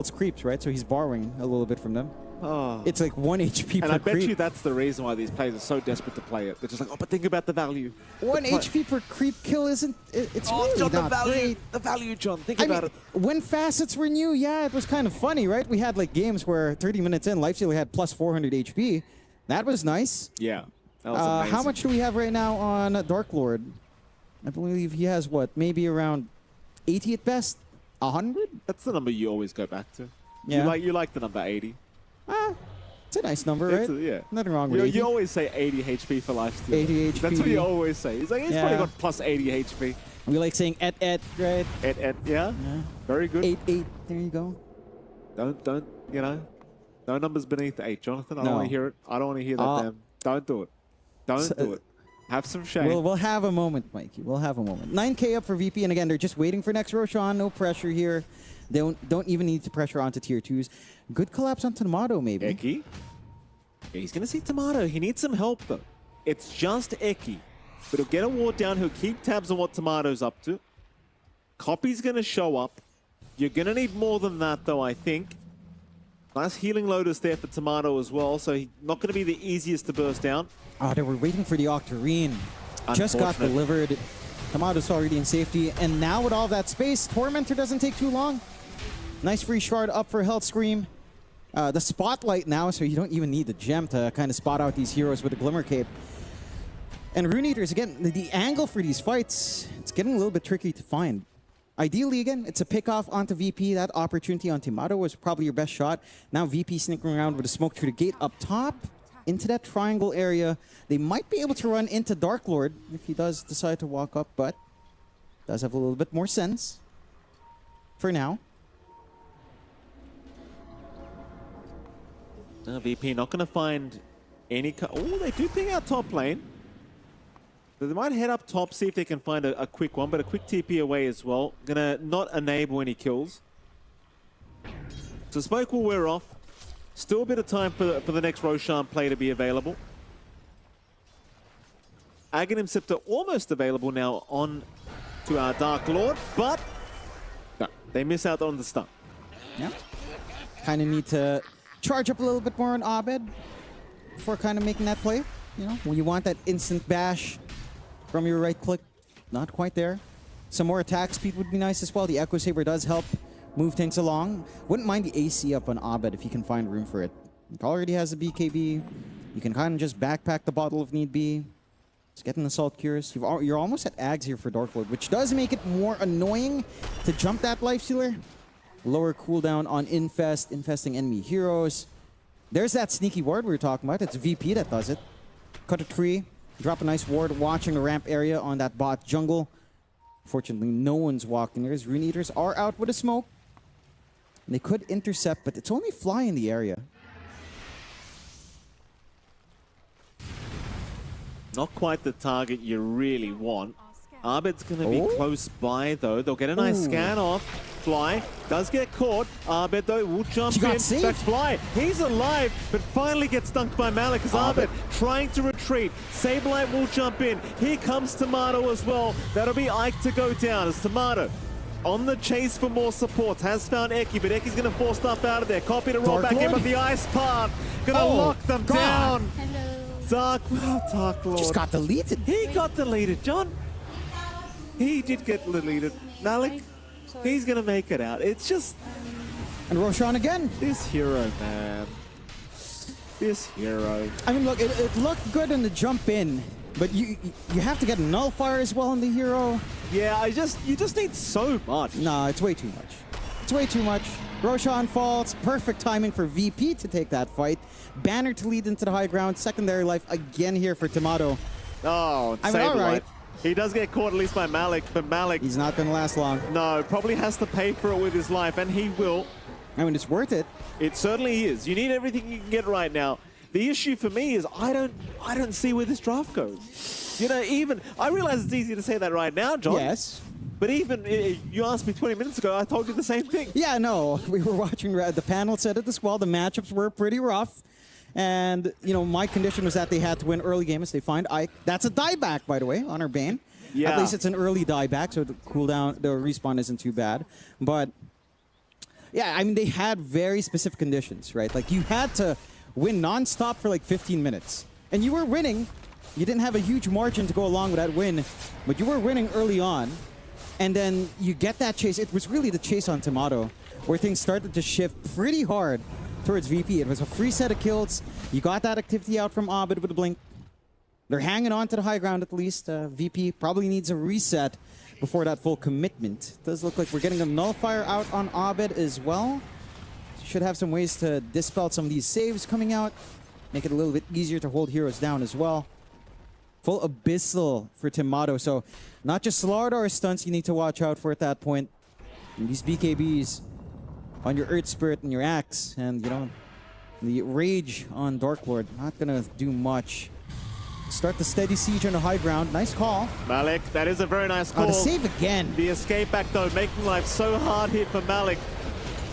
It's creeps, right? So he's borrowing a little bit from them. Oh. It's like 1 HP per And I creep. bet you that's the reason why these players are so desperate to play it. They're just like, oh, but think about the value. 1 HP per creep kill isn't... It's really John, not great. The value, John. Think about it. When facets were new, yeah, it was kind of funny, right? We had like games where 30 minutes in, Lifestealer had plus 400 HP. That was nice. Yeah. That was amazing. How much do we have right now on Dark Lord? I believe he has what? Maybe around 80 at best? 100? That's the number you always go back to. Yeah. You like the number 80. It's a nice number, right? Yeah. Nothing wrong with 80. You always say 80 HP for Lifestealer. 80 HP. That's what you always say. He's like, he's probably got plus 80 HP. We like saying et, right? Yeah. Very good. 8. There you go. Don't, you know, no numbers beneath 8, Jonathan. I don't No. want to hear it. I don't want to hear that, damn. Don't do it. Don't do it. Have some shame. We'll have a moment, Mikey. We'll have a moment. 9K up for VP, and again, they're just waiting for next Roshan. No pressure here. They don't even need to pressure onto tier 2s. Good collapse on Tomato, maybe. Eki? Yeah, he's going to see Tomato. He needs some help, though. It's just Eki. But he'll get a ward down. He'll keep tabs on what Tomato's up to. Copy's going to show up. You're going to need more than that, though, I think. Nice healing lotus there for Tomato as well, so he's not going to be the easiest to burst down. Oh, they were waiting for the Octarine. Just got delivered. Tomato's already in safety. And now with all that space, Tormentor doesn't take too long. Nice free shard up for Health Scream. The Spotlight now, so you don't even need the gem to kind of spot out these heroes with the Glimmer Cape. And Rune Eaters, again, the angle for these fights, it's getting a little bit tricky to find. Ideally, again, it's a pick-off onto VP. That opportunity on Tomato was probably your best shot. Now VP sneaking around with a smoke through the gate up top. Into that triangle area. They might be able to run into Dark Lord if he does decide to walk up, but does have a little bit more sense for now. VP not going to find any... Oh, they do ping out top lane. So they might head up top, see if they can find a quick one, but a quick TP away as well. Going to not enable any kills. So smoke will wear off. Still a bit of time for the next Roshan play to be available. Aghanim Scepter almost available now on to our Dark Lord, but no, they miss out on the stun. Yeah. Kind of need to charge up a little bit more on Abed before kind of making that play. You know, when you want that instant bash from your right click, not quite there. Some more attack speed would be nice as well. The Echo Saber does help move things along. Wouldn't mind the AC up on Abed if you can find room for it. It already has a BKB. You can kind of just backpack the bottle if need be. Just get an Assault Cures. You're almost at Ags here for Dark Lord, which does make it more annoying to jump that Lifestealer. Lower cooldown on infesting enemy heroes. There's that sneaky ward we were talking about. It's VP that does it. Cut a tree, drop a nice ward, watching the ramp area on that bot jungle. Fortunately, no one's walking there. Rune Eaters are out with a smoke. They could intercept, but it's only Fly in the area. Not quite the target you really want. Abed's going to be close by, though. They'll get a nice scan off. Fly does get caught. Abed, though, will jump in. But Fly, he's alive, but finally gets dunked by Malik as Abed trying to retreat. Saberlight will jump in. Here comes Tomato as well. That'll be Ike to go down as Tomato on the chase for more support. Has found Eki, but Eki's going to force stuff out of there. Copy to roll back in, but the Ice Path going to lock them down. Dark Lord. Just got deleted. He got deleted, John. He did get deleted. Malik, he's going to make it out. It's just... And Roshan again. This hero, man. This hero. I mean, look, it looked good in the jump in, but you have to get a nullifier as well in the hero. Yeah, you just need so much. Nah, it's way too much. It's way too much. Roshan falls. Perfect timing for VP to take that fight. Banner to lead into the high ground. Secondary life again here for Tomato. Oh, I mean, all right. He does get caught at least by Malik, but Malik... He's not going to last long. No, probably has to pay for it with his life, and he will. I mean, it's worth it. It certainly is. You need everything you can get right now. The issue for me is I don't see where this draft goes. You know, even... I realize it's easy to say that right now, John. Yes. But even, you asked me 20 minutes ago, I told you the same thing. Yeah, no. We were watching the panel set at this well. The matchups were pretty rough. And, you know, my condition was that they had to win early games. They find Ike. That's a dieback, by the way, on our Bane. Yeah. At least it's an early dieback, so the cooldown, the respawn isn't too bad. But Yeah, I mean, they had very specific conditions, right? Like, you had to win non-stop for like 15 minutes. And you were winning. You didn't have a huge margin to go along with that win, but you were winning early on. And then you get that chase. It was really the chase on Tomato, where things started to shift pretty hard towards VP. It was a free set of kills. You got that activity out from Abed with the blink. They're hanging on to the high ground at least. VP probably needs a reset before that full commitment. It does look like we're getting a nullifier out on Abed as well. Should have some ways to dispel some of these saves coming out. Make it a little bit easier to hold heroes down as well. Full Abyssal for Tomato. So not just Slardar stunts you need to watch out for at that point. And these BKBs on your Earth Spirit and your Axe. And, you know, the Rage on Dark Lord. Not going to do much. Start the steady siege on the high ground. Nice call. Malik, that is a very nice call. Oh, the save again. The escape back, though, making life so hard here for Malik.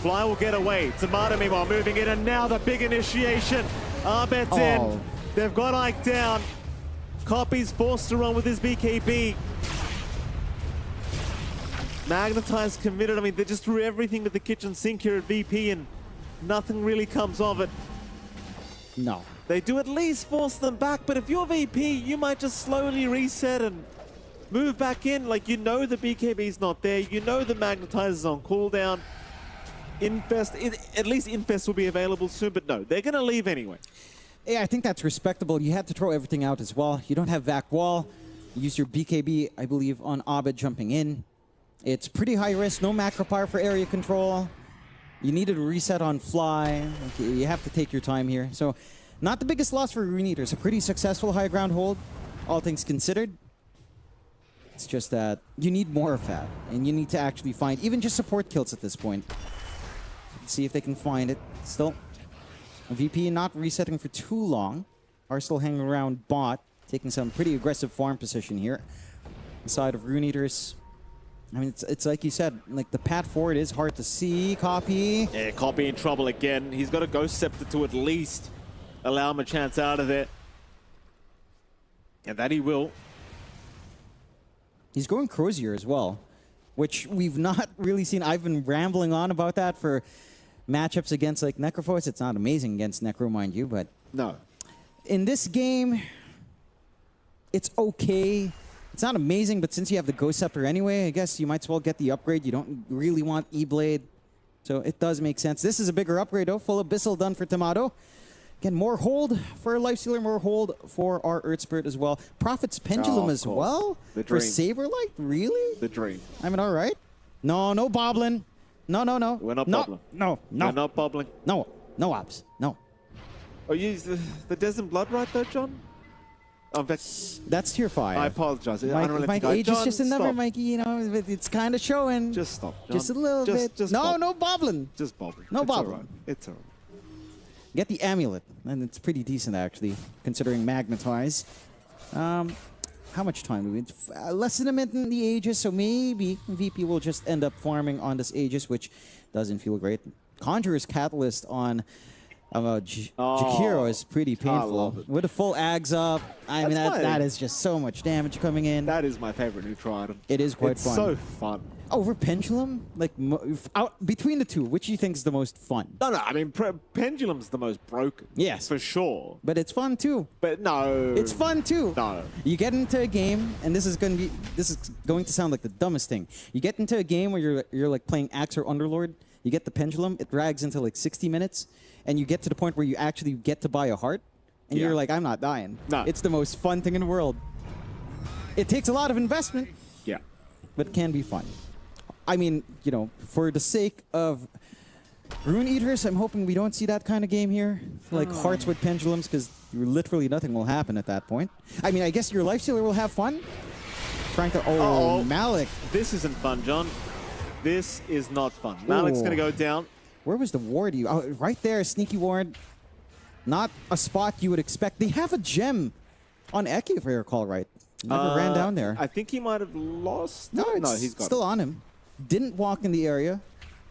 Fly will get away. Tomato, meanwhile, moving in, and now the big initiation. Abed's in. They've got Ike down. Copy's forced to run with his BKB. Magnetized committed. I mean, they just threw everything to the kitchen sink here at VP, and nothing really comes of it. No. They do at least force them back, but if you're VP, you might just slowly reset and move back in. Like, you know the BKB's not there. You know the Magnetizer's on cooldown. Infest, at least Infest will be available soon, but no, they're going to leave anyway. Yeah, I think that's respectable. You had to throw everything out as well. You don't have Vac Wall. You use your BKB, I believe, on Abed jumping in. It's pretty high risk, no macro power for area control. You needed a reset on Fly. Okay, you have to take your time here. So, not the biggest loss for Rune Eaters. A pretty successful high ground hold, all things considered. It's just that you need more of that, and you need to actually find even just support kills at this point. See if they can find it. Still, VP not resetting for too long. Are still hanging around bot, taking some pretty aggressive farm position here. Inside of Rune Eaters. I mean, it's like you said, like the path forward is hard to see. Copy. Yeah, Copy in trouble again. He's got a Ghost Scepter to at least allow him a chance out of there. And that he will. He's going Crozier as well, which we've not really seen. I've been rambling on about that for matchups against like Necrophos. It's not amazing against Necro, mind you, but no. In this game, it's okay. It's not amazing, but since you have the Ghost Scepter anyway, I guess you might as well get the upgrade. You don't really want E-Blade, so it does make sense. This is a bigger upgrade, though. Full Abyssal done for Tomato. Again, more hold for Lifestealer, more hold for our Earth Spirit as well. Prophet's Pendulum as well for Saberlight? Really? The dream. I mean, all right. No, no bobbling. No, no, no. We're not bobbling. No, no. We're not bobbling. No, no ops. No. Oh, you use the Desert Blood right though, John? Oh, that's tier 5. I apologize. Mike, age is just a number, Mikey. You know, it's kind of showing. Just stop, John. Just a little bit. Just no, bobbling. no bobbling. Just bobbling. No it's bobbling. All right. It's all right. Get the amulet, and it's pretty decent actually, considering Magnetize. How much time do we need? Less than a minute in the Aegis, so maybe VP will just end up farming on this Aegis, which doesn't feel great. Conjurer's Catalyst on Jakiro is pretty painful. With the full Ags up, I mean, that is just so much damage coming in. That is my favorite neutral item. It is quite fun. It's so fun. Over Pendulum? Like, between the two, which do you think is the most fun? No, I mean, Pendulum's the most broken. Yes. For sure. But it's fun, too. But no. It's fun, too. No. You get into a game, and this is going to sound like the dumbest thing. You get into a game where you're like playing Axe or Underlord, you get the Pendulum, it drags into like 60 minutes, and you get to the point where you actually get to buy a heart, and you're like, I'm not dying. No. It's the most fun thing in the world. It takes a lot of investment. Yeah. But it can be fun. I mean, you know, for the sake of Rune Eaters, I'm hoping we don't see that kind of game here. Like hearts with pendulums, because literally nothing will happen at that point. I mean, I guess your Lifestealer will have fun. Trying to... Oh, Malik. This isn't fun, John. This is not fun. Malik's going to go down. Where was the ward? Oh, right there, sneaky ward. Not a spot you would expect. They have a gem on Eki, if I recall right. Never ran down there. I think he might have lost. No, he's got still on him. Didn't walk in the area.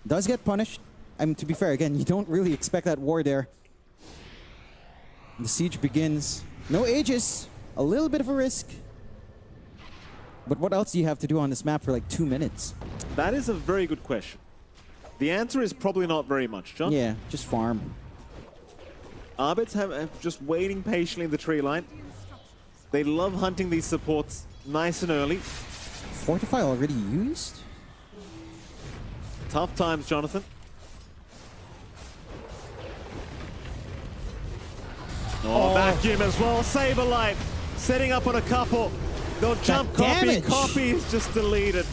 Does get punished. I mean, to be fair, again, you don't really expect that war there. The siege begins. No Aegis. A little bit of a risk. But what else do you have to do on this map for like 2 minutes? That is a very good question. The answer is probably not very much, John. Yeah, just farm. Arbits have just waiting patiently in the tree line. They love hunting these supports nice and early. Fortify already used? Tough times, Jonathan. Oh, vacuum as well. Saberlight setting up on a couple. They'll jump copy. Copy is just deleted.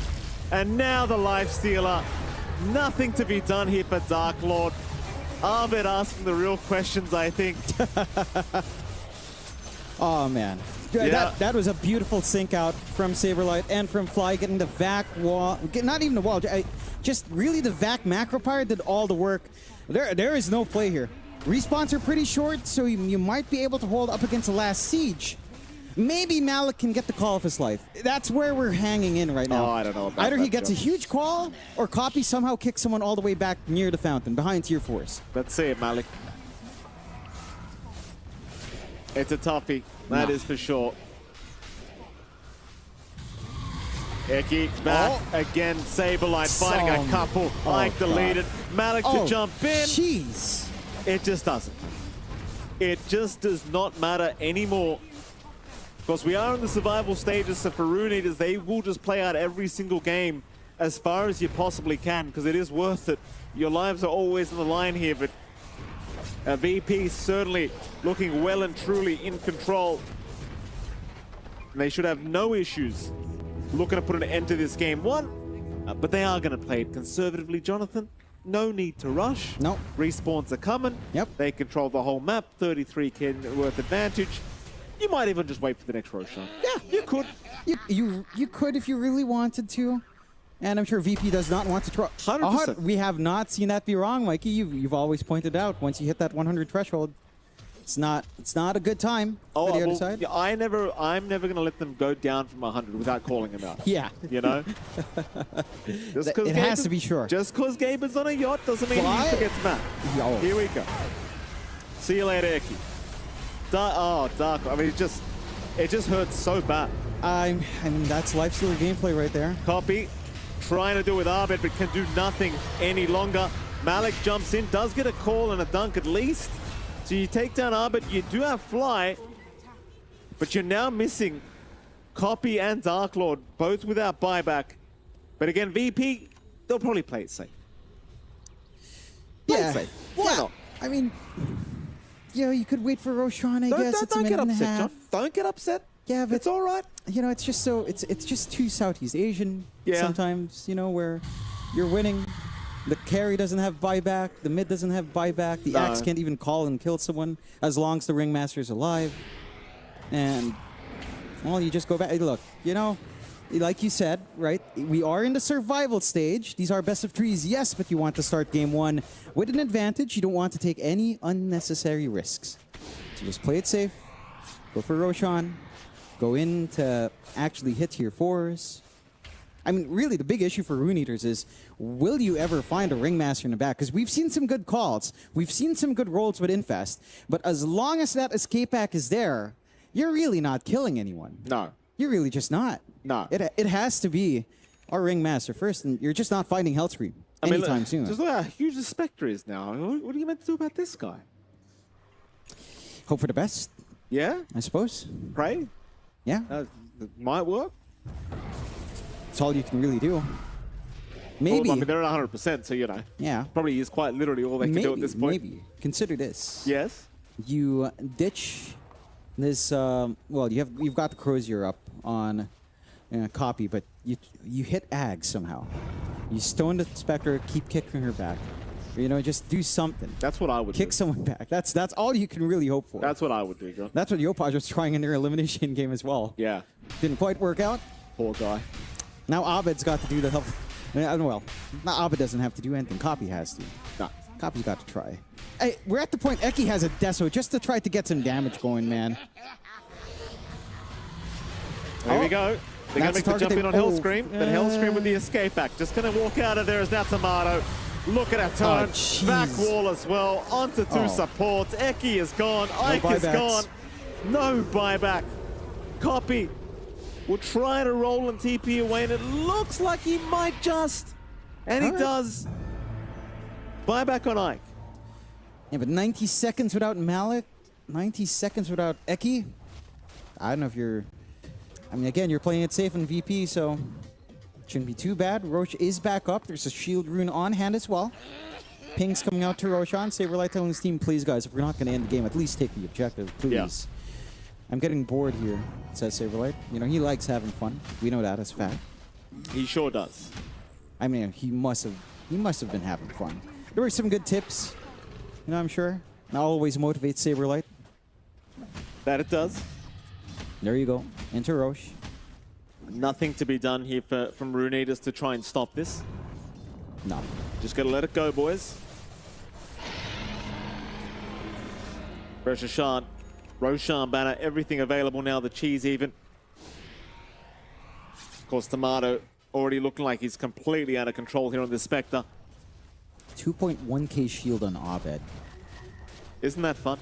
And now the lifestealer. Nothing to be done here for Dark Lord. Arbit asking the real questions, I think. Oh, man. Yeah. That was a beautiful sync out from Saberlight and from Fly, getting the vac wall. Not even the wall. Just really the vac macro pyre did all the work. There is no play here. Respawns are pretty short, so you might be able to hold up against the last siege. Maybe Malik can get the call of his life. That's where we're hanging in right now. Oh, I don't know about Either he that, gets a Joe. huge call, or Copy somehow kicks someone all the way back near the fountain, behind tier 4s. Let's see it, Malik. It's a toughie. That is for sure. Eki back again. Saberlight fighting a couple. Like deleted. Malik to jump in. Jeez. It just doesn't. It just does not matter anymore. Because we are in the survival stages, so for Rune Eaters, they will just play out every single game as far as you possibly can, because it is worth it. Your lives are always on the line here, but VP certainly looking well and truly in control. And they should have no issues looking to put an end to this game one, but they are going to play it conservatively, Jonathan. No need to rush. Nope. Respawns are coming. Yep. They control the whole map, 33k worth advantage. You might even just wait for the next Roshan. Yeah, you could. You could if you really wanted to. And I'm sure VP does not want to try. 100%. We have not seen that be wrong, Mikey. You've always pointed out once you hit that 100 threshold, it's not a good time for the other side. Yeah, I'm never going to let them go down from 100 without calling them out. Yeah. You know? It has to be sure. Just because Gabe is on a yacht doesn't mean he forgets map. Yo. Here we go. See you later, Eki. Dark. I mean, it just hurts so bad. I mean, that's lifestealer gameplay right there. Copy. Trying to do with Arbit, but can do nothing any longer. Malik jumps in, does get a call and a dunk at least. So you take down Arbit, you do have Fly, but you're now missing Copy and Dark Lord, both without buyback. But again, VP, they'll probably play it safe. Play it safe. Why not? I mean, yeah, you could wait for Roshan, I guess. It's a minute and a half. John. Don't get upset. Yeah, but it's all right. You know, it's just too Southeast Asian sometimes, you know, where you're winning. The carry doesn't have buyback. The mid doesn't have buyback. The axe can't even call and kill someone as long as the ringmaster is alive. And, well, you just go back. Look, you know, like you said, right? We are in the survival stage. These are best of threes, yes, but you want to start game one with an advantage. You don't want to take any unnecessary risks. So just play it safe. Go for Roshan. Go in to actually hit tier 4s. I mean, really, the big issue for Rune Eaters is, will you ever find a ringmaster in the back? Because we've seen some good calls. We've seen some good rolls with Infest. But as long as that escape pack is there, you're really not killing anyone. No. You're really just not. No. It has to be our ringmaster first, and you're just not finding Hellscream anytime soon. Just look how huge the Spectre is now. What are you meant to do about this guy? Hope for the best. Yeah? I suppose. Pray? Yeah. It might work. That's all you can really do. Maybe. Well, I mean, they're at 100%, so, you know. Yeah. Probably is quite literally all they can do at this point. Maybe. Consider this. Yes? You ditch this, well, you've got the Crozier up on Copy, but you hit Ag somehow. You stone the Spectre, keep kicking her back. You know, just do something. That's what I would Kick do. someone back. That's all you can really hope for. That's what I would do, John. That's what Yopaj was trying in their elimination game as well. Yeah. Didn't quite work out. Poor guy. Now Abed's got to do the help. Well, now Abed doesn't have to do anything. Copy has to. No. Copy's got to try. Hey, we're at the point Eki has a Deso just to try to get some damage going, man. There we go. They're going to make the jump in on Hellscream, but Hellscream with the escape back. Just going to walk out of there as that Tomato. Look at that turn. Back wall as well. Onto two supports. Eki is gone. Ike is gone. No buyback. Copy will try to roll and TP away, and it looks like he might just. And he does. Buyback on Ike. Yeah, but 90 seconds without Malik, 90 seconds without Eki. I don't know if you're... I mean, again, you're playing it safe in VP, so shouldn't be too bad. Roche is back up. There's a shield rune on hand as well. Ping's coming out to Roshan. Saberlight telling his team, please, guys, if we're not going to end the game, at least take the objective, please. Yeah. I'm getting bored here, says Saberlight. You know, he likes having fun. We know that as fact. He sure does. I mean, he must have been having fun. There were some good tips, you know, I'm sure. And always motivates Saberlight. That it does. There you go. Enter Roche. Nothing to be done here from Rune Eaters to try and stop this. No. Just gotta let it go, boys. Roshan banner, everything available now, the cheese even. Of course, Tomato already looking like he's completely out of control here on this Spectre. 2.1k shield on Abed. Isn't that fun?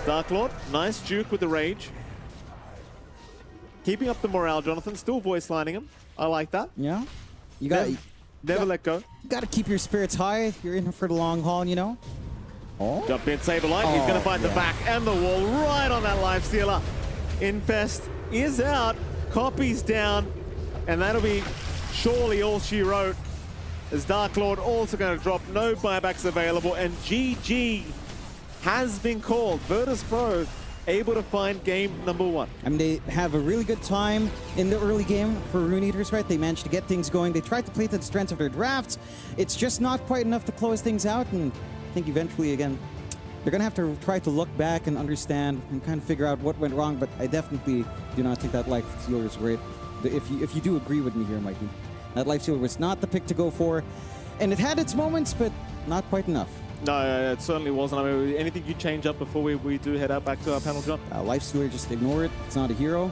Dark Lord, nice juke with the rage. Keeping up the morale, Jonathan, still voice lining him. I like that. Yeah. You got Never let go. You got to keep your spirits high. You're in for the long haul, you know. Oh. Jump in, Saberlight. He's going to find the back and the wall right on that Lifestealer. Infest is out. Copy's down. And that'll be surely all she wrote. As Dark Lord also going to drop. No buybacks available. And GG has been called. Virtus Pro able to find game number 1. I mean, they have a really good time in the early game for Rune Eaters, right? They managed to get things going. They tried to play to the strengths of their drafts. It's just not quite enough to close things out. And I think eventually, again, they're going to have to try to look back and understand and kind of figure out what went wrong. But I definitely do not think that Lifestealer is great. If you do agree with me here, Mikey, that Lifestealer was not the pick to go for. And it had its moments, but not quite enough. No, it certainly wasn't. I mean, anything you change up before we do head out back to our panel, John? Lifestealer, just ignore it. It's not a hero.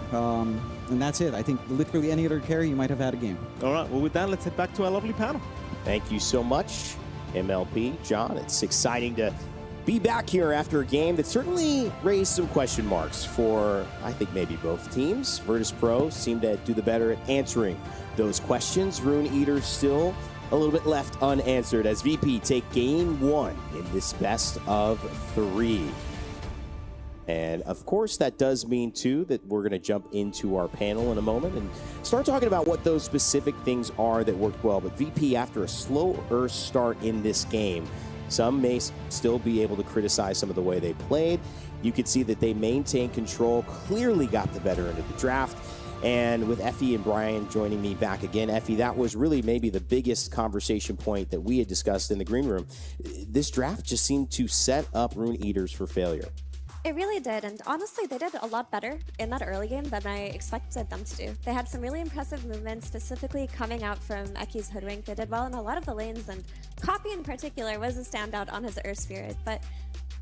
And that's it. I think literally any other carry, you might have had a game. All right. Well, with that, let's head back to our lovely panel. Thank you so much, MLP. John, it's exciting to be back here after a game that certainly raised some question marks for, I think, maybe both teams. Virtus Pro seemed to do the better at answering those questions. Rune Eaters still a little bit left unanswered as VP take game 1 in this best of 3. And of course, that does mean too that we're going to jump into our panel in a moment and start talking about what those specific things are that worked well. But VP, after a slower start in this game, some may still be able to criticize some of the way they played. You could see that they maintained control, clearly got the better end of the draft. And with Effie and Brian joining me back again, Effie, that was really maybe the biggest conversation point that we had discussed in the green room. This draft just seemed to set up Rune Eaters for failure. It really did, and honestly, they did a lot better in that early game than I expected them to do. They had some really impressive movements, specifically coming out from Eki's Hoodwink. They did well in a lot of the lanes, and Copy in particular was a standout on his Earth Spirit. But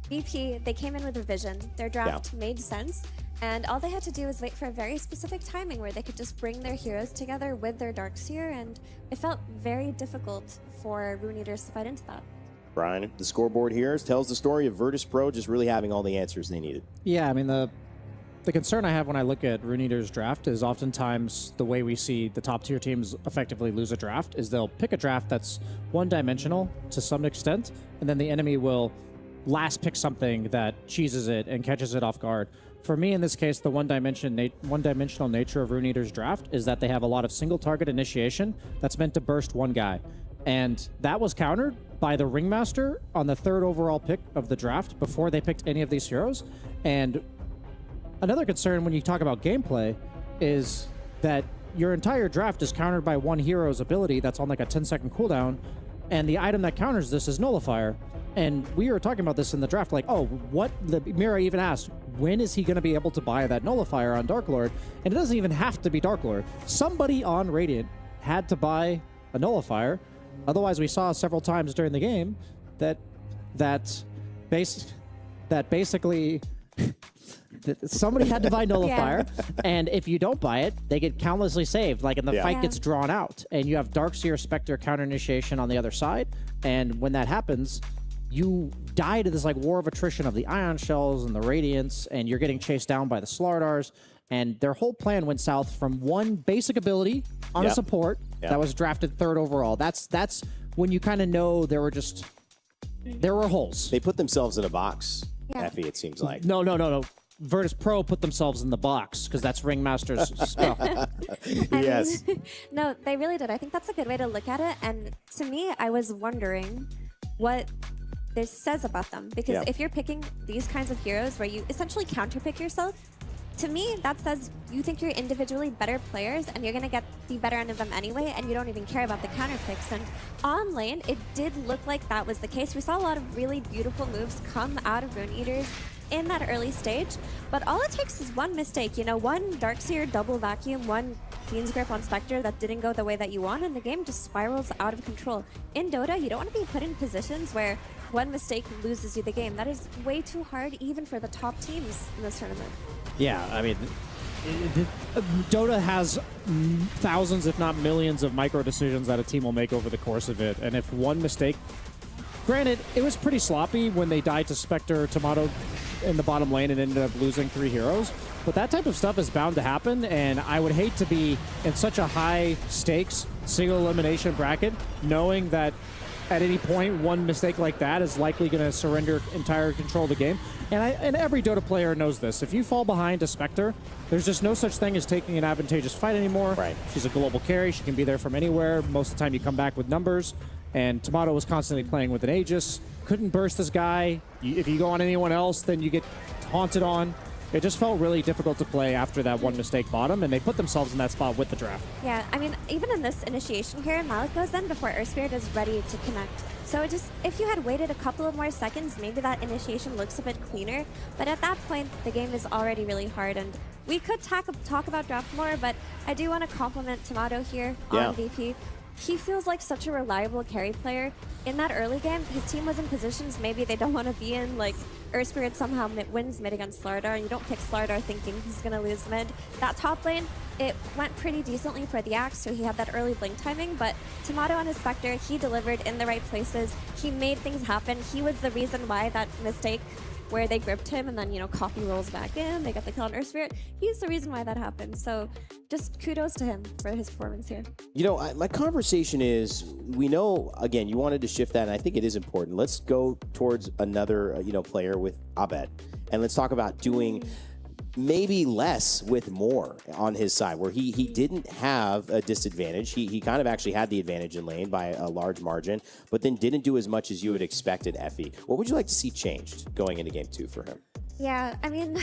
VP, they came in with a vision. Their draft made sense, and all they had to do was wait for a very specific timing where they could just bring their heroes together with their Darkseer, and it felt very difficult for Rune Eaters to fight into that. Brian, the scoreboard here tells the story of Virtus Pro just really having all the answers they needed. Yeah, I mean, the concern I have when I look at Rune Eaters' draft is oftentimes the way we see the top-tier teams effectively lose a draft is they'll pick a draft that's one-dimensional to some extent, and then the enemy will last pick something that cheeses it and catches it off guard. For me, in this case, the one-dimensional nature of Rune Eaters' draft is that they have a lot of single-target initiation that's meant to burst one guy. And that was countered by the Ringmaster on the 3rd overall pick of the draft before they picked any of these heroes. And another concern when you talk about gameplay is that your entire draft is countered by one hero's ability that's on like a 10-second cooldown, and the item that counters this is Nullifier. And we were talking about this in the draft, like, oh, what? Mira even asked, when is he going to be able to buy that Nullifier on Dark Lord? And it doesn't even have to be Dark Lord. Somebody on Radiant had to buy a Nullifier. Otherwise, we saw several times during the game that basically somebody had to buy Nullifier, and if you don't buy it, they get countlessly saved. Like, and the fight gets drawn out, and you have Darkseer Spectre counter initiation on the other side, and when that happens, you die to this like war of attrition of the Ion Shells and the Radiants, and you're getting chased down by the Slardars. And their whole plan went south from one basic ability on a support that was drafted 3rd overall. That's when you kind of know there were just there were holes. They put themselves in a box, Yeah. Effie, it seems like. No. Virtus Pro put themselves in the box because that's Ringmaster's spell. Yes. No, they really did. I think that's a good way to look at it. And to me, I was wondering what this says about them. Because if you're picking these kinds of heroes where you essentially counterpick yourself, to me, that says you think you're individually better players and you're going to get the better end of them anyway, and you don't even care about the counterpicks. And on lane, it did look like that was the case. We saw a lot of really beautiful moves come out of Rune Eaters in that early stage, but all it takes is one mistake. You know, one Darkseer double vacuum, one Fiend's Grip on Spectre that didn't go the way that you want, and the game just spirals out of control. In Dota, you don't want to be put in positions where one mistake loses you the game. That is way too hard even for the top teams in this tournament. Yeah, I mean, Dota has thousands, if not millions, of micro decisions that a team will make over the course of it, and if one mistake, granted, it was pretty sloppy when they died to Spectre Tomato in the bottom lane and ended up losing 3 heroes, but that type of stuff is bound to happen, and I would hate to be in such a high stakes single elimination bracket knowing that at any point one mistake like that is likely going to surrender entire control of the game. And every Dota player knows this. If you fall behind a Spectre, there's just no such thing as taking an advantageous fight anymore. Right. She's a global carry. She can be there from anywhere. Most of the time you come back with numbers. And Tomato was constantly playing with an Aegis. Couldn't burst this guy. If you go on anyone else, then you get haunted on. It just felt really difficult to play after that one mistake bottom, and they put themselves in that spot with the draft. Yeah, I mean, even in this initiation here, Malik goes in before Earthspirit is ready to connect. So it just, if you had waited a couple of more seconds, maybe that initiation looks a bit cleaner. But at that point, the game is already really hard, and we could talk about draft more, but I do want to compliment Tomato here on VP. He feels like such a reliable carry player. In that early game, his team was in positions maybe they don't want to be in, like Earthspirit somehow wins mid against Slardar, and you don't pick Slardar thinking he's going to lose mid. That top lane, it went pretty decently for the Axe, so he had that early blink timing, but Tomato on his Spectre, he delivered in the right places. He made things happen. He was the reason why that mistake where they gripped him and then, you know, Coffee rolls back in, they got the kill on Earthspirit. He's the reason why that happened. So just kudos to him for his performance here. You know, my conversation is, we know, again, you wanted to shift that, and I think it is important. Let's go towards another, player with Abed, and let's talk about doing maybe less with more on his side, where he didn't have a disadvantage. He kind of actually had the advantage in lane by a large margin, but then didn't do as much as you had expected, Effie. What would you like to see changed going into game 2 for him? Yeah, I mean,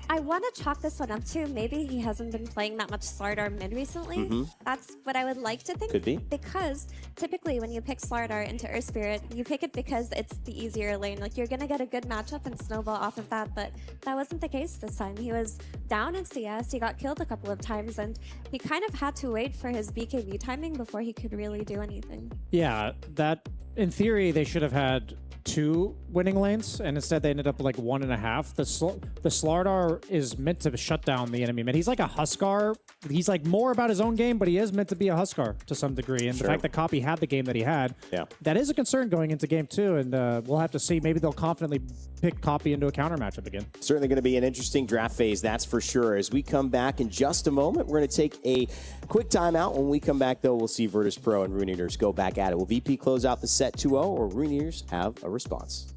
I want to chalk this one up to maybe he hasn't been playing that much Slardar mid recently. That's what I would like to think. Could be. Because typically when you pick Slardar into Earthspirit, you pick it because it's the easier lane. Like, you're going to get a good matchup and snowball off of that, but that wasn't the case this time. He was down in CS, he got killed a couple of times, and he kind of had to wait for his BKB timing before he could really do anything. Yeah, that, in theory, they should have had 2 winning lanes, and instead they ended up like 1.5. The Slardar is meant to shut down the enemy mid. He's like a Huskar. He's like more about his own game, but he is meant to be a Huskar to some degree. And the fact that Copy had the game that he had, that is a concern going into game 2. And we'll have to see. Maybe they'll confidently pick Copy into a counter matchup again. Certainly going to be an interesting draft phase, that's for sure. As we come back in just a moment, we're going to take a quick timeout. When we come back, though, we'll see Virtus Pro and Rune Eaters go back at it. Will VP close out the set 2-0, or Rune Eaters have a response?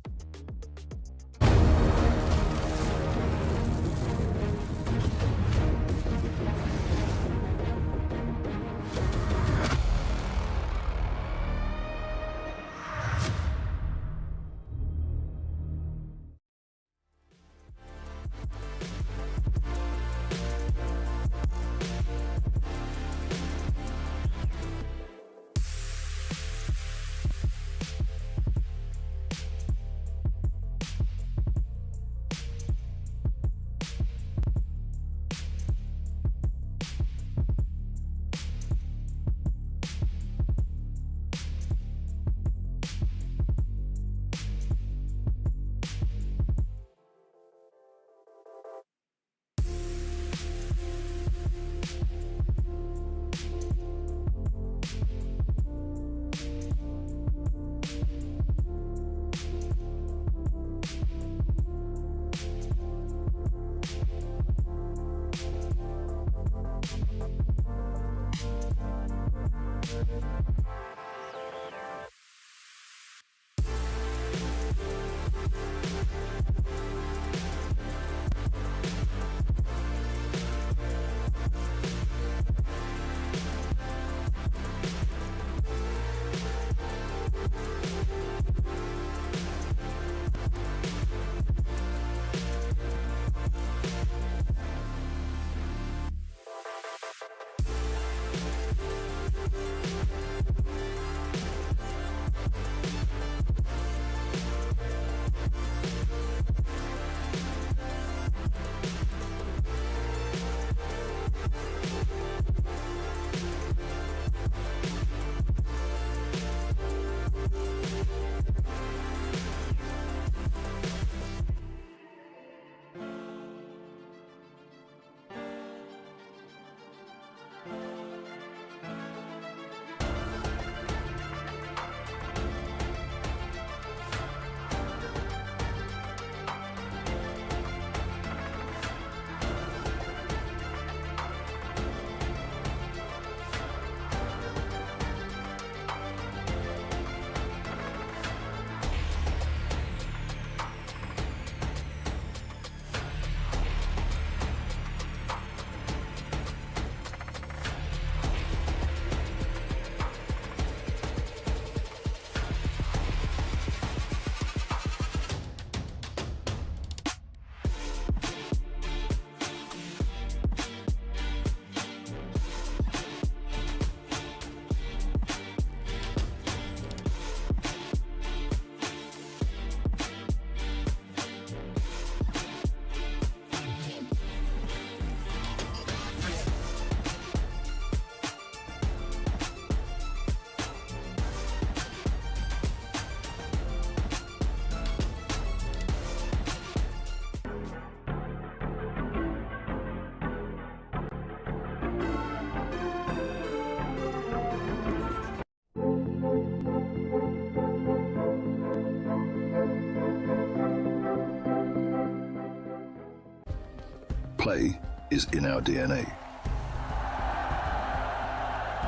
Play is in our DNA.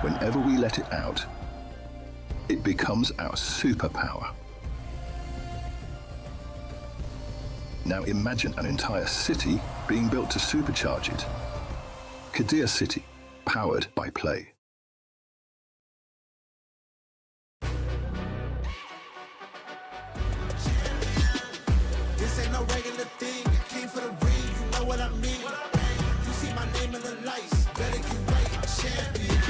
Whenever we let it out, it becomes our superpower. Now imagine an entire city being built to supercharge it. Kadir City, powered by Play. This ain't no regular thing. I came for the ring, you know what I mean. You see my name in the lights, better get right, I'm champion.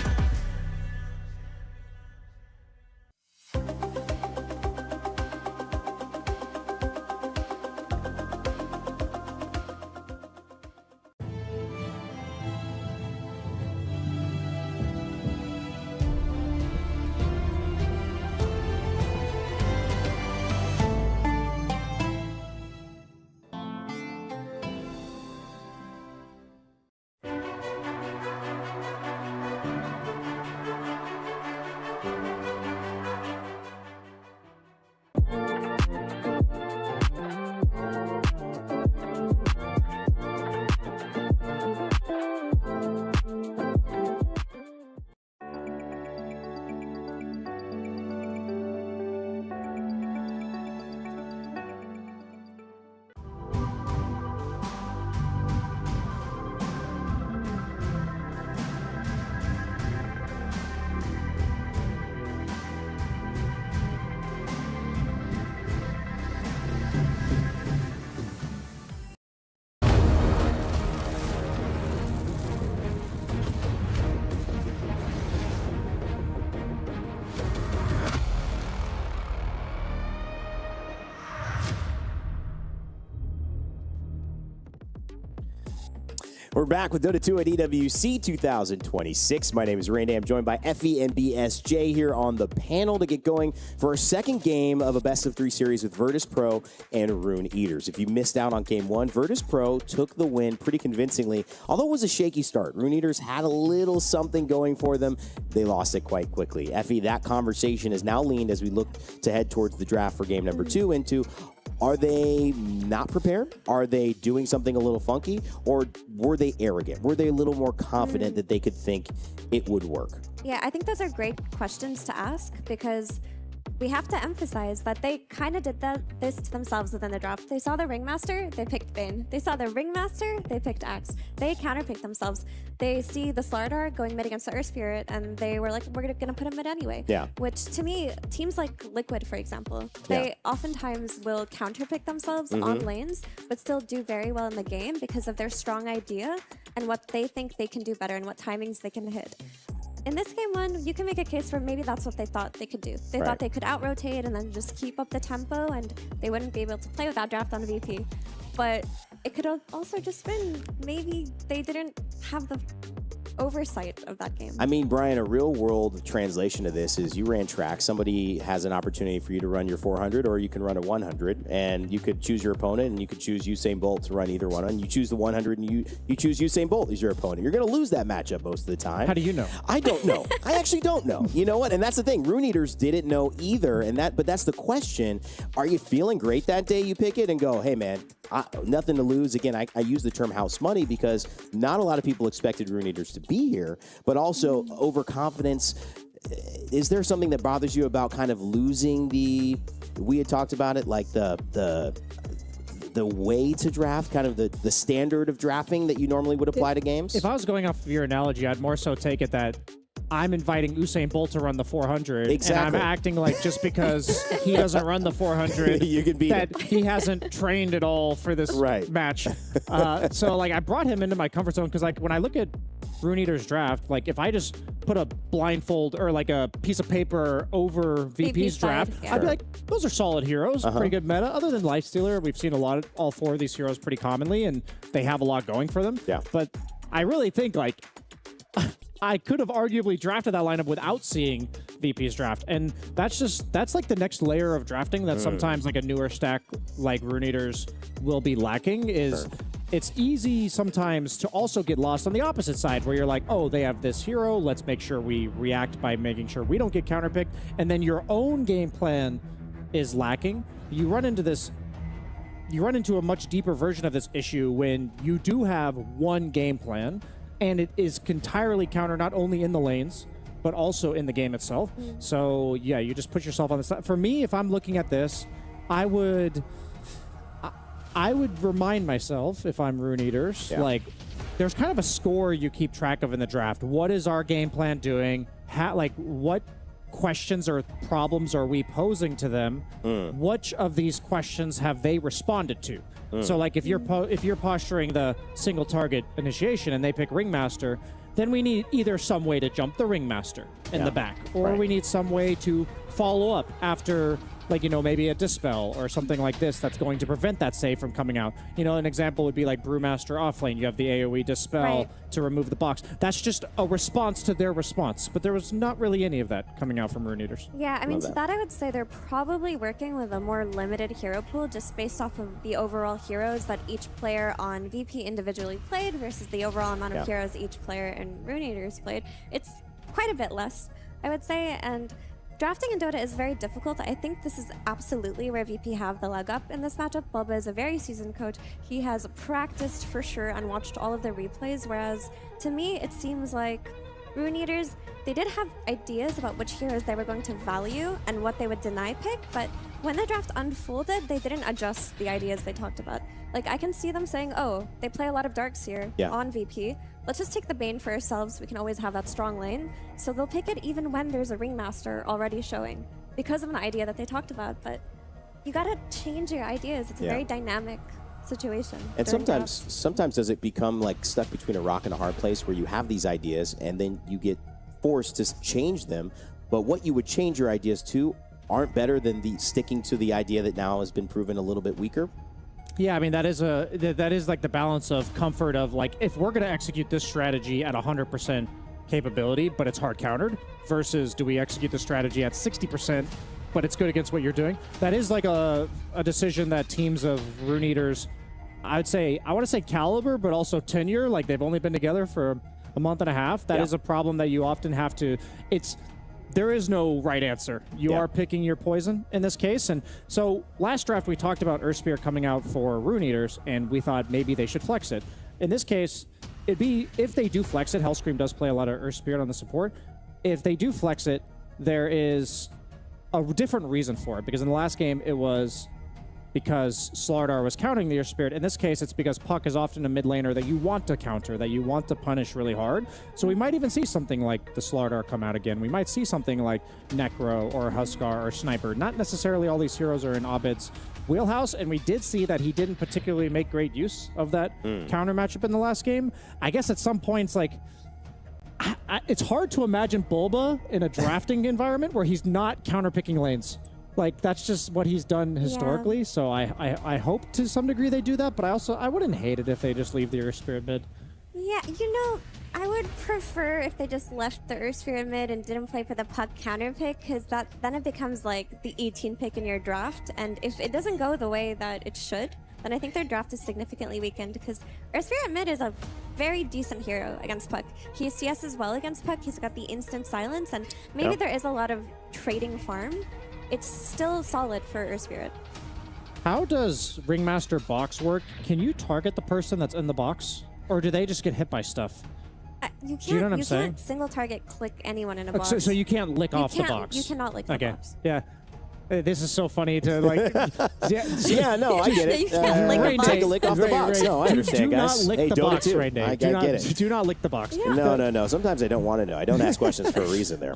We're back with Dota 2 at EWC 2026. My name is Randy. I'm joined by Effie and BSJ here on the panel to get going for our second game of a best-of-3 series with Virtus Pro and Rune Eaters. If you missed out on Game 1, Virtus Pro took the win pretty convincingly, although it was a shaky start. Rune Eaters had a little something going for them. They lost it quite quickly. Effie, that conversation is now leaned as we look to head towards the draft for Game number 2 into are they not prepared? Are they doing something a little funky? Or were they arrogant? Were they a little more confident that they could think it would work? Yeah, I think those are great questions to ask because we have to emphasize that they kind of did this to themselves within the draft. They saw the Ringmaster, they picked Bane. They saw the Ringmaster, they picked Axe. They counterpicked themselves. They see the Slardar going mid against the Earth Spirit, and they were like, we're going to put him mid anyway. Yeah. Which, to me, teams like Liquid, for example, they oftentimes will counterpick themselves on lanes, but still do very well in the game because of their strong idea and what they think they can do better and what timings they can hit. In this Game 1, you can make a case for maybe that's what they thought they could do. They thought they could out-rotate and then just keep up the tempo, and they wouldn't be able to play without draft on VP. But it could have also just been maybe they didn't have the oversight of that game. I mean, Brian, a real-world translation of this is you ran track. Somebody has an opportunity for you to run your 400, or you can run a 100, and you could choose your opponent, and you could choose Usain Bolt to run either one. And you choose the 100, and you choose Usain Bolt as your opponent. You're going to lose that matchup most of the time. How do you know? I don't know. I actually don't know. You know what? And that's the thing. Rune Eaters didn't know either, but that's the question. Are you feeling great that day you pick it and go, hey, man, nothing to lose? Again, I use the term house money because not a lot of people expected Rune Eaters to be here, but also overconfidence. Is there something that bothers you about kind of losing we had talked about it, like the way to draft, kind of the standard of drafting that you normally would apply to games? If I was going off of your analogy, I'd more so take it that I'm inviting Usain Bolt to run the 400, exactly. And I'm acting like just because he doesn't run the 400, you can beat that him. he hasn't trained at all for this match. So like I brought him into my comfort zone because like when I look at Rune Eater's draft, like if I just put a blindfold or like a piece of paper over VP's draft, I'd be like, those are solid heroes, pretty good meta. Other than Lifestealer, we've seen all four of these heroes pretty commonly, and they have a lot going for them. Yeah. But I really think like I could have arguably drafted that lineup without seeing VP's draft. And that's like the next layer of drafting that sometimes like a newer stack like Rune Eaters will be lacking is it's easy sometimes to also get lost on the opposite side where you're like, oh, they have this hero. Let's make sure we react by making sure we don't get counterpicked. And then your own game plan is lacking. You run into this you run into a much deeper version of this issue when you do have one game plan, and it is entirely counter not only in the lanes, but also in the game itself. So yeah, you just put yourself on the side. For me, if I'm looking at this, I would remind myself, if I'm Rune Eaters, like, there's kind of a score you keep track of in the draft. What is our game plan doing? Like, what questions or problems are we posing to them? Which of these questions have they responded to? So, like, if you're posturing the single target initiation and they pick Ringmaster, then we need either some way to jump the Ringmaster in the back, or we need some way to follow up after, like, you know, maybe a Dispel or something like this that's going to prevent that save from coming out. You know, an example would be like Brewmaster offlane. You have the AoE Dispel to remove the box. That's just a response to their response. But there was not really any of that coming out from Rune Eaters. Yeah, I mean, to that I would say they're probably working with a more limited hero pool just based off of the overall heroes that each player on VP individually played versus the overall amount of heroes each player in Rune Eaters played. It's quite a bit less, I would say, and drafting in Dota is very difficult. I think this is absolutely where VP have the leg up in this matchup. Bulba is a very seasoned coach. He has practiced for sure and watched all of the replays, whereas to me, it seems like Rune Eaters, they did have ideas about which heroes they were going to value and what they would deny pick, but when the draft unfolded, they didn't adjust the ideas they talked about. Like, I can see them saying, oh, they play a lot of Darks here on VP. Let's just take the Bane for ourselves. We can always have that strong lane. So they'll pick it even when there's a Ringmaster already showing because of an idea that they talked about. But you gotta change your ideas. It's a very dynamic situation. And sometimes does it become like stuck between a rock and a hard place where you have these ideas and then you get forced to change them, but what you would change your ideas to aren't better than the sticking to the idea that now has been proven a little bit weaker? Yeah, I mean, that is like the balance of comfort of, like, if we're going to execute this strategy at 100% capability, but it's hard countered, versus do we execute the strategy at 60%, but it's good against what you're doing. That is like a decision that teams of Rune Eaters, I want to say caliber, but also tenure, like they've only been together for a month and a half. That is a problem that you often have to, there is no right answer. You are picking your poison in this case. And so last draft, we talked about Earth Spear coming out for Rune Eaters, and we thought maybe they should flex it. In this case, it'd be, if they do flex it, Hellscream does play a lot of Earth Spirit on the support. If they do flex it, there is a different reason for it, because in the last game, it was because Slardar was countering the Earth Spirit. In this case, it's because Puck is often a mid laner that you want to counter, that you want to punish really hard. So we might even see something like the Slardar come out again. We might see something like Necro or Huskar or Sniper. Not necessarily all these heroes are in Abed's wheelhouse, and we did see that he didn't particularly make great use of that counter matchup in the last game. I guess at some points, like, it's hard to imagine Bulba in a drafting environment where he's not counterpicking lanes. Like, that's just what he's done historically, so I hope to some degree they do that, but I wouldn't hate it if they just leave the Earth Spirit mid. Yeah, you know, I would prefer if they just left the Earth Spirit mid and didn't play for the Puck counter pick, because then it becomes like the 18 pick in your draft, and if it doesn't go the way that it should, then I think their draft is significantly weakened, because Earth Spirit mid is a very decent hero against Puck. He CS as well against Puck. He's got the instant silence, and maybe there is a lot of trading farm. It's still solid for Earth Spirit. How does Ringmaster box work? Can you target the person that's in the box? Or do they just get hit by stuff? You can't, do you know what I'm saying? Can't single target click anyone in a box. So you can't lick off the box? You cannot lick the box. Yeah. This is so funny to, like... yeah, no, I get it. You can't lick the box. Take a lick off the box. No, I understand, guys. Do not lick the box, Rain Day. I get it. Do not lick the box. Yeah. No. Sometimes I don't want to know. I don't ask questions for a reason there.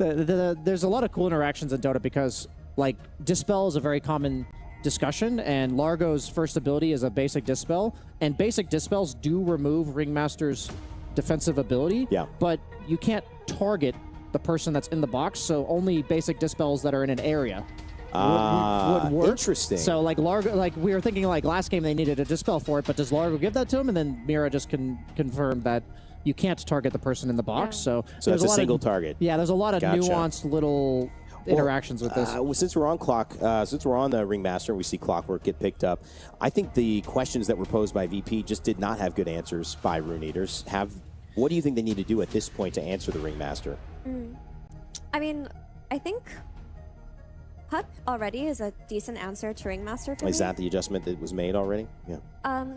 There's a lot of cool interactions in Dota because, like, Dispel is a very common discussion, and Largo's first ability is a basic Dispel, and basic Dispels do remove Ringmaster's defensive ability, but you can't target the person that's in the box, so only basic Dispels that are in an area would work. Interesting. So, like, Largo, like, we were thinking, like, last game they needed a Dispel for it, but does Largo give that to him? And then Mira just confirmed that you can't target the person in the box, so it's a single target. Yeah, there's a lot of nuanced little interactions with this. Since we're on since we're on the Ringmaster and we see Clockwork get picked up, I think the questions that were posed by VP just did not have good answers by Rune Eaters. What do you think they need to do at this point to answer the Ringmaster? I mean, I think Puck already is a decent answer to Ringmaster for me. Is that the adjustment that was made already? Yeah.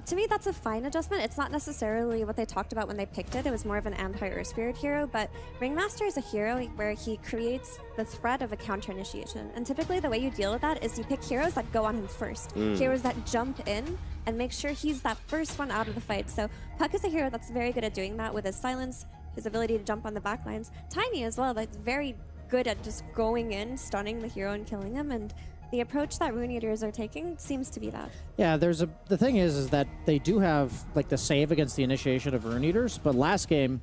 To me, that's a fine adjustment. It's not necessarily what they talked about when they picked it. It was more of an anti-Earth Spirit hero, but Ringmaster is a hero where he creates the threat of a counter initiation. And typically the way you deal with that is you pick heroes that go on him first. Heroes that jump in and make sure he's that first one out of the fight. So Puck is a hero that's very good at doing that with his silence, his ability to jump on the back lines. Tiny as well, that's very good at just going in, stunning the hero and killing him, and the approach that Rune Eaters are taking seems to be that. Yeah, the thing is that they do have like the save against the initiation of Rune Eaters, but last game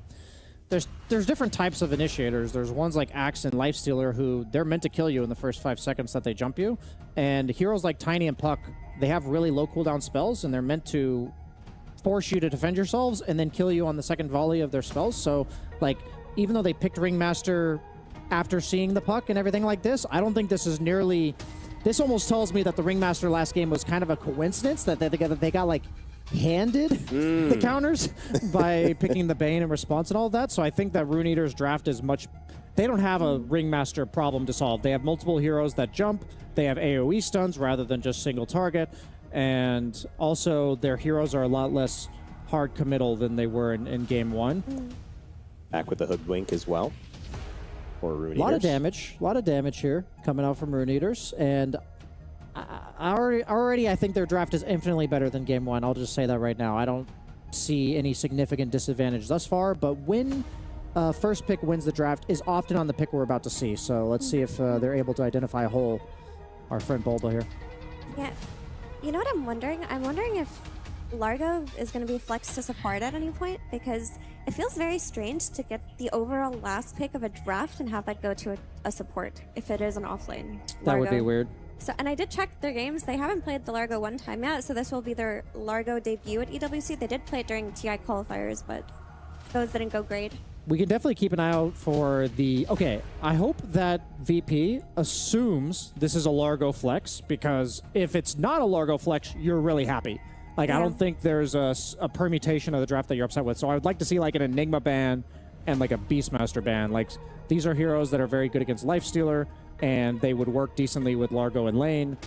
there's different types of initiators. There's ones like Axe and Lifestealer who they're meant to kill you in the first 5 seconds that they jump you, and heroes like Tiny and Puck, they have really low cooldown spells and they're meant to force you to defend yourselves and then kill you on the second volley of their spells. So like even though they picked Ringmaster after seeing the Puck and everything like this, I don't think this is nearly... This almost tells me that the Ringmaster last game was kind of a coincidence, that they got like handed the counters by picking the Bane in response and all of that. So I think that Rune Eater's draft is much... They don't have a Ringmaster problem to solve. They have multiple heroes that jump. They have AoE stuns rather than just single target. And also their heroes are a lot less hard committal than they were in game 1. Back with the Hoodwink as well. Or Rune Eaters. A lot of damage here coming out from Rune Eaters, and I think their draft is infinitely better than game 1. I'll just say that right now. I don't see any significant disadvantage thus far, but when first pick wins the draft is often on the pick we're about to see. So let's see if they're able to identify a hole. Our friend Bulba here. Yeah, you know what I'm wondering? I'm wondering if Largo is going to be flexed to support at any point, because it feels very strange to get the overall last pick of a draft and have that go to a support if it is an offlane Largo. That would be weird. So, and I did check their games. They haven't played the Largo one time yet, so this will be their Largo debut at EWC. They did play it during TI qualifiers, but those didn't go great. We can definitely keep an eye out for the... Okay, I hope that VP assumes this is a Largo flex, because if it's not a Largo flex, you're really happy. Like, yeah. I don't think there's a permutation of the draft that you're upset with. So I would like to see like an Enigma ban and like a Beastmaster ban. Like, these are heroes that are very good against Lifestealer, and they would work decently with Largo and lane.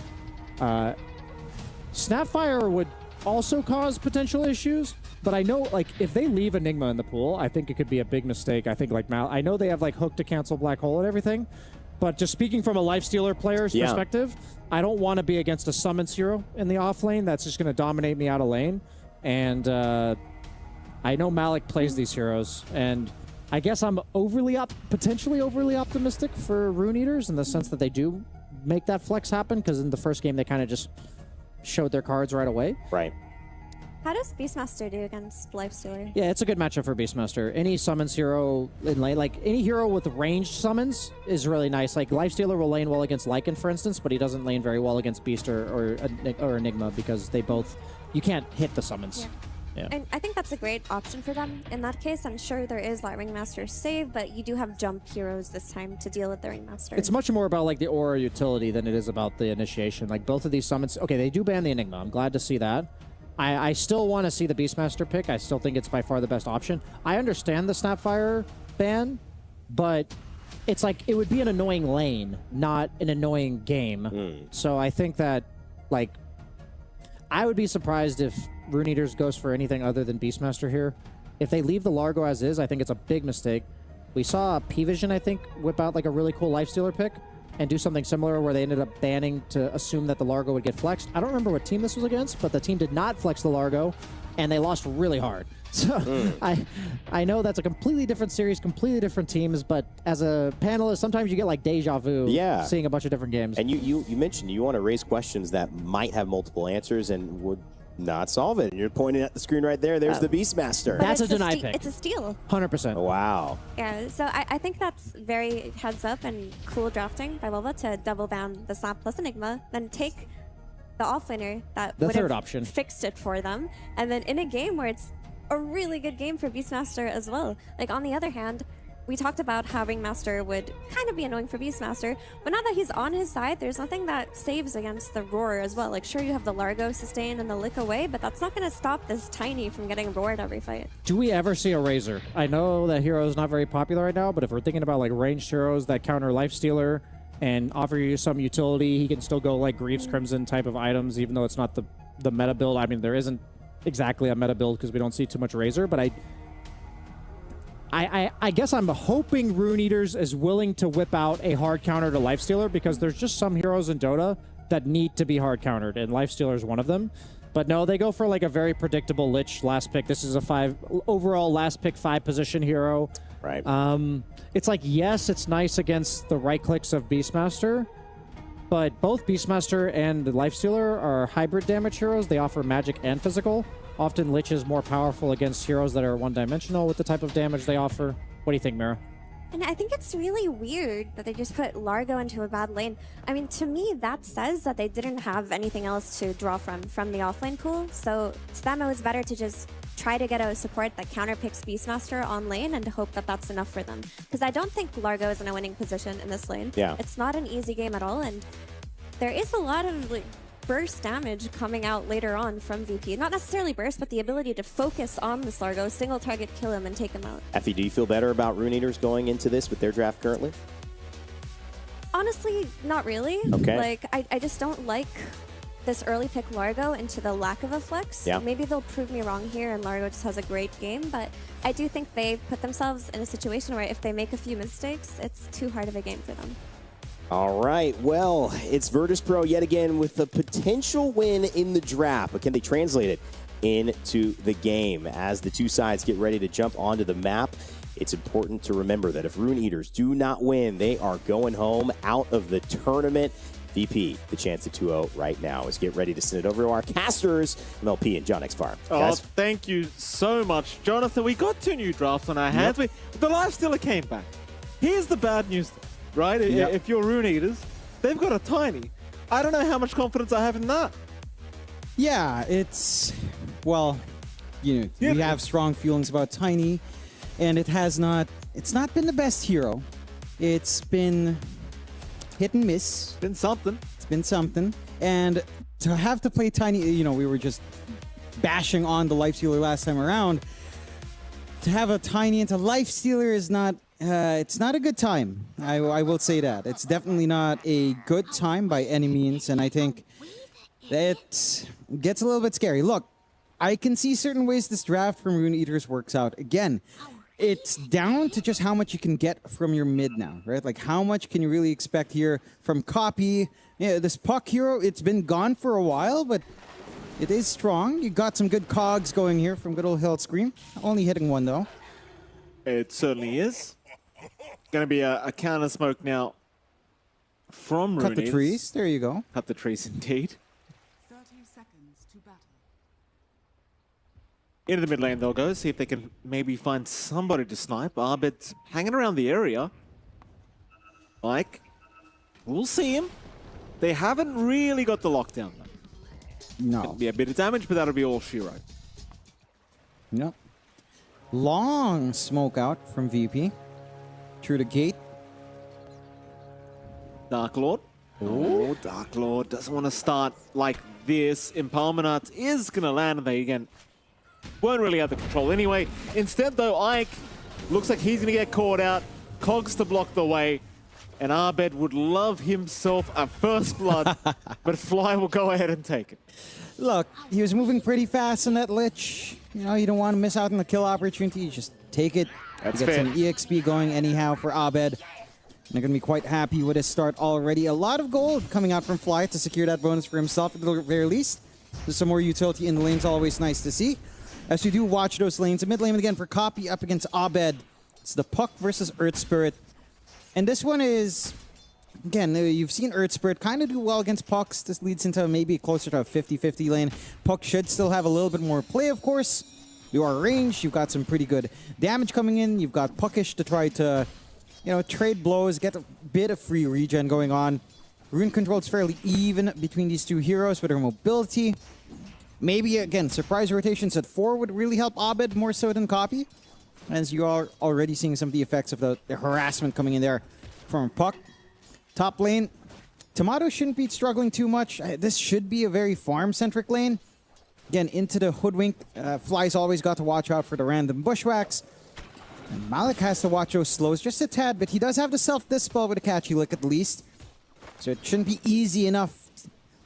Snapfire would also cause potential issues, but I know like if they leave Enigma in the pool, I think it could be a big mistake. I think like I know they have like hook to cancel Black Hole and everything, but just speaking from a Lifestealer player's perspective, I don't want to be against a summons hero in the off lane that's just going to dominate me out of lane. And I know Malik plays these heroes, and I guess I'm potentially overly optimistic for Rune Eaters in the sense that they do make that flex happen, because in the first game they kind of just showed their cards right away. Right. How does Beastmaster do against Lifestealer? Yeah, it's a good matchup for Beastmaster. Any summons hero in lane, like any hero with ranged summons is really nice. Like Lifestealer will lane well against Lycan, for instance, but he doesn't lane very well against Beast or Enigma, because they both, you can't hit the summons. Yeah. Yeah. And I think that's a great option for them. In that case, I'm sure there is that Ringmaster save, but you do have jump heroes this time to deal with the Ringmaster. It's much more about like the aura utility than it is about the initiation. Like both of these summons, okay, they do ban the Enigma. I'm glad to see that. I still want to see the Beastmaster pick. I still think it's by far the best option. I understand the Snapfire ban, but it's like it would be an annoying lane, not an annoying game. So I think that, like, I would be surprised if Rune Eaters goes for anything other than Beastmaster here. If they leave the Largo as is, I think it's a big mistake. We saw P-Vision, I think, whip out like a really cool Lifestealer pick and do something similar where they ended up banning to assume that the Largo would get flexed. I don't remember what team this was against, but the team did not flex the Largo, and they lost really hard. So I know that's a completely different series, completely different teams, but as a panelist, sometimes you get like deja vu seeing a bunch of different games. And you mentioned you want to raise questions that might have multiple answers and would not solve it. And you're pointing at the screen right there. There's the Beastmaster. That's a deny pick. It's a steal. 100%. Wow. Yeah, so I think that's very heads up and cool drafting by Volva to double ban the Snap plus Enigma, then take the offlaner that the would third have option fixed it for them, and then in a game where it's a really good game for Beastmaster as well. Like, on the other hand, we talked about how Ringmaster would kind of be annoying for Beastmaster, but now that he's on his side, there's nothing that saves against the Roar as well. Like, sure, you have the Largo sustain and the Lick Away, but that's not going to stop this Tiny from getting roared every fight. Do we ever see a Razor? I know that hero is not very popular right now, but if we're thinking about like ranged heroes that counter Lifestealer and offer you some utility. He can still go like Greaves Crimson type of items, even though it's not the meta build. I mean, there isn't exactly a meta build because we don't see too much Razor, but I guess I'm hoping Rune Eaters is willing to whip out a hard counter to Lifestealer, because there's just some heroes in Dota that need to be hard countered, and Lifestealer is one of them. But no, they go for like a very predictable Lich last pick. This is a overall last pick 5 position hero. Right. It's like, yes, it's nice against the right clicks of Beastmaster, but both Beastmaster and the Lifestealer are hybrid damage heroes. They offer magic and physical. Often Lich is more powerful against heroes that are one-dimensional with the type of damage they offer. What do you think, Mira? And I think it's really weird that they just put Largo into a bad lane. I mean, to me, that says that they didn't have anything else to draw from the offlane pool. So to them, it was better to just try to get a support that counterpicks Beastmaster on lane and hope that that's enough for them. Because I don't think Largo is in a winning position in this lane. Yeah. It's not an easy game at all, and there is a lot of like burst damage coming out later on from VP. Not necessarily burst, but the ability to focus on this Largo, single target kill him and take him out. Effie, do you feel better about Rune Eaters going into this with their draft currently? Honestly, not really. Okay. Like, I just don't like this early pick Largo into the lack of a flex. Yeah. Maybe they'll prove me wrong here and Largo just has a great game, but I do think they put themselves in a situation where if they make a few mistakes, it's too hard of a game for them. All right, well, it's Virtus Pro yet again with a potential win in the draft, but can they translate it into the game? As the two sides get ready to jump onto the map, it's important to remember that if Rune Eaters do not win, they are going home out of the tournament. VP, the chance at 2-0 right now. Is get ready to send it over to our casters, MLP and John X Farm. Oh, thank you so much, Jonathan. We got 2 new drafts on our hands. Yep. The Lifestealer came back. Here's the bad news, right? Yep. If you're Rune Eaters, they've got a Tiny. I don't know how much confidence I have in that. Yeah, it's, well, you know, we have strong feelings about Tiny, and it's not been the best hero. It's been hit and miss. It's been something. It's been something. And to have to play Tiny, you know, we were just bashing on the Lifestealer last time around. To have a Tiny into Lifestealer is not, it's not a good time. I will say that. It's definitely not a good time by any means, and I think it gets a little bit scary. Look, I can see certain ways this draft from Rune Eaters works out. Again, it's down to just how much you can get from your mid now, right? Like, how much can you really expect here from Copy? Yeah, this Puck hero, it's been gone for a while, but it is strong. You got some good cogs going here from good old Hell Scream. Only hitting one, though. It certainly is. Going to be a counter smoke now from Rune Cut the Eaters. trees. There you go. Cut the trees, indeed. 30 seconds to battle. Into the mid lane they'll go, see if they can maybe find somebody to snipe. Arbit's hanging around the area. Like, we'll see him. They haven't really got the lockdown though. No. It'll be a bit of damage, but that'll be all she wrote. Yep. Long smoke out from VP. Through the gate. Dark Lord. Oh, Dark Lord doesn't want to start like this. Impalement Arts is going to land, and they again weren't really out of control anyway. Instead, though, Ike looks like he's going to get caught out. Cogs to block the way. And Abed would love himself a first blood, but Fly will go ahead and take it. Look, he was moving pretty fast in that Lich. You know, you don't want to miss out on the kill opportunity. You just take it. That's you get fair. some EXP going anyhow for Abed. They're going to be quite happy with his start already. A lot of gold coming out from Fly to secure that bonus for himself at the very least. There's some more utility in the lanes, always nice to see. As we do watch those lanes, the mid lane again for Copy up against Abed. It's the Puck versus Earth Spirit. And this one is, again, you've seen Earth Spirit kind of do well against Pucks. This leads into maybe closer to a 50-50 lane. Puck should still have a little bit more play, of course. You are ranged. You've got some pretty good damage coming in. You've got Puckish to try to, you know, trade blows, get a bit of free regen going on. Rune control is fairly even between these two heroes with their mobility. Maybe, again, surprise rotations at 4 would really help Abed more so than Copy. As you are already seeing some of the effects of the harassment coming in there from Puck. Top lane, Tomato shouldn't be struggling too much. This should be a very farm-centric lane. Again, into the Hoodwink. Fly's always got to watch out for the random bushwhacks. And Malik has to watch those slows just a tad, but he does have the self-dispel with a catchy lick at least. So it shouldn't be easy enough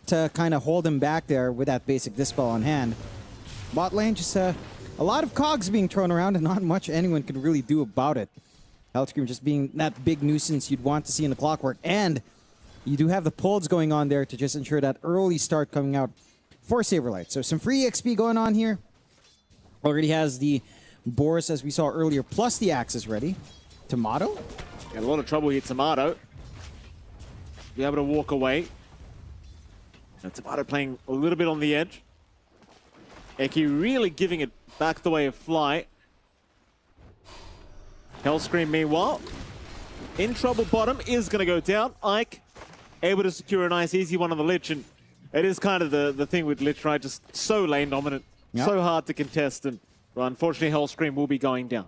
to kind of hold him back there with that basic Dispel on hand. Bot lane, just a lot of cogs being thrown around and not much anyone can really do about it. Hellscream just being that big nuisance you'd want to see in the Clockwork. And you do have the pulls going on there to just ensure that early start coming out for Saberlight. So some free XP going on here. Already has the Boris, as we saw earlier, plus the Axes ready. Tomato? Got a lot of trouble here, Tomato. Be able to walk away. And Tomato playing a little bit on the edge. Eki really giving it back the way of Fly. Hellscream, meanwhile, in trouble bottom, is going to go down. Ike able to secure a nice easy one on the Lich, and it is kind of the thing with Lich, right? Just so lane dominant, so hard to contest, and well, unfortunately Hellscream will be going down.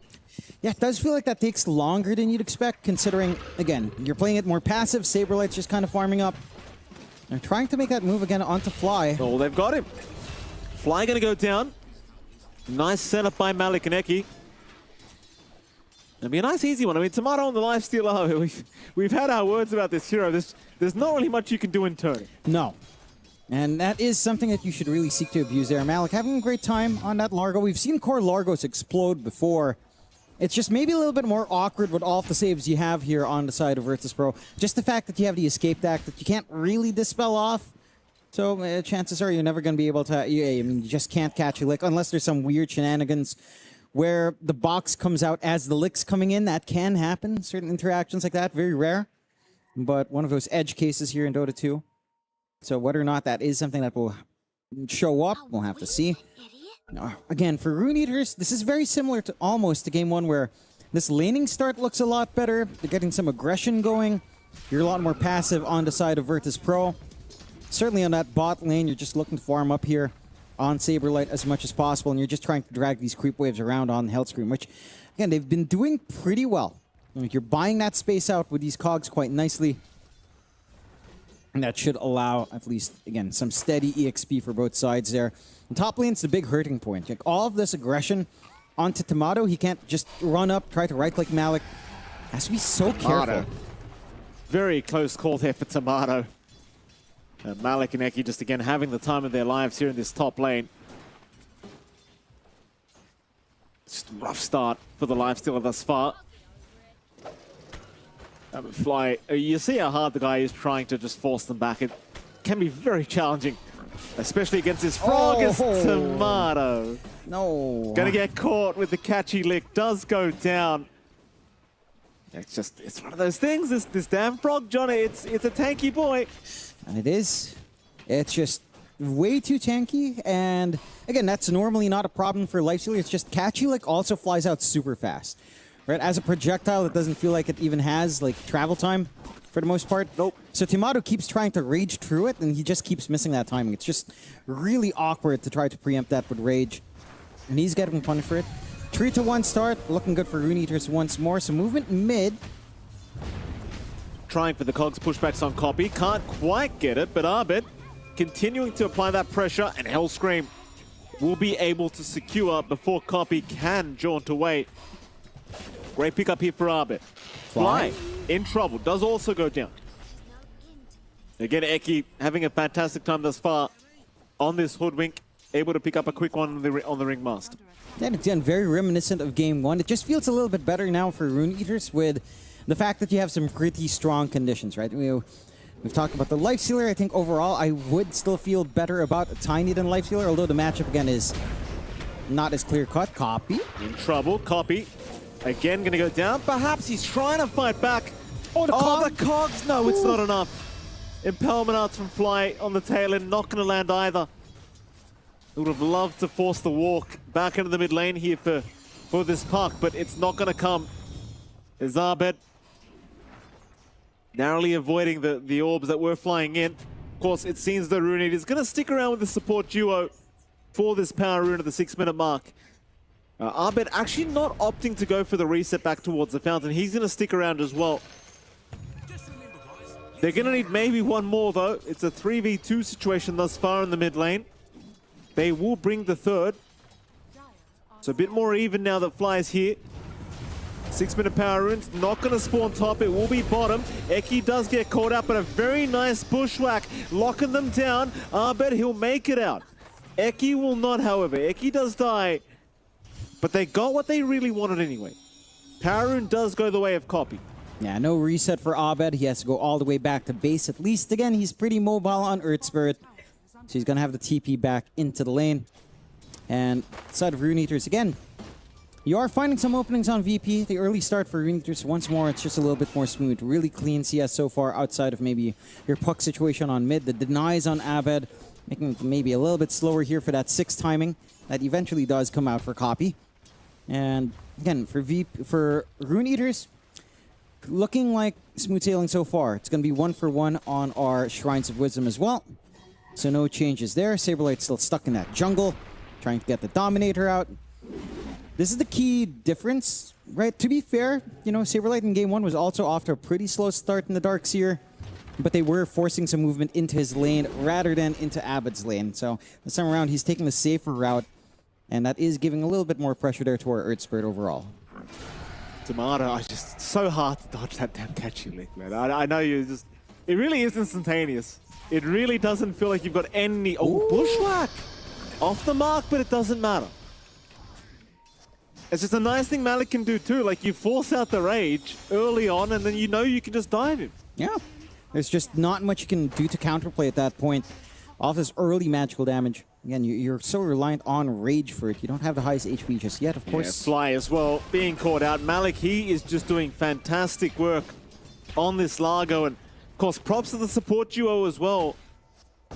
Yeah, it does feel like that takes longer than you'd expect, considering, again, you're playing it more passive. Saberlight's just kind of farming up. They're trying to make that move again onto Fly. Oh, they've got him. Fly going to go down. Nice setup by Malik and Eki. It'll be a nice easy one. I mean, Tomato on the lifestealer, we've had our words about this hero. There's not really much you can do in turn. No. And that is something that you should really seek to abuse there. Malik having a great time on that Largo. We've seen core Largos explode before. It's just maybe a little bit more awkward with all of the saves you have here on the side of Virtus.pro. Just the fact that you have the escape deck that you can't really dispel off. So chances are you're never going to be able to... I mean, you just can't catch a lick unless there's some weird shenanigans where the box comes out as the lick's coming in. That can happen. Certain interactions like that, very rare. But one of those edge cases here in Dota 2. So whether or not that is something that will show up, we'll have to see. Again, for Rune Eaters, this is very similar to almost to Game 1 where this laning start looks a lot better. They're getting some aggression going. You're a lot more passive on the side of Virtus.pro. Certainly on that bot lane, you're just looking to farm up here on Saberlight as much as possible, and you're just trying to drag these creep waves around on Hellscream, which, again, they've been doing pretty well. You're buying that space out with these cogs quite nicely. And that should allow, at least, again, some steady EXP for both sides there. And top lane's the big hurting point. Like, all of this aggression onto Tomato, he can't just run up, try to right-click Malik. Has to be so careful. Very close call there for Tomato. Malik and Eki just, again, having the time of their lives here in this top lane. Just a rough start for the lifestealer thus far. Fly, you see how hard the guy is trying to just force them back. It can be very challenging, especially against this frog Tomato. No. Gonna get caught with the catchy lick. Does go down. It's one of those things. This damn frog, Johnny. It's a tanky boy. And it is. It's just way too tanky. And again, that's normally not a problem for Lifestealer. It's just catchy lick also flies out super fast. Right? As a projectile, it doesn't feel like it even has like travel time for the most part. Nope. So Tomato keeps trying to rage through it, and he just keeps missing that timing. It's just really awkward to try to preempt that with rage. And he's getting punished for it. 3-1 start, looking good for Rune Eaters once more. So movement mid. Trying for the cogs pushbacks on Copy. Can't quite get it, but Arbit continuing to apply that pressure, and Hellscream will be able to secure before Copy can jaunt away. Great pickup here for Arbit. Fly in trouble, does also go down. Again, Eki having a fantastic time thus far on this Hoodwink, able to pick up a quick one on the Ringmaster. And again, very reminiscent of Game 1. It just feels a little bit better now for Rune Eaters with the fact that you have some pretty strong conditions, right? We've talked about the Lifestealer. I think overall I would still feel better about Tiny than Lifestealer, although the matchup again is not as clear-cut. Copy. In trouble, Copy. Again, going to go down. Perhaps he's trying to fight back. Oh, the cogs! No, it's not enough. Impalment Arts from Fly on the tail end, not going to land either. Would have loved to force the walk back into the mid lane here for this puck, but it's not going to come. Zarbet narrowly avoiding the orbs that were flying in. Of course, it seems that Rune is going to stick around with the support duo for this power rune at the 6-minute mark. Arbet actually not opting to go for the reset back towards the fountain. He's going to stick around as well. They're going to need maybe one more, though. It's a 3v2 situation thus far in the mid lane. They will bring the third. So a bit more even now that Fly is here. 6-minute power runes, not going to spawn top, it will be bottom. Eki does get caught out, but a very nice bushwhack, locking them down. Abed, he'll make it out. Eki will not, however. Eki does die, but they got what they really wanted anyway. Power rune does go the way of copy. Yeah, no reset for Abed. He has to go all the way back to base. At least, again, he's pretty mobile on Earth Spirit. So he's going to have the TP back into the lane. And side of Rune Eaters, again, you are finding some openings on VP. The early start for Rune Eaters, once more, it's just a little bit more smooth. Really clean CS so far outside of maybe your puck situation on mid. The denies on Abed, making it maybe a little bit slower here for that 6 timing. That eventually does come out for copy. And again, for Rune Eaters, looking like smooth sailing so far. It's going to be 1-for-1 on our Shrines of Wisdom as well. So no changes there. Saberlight's still stuck in that jungle, trying to get the Dominator out. This is the key difference, right? To be fair, you know, Saberlight in Game 1 was also off to a pretty slow start in the Darkseer, but they were forcing some movement into his lane rather than into Abed's lane. So this time around, he's taking the safer route, and that is giving a little bit more pressure there to our Earth Spirit overall. Tomato, I just so hard to dodge that damn catchy lick, man. I know you just, it really is instantaneous. It really doesn't feel like you've got any, bushwhack! Off the mark, but it doesn't matter. It's just a nice thing Malik can do too, like you force out the rage early on and then you know you can just dive him. Yeah, there's just not much you can do to counterplay at that point off this early magical damage. Again, you're so reliant on rage for it. You don't have the highest HP just yet, of course. Yeah, Fly as well, being caught out. Malik, he is just doing fantastic work on this Largo, and of course, props to the support duo as well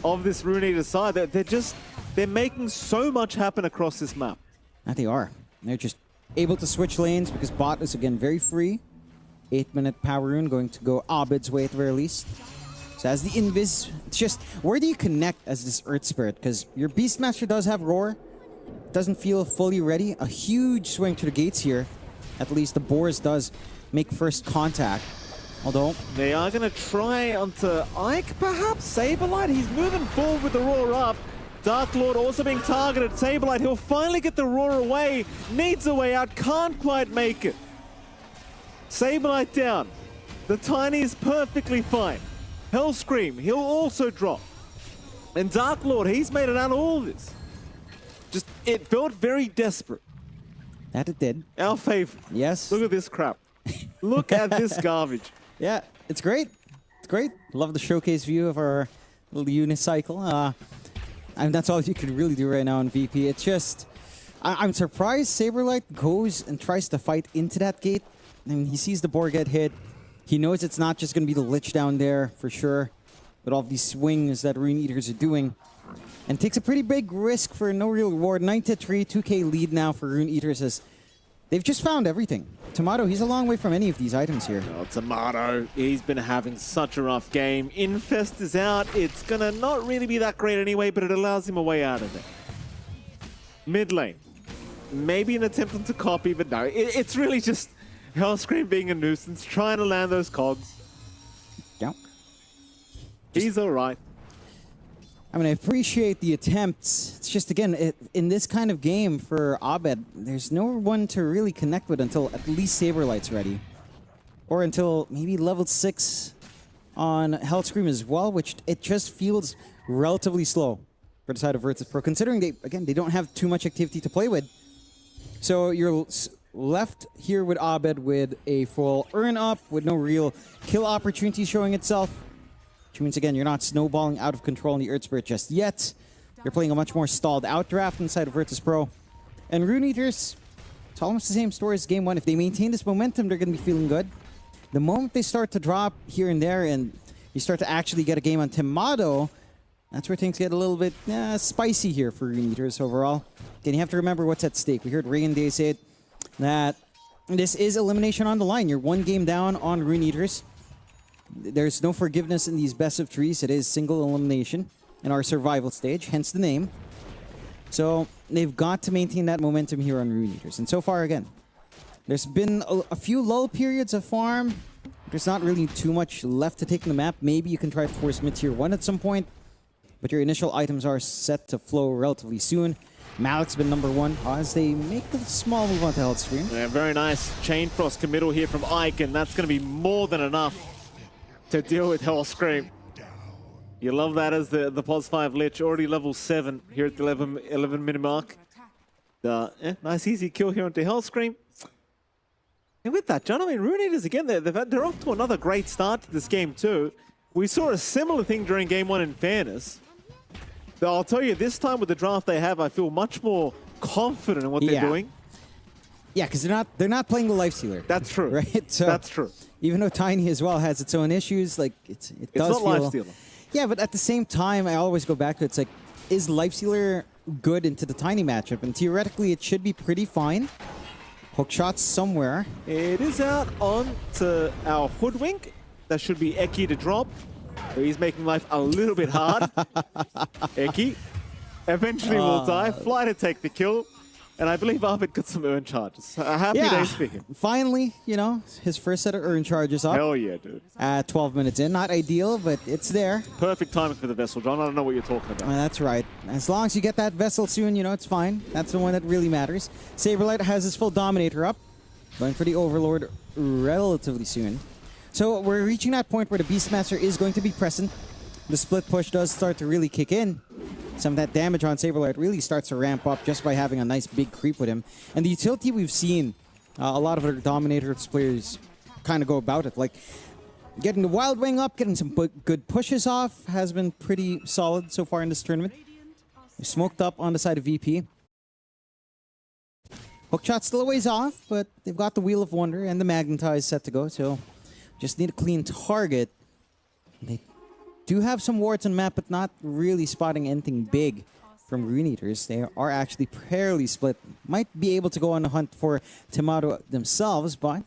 of this Rune Eater side. They're making so much happen across this map. That they are. They're just able to switch lanes because bot is again very free. 8-minute power rune going to go Abed's way at the very least. So as the invis, it's just where do you connect as this Earth Spirit? Because your Beastmaster does have roar, doesn't feel fully ready. A huge swing to the gates here. At least the Boars does make first contact. Although they are going to try onto Ike, perhaps Saberlight. He's moving forward with the roar up. Dark Lord also being targeted. Saberlight, he'll finally get the roar away. Needs a way out, can't quite make it. Saberlight down. The Tiny is perfectly fine. Hellscream, he'll also drop. And Dark Lord, he's made it out of all this. Just, it felt very desperate. that it did. Our favorite. Yes. Look at this crap. Look at this garbage. Yeah, it's great. It's great. Love the showcase view of our little unicycle. And that's all you can really do right now in VP. It's just, I'm surprised Saberlight goes and tries to fight into that gate. I mean, he sees the boar get hit. He knows it's not just going to be the Lich down there for sure, but all of these swings that Rune Eaters are doing. And takes a pretty big risk for no real reward. 9-3, 2K lead now for Rune Eaters as they've just found everything. Tomato, he's a long way from any of these items here. Oh, Tomato, he's been having such a rough game. Infest is out. It's going to not really be that great anyway, but it allows him a way out of it. Mid lane. Maybe an attempt to copy, but no. It's really just Hellscream being a nuisance, trying to land those cogs. Yeah. He's all right. I mean, I appreciate the attempts. It's just, again, in this kind of game for Abed, there's no one to really connect with until at least Saberlight's ready. Or until maybe level 6 on Hellscream as well, which it just feels relatively slow for the side of Virtus Pro, considering they don't have too much activity to play with. So you're left here with Abed with a full earn up, with no real kill opportunity showing itself. Which means, again, you're not snowballing out of control in the Earth Spirit just yet. You're playing a much more stalled out draft inside of Virtus Pro. And Rune Eaters, it's almost the same story as Game 1. If they maintain this momentum, they're going to be feeling good. The moment they start to drop here and there and you start to actually get a game on Tomato, that's where things get a little bit spicy here for Rune Eaters overall. Again, you have to remember what's at stake. We heard Ray and Day say it, that this is elimination on the line. You're one game down on Rune Eaters. There's no forgiveness in these best of threes. It is single elimination in our survival stage, hence the name. So they've got to maintain that momentum here on Rune Eaters. And so far, again, there's been a few lull periods of farm. There's not really too much left to take in the map. Maybe you can try to force mid-tier 1 at some point, but your initial items are set to flow relatively soon. Malik's been number one as they make a small move onto Hellstream. Yeah, very nice chain frost committal here from Ike, and that's going to be more than enough to deal with Hellscream. You love that as the pos 5 Lich, already level 7 here at the 11 minute mark. Nice easy kill here onto Hellscream. And with that, John, I mean, Rune Eaters again, they're off to another great start to this game too. We saw a similar thing during game 1 in fairness. Though I'll tell you, this time with the draft they have, I feel much more confident in what they're doing. Yeah, because they're not playing the Lifestealer. That's true. Right? So that's true. Even though Tiny as well has its own issues, like it does not feel... Lifestealer. Yeah, but at the same time, I always go back to it's like, is Lifestealer good into the Tiny matchup? And theoretically, it should be pretty fine. Hook shots somewhere. It is out on to our Hoodwink. That should be Eki to drop. He's making life a little bit hard. Eki eventually will die. Fly to take the kill. And I believe Arbit got some earn charges. A happy day speaking. Finally, you know, his first set of earn charges up. Hell yeah, dude. 12 minutes in. Not ideal, but it's there. Perfect timing for the vessel, John. I don't know what you're talking about. That's right. As long as you get that vessel soon, you know, it's fine. That's the one that really matters. Saberlight has his full Dominator up. Going for the Overlord relatively soon. So we're reaching that point where the Beastmaster is going to be present. The split push does start to really kick in. Some of that damage on Saberlight really starts to ramp up just by having a nice big creep with him. And the utility we've seen a lot of other Dominator's players kind of go about it. Like getting the Wild Wing up, getting some good pushes off has been pretty solid so far in this tournament. They're smoked up on the side of VP. Hookshot's still a ways off, but they've got the Wheel of Wonder and the Magnetize set to go, so just need a clean target. They do have some wards on map, but not really spotting anything big from Rune Eaters. They are actually fairly split. Might be able to go on a hunt for Tomato themselves, but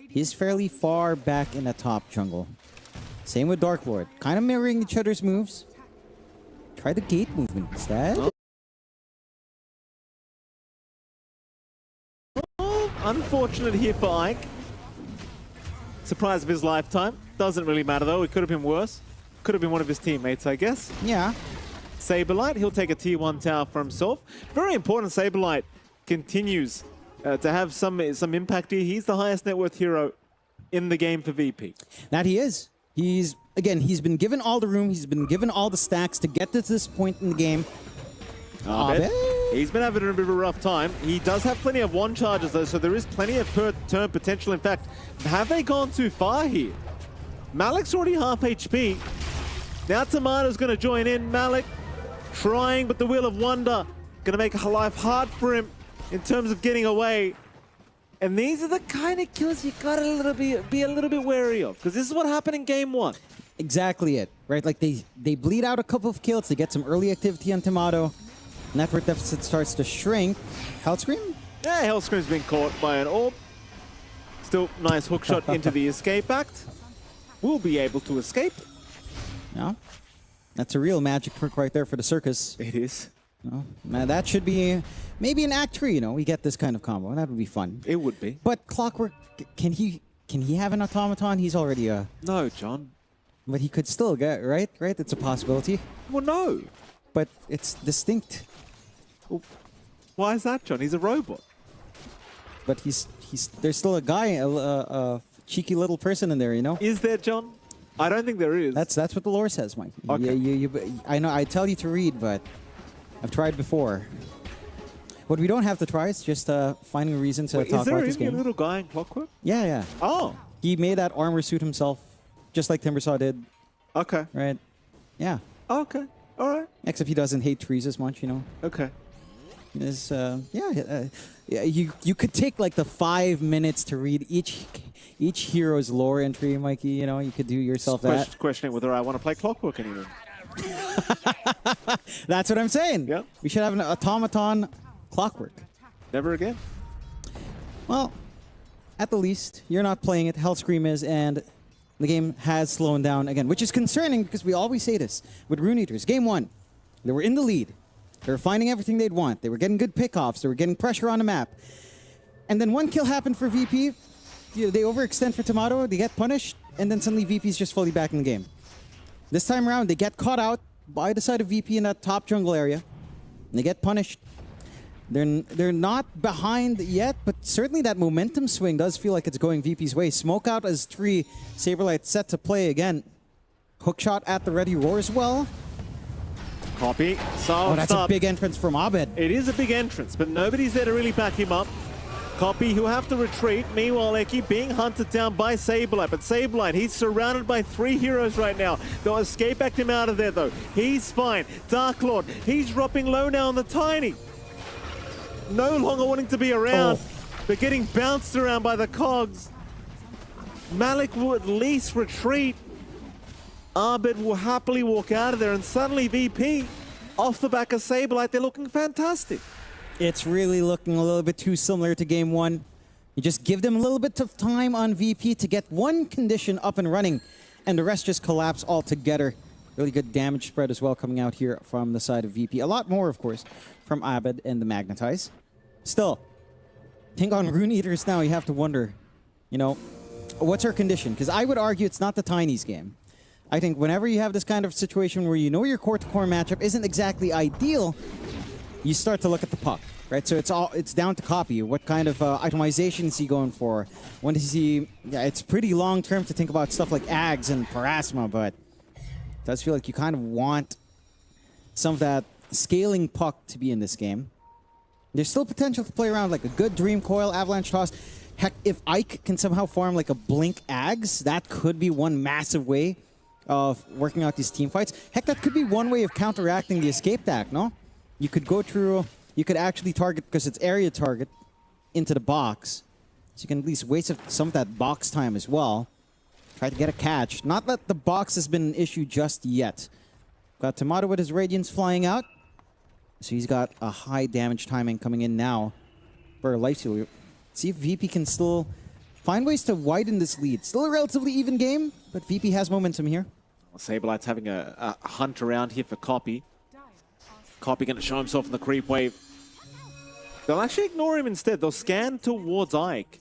he's fairly far back in the top jungle. Same with Dark Lord. Kind of mirroring each other's moves. Try the gate movement instead. Oh, unfortunate here for Ike. Surprise of his lifetime. Doesn't really matter though. It could have been worse. Could have been one of his teammates, I guess. Yeah. Saberlight, he'll take a tier 1 tower for himself. Very important, Saberlight continues to have some impact here. He's the highest net worth hero in the game for VP. That he is. He's been given all the room. He's been given all the stacks to get to this point in the game. He's been having a bit of a rough time. He does have plenty of one charges though, so there is plenty of per turn potential. In fact, have they gone too far here? Malik's already half HP. Now Tomato's going to join in. Malik trying, but the Wheel of Wonder going to make life hard for him in terms of getting away. And these are the kind of kills you got to be a little bit wary of, because this is what happened in game 1. Exactly it, right? Like they bleed out a couple of kills to get some early activity on Tomato. Network deficit starts to shrink. Hellscream? Yeah, Hellscream's been caught by an orb. Still nice hookshot into the escape act. Will be able to escape. Yeah, that's a real magic perk right there for the circus. It is. No, now that should be maybe an act 3. You know, we get this kind of combo. That would be fun. It would be. But Clockwork, can he have an automaton? He's already a. No, John. But he could still get right. It's a possibility. Well, no. But it's distinct. Well, why is that, John? He's a robot. But there's still a guy, a cheeky little person in there. You know. Is there, John? I don't think there is. That's what the lore says, Mike. Okay. I know. I tell you to read, but I've tried before. What we don't have to try is just finding a reason to talk about this game. Is there even a little guy in Clockwork? Yeah. Oh. He made that armor suit himself, just like Timbersaw did. Okay. Right. Yeah. Okay. All right. Except he doesn't hate trees as much, you know. Okay. You could take like the 5 minutes to read each hero's lore entry, Mikey. You know, you could do yourself that. Questioning whether I want to play Clockwork anymore. That's what I'm saying. Yeah. We should have an automaton Clockwork. Never again. Well, at the least, you're not playing it. Hellscream is, and the game has slowed down again, which is concerning because we always say this with Rune Eaters. Game 1, they were in the lead. They were finding everything they'd want. They were getting good pickoffs. They were getting pressure on the map. And then one kill happened for VP. They overextend for Tomato. They get punished. And then suddenly VP's just fully back in the game. This time around, they get caught out by the side of VP in that top jungle area. And they get punished. They're not behind yet, but certainly that momentum swing does feel like it's going VP's way. Smoke out as 3, Saberlight set to play again. Hookshot at the ready, roar as well. Copy. Oh, that's a big entrance from Abed. It is a big entrance, but nobody's there to really back him up. Copy, who have to retreat. Meanwhile, Eki being hunted down by Saberlight. But Saberlight, he's surrounded by 3 heroes right now. They'll escape back him out of there, though. He's fine. Dark Lord, he's dropping low now on the Tiny. No longer wanting to be around, but getting bounced around by the cogs. Malik will at least retreat. Abed will happily walk out of there, and suddenly VP, off the back of Saberlight, they're looking fantastic. It's really looking a little bit too similar to game 1. You just give them a little bit of time on VP to get one condition up and running, and the rest just collapse altogether. Really good damage spread as well coming out here from the side of VP. A lot more, of course, from Abed and the Magnetize. Still, I think on Rune Eaters now, you have to wonder, you know, what's her condition? Because I would argue it's not the Tinies game. I think whenever you have this kind of situation where you know your core-to-core matchup isn't exactly ideal, you start to look at the puck, right? So it's down to Copy. What kind of itemization is he going for? When is he? Yeah, it's pretty long-term to think about stuff like Ags and Parasma, but it does feel like you kind of want some of that scaling puck to be in this game. There's still potential to play around like a good Dream Coil, Avalanche Toss. Heck, if Ike can somehow farm like a Blink Ags, that could be one massive way of working out these team fights. Heck, that could be one way of counteracting the escape deck, no? You could go through, you could actually target, because it's area target, into the box. So you can at least waste some of that box time as well. Try to get a catch. Not that the box has been an issue just yet. Got Tomato with his Radiance flying out. So he's got a high damage timing coming in now for Lifesteal. See if VP can still find ways to widen this lead. Still a relatively even game, but VP has momentum here. Well, Saberlight's having a hunt around here for Copy. Copy going to show himself in the creep wave. They'll actually ignore him instead. They'll scan towards Ike,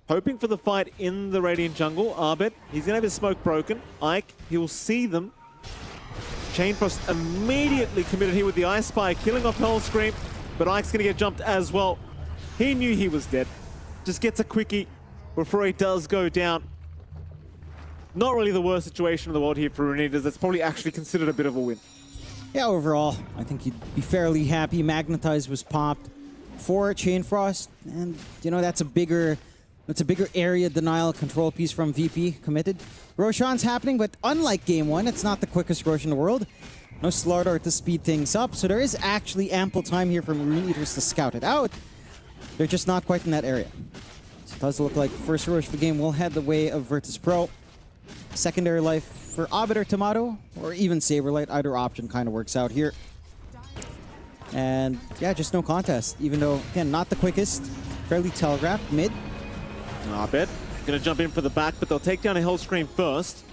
hoping for the fight in the Radiant jungle. Abed, he's going to have his smoke broken. Ike, he'll see them. Chainfrost immediately committed here with the Ice Spire, killing off Hellscream, but Ike's going to get jumped as well. He knew he was dead. Just gets a quickie before he does go down. Not really the worst situation in the world here for Runitas. That's probably actually considered a bit of a win. Yeah, overall, I think you'd be fairly happy. Magnetize was popped for Chainfrost, and you know that's a bigger area denial control piece from VP committed. Roshan's happening, but unlike game 1, it's not the quickest Roshan in the world. No Slardar to speed things up, so there is actually ample time here for Rune Eaters to scout it out. They're just not quite in that area. So it does look like first Rosh of the game will head the way of Virtus Pro. Secondary life for Abed or Tomato, or even Saberlight. Either option kind of works out here. And yeah, just no contest. Even though, again, not the quickest. Fairly telegraphed. Mid. Abed going to jump in for the back, but they'll take down a Hellscream first.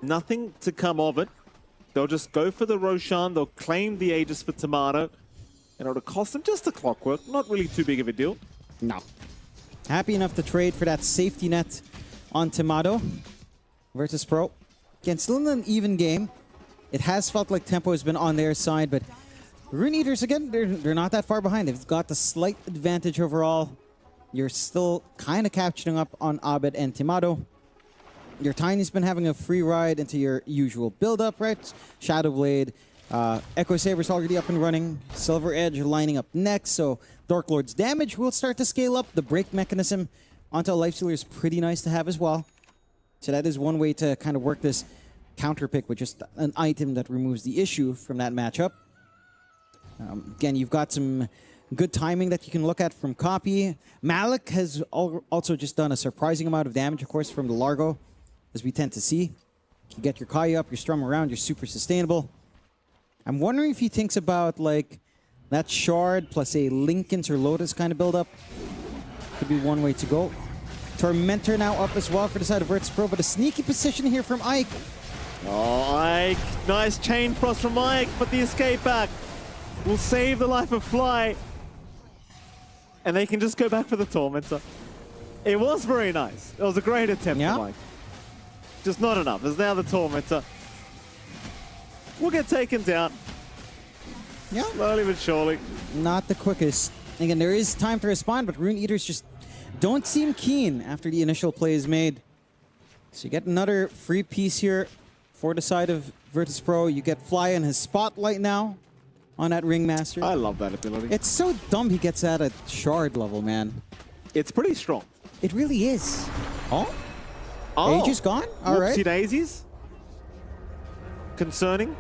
Nothing to come of it. They'll just go for the Roshan. They'll claim the Aegis for Tomato. And it'll cost them just a clockwork. Not really too big of a deal. No. Happy enough to trade for that safety net on Tomato. Virtus Pro. Again, still in an even game. It has felt like tempo has been on their side, but Rune Eaters, again, they're not that far behind. They've got the slight advantage overall. You're still kind of catching up on Abed and Tomato. Your Tiny's been having a free ride into your usual build-up, right? Shadow Blade, Echo Saber's already up and running. Silver Edge lining up next, so Dark Lord's damage will start to scale up. The break mechanism onto a Lifestealer is pretty nice to have as well. So that is one way to kind of work this counter pick with just an item that removes the issue from that matchup. Again, you've got some good timing that you can look at from Copy. Malik has also just done a surprising amount of damage, of course, from the Largo, as we tend to see. You get your Kai up, your Strum around, you're super sustainable. I'm wondering if he thinks about, like, that Shard plus a Linken's or Lotus kind of build-up. Could be one way to go. Tormentor now up as well for the side of Virtus Pro, but a sneaky position here from Ike. Oh, Ike. Nice chain frost from Ike, but the escape back will save the life of Fly. And they can just go back for the Tormentor. It was very nice. It was a great attempt from Ike. Just not enough. There's now the Tormentor. Will get taken down. Yeah. Slowly but surely. Not the quickest. Again, there is time to respond, but Rune Eaters just don't seem keen after the initial play is made. So you get another free piece here for the side of Virtus Pro. You get Fly in his spotlight now on that Ringmaster. I love that ability. It's so dumb he gets that at shard level, man. It's pretty strong. It really is. Oh? Oh. Age is gone? All right. Whoopsie daisies. Concerning.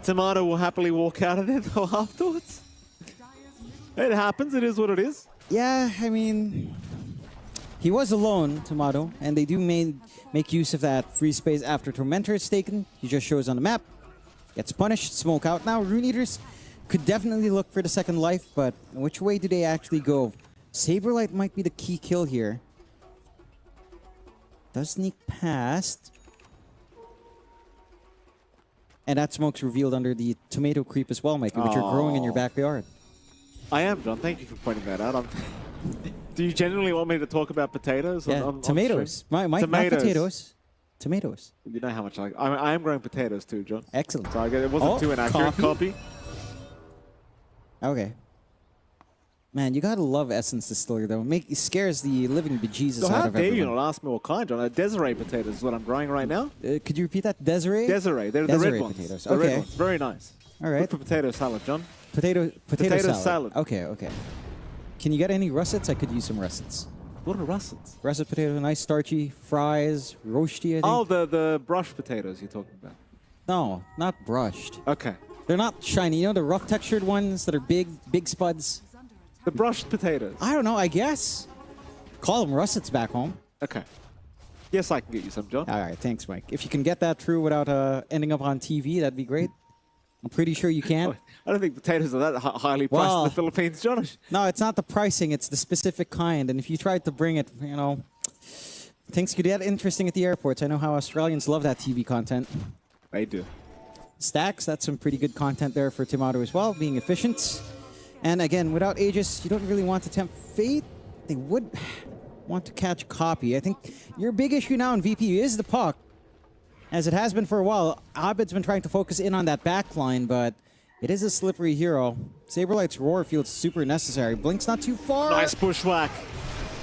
Tomato will happily walk out of there though afterwards. It happens. It is what it is. Yeah, I mean, he was alone, Tomato, and they do make use of that free space after Tormentor is taken. He just shows on the map, gets punished, smoke out. Now, Rune Eaters could definitely look for the second life, but which way do they actually go? Saberlight might be the key kill here. Does sneak past. And that smoke's revealed under the tomato creep as well, Mikey, which you're growing in your backyard. I am, John. Thank you for pointing that out. Do you genuinely want me to talk about potatoes? Yeah, on tomatoes. stream? Not potatoes. Tomatoes. You know how much I am growing potatoes too, John. Excellent. So it wasn't too inaccurate. Copy. Okay. Man, you gotta love Essence Distillery though. It scares the living bejesus So out how of dare you everyone. not ask me what kind, John? Desiree potatoes is what I'm growing right now. Could you repeat that? Desiree? Desiree. They're the Desiree red ones. potatoes. The red Okay. ones. Very nice. All right. Good for potato salad, John. Potato Potato salad. Okay, okay. Can you get any russets? I could use some russets. What are russets? Russet potato, nice starchy. Fries, roasty, I think. Oh, the brush potatoes you're talking about. No, not brushed. Okay. They're not shiny. You know the rough textured ones that are big spuds? The brushed potatoes. I don't know, I guess. Call them russets back home. Okay. Yes, I can get you some, John. All right, thanks, Mike. If you can get that through without ending up on TV, that'd be great. I'm pretty sure you can. I don't think potatoes are that highly priced in the Philippines, John. No, it's not the pricing. It's the specific kind. And if you tried to bring it, you know, things could get interesting at the airports. I know how Australians love that TV content. They do. Stacks, that's some pretty good content there for Tomato as well, being efficient. And again, without Aegis, you don't really want to tempt Fate. They would want to catch Copy. I think your big issue now in VP is the puck. As it has been for a while, Abed's been trying to focus in on that back line, but it is a slippery hero. Saberlight's Roar feels super necessary. Blink's not too far. Nice bushwhack.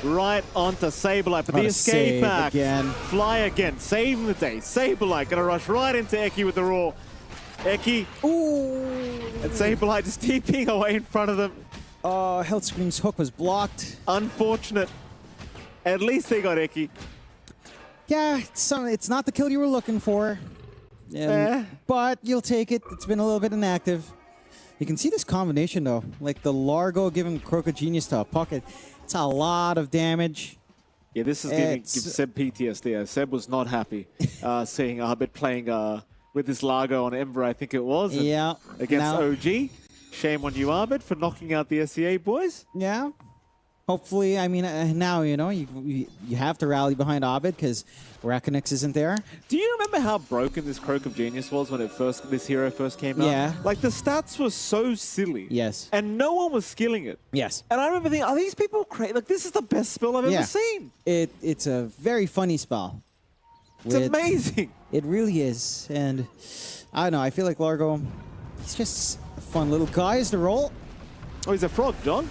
Right onto Saberlight, but the escape back. Again. Fly again, saving the day. Saberlight gonna rush right into Eki with the Roar. Eki. Ooh. And Saberlight just TPing away in front of them. Oh, Health Scream's hook was blocked. Unfortunate. At least they got Eki. Yeah, it's not the kill you were looking for. But you'll take it. It's been a little bit inactive. You can see this combination, though. Like the Largo giving Croca Genius to a pocket. It's a lot of damage. Yeah, this is giving Seb PTSD. Seb was not happy seeing Abed playing with this Largo on Ember, I think it was. Yeah. Against now, OG. Shame on you, Abed, for knocking out the SEA boys. Yeah. Hopefully, I mean, now, you know, you have to rally behind Abed because Rakonix isn't there. Do you remember how broken this Croak of Genius was when this hero first came out? Yeah. Like, the stats were so silly. Yes. And no one was skilling it. Yes. And I remember thinking, are these people crazy? Like, this is the best spell I've ever seen. It's a very funny spell. It's amazing. It really is. And I don't know, I feel like Largo, he's just a fun little guy to roll. Oh, he's a frog, John.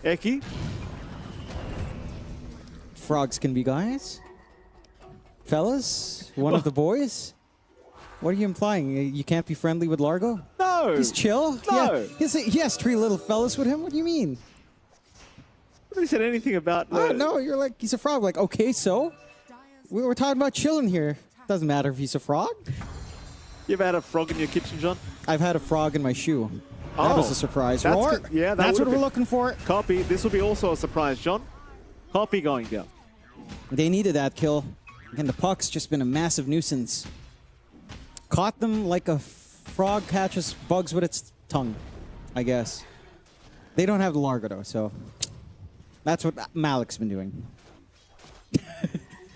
Eki. Frogs can be guys. Fellas, one of the boys. What are you implying? You can't be friendly with Largo? No. He's chill? No. Yeah. He has 3 little fellas with him? What do you mean? Nobody said anything about... No, you're like, he's a frog. Like, okay, so? We were talking about chilling here. Doesn't matter if he's a frog. You ever had a frog in your kitchen, John? I've had a frog in my shoe. That was a surprise. Roar. Yeah, that's what we're looking for. Copy. This will be also a surprise, John. Copy going down. They needed that kill. And the puck's just been a massive nuisance. Caught them like a frog catches bugs with its tongue, I guess. They don't have the Largo, though, so that's what Malik's been doing.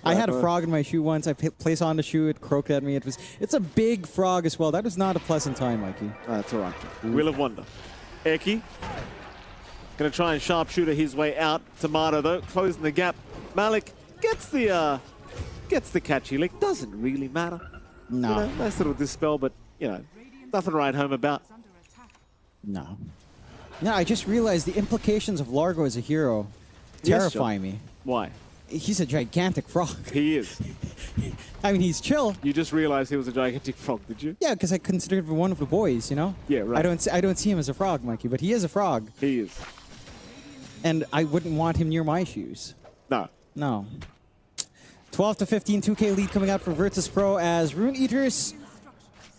I had a frog in my shoe once. I placed on the shoe. It croaked at me. It's a big frog as well. That was not a pleasant time, Mikey. That's all right. Wheel of Wonder. Eki. Going to try and sharpshooter his way out. Tomato, though, closing the gap. Malik gets the catchy lick. Doesn't really matter. No. You know, nice little dispel, but, you know, nothing to write home about. No. No, I just realized the implications of Largo as a hero Yes, terrify John. me. Why? He's a gigantic frog. He is. I mean, he's chill. You just realized he was a gigantic frog, did you? Yeah, because I consider him one of the boys, you know? Yeah, right. I don't see him as a frog, Mikey, but he is a frog. He is. And I wouldn't want him near my shoes. No. No. 12 to 15, 2K lead coming out for Virtus Pro as Rune Eaters.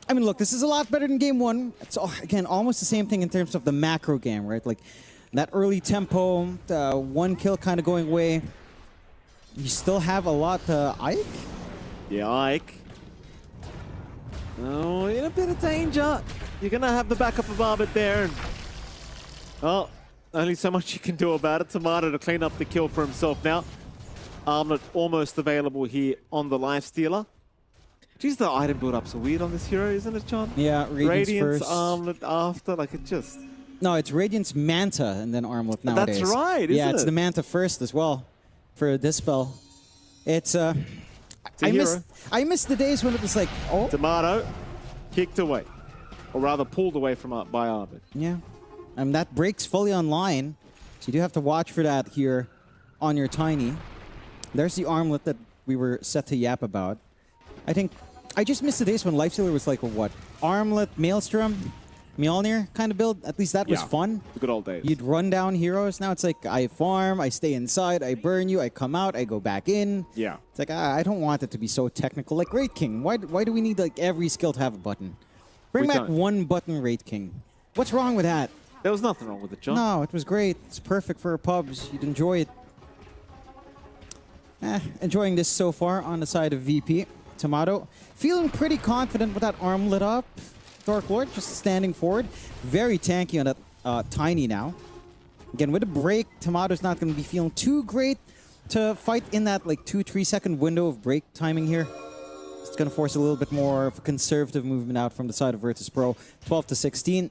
I mean, look, this is a lot better than game one. It's, again, almost the same thing in terms of the macro game, right? Like, that early tempo, one kill kind of going away. You still have a lot Ike? Yeah, Ike. Oh, in a bit of danger. You're going to have the backup of Arbit there. And, well, only so much you can do about it. Tomato to clean up the kill for himself now. Armlet almost available here on the Lifestealer. Geez, the item build-up's so weird on this hero, isn't it, John? Yeah, Radiance first. Armlet after, like it just... No, it's Radiance Manta and then Armlet nowadays. That's right, isn't Yeah, it's it? the Manta first as well for this spell. It's a hero. I miss the days when it was like, oh. Tomato kicked away. Or rather pulled away from by Arbit. Yeah. That breaks fully online. So you do have to watch for that here on your Tiny. There's the Armlet that we were set to yap about. I think I just missed the days when Lifestealer was like a what? Armlet, Maelstrom, Mjolnir kind of build. At least that was fun. The good old days. You'd run down heroes. Now it's like I farm, I stay inside, I burn you, I come out, I go back in. Yeah. It's like I don't want it to be so technical. Like Raid King. Why do we need like every skill to have a button? Bring back one button Raid King. What's wrong with that? There was nothing wrong with it, John. No, it was great. It's perfect for pubs. You'd enjoy it. Enjoying this so far on the side of VP. Tomato feeling pretty confident with that armlet up. Dark Lord just standing forward. Very tanky on that Tiny now. Again, with a break, Tomato's not going to be feeling too great to fight in that like 2-3 second window of break timing here. It's going to force a little bit more of a conservative movement out from the side of Virtus Pro. 12 to 16.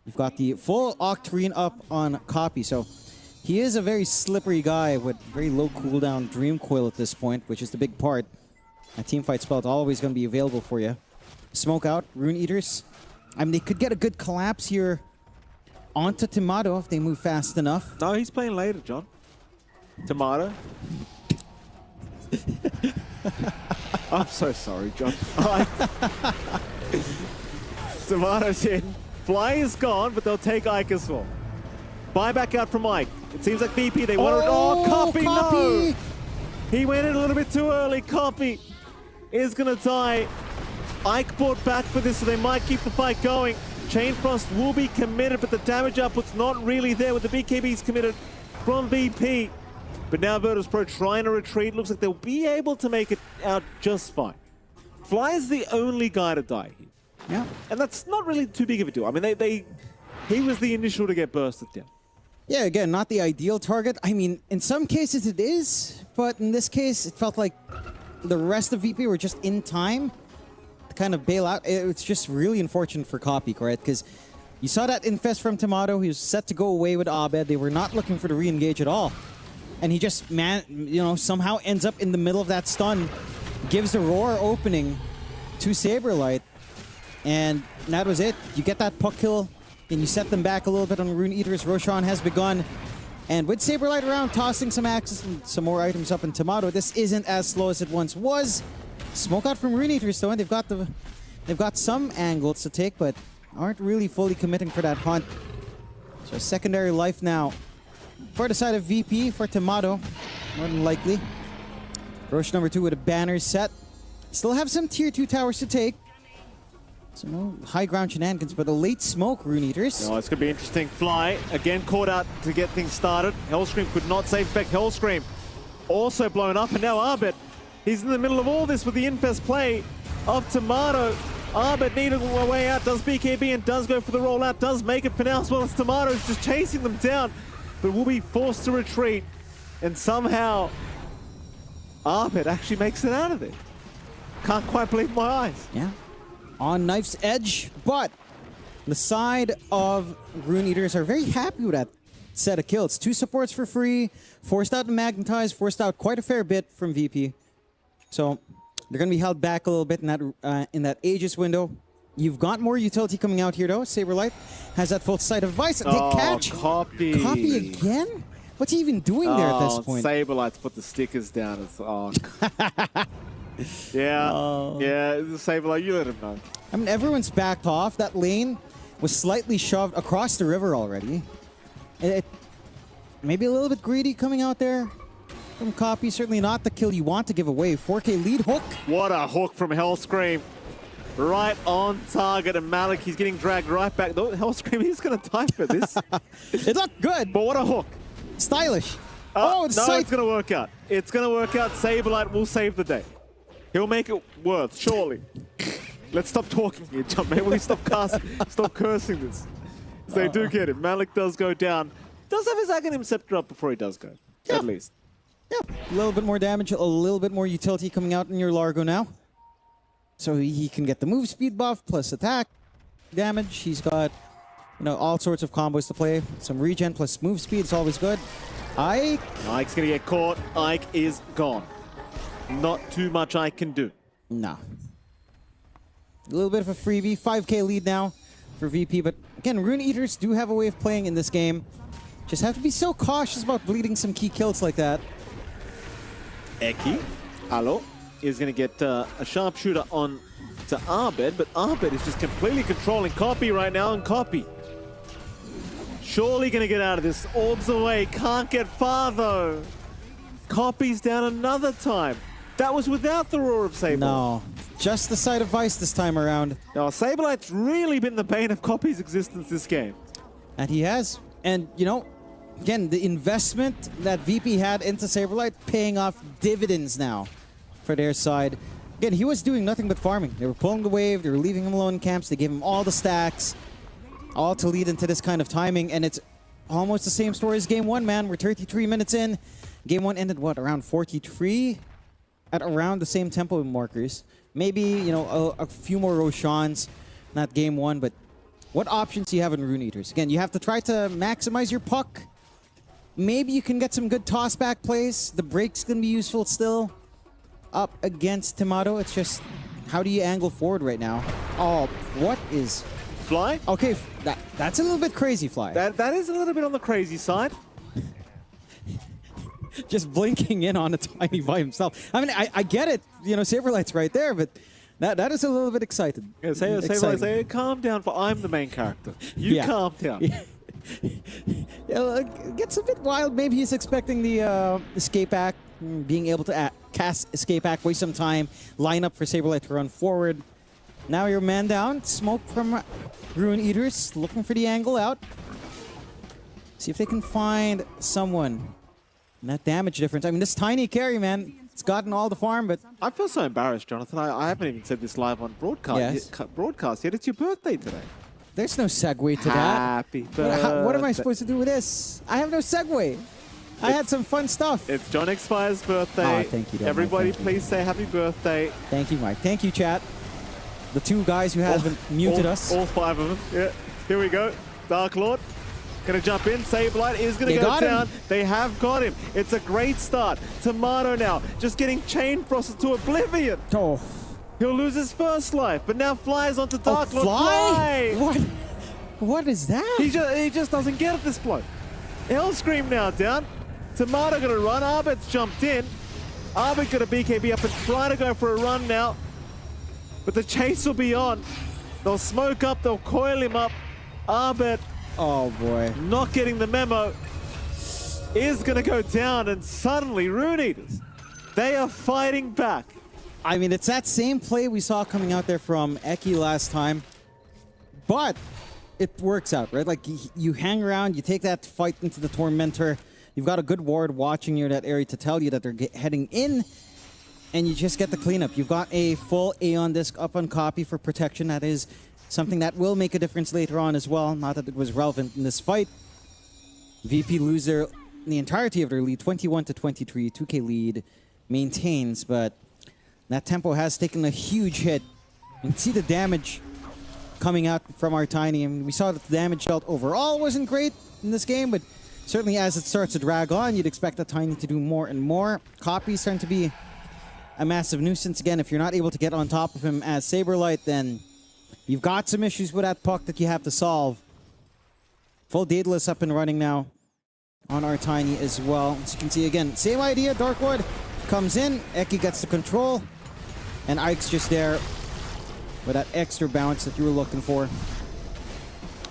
You've got the full Octarine up on Copy, so he is a very slippery guy with very low cooldown Dream Coil at this point, which is the big part. A teamfight spell is always going to be available for you. Smoke out, Rune Eaters. I mean, they could get a good collapse here onto Tomato if they move fast enough. No, he's playing later, John. Tomato. I'm so sorry, John. Tomato's in. Fly is gone, but they'll take Ike as well. Buy back out from Ike. It seems like BP, they want to... Oh, Copy, no! He went in a little bit too early. Copy is going to die. Ike brought back for this, so they might keep the fight going. Chain Frost will be committed, but the damage output's not really there with the BKBs committed from BP. But now Virtus Pro trying to retreat. Looks like they'll be able to make it out just fine. Fly is the only guy to die here. Yeah. And that's not really too big of a deal. I mean, he was the initial to get bursted down. Yeah, again, not the ideal target. I mean, in some cases it is, but in this case, it felt like the rest of VP were just in time to kind of bail out. It's just really unfortunate for Copy, right? Because you saw that infest from Tomato. He was set to go away with Abed. They were not looking for the re-engage at all. And he just, somehow ends up in the middle of that stun, gives the roar opening to Saberlight. And that was it. You get that puck kill, and you set them back a little bit on Rune Eaters. Roshan has begun. And with Saberlight around, tossing some axes and some more items up in Tomato, this isn't as slow as it once was. Smoke out from Rune Eaters, though, and they've got some angles to take, but aren't really fully committing for that hunt. So secondary life now for the side of VP for Tomato, more than likely. Roche number 2 with a banner set. Still have some tier 2 towers to take. So no high ground shenanigans, but a late smoke, Rune Eaters. Oh, it's going to be interesting. Fly, again caught out to get things started. Hellscream could not save back. Hellscream also blown up, and now Arbit. He's in the middle of all this with the infest play of Tomato. Arbit needed a way out, does BKB and does go for the rollout, does make it for now as well as Tomato's just chasing them down, but will be forced to retreat. And somehow, Arbit actually makes it out of it. Can't quite believe my eyes. Yeah. On knife's edge, but the side of Rune Eaters are very happy with that set of kills. 2 supports for free, forced out the Magnetize, forced out quite a fair bit from VP. So they're going to be held back a little bit in that Aegis window. You've got more utility coming out here, though. Saberlight has that full sight of Vice. They catch. Copy. Copy again? What's he even doing there at this point? Saberlight's put the stickers down. It's, yeah. Yeah, Saberlight, you let him know. I mean, everyone's backed off. That lane was slightly shoved across the river already. Maybe a little bit greedy coming out there from Copy. Certainly not the kill you want to give away. 4K lead hook. What a hook from Hellscream. Right on target, and Malik, he's getting dragged right back. Though Hellscream, he's going to die for this. It looked good. But what a hook. Stylish. No, it's going to work out. It's going to work out. Saberlight will save the day. He'll make it worth, surely. Let's stop talking here, John. Maybe we stop cursing this. So they do get it. Malik does go down. Does have his Aghanim Scepter up before he does go, at least. Yeah, a little bit more damage, a little bit more utility coming out in your Largo now. So he can get the move speed buff plus attack damage. He's got, all sorts of combos to play. Some regen plus move speed is always good. Ike's going to get caught. Ike is gone. Not too much Ike can do. No. A little bit of a freebie. 5K lead now for VP. But again, Rune Eaters do have a way of playing in this game. Just have to be so cautious about bleeding some key kills like that. Eki, Alo, is going to get a sharpshooter on to Abed, but Abed is just completely controlling Copy right now, and Copy surely going to get out of this. Orbs away, can't get far though. Copy's down another time. That was without the Roar of Saber. No, just the sight of Vice this time around. Now, Saberlight's really been the bane of Copy's existence this game. And he has. And, again, the investment that VP had into Saberlight paying off dividends now for their side. Again, he was doing nothing but farming. They were pulling the wave. They were leaving him alone in camps. They gave him all the stacks, all to lead into this kind of timing. And it's almost the same story as Game 1, man. We're 33 minutes in. Game 1 ended, what, around 43? At around the same tempo markers. Maybe, a few more Roshans, not Game 1, but what options do you have in Rune Eaters? Again, you have to try to maximize your puck. Maybe you can get some good toss-back plays. The break's going to be useful still. Up against Tomato, it's just, how do you angle forward right now? Oh, what is... Fly? Okay, that's a little bit crazy, Fly. That is a little bit on the crazy side. Just blinking in on a tiny by himself. I mean, I get it. Saberlight's right there, but that is a little bit excited. Yeah, say, calm down, for I'm the main character. You calm down. It gets a bit wild. Maybe he's expecting the escape act, being able to cast escape act, waste some time, line up for Saberlight to run forward. Now you're man down. Smoke from Rune Eaters, looking for the angle out. See if they can find someone. And that damage difference. I mean, this tiny carry, man, it's gotten all the farm, but... I feel so embarrassed, Jonathan. I haven't even said this live on broadcast yet. It's your birthday today. There's no segue to that. Happy birthday. What am I supposed to do with this? I have no segue. I had some fun stuff. It's John X Fire's birthday. Oh, thank you, Everybody, Mike. please say happy birthday. Thank you, Mike. Thank you, chat. The two guys who haven't muted us. All five of them. Yeah. Here we go. Dark Lord. Gonna jump in. Saberlight is gonna go down. They have got him. It's a great start. Tomato now just getting chain frosted to oblivion. Oh. He'll lose his first life, but now flies onto Dark Lord. Fly? What is that? He just doesn't get it, this bloke. Hellscream now down. Tomato gonna run. Arbet's jumped in. Arbet got a BKB up and try to go for a run now. But the chase will be on. They'll smoke up. They'll coil him up. Arbet, oh boy, not getting the memo, is gonna go down, and suddenly Rune Eaters, they are fighting back. I mean, it's that same play we saw coming out there from Eki last time, but it works out, right? Like, you hang around, you take that fight into the Tormentor, you've got a good ward watching you in that area to tell you that they're heading in, and you just get the cleanup. You've got a full Aeon disc up on Copy for protection. That is something that will make a difference later on as well. Not that it was relevant in this fight. VP lose the entirety of their lead, 21 to 23, 2K lead maintains, but that tempo has taken a huge hit. You can see the damage coming out from our Tiny. I mean, we saw that the damage dealt overall wasn't great in this game, but certainly as it starts to drag on, you'd expect the Tiny to do more and more. Copy's starting to be a massive nuisance again. If you're not able to get on top of him as Saberlight, then You've got some issues with that puck that you have to solve. Full Daedalus up and running now on our Tiny as well. As you can see again, same idea. Darkwood comes in, Eki gets the control, and Ike's just there with that extra bounce that you were looking for.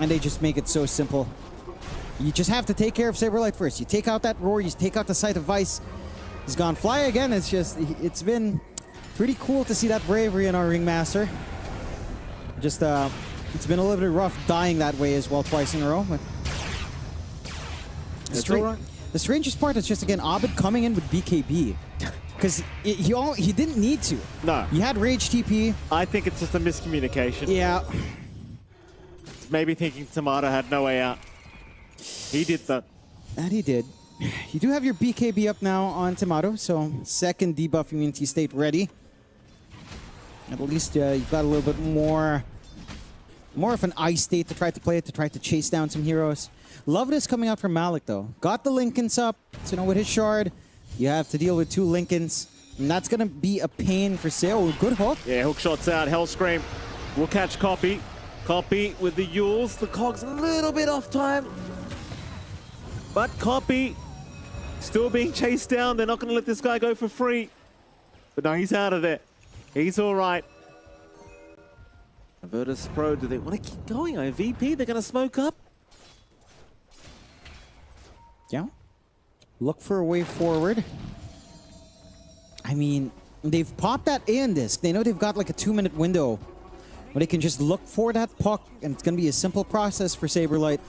And they just make it so simple. You just have to take care of Saberlight first. You take out that roar, you take out the Sight of Vice. He's gone fly again. It's been pretty cool to see that bravery in our Ringmaster. Just, it's been a little bit rough dying that way as well twice in a row. But the strangest part is just, again, Abed coming in with BKB. Because he didn't need to. No. He had Rage TP. I think it's just a miscommunication. Yeah. Maybe thinking Tomato had no way out. He did that. That he did. You do have your BKB up now on Tomato, so second debuff immunity state ready. At least you've got a little bit more of an ice state to try to play it, to try to chase down some heroes. Love this coming out from Malik, though. Got the Lincolns up, so, with his shard, you have to deal with 2 Lincolns, and that's going to be a pain for Sale. Good hook. Yeah, hook shots out. Hellscream will catch Copy. Copy with the Yules. The Cog's a little bit off time. But Copy still being chased down. They're not going to let this guy go for free. But no, he's out of there. He's all right. Virtus Pro, do they want to keep going? VP, they're going to smoke up. Yeah. Look for a way forward. I mean, they've popped that AN disc. They know they've got like a 2-minute window where they can just look for that puck, and it's going to be a simple process for Saberlight.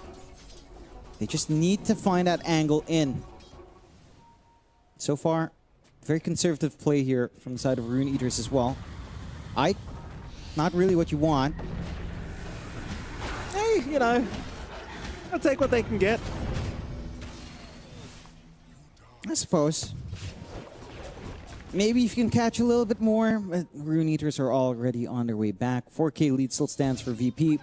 They just need to find that angle in. So far, very conservative play here from the side of Rune Eaters as well. Ike, not really what you want. Hey, I'll take what they can get. I suppose. Maybe if you can catch a little bit more, but Rune Eaters are already on their way back. 4K lead still stands for VP.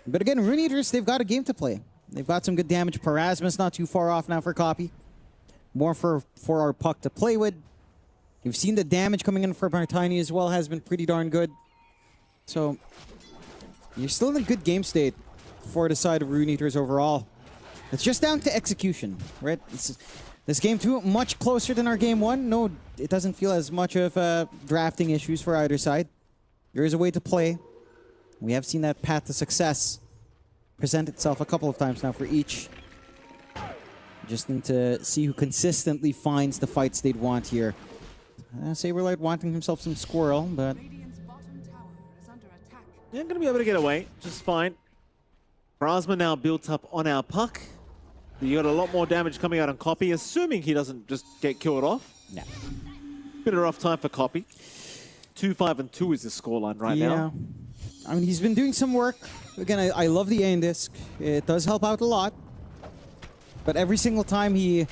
But again, Rune Eaters, they've got a game to play. They've got some good damage. Parasmus not too far off now for Copy. More for our puck to play with. You've seen the damage coming in from our Tiny as well has been pretty darn good. So, you're still in a good game state for the side of Rune Eaters overall. It's just down to execution, right? This game 2, much closer than our game 1. No, it doesn't feel as much of drafting issues for either side. There is a way to play. We have seen that path to success present itself a couple of times now for each. Just need to see who consistently finds the fights they'd want here. Saberlight wanting himself some squirrel, but Radiant's bottom tower is under attack. They're going to be able to get away just fine. Plasma now built up on our puck. You got a lot more damage coming out on Copy, assuming he doesn't just get killed off. yeah. Bit of a rough time for Copy. 2-5-2 is the scoreline right now. I mean, he's been doing some work. Again, I love the AN disc. It does help out a lot. But every single time he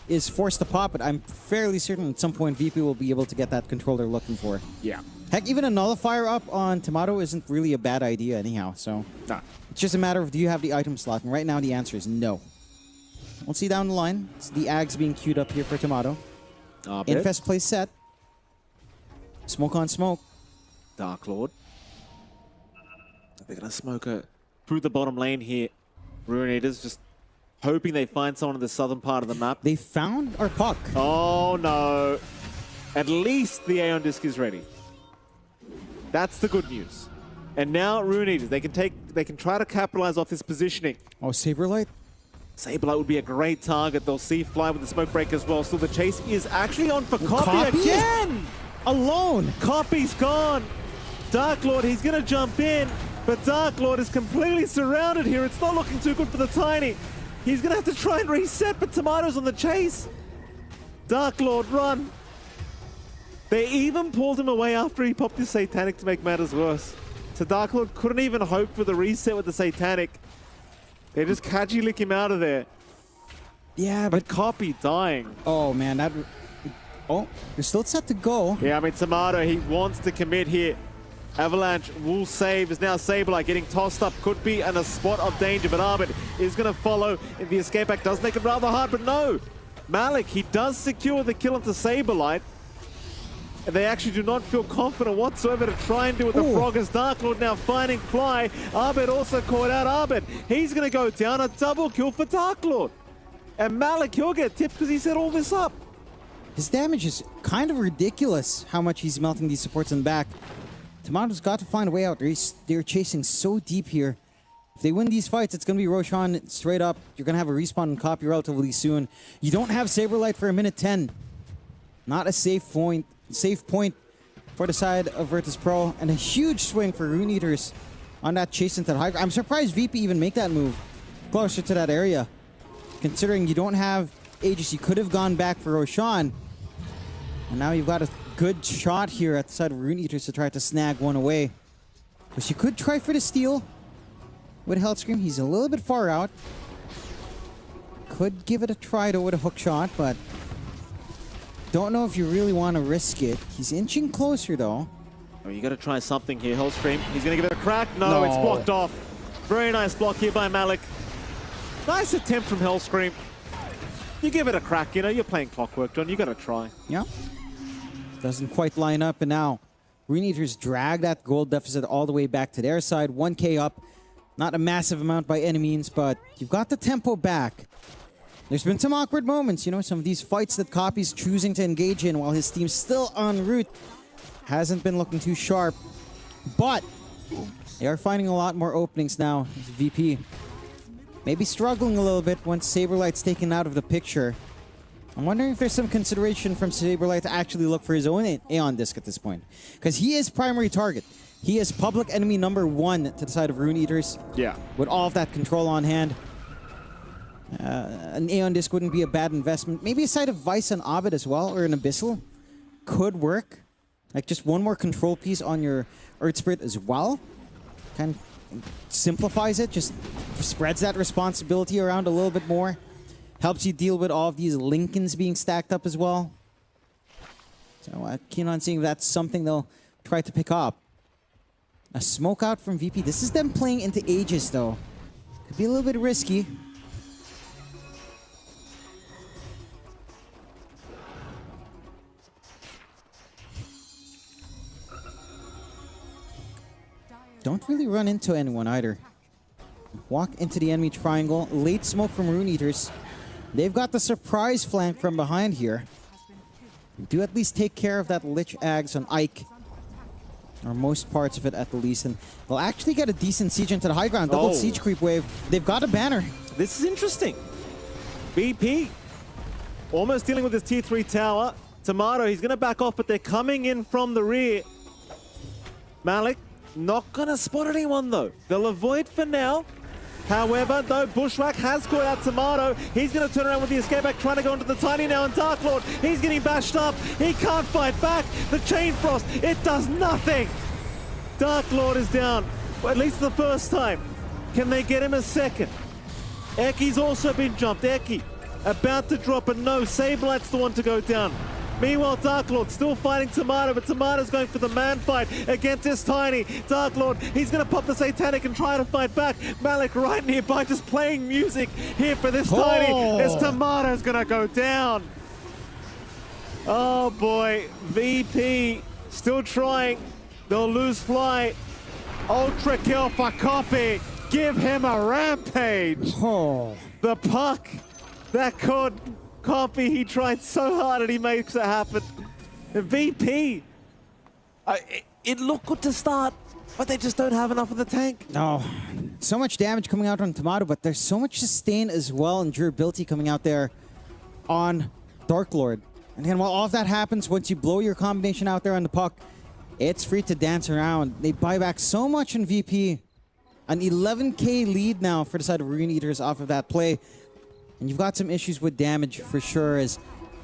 is forced to pop it, I'm fairly certain at some point VP will be able to get that control they're looking for. Yeah. Heck, even a nullifier up on Tomato isn't really a bad idea anyhow, so... Nah. It's just a matter of, do you have the item slot? And right now the answer is no. We'll see down the line. It's the Ags being queued up here for Tomato. Infest plays set. Smoke on smoke. Dark Lord. They're going to smoke her through the bottom lane here. Rune Eaters just hoping they find someone in the southern part of the map. They found our puck. Oh no. At least the Aeon Disc is ready. That's the good news. And now Rune Eaters, they can try to capitalize off this positioning. Oh, Saberlight? Saberlight would be a great target. They'll see Fly with the smoke break as well. So the chase is actually on for Copy Copy? again! Alone! Copy's gone! Dark Lord, he's gonna jump in, but Dark Lord is completely surrounded here. It's not looking too good for the Tiny. He's gonna have to try and reset, but Tomato's on the chase. Dark Lord, run! They even pulled him away after he popped his Satanic to make matters worse. So Dark Lord couldn't even hope for the reset with the Satanic. They just catchy lick him out of there. Yeah, But Copy dying. Oh, man, that... Oh, you're still set to go. Yeah, I mean, Tomato, he wants to commit here. Avalanche will save. Is now Saberlight getting tossed up. Could be in a spot of danger, but Arbit is going to follow. If the escape act does make it rather hard, but no. Malik, he does secure the kill onto Saberlight. They actually do not feel confident whatsoever to try and do with the Frog as Dark Lord now finding Fly. Abed also caught out Abed. He's going to go down, a double kill for Dark Lord. And Malik, he'll get tipped because he set all this up. His damage is kind of ridiculous, how much he's melting these supports in the back. Tomato's got to find a way out. They're chasing so deep here. If they win these fights, it's going to be Roshan straight up. You're going to have a respawn and copy relatively soon. You don't have Saberlight for a minute 10. Not a safe point for the side of Virtus Pro. And a huge swing for Rune Eaters on that chase into the high ground. I'm surprised VP even make that move closer to that area. Considering you don't have Aegis, you could have gone back for Roshan. And now you've got a good shot here at the side of Rune Eaters to try to snag one away. Because you could try for the steal with Hellscream. He's a little bit far out. Could give it a try though with a hook shot, but don't know if you really want to risk it. He's inching closer though. Oh, you got to try something here, Hellscream. He's going to give it a crack. No, it's blocked off. Very nice block here by Malik. Nice attempt from Hellscream. You give it a crack, you know, you're playing Clockwork, John. You got to try. Yeah. Doesn't quite line up, and now Rune Eaters drag that gold deficit all the way back to their side. 1k up. Not a massive amount by any means, but you've got the tempo back. There's been some awkward moments, you know, some of these fights that Copy's choosing to engage in while his team's still en route. Hasn't been looking too sharp, but they are finding a lot more openings now. VP maybe struggling a little bit once Saberlight's taken out of the picture. I'm wondering if there's some consideration from Saberlight to actually look for his own Aeon Disc at this point. Because he is primary target. He is public enemy number 1 to the side of Rune Eaters. Yeah. With all of that control on hand. An Aeon Disc wouldn't be a bad investment. Maybe a side of Vice and Abed as well, or an Abyssal could work. Like just one more control piece on your Earth Spirit as well. Kind of simplifies it, just spreads that responsibility around a little bit more. Helps you deal with all of these Lincolns being stacked up as well. So keen on seeing if that's something they'll try to pick up. A smoke out from VP. This is them playing into Aegis though. Could be a little bit risky. Don't really run into anyone either. Walk into the enemy triangle. Late smoke from Rune Eaters. They've got the surprise flank from behind here. Do at least take care of that Lich Ags on Ike. Or most parts of it at the least. And they'll actually get a decent siege into the high ground. Double siege creep wave. They've got a banner. This is interesting. BP almost dealing with his tier 3 tower. Tomato, he's going to back off, but they're coming in from the rear. Malik not going to spot anyone though. They'll avoid for now. However, though, Bushwhack has caught out Tomato. He's going to turn around with the escape back, trying to go into the Tiny now, and Dark Lord, he's getting bashed up. He can't fight back. The Chain Frost, it does nothing. Dark Lord is down, at least the first time. Can they get him a second? Eki's also been jumped. Eki about to drop, but no, Sablight's the one to go down. Meanwhile, Dark Lord still fighting Tomato, but Tomato's going for the man fight against this Tiny. Dark Lord, he's going to pop the Satanic and try to fight back. Malik right nearby, just playing music here for this Tiny. As Tomato's going to go down. Oh boy, VP still trying. They'll lose Fly. Ultra kill for Copy. Give him a rampage. The puck that could Copy, he tried so hard and he makes it happen. The VP, it looked good to start, but they just don't have enough of the tank. No, so much damage coming out on Tomato, but there's so much sustain as well and durability coming out there on Dark Lord. And then while all of that happens, once you blow your combination out there on the puck, it's free to dance around. They buy back so much in VP. An 11k lead now for the side of Rune Eaters off of that play. And you've got some issues with damage for sure, as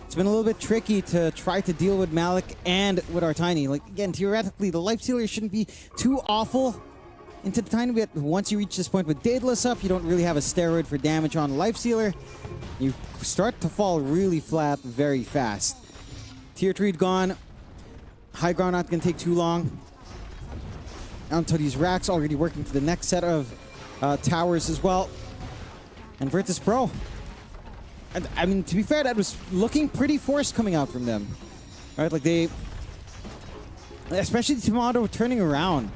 it's been a little bit tricky to try to deal with Malik and with our Tiny. Like, again, theoretically, the Life Stealer shouldn't be too awful into the Tiny, but once you reach this point with Daedalus up, you don't really have a steroid for damage on Life Stealer. You start to fall really flat very fast. Tier 3 gone. High ground not going to take too long. Onto these racks, already working to the next set of towers as well. And Virtus Pro. And, I mean, to be fair, that was looking pretty forced coming out from them. Right? Like, they Especially Tomato turning around.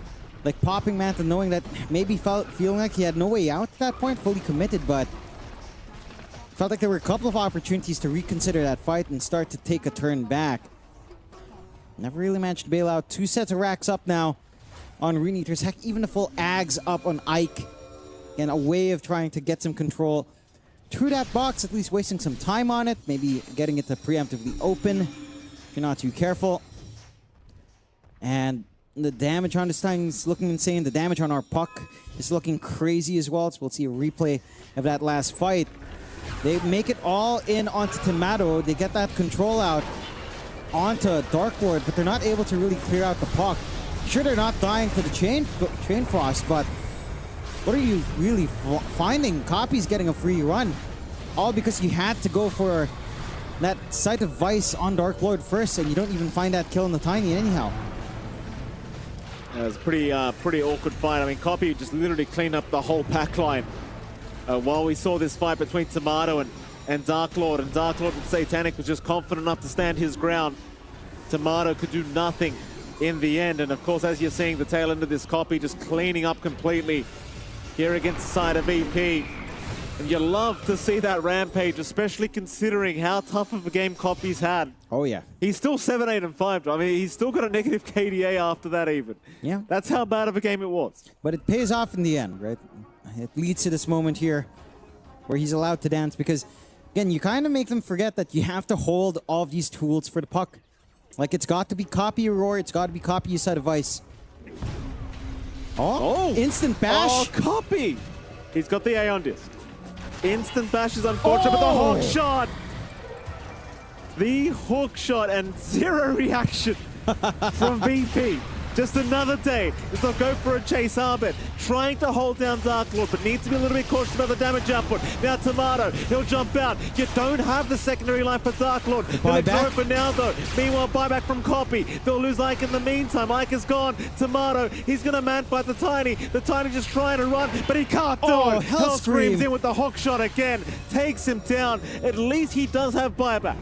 Like popping Manta, knowing that maybe feeling like he had no way out at that point, fully committed, but felt like there were a couple of opportunities to reconsider that fight and start to take a turn back. Never really managed to bail out. 2 sets of racks up now on Rune Eaters. Heck, even the full Ags up on Ike. And a way of trying to get some control through that box, at least wasting some time on it. Maybe getting it to preemptively open if you're not too careful. And the damage on this thing is looking insane. The damage on our puck is looking crazy as well. So we'll see a replay of that last fight. They make it all in onto Tomato. They get that control out onto Dark Lord, but they're not able to really clear out the puck. Sure, they're not dying to the chain frost, but what are you really finding? Copy's getting a free run. All because you had to go for that Sight of Vice on Dark Lord first, and you don't even find that kill in the Tiny anyhow. It was a pretty awkward fight. I mean, Copy just literally cleaned up the whole pack line while we saw this fight between Tomato and Dark Lord. And Dark Lord with Satanic was just confident enough to stand his ground. Tomato could do nothing in the end. And of course, as you're seeing, the tail end of this Copy just cleaning up completely here against the side of VP. And you love to see that rampage, especially considering how tough of a game Copy's had. Oh, yeah. He's still 7-8-5. I mean, he's still got a negative KDA after that even. Yeah. That's how bad of a game it was. But it pays off in the end, right? It leads to this moment here where he's allowed to dance because, again, you kind of make them forget that you have to hold all of these tools for the puck. Like, it's got to be Copy Roar, it's got to be Copy Side of Ice. Oh, instant bash. Oh, Copy. He's got the A on disc. Instant bash is unfortunate, but the hook shot. The hook shot and zero reaction from VP. Just another day. They'll go for a chase. Arbet trying to hold down Dark Lord, but needs to be a little bit cautious about the damage output. Now Tomato, he'll jump out. You don't have the secondary line for Dark Lord. They'll go for now though. Meanwhile, buyback from Copy. They'll lose Ike in the meantime. Ike is gone. Tomato, he's gonna man fight the Tiny. The Tiny just trying to run, but he can't do it. Hell screams in with the hook shot again. Takes him down. At least he does have buyback.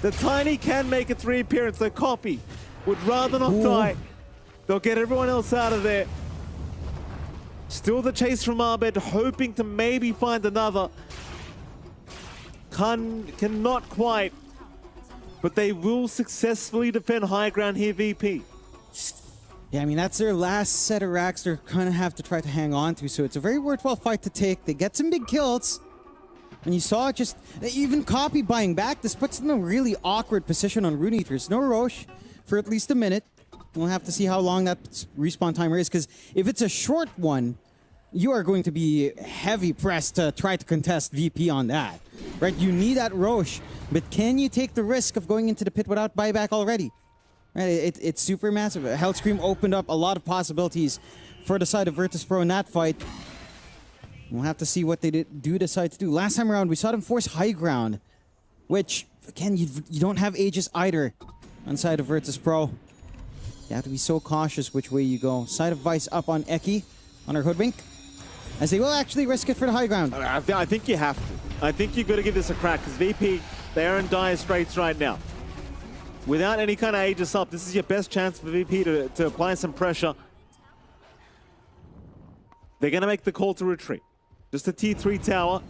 The Tiny can make its reappearance. The Copy would rather not die. They'll get everyone else out of there. Still the chase from Arbed, hoping to maybe find another. Cannot quite. But they will successfully defend high ground here, VP. Yeah, I mean, that's their last set of racks they're going to have to try to hang on to. So it's a very worthwhile fight to take. They get some big kills. And you saw just even Copy buying back. This puts them in a really awkward position on Rune Eaters. No Roche for at least a minute. We'll have to see how long that respawn timer is, because if it's a short one, you are going to be heavy pressed to try to contest VP on that, right? You need that Roche, but can you take the risk of going into the pit without buyback already? Right? It's super massive. Hellscream opened up a lot of possibilities for the side of Virtus Pro in that fight. We'll have to see what they do decide to do. Last time around, we saw them force high ground, which, again, you don't have Aegis either on side of Virtus Pro. You have to be so cautious which way you go. Side of Vice up on Eki, on her Hoodwink, as they will actually risk it for the high ground. I think you have to. I think you've got to give this a crack, because VP, they are in dire straits right now. Without any kind of Aegis up, this is your best chance for VP to apply some pressure. They're going to make the call to retreat. Just a T3 tower.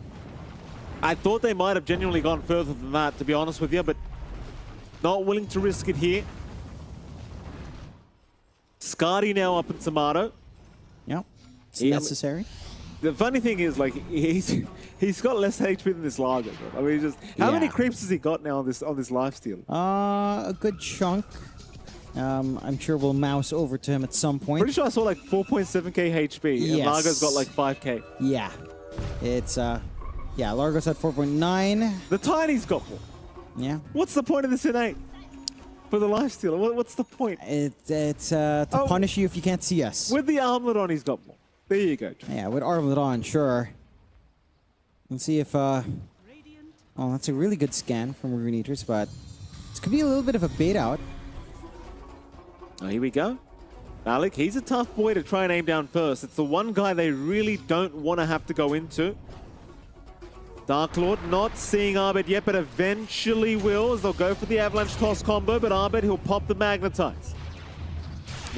I thought they might have genuinely gone further than that, to be honest with you, but not willing to risk it here. Scardy now up in Tomato. Yep, it's necessary. The funny thing is, like, he's got less HP than this Largo. Bro. I mean, just how many creeps has he got now on this lifesteal? A good chunk. I'm sure we'll mouse over to him at some point. Pretty sure I saw like 4.7k HP, and Largo's got like 5k. Yeah, it's yeah, Largo's at 4.9. The Tiny's got more. Yeah. What's the point of this innate? For the lifesteal, what's the point? It's to punish you if you can't see us. With the armlet on, he's got more. There you go. Yeah, with armlet on, sure. Let's see if oh, that's a really good scan from Rune Eaters, but this could be a little bit of a bait out. Oh, here we go. Alec, he's a tough boy to try and aim down first. It's the one guy they really don't want to have to go into. Dark Lord not seeing Arbed yet, but eventually will, as they'll go for the Avalanche Toss combo, but Arbed, he'll pop the Magnetize.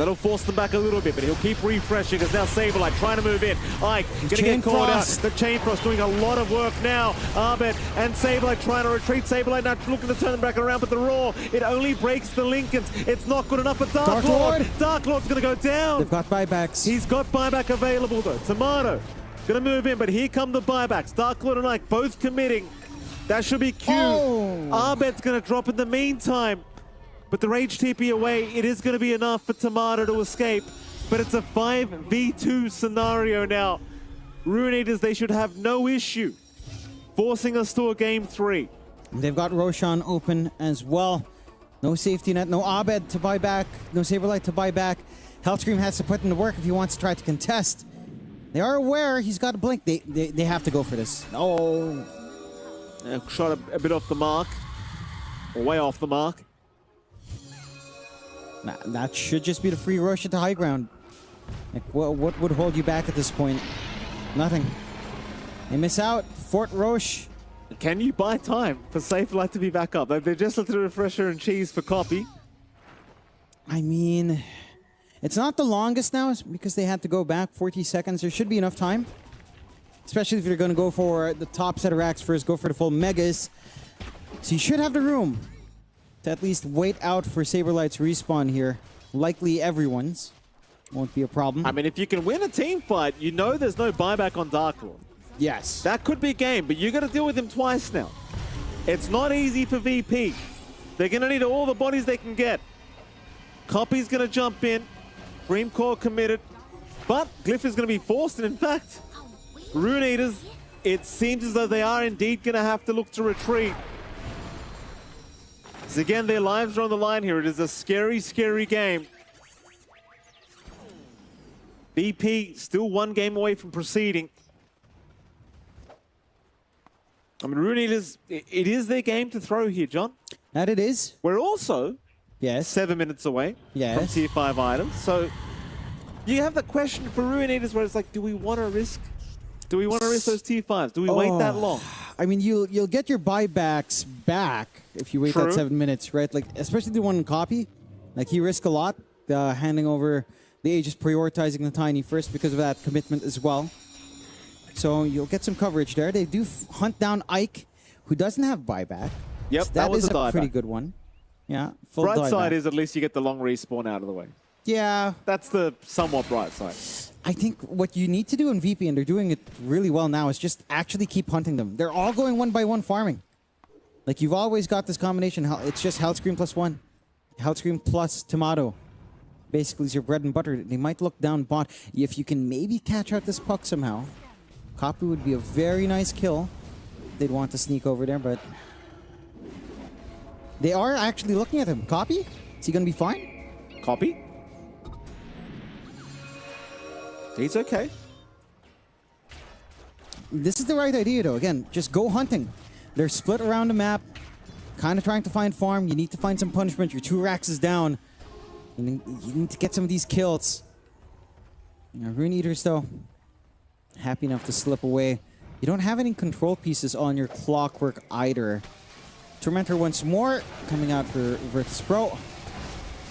That'll force them back a little bit, but he'll keep refreshing as now Saberlight trying to move in. Ike gonna Chain get caught out. Frost. The Chain Frost doing a lot of work now. Abed and Saberlight trying to retreat. Saberlight now looking to turn them back around, but the Roar, it only breaks the Lincolns. It's not good enough for Dark Lord. Dark Lord's gonna go down. They've got buybacks. He's got buyback available though. Tomato gonna move in, but here come the buybacks. Dark Lord and Ike both committing. That should be Q. Abed's gonna drop in the meantime. But the Rage TP away, it is going to be enough for Tomato to escape. But it's a 5v2 scenario now. Ruinators, they should have no issue forcing us to a game 3. They've got Roshan open as well. No safety net, no Abed to buy back, no Saberlight to buy back. Hellscream has to put in the work if he wants to try to contest. They are aware he's got a blink. They have to go for this. Oh. Shot a bit off the mark. Or way off the mark. Nah, that should just be the free rush into high ground. Like, what would hold you back at this point? Nothing. They miss out. Fort Roche. Can you buy time for Safelite to be back up? They're just a little refresher and cheese for copy. I mean, it's not the longest now because they had to go back 40 seconds. There should be enough time. Especially if you're going to go for the top set of racks first, go for the full megas. So you should have the room to at least wait out for Saberlight's respawn here. Likely everyone's. Won't be a problem. I mean, if you can win a team fight, you know there's no buyback on Dark Lord. Yes. That could be game, but you got to deal with him twice now. It's not easy for VP. They're going to need all the bodies they can get. Copy's going to jump in. Dream Core committed. But Glyph is going to be forced, and in fact, Ruinators, it seems as though they are indeed going to have to look to retreat. Again, their lives are on the line here. It is a scary, scary game. BP still one game away from proceeding. I mean, Ruinators, it is their game to throw here, John. That it is. We're also 7 minutes away from Tier 5 items. So you have the question for Ruinators where it's like, do we want to risk? Do we want to risk those Tier 5s? Do we wait that long? I mean, you'll get your buybacks back if you wait that 7 minutes, right? Like, especially the one in copy. Like, you risk a lot handing over the Aegis, prioritizing the Tiny first because of that commitment as well. So you'll get some coverage there. They do hunt down Ike, who doesn't have buyback. Yep, So that was is a a pretty dieback. good one. Yeah, full Bright side dieback. is at least you get the long respawn out of the way. Yeah. That's the somewhat bright side. I think what you need to do in VP, and they're doing it really well now, is just actually keep hunting them. They're all going one by one farming. Like, you've always got this combination. It's just Hellscream +1. Hellscream plus Tomato. Basically, is your bread and butter. They might look down bot. If you can maybe catch out this puck somehow, Copy would be a very nice kill. They'd want to sneak over there, but they are actually looking at him. Copy? Is he going to be fine? Copy? He's okay. This is the right idea, though. Again, just go hunting. They're split around the map, kind of trying to find farm. You need to find some punishment. Your 2 racks is down. You need to get some of these kills. Rune Eaters, though, happy enough to slip away. You don't have any control pieces on your Clockwork either. Tormentor once more, coming out for Virtus Pro.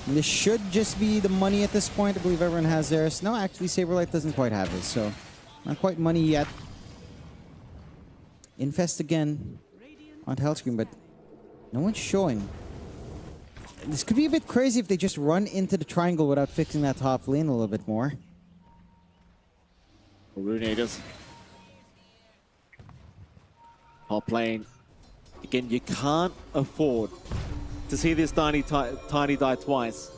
And this should just be the money at this point. I believe everyone has theirs. No, actually, Saberlight doesn't quite have his, so not quite money yet. Infest again on Hellscream, but no one's showing. This could be a bit crazy if they just run into the triangle without fixing that top lane a little bit more. Ruinators. Top lane. Again, you can't afford to see this Tiny die twice.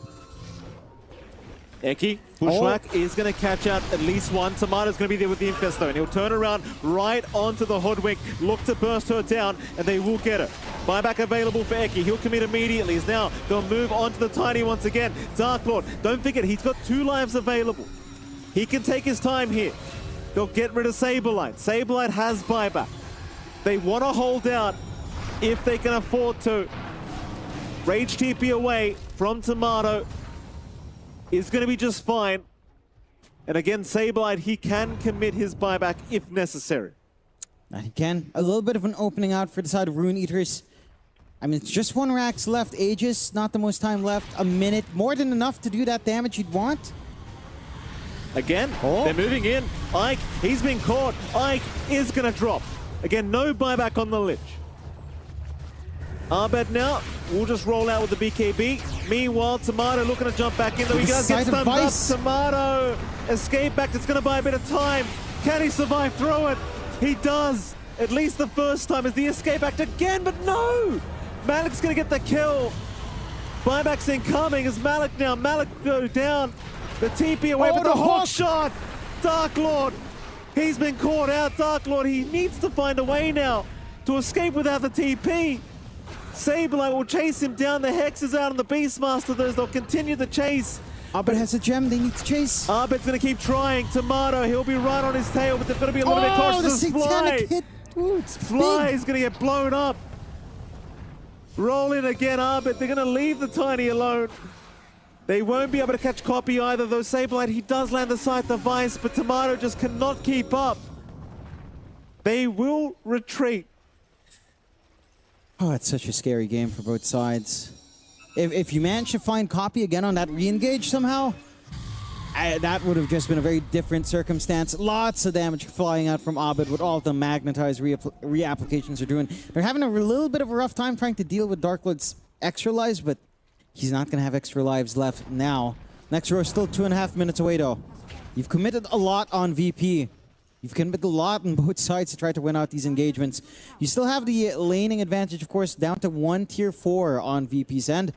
Eki, Bushwhack is going to catch out at least one. Tomato's going to be there with the Infest though, and he'll turn around right onto the Hoodwink, look to burst her down, and they will get her. Buyback available for Eki. He'll commit immediately. As now they'll move on to the Tiny once again. Dark Lord, don't forget, he's got 2 lives available. He can take his time here. They'll get rid of Saberlight. Saberlight has buyback. They want to hold out if they can afford to. Rage TP away from Tomato is going to be just fine. And again, Saberlight, he can commit his buyback if necessary. He can. A little bit of an opening out for the side of Rune Eaters. I mean, it's just 1 Rax left. Aegis, not the most time left. A minute, more than enough to do that damage you'd want. Again, Oh. they're moving in. Ike, he's been caught. Ike is going to drop. Again, no buyback on the Lich. Abed now will just roll out with the BKB. Meanwhile, Tomato looking to jump back in. Though he does get Side of stunned up. Vice. Tomato escape back. It's going to buy a bit of time. Can he survive through it? He does. At least the first time as the escape act again, but no! Malik's going to get the kill. Buyback's incoming as Malik now. Malik go down. The TP away, but the hook shot. Dark Lord. He's been caught out. Dark Lord, he needs to find a way now to escape without the TP. Sableye will chase him down. The Hex is out on the Beastmaster. They'll continue the chase. Abed has a gem. They need to chase. Abed's going to keep trying. Tomato, he'll be right on his tail, but they've got to be a little bit cautious. The Fly. satanic hit. Ooh, it's Fly big. is going to get blown up. Roll in again, Abed. They're going to leave the Tiny alone. They won't be able to catch Copy either, though Sableye, he does land the Scythe of Vice, but Tomato just cannot keep up. They will retreat. Oh, it's such a scary game for both sides. If you manage to find Copy again on that re-engage somehow, that would have just been a very different circumstance. Lots of damage flying out from Abed with all the magnetized reapplications they're doing. They're having a little bit of a rough time trying to deal with Dark Lord's extra lives, but he's not going to have extra lives left now. Next row is still 2.5 minutes away, though. You've committed a lot on VP. You've committed a lot on both sides to try to win out these engagements. You still have the laning advantage, of course, down to 1 tier 4 on VP's end,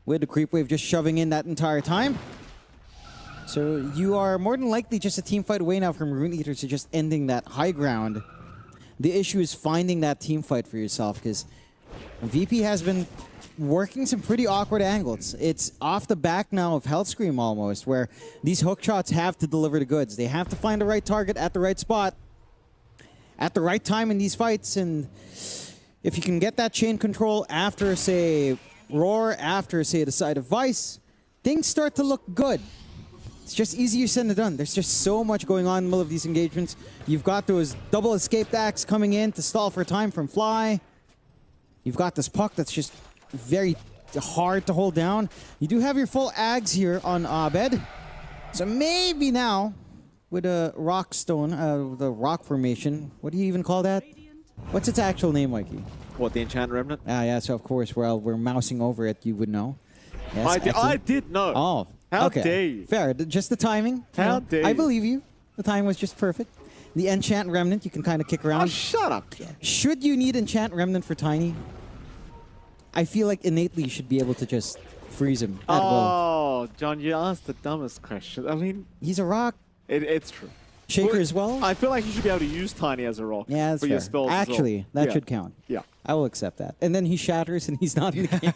with the creep wave just shoving in that entire time. So you are more than likely just a team fight away now from Rune Eaters to just ending that high ground. The issue is finding that team fight for yourself, because VP has been working some pretty awkward angles. It's off the back now of Hellscream almost, where these hook shots have to deliver the goods. They have to find the right target at the right spot at the right time in these fights, and if you can get that chain control after, say, Roar, after, say, the side of Vice, things start to look good. It's just easier said than done. There's just so much going on in the middle of these engagements. You've got those double escape acts coming in to stall for time from Fly. You've got this puck that's just very hard to hold down. You do have your full Ags here on Abed. So maybe now, with a rock stone, the rock formation, what do you even call that? What's its actual name, Mikey? What, the Enchant Remnant? Ah, yeah, so of course, while we're mousing over it, you would know. Yes, I did know. Oh, How okay. dare you? Fair, just the timing. How dare you? I believe you. The time was just perfect. The Enchant Remnant, you can kind of kick around. Oh, shut up. Should you need Enchant Remnant for Tiny? I feel like innately you should be able to just freeze him at will. Oh, John, you asked the dumbest question. I mean, He's a rock. it's true. Shaker as well? I feel like you should be able to use Tiny as a rock Yeah, that's for fair. your spells as well. Actually, that Yeah. should count. Yeah. I will accept that. And then he shatters and he's not in the game.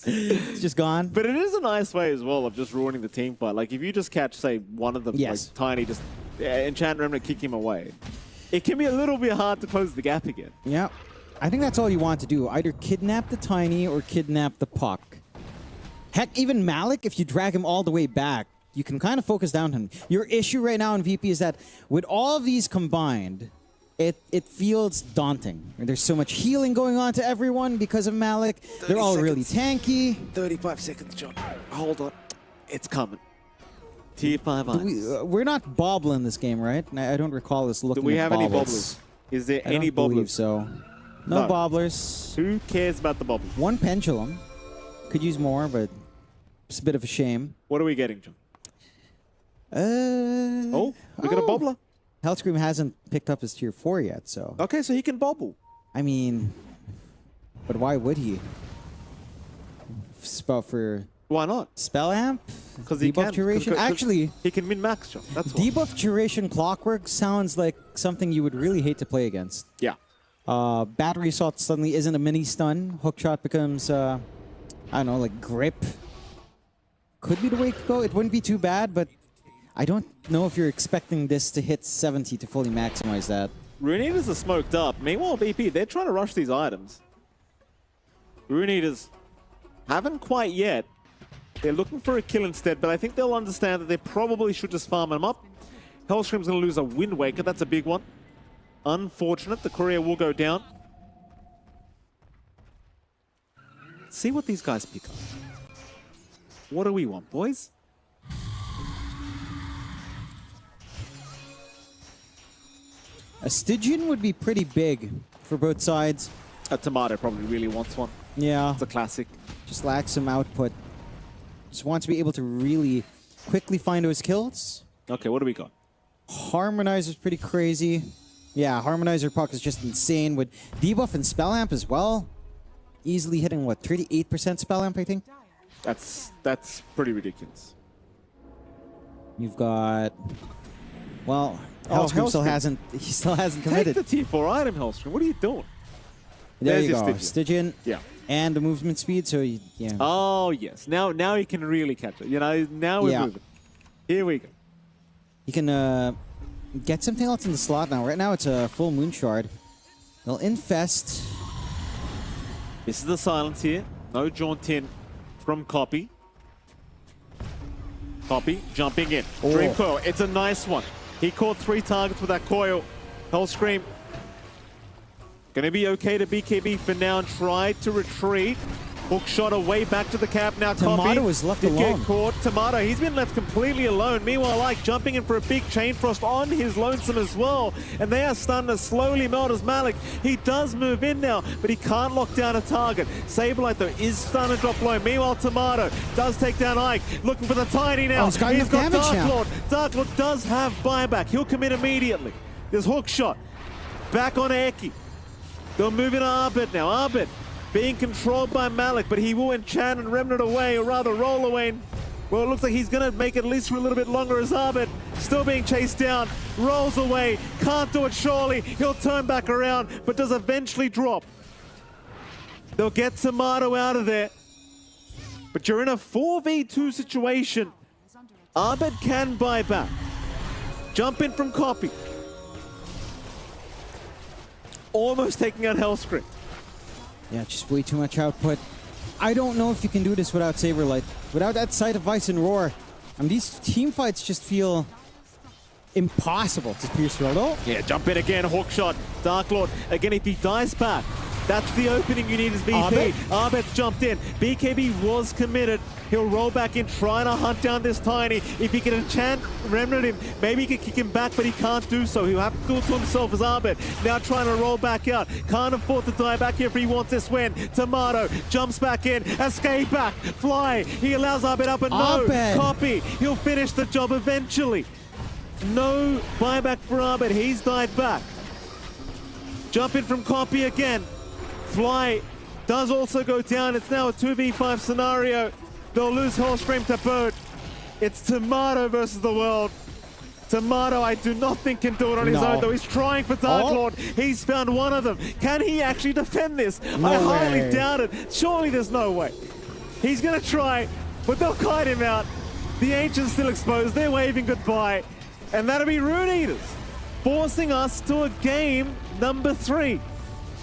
It's just gone. But it is a nice way as well of just ruining the team fight. Like, if you just catch, say, one of them, Yes. like Tiny, just Enchant Remnant, kick him away, it can be a little bit hard to close the gap again. Yeah. I think that's all you want to do. Either kidnap the Tiny or kidnap the puck. Heck, even Malik, if you drag him all the way back, you can kind of focus down him. Your issue right now in VP is that with all of these combined, it feels daunting. There's so much healing going on to everyone because of Malik. They're all really tanky. 35 seconds, John. Hold on. It's coming. Tier 5 ice. We're not bobbling this game, right? I don't recall us looking Do we at have any bobbles. bobblers? Is there I any don't believe bobblers? so. No No. bobblers. Who cares about the bobblers? One pendulum. Could use more, but it's a bit of a shame. What are we getting, John? Oh, We got a bobbler. Hellscream hasn't picked up his tier 4 yet, so. Okay, so he can bobble. I mean, but why would he? Spell for Why not? spell amp? Because he Debuff can. duration? 'Cause Actually, he can min-max, John. That's why. debuff duration clockwork sounds like something you would really hate to play against. Yeah. Battery assault suddenly isn't a mini stun. Hookshot becomes, I don't know, like grip. Could be the way to go. It wouldn't be too bad, but I don't know if you're expecting this to hit 70 to fully maximize that. Rune Eaters are smoked up. Meanwhile, VP, they're trying to rush these items. Rune Eaters haven't quite yet. They're looking for a kill instead, but I think they'll understand that they probably should just farm them up. Hellscream's going to lose a Wind Waker. That's a big one. Unfortunate. The courier will go down. see what these guys pick up. What do we want, boys? A Stygian would be pretty big for both sides. A Tomato probably really wants one. Yeah, It's a classic. just lacks some output. Just wants to be able to really quickly find those kills. Okay, what do we got? Harmonizer's pretty crazy. Yeah, Harmonizer puck is just insane with debuff and spell amp as well. Easily hitting, what, 38% spell amp, I think? That's pretty ridiculous. You've got, well, Oh, Hellscream still Hellscream. hasn't Take committed. the T4 item, Hellstrom. What are you doing? There There's you your go, Stygian. Stygian. Yeah. And the movement speed, so yeah. Oh, yes. Now you can really catch it. You know, now we're Yeah. moving. Here we go. You can get something else in the slot now. Right now it's a full Moon Shard. They'll infest. This is the silence here. No jaunt in from Copy. Copy jumping in. Oh. Dream Coil. It's a nice one. He caught 3 targets with that coil. Hellscream. Gonna be okay to BKB for now and try to retreat. Hook shot away back to the cap now. Tomato Copy is left did alone. Get caught. Tomato, he's been left completely alone. Meanwhile, Ike jumping in for a big chain frost on his lonesome as well. And they are starting to slowly melt as Malik. He does move in now, but he can't lock down a target. Saberlight, though, is starting to drop low. Meanwhile, Tomato does take down Ike. Looking for the tiny now. Oh, he's got enough damage Dark now. Lord. Dark Lord does have buyback. He'll commit immediately. There's hook shot. Back on Eki. They'll move into Arbit now. Arbit being controlled by Malik, but he will enchant and remnant away, or rather roll away. Well, it looks like he's going to make it at least for a little bit longer as Arbit, still being chased down, rolls away, can't do it surely. He'll turn back around, but does eventually drop. They'll get Tomato out of there. But you're in a 4v2 situation. Arbit can buy back. Jump in from Copy. Almost taking out Hellscream. Yeah, just way too much output. I don't know if you can do this without Saberlight. Without that Sight of Ice and Roar. I mean, these team fights just feel impossible to pierce through. Though. Yeah, jump in again, hook shot. Dark Lord, again, if he dies back, that's the opening you need as BP. Arbet's jumped in. BKB was committed. He'll roll back in, trying to hunt down this Tiny. If he can enchant, remnant him, maybe he can kick him back, but he can't do so. He'll have to do it to himself as Arbet. Now trying to roll back out. Can't afford to die back here if he wants this win. Tomato jumps back in, escape back, fly. He allows Arbet up, and no, Arbet. Copy. He'll finish the job eventually. No buyback for Arbet. He's died back. Jump in from Copy again. Fly does also go down. It's now a 2v5 scenario. They'll lose Hellscream to Bird. It's Tomato versus the world. Tomato, I do not think can do it on his own, though. He's trying for Dark Lord. He's found one of them. Can he actually defend this? No I highly way. doubt it. Surely there's no way. He's going to try, but they'll kite him out. The Ancient's still exposed. They're waving goodbye. And that'll be Rune Eaters, forcing us to a game number 3.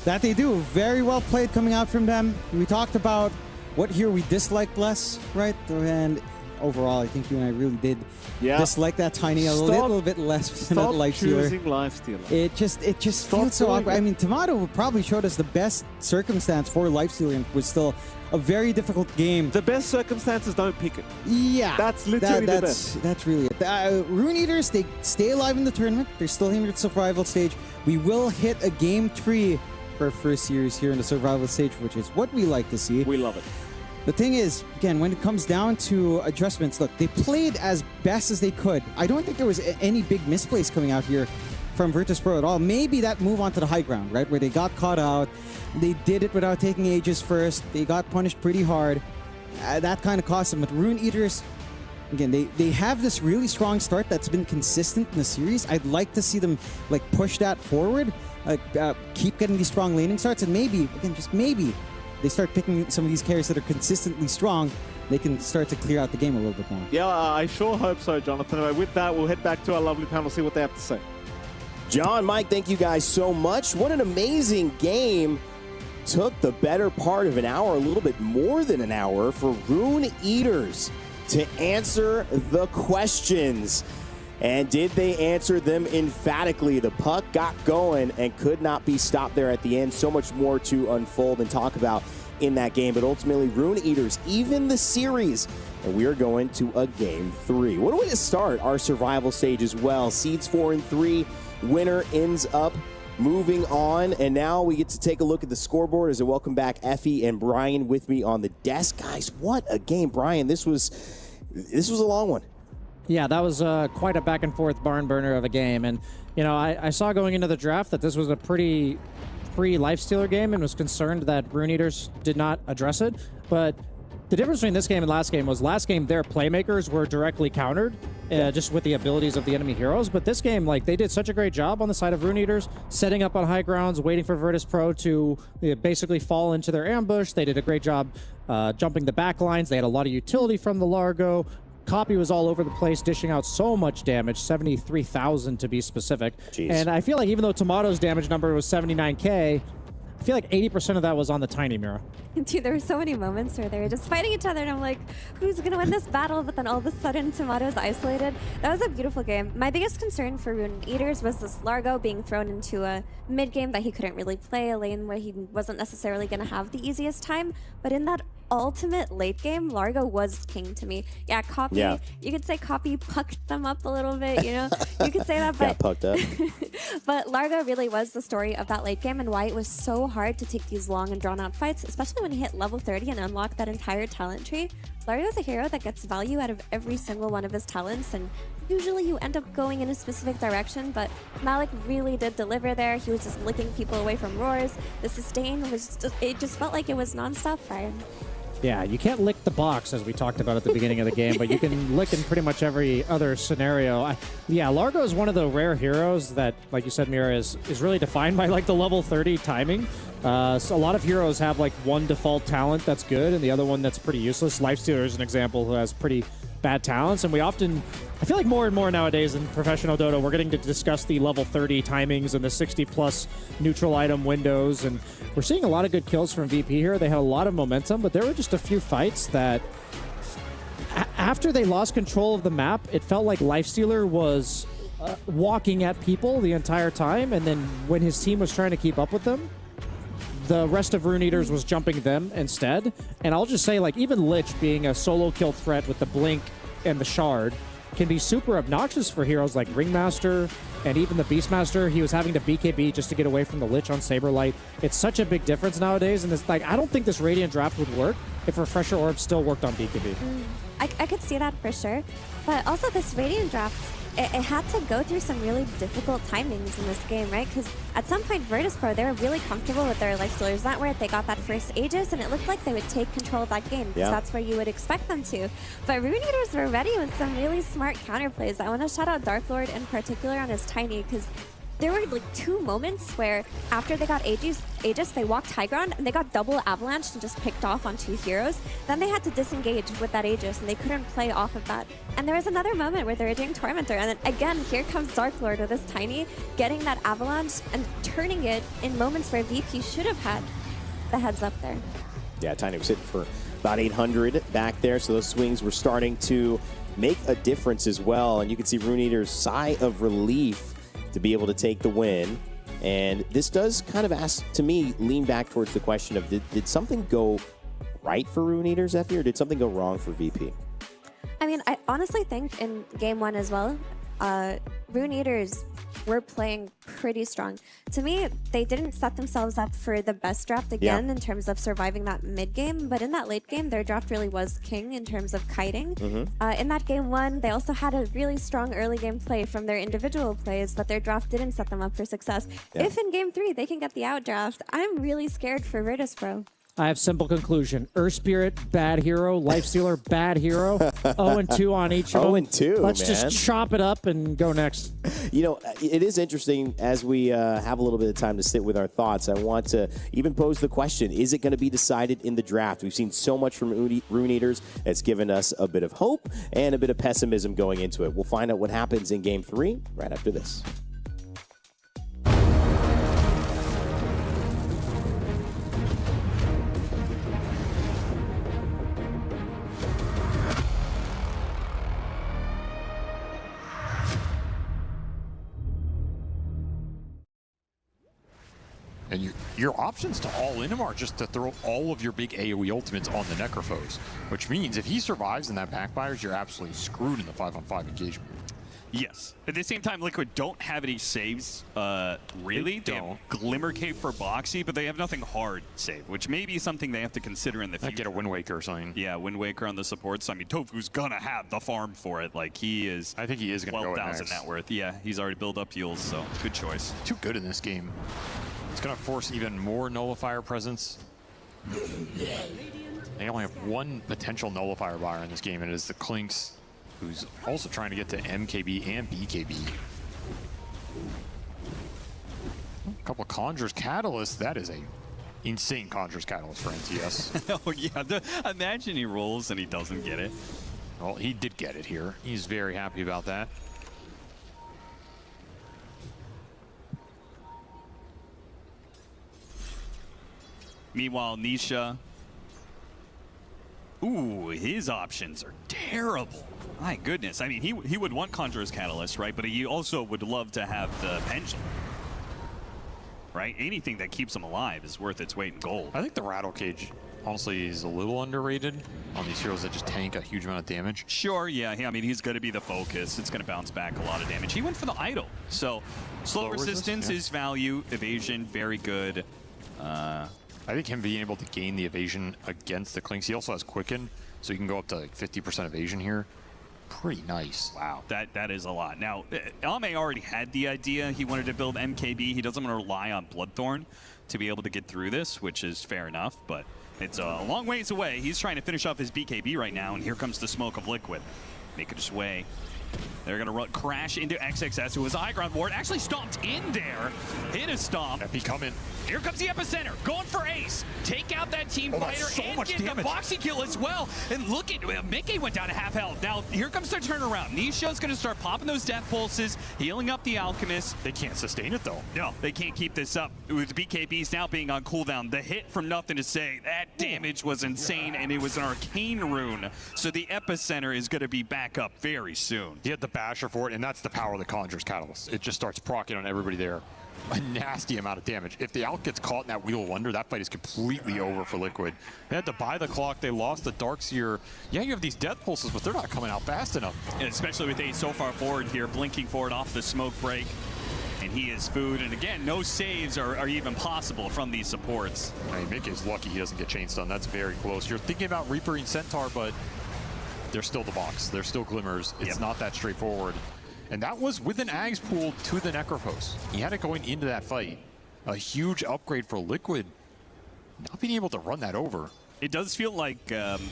That they do. Very well played coming out from them. We talked about what here we disliked less, right? And overall, I think you and I really did dislike that Tiny a little bit less than that Lifestealer. Choosing Lifestealer. It just feels so awkward. I mean, Tomato probably showed us the best circumstance for Lifestealer, and was still a very difficult game. The best circumstances, don't pick it. Yeah. That's literally the best. That's really it. Rune Eaters, they stay alive in the tournament. They're still in the survival stage. We will hit a game 3 for our first series here in the survival stage, which is what we like to see. We love it. The thing is, again, when it comes down to adjustments, look, they played as best as they could. I don't think there was any big misplays coming out here from Virtus.pro at all. Maybe that move onto the high ground, right, where they got caught out. They did it without taking Aegis first. They got punished pretty hard. That kind of cost them. But Rune Eaters, again, they have this really strong start that's been consistent in the series. I'd like to see them like push that forward, keep getting these strong laning starts, and maybe, again, just maybe, they start picking some of these carries that are consistently strong. They can start to clear out the game a little bit more. Yeah, I sure hope so, Jonathan. Anyway, with that, we'll head back to our lovely panel, see what they have to say. John, Mike, thank you guys so much. What an amazing game. Took the better part of an hour, a little bit more than an hour, for Rune Eaters to answer the questions. And did they answer them emphatically? The puck got going and could not be stopped there at the end. So much more to unfold and talk about in that game, but ultimately Rune Eaters even the series, and we are going to a Game 3. What a way to start our survival stage as well. Seeds 4 and 3, winner ends up moving on, and now we get to take a look at the scoreboard as I welcome back Effie and Brian with me on the desk. Guys, what a game. Brian, this was a long one. Yeah, that was quite a back and forth barn burner of a game. And, you know, I saw going into the draft that this was a pretty free Lifestealer game and was concerned that Rune Eaters did not address it. But the difference between this game and last game was last game their playmakers were directly countered just with the abilities of the enemy heroes. But this game, like, they did such a great job on the side of Rune Eaters, setting up on high grounds, waiting for Virtus Pro to basically fall into their ambush. They did a great job jumping the back lines. They had a lot of utility from the Largo. Copy was all over the place, dishing out so much damage, 73,000 to be specific. Jeez. And I feel like even though Tomato's damage number was 79k, I feel like 80% of that was on the Tiny Mira. Dude, there were so many moments where they were just fighting each other, and I'm like, who's going to win this battle? But then all of a sudden, Tomato's isolated. That was a beautiful game. My biggest concern for Rune Eaters was this Largo being thrown into a mid-game that he couldn't really play, a lane where he wasn't necessarily going to have the easiest time. But in that ultimate late game, Largo was king to me. Yeah, Copy, you could say Copy pucked them up a little bit, you know? You could say that, but... Got pucked up. But Largo really was the story of that late game and why it was so hard to take these long and drawn-out fights, especially when you hit level 30 and unlock that entire talent tree. Largo is a hero that gets value out of every single one of his talents, and usually you end up going in a specific direction, but Malik really did deliver there. He was just licking people away from roars. The sustain was just, it just felt like it was non-stop, Brian. Yeah, you can't lick the box, as we talked about at the beginning of the game, but you can lick in pretty much every other scenario. Yeah, Largo is one of the rare heroes that, like you said, Mira, is really defined by like the level 30 timing. So a lot of heroes have like one default talent that's good and the other one that's pretty useless. Lifestealer is an example who has pretty bad talents, and we often, I feel like more and more nowadays in professional Dota, we're getting to discuss the level 30 timings and the 60+ neutral item windows, and we're seeing a lot of good kills from VP here. They had a lot of momentum, but there were just a few fights that after they lost control of the map, it felt like Lifestealer was walking at people the entire time, and then when his team was trying to keep up with them, the rest of Rune Eaters was jumping them instead. And I'll just say, like, even Lich being a solo kill threat with the Blink and the Shard can be super obnoxious for heroes like Ringmaster and even the Beastmaster. He was having to BKB just to get away from the Lich on Saberlight. It's such a big difference nowadays, and it's like, I don't think this Radiant draft would work if Refresher Orb still worked on BKB. I could see that for sure. But also this Radiant draft, it had to go through some really difficult timings in this game, right? Because at some point, Virtus Pro, they were really comfortable with their Lifestealers. That where they got that first Aegis, and it looked like they would take control of that game, because that's where you would expect them to. But Rune Eaters were ready with some really smart counterplays. I want to shout out Dark Lord in particular on his Tiny, because there were like 2 moments where after they got Aegis, they walked high ground and they got double avalanched and just picked off on 2 heroes. Then they had to disengage with that Aegis and they couldn't play off of that. And there was another moment where they were doing Tormentor, and then again, here comes Dark Lord with his Tiny, getting that avalanche and turning it in moments where VP should have had the heads up there. Yeah, Tiny was hitting for about 800 back there, so those swings were starting to make a difference as well. And you can see Rune Eater's sigh of relief to be able to take the win. And this does kind of ask, to me, lean back towards the question of, did something go right for Rune Eaters, Effie, or did something go wrong for VP? I mean, I honestly think in game 1 as well, Rune Eaters were playing pretty strong. To me, they didn't set themselves up for the best draft again in terms of surviving that mid game, but in that late game, their draft really was king in terms of kiting. In that game 1, they also had a really strong early game play from their individual plays, but their draft didn't set them up for success. If in game 3 they can get the out draft, I'm really scared for Virtus Pro. I have simple conclusion. Earth Spirit, bad hero. Lifestealer, bad hero. 0-2 on each of them. 0-2, Let's man. just chop it up and go next. You know, it is interesting as we have a little bit of time to sit with our thoughts. I want to even pose the question, is it going to be decided in the draft? We've seen so much from Rune Eaters. It's given us a bit of hope and a bit of pessimism going into it. We'll find out what happens in Game 3 right after this. And your options to all in him are just to throw all of your big AoE ultimates on the Necrophos, which means if he survives and that backfires, you're absolutely screwed in the 5-on-5 engagement. Yes. At the same time, Liquid don't have any saves, really. They have Glimmer Cape for Boxy, but they have nothing hard save, which may be something they have to consider in the future. Get a Wind Waker or something. Yeah, Wind Waker on the supports. I mean, Tofu's gonna have the farm for it. Like, he is. I think he is gonna go 12,000 net worth. Yeah, he's already built up Yules, so good choice. Too good in this game. It's gonna force even more Nullifier presence. They only have one potential Nullifier buyer in this game, and it is the Clinks, who's also trying to get to MKB and BKB. A couple of Conjure's Catalyst. That is a insane Conjure's Catalyst for NTS. Oh yeah, imagine he rolls and he doesn't get it. Well, he did get it here. He's very happy about that. Meanwhile, Nisha. Ooh, his options are terrible. My goodness. I mean, he would want Conjurer's Catalyst, right? But he also would love to have the Pendulum. Right? Anything that keeps him alive is worth its weight in gold. I think the Rattle Cage, honestly, is a little underrated on these heroes that just tank a huge amount of damage. Sure, yeah. I mean, he's going to be the focus. It's going to bounce back a lot of damage. He went for the Idol. So, slow resistance is value. Evasion, very good. I think him being able to gain the evasion against the Clinks, he also has Quicken, so he can go up to like 50% evasion here. Pretty nice. Wow, that is a lot. Now, Ame already had the idea. He wanted to build MKB. He doesn't want to rely on Bloodthorn to be able to get through this, which is fair enough, but it's a long ways away. He's trying to finish off his BKB right now, and here comes the smoke of Liquid. Making his way. They're going to crash into XXS, who was a high ground ward. Actually stomped in there. Hit a stomp. Epi coming. Here comes the epicenter. Going for ace. Take out that team fighter and get the boxy kill as well. And look at Mickey went down to half health. Now here comes their turnaround. Nisha's going to start popping those death pulses, healing up the Alchemist. They can't sustain it though. No, they can't keep this up. With BKBs now being on cooldown, the hit from Nothing to Say, that damage was insane, and it was an arcane rune. So the epicenter is going to be back up very soon. He had the basher for it, and that's the power of the Conjure's Catalyst. It just starts proccing on everybody there. A nasty amount of damage. If the Alch gets caught in that Wheel of Wonder, that fight is completely over for Liquid. They had to buy the clock. They lost the Darkseer. Yeah, you have these death pulses, but they're not coming out fast enough. And especially with Ace so far forward here, blinking forward off the smoke break. And he is food. And again, no saves are even possible from these supports. I mean, Mick is lucky he doesn't get chain stun. That's very close. You're thinking about Reaper and Centaur, but they're still the box. They're still glimmers. It's not that straightforward. And that was with an Ags pool to the Necrophos. He had it going into that fight. A huge upgrade for Liquid. Not being able to run that over. It does feel like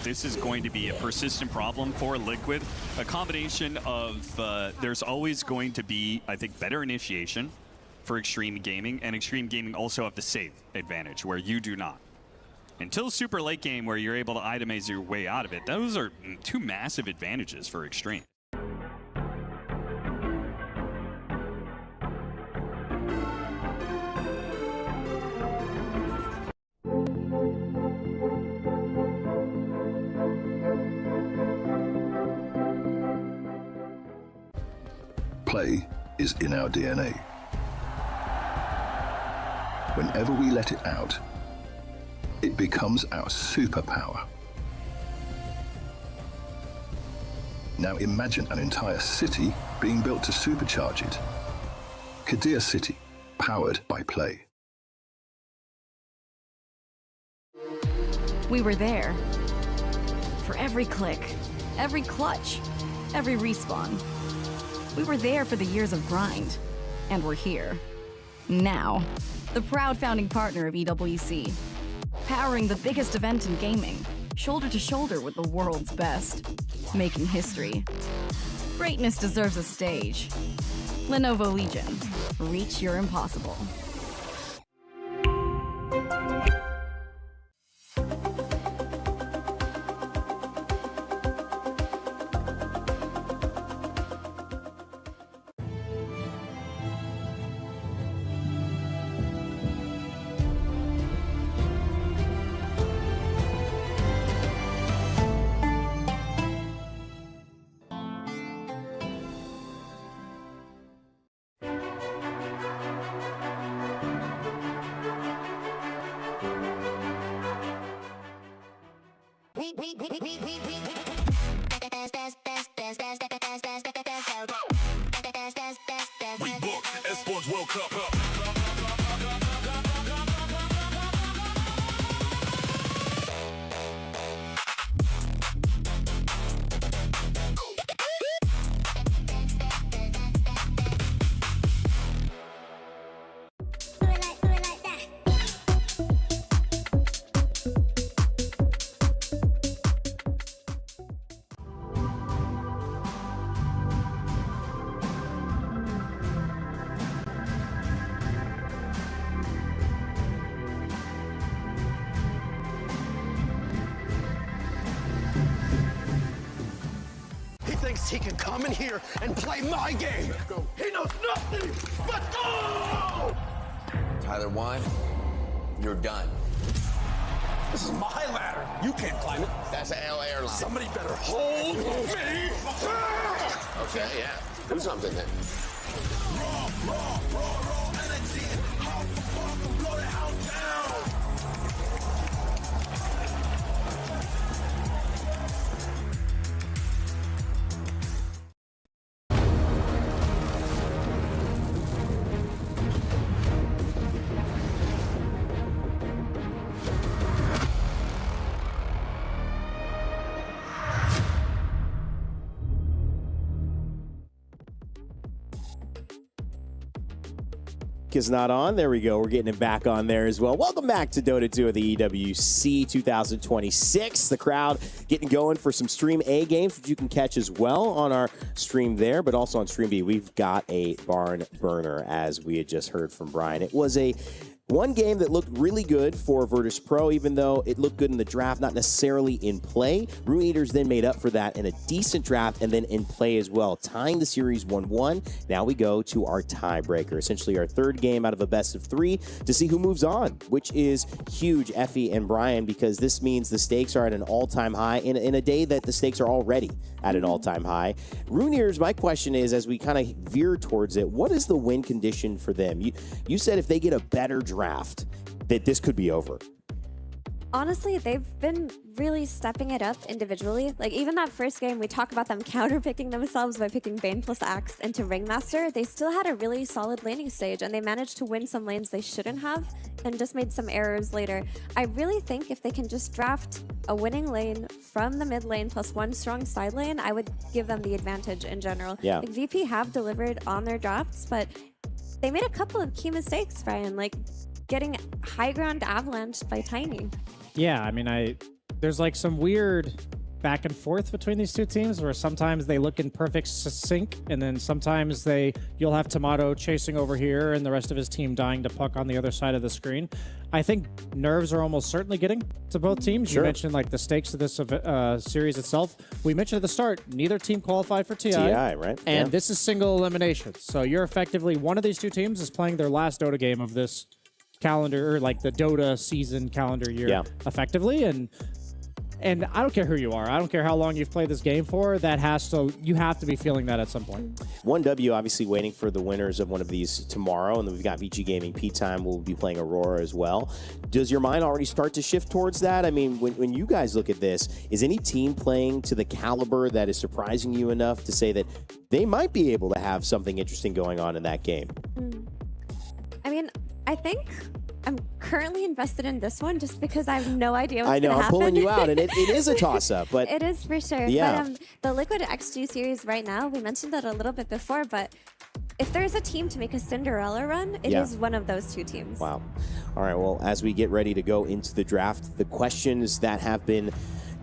this is going to be a persistent problem for Liquid. A combination of there's always going to be, I think, better initiation for Extreme Gaming, and Extreme Gaming also have the save advantage, where you do not. Until super late game, where you're able to itemize your way out of it, those are two massive advantages for Extreme. Play is in our DNA. Whenever we let it out, it becomes our superpower. Now imagine an entire city being built to supercharge it. Kadir City, powered by Play. We were there. For every click, every clutch, every respawn. We were there for the years of grind. And we're here. Now. The proud founding partner of EWC. Powering the biggest event in gaming. Shoulder to shoulder with the world's best. Making history. Greatness deserves a stage. Lenovo Legion. Reach your impossible. He thinks he can come in here and play my game. He knows nothing. Let's go! Tyler Wine, you're done. This is my ladder. You can't climb it. That's an L airline. Somebody better hold me. Okay, yeah. Do something then. Raw energy. Half a bar, blow the house down. Is not on. There we go. We're getting it back on there as well. Welcome back to Dota 2 of the EWC 2026. The crowd getting going for some Stream A games, which you can catch as well on our stream there, but also on Stream B. We've got a barn burner, as we had just heard from Brian. It was a one game that looked really good for Virtus Pro, even though it looked good in the draft, not necessarily in play. Rune Eaters then made up for that in a decent draft and then in play as well, tying the series 1-1. Now we go to our tiebreaker, essentially our third game out of a best of 3 to see who moves on, which is huge, Effie and Brian, because this means the stakes are at an all-time high in a day that the stakes are already at an all-time high. Rune Eaters, my question is, as we kind of veer towards it, what is the win condition for them? You said if they get a better draft, that this could be over. Honestly, they've been really stepping it up individually. Like, even that first game, we talk about them counter-picking themselves by picking Bane plus Axe into Ringmaster. They still had a really solid laning stage, and they managed to win some lanes they shouldn't have, and just made some errors later. I really think if they can just draft a winning lane from the mid lane plus one strong side lane, I would give them the advantage in general. Yeah. Like, VP have delivered on their drafts, but they made a couple of key mistakes, Brian, like getting high ground avalanched by Tiny. Yeah, I mean, there's like some weird back and forth between these two teams where sometimes they look in perfect sync, and then sometimes you'll have Tomato chasing over here and the rest of his team dying to puck on the other side of the screen. I think nerves are almost certainly getting to both teams. Sure. You mentioned like the stakes of this series itself. We mentioned at the start, neither team qualified for TI. Right? And yeah. this is single elimination. So you're effectively, one of these two teams is playing their last Dota game of this calendar, or like the Dota season calendar year, effectively. And I don't care who you are. I don't care how long you've played this game for. You have to be feeling that at some point. 1W obviously waiting for the winners of one of these tomorrow, and then we've got VG Gaming P-Time. We'll be playing Aurora as well. Does your mind already start to shift towards that? I mean, when you guys look at this, is any team playing to the caliber that is surprising you enough to say that they might be able to have something interesting going on in that game? I mean, I think I'm currently invested in this one just because I have no idea what's I know, gonna I'm happen. pulling you out, and it is a toss-up, but it is for sure. Yeah. But the Liquid XG series right now, we mentioned that a little bit before, but if there's a team to make a Cinderella run, it is one of those two teams. Wow. All right, well, as we get ready to go into the draft, the questions that have been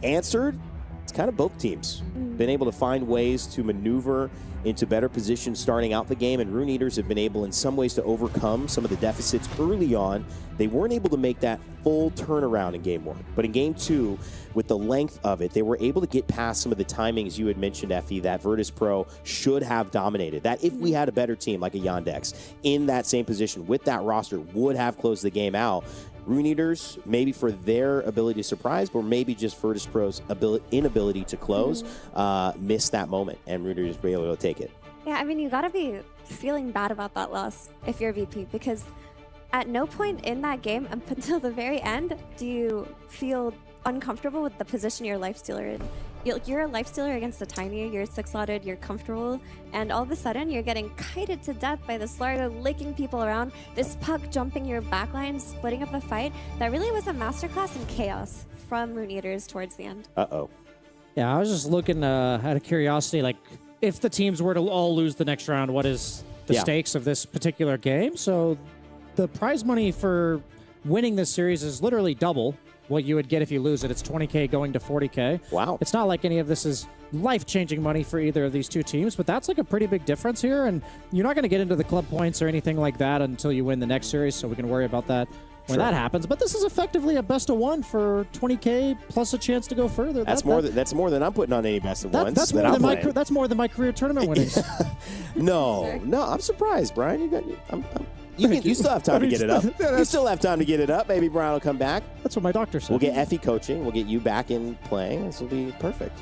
answered, it's kind of both teams. Been able to find ways to maneuver into better positions starting out the game, and Rune Eaters have been able in some ways to overcome some of the deficits early on. They weren't able to make that full turnaround in game 1, but in game 2, with the length of it, they were able to get past some of the timings you had mentioned, Effie, that Virtus Pro should have dominated. That if we had a better team like a Yandex in that same position with that roster, would have closed the game out. Rune Eaters, maybe for their ability to surprise, but maybe just Virtus Pro's inability to close, missed that moment, and Rune Eaters were able to take it. Yeah, I mean, you gotta be feeling bad about that loss if you're VP, because at no point in that game up until the very end do you feel uncomfortable with the position you're a lifestealer in. You're a lifestealer against the Tiny, you're 6-slotted, you're comfortable, and all of a sudden you're getting kited to death by the Slargo, licking people around, this Puck jumping your backline, splitting up the fight. That really was a masterclass in chaos from Rune Eaters towards the end. Uh-oh. Yeah, I was just looking out of curiosity, like, if the teams were to all lose the next round, what is the stakes of this particular game? So the prize money for winning this series is literally double what you would get if you lose it. It's 20K going to 40K. Wow. It's not like any of this is life-changing money for either of these two teams, but that's like a pretty big difference here, and you're not going to get into the club points or anything like that until you win the next series, so we can worry about that when that happens. But this is effectively a best of one for 20K plus a chance to go further. That's more than I'm putting on any best of ones. That's more than my career tournament winnings. No, I'm surprised, Brian. You still have time to get it up. You still have time to get it up. Maybe Brian will come back. That's what my doctor said. We'll get Effie coaching. We'll get you back in playing. This will be perfect.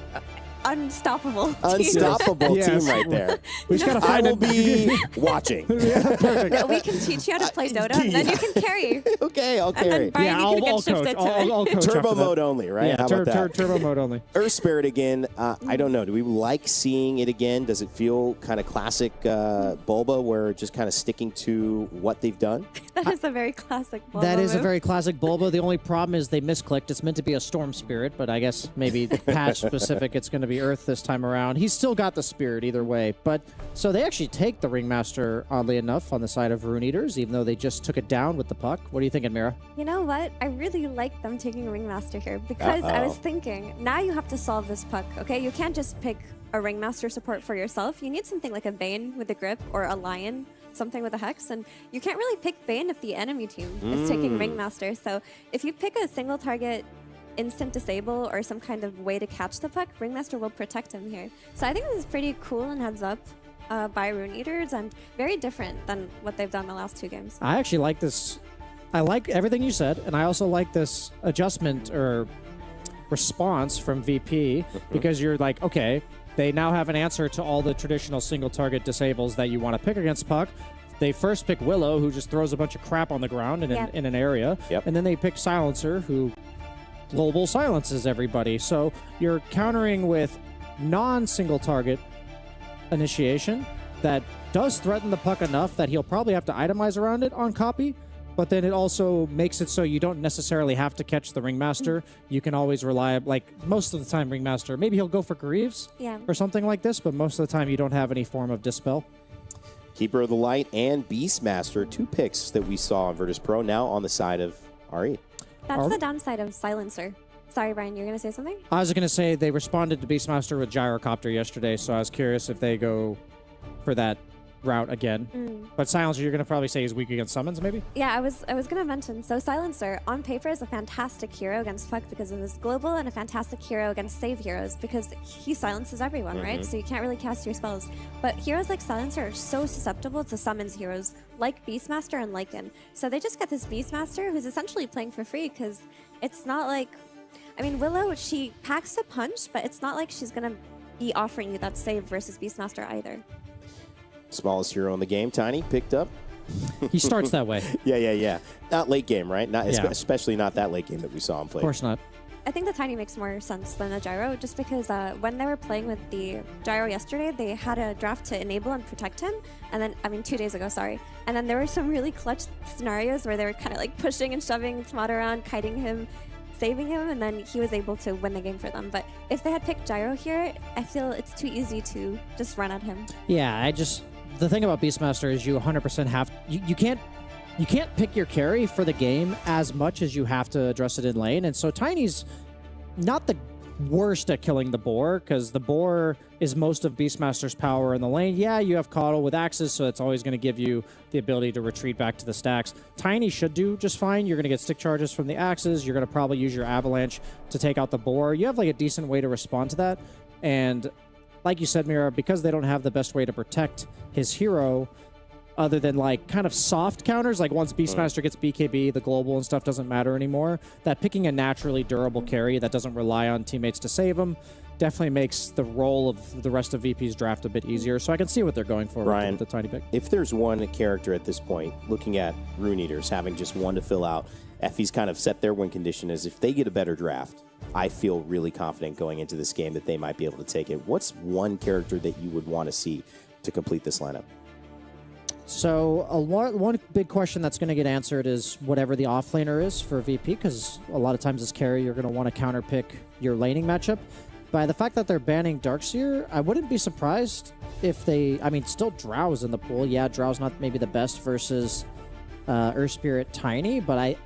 Unstoppable team right there. We just gotta find I will be watching. Perfect. No, we can teach you how to play Dota, and then you can carry. Okay, I'll carry. And then Brian, you can get shifted to I'll coach Turbo mode only, right? Yeah, How about that? Turbo mode only. Earth Spirit again. I don't know. Do we like seeing it again? Does it feel kind of classic Bulba, where just kind of sticking to what they've done? That is a very classic Bulba That is a move. very classic Bulba. The only problem is they misclicked. It's meant to be a Storm Spirit, but I guess maybe patch specific, it's going to be Earth this time around. He's still got the Spirit either way. But so they actually take the Ringmaster, oddly enough, on the side of Rune Eaters, even though they just took it down with the Puck. What are you thinking, Mira? You know what? I really like them taking Ringmaster here because I was thinking, now you have to solve this Puck, okay? You can't just pick a Ringmaster support for yourself. You need something like a Bane with a grip or a Lion, something with a Hex, and you can't really pick Bane if the enemy team is taking Ringmaster. So if you pick a single target instant disable or some kind of way to catch the Puck, Ringmaster will protect him here. So I think this is pretty cool and heads up by Rune Eaters and very different than what they've done the last two games. I actually like this. I like everything you said, and I also like this adjustment or response from VP because you're like, okay, they now have an answer to all the traditional single target disables that you want to pick against Puck. They first pick Willow, who just throws a bunch of crap on the ground in an area, and then they pick Silencer, who global silences everybody. So you're countering with non-single target initiation that does threaten the Puck enough that he'll probably have to itemize around it on copy, but then it also makes it so you don't necessarily have to catch the Ringmaster. You can always rely, like most of the time, Ringmaster, maybe he'll go for Greaves or something like this, but most of the time you don't have any form of Dispel. Keeper of the Light and Beastmaster, two picks that we saw on Virtus Pro, now on the side of RE. That's the downside of Silencer. Sorry, Brian, you're going to say something? I was going to say they responded to Beastmaster with Gyrocopter yesterday, so I was curious if they go for that route again. But Silencer, you're going to probably say he's weak against summons, maybe? Yeah, I was going to mention. So Silencer, on paper, is a fantastic hero against Puck because of his global, and a fantastic hero against save heroes because he silences everyone, right? So you can't really cast your spells. But heroes like Silencer are so susceptible to summons heroes like Beastmaster and Lycan. So they just get this Beastmaster who's essentially playing for free because it's not like... I mean, Willow, she packs a punch, but it's not like she's going to be offering you that save versus Beastmaster either. Smallest hero in the game, Tiny, picked up. He starts that way. Yeah. Not late game, right? Not especially not that late game that we saw him play. Of course not. I think the Tiny makes more sense than a Gyro, just because when they were playing with the Gyro yesterday, they had a draft to enable and protect him, and then, 2 days ago, sorry. And then there were some really clutch scenarios where they were kind of like pushing and shoving Tomato around, kiting him, saving him, and then he was able to win the game for them. But if they had picked Gyro here, I feel it's too easy to just run at him. Yeah, the thing about Beastmaster is you 100% have... You can't pick your carry for the game as much as you have to address it in lane. And so Tiny's not the worst at killing the boar, because the boar is most of Beastmaster's power in the lane. Yeah, you have Coddle with axes, so it's always going to give you the ability to retreat back to the stacks. Tiny should do just fine. You're going to get stick charges from the axes. You're going to probably use your avalanche to take out the boar. You have like a decent way to respond to that. And like you said, Mira, because they don't have the best way to protect his hero, other than like kind of soft counters, like once Beastmaster gets BKB, the global and stuff doesn't matter anymore, that picking a naturally durable carry that doesn't rely on teammates to save him definitely makes the role of the rest of VP's draft a bit easier. So I can see what they're going for Ryan, with the tiny pick. If there's one character at this point, looking at Rune Eaters, having just one to fill out, Effie's kind of set their win condition as if they get a better draft, I feel really confident going into this game that they might be able to take it. What's one character that you would want to see to complete this lineup? So one big question that's going to get answered is whatever the offlaner is for VP, because a lot of times as carry, you're going to want to counterpick your laning matchup. By the fact that they're banning Darkseer, I wouldn't be surprised if they... I mean, still Drow's in the pool. Yeah, Drow's not maybe the best versus Earth Spirit Tiny, but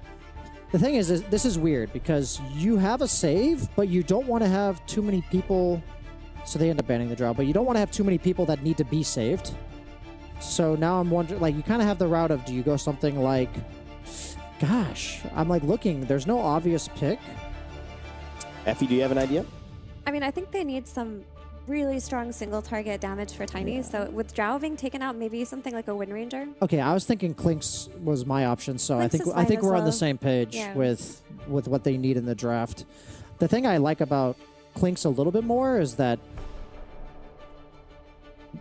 the thing is this is weird because you have a save, but you don't want to have too many people... So they end up banning the Drow, but you don't want to have too many people that need to be saved. So now I'm wondering, like, you kind of have the route of, do you go something like, gosh, I'm like looking, there's no obvious pick. Effie, do you have an idea? I mean, I think they need some really strong single target damage for Tiny. Yeah. So with Drow being taken out, maybe something like a Wind Ranger. Okay, I was thinking Clinks was my option, so I think we're on the same page with what they need in the draft. The thing I like about Clinks a little bit more is that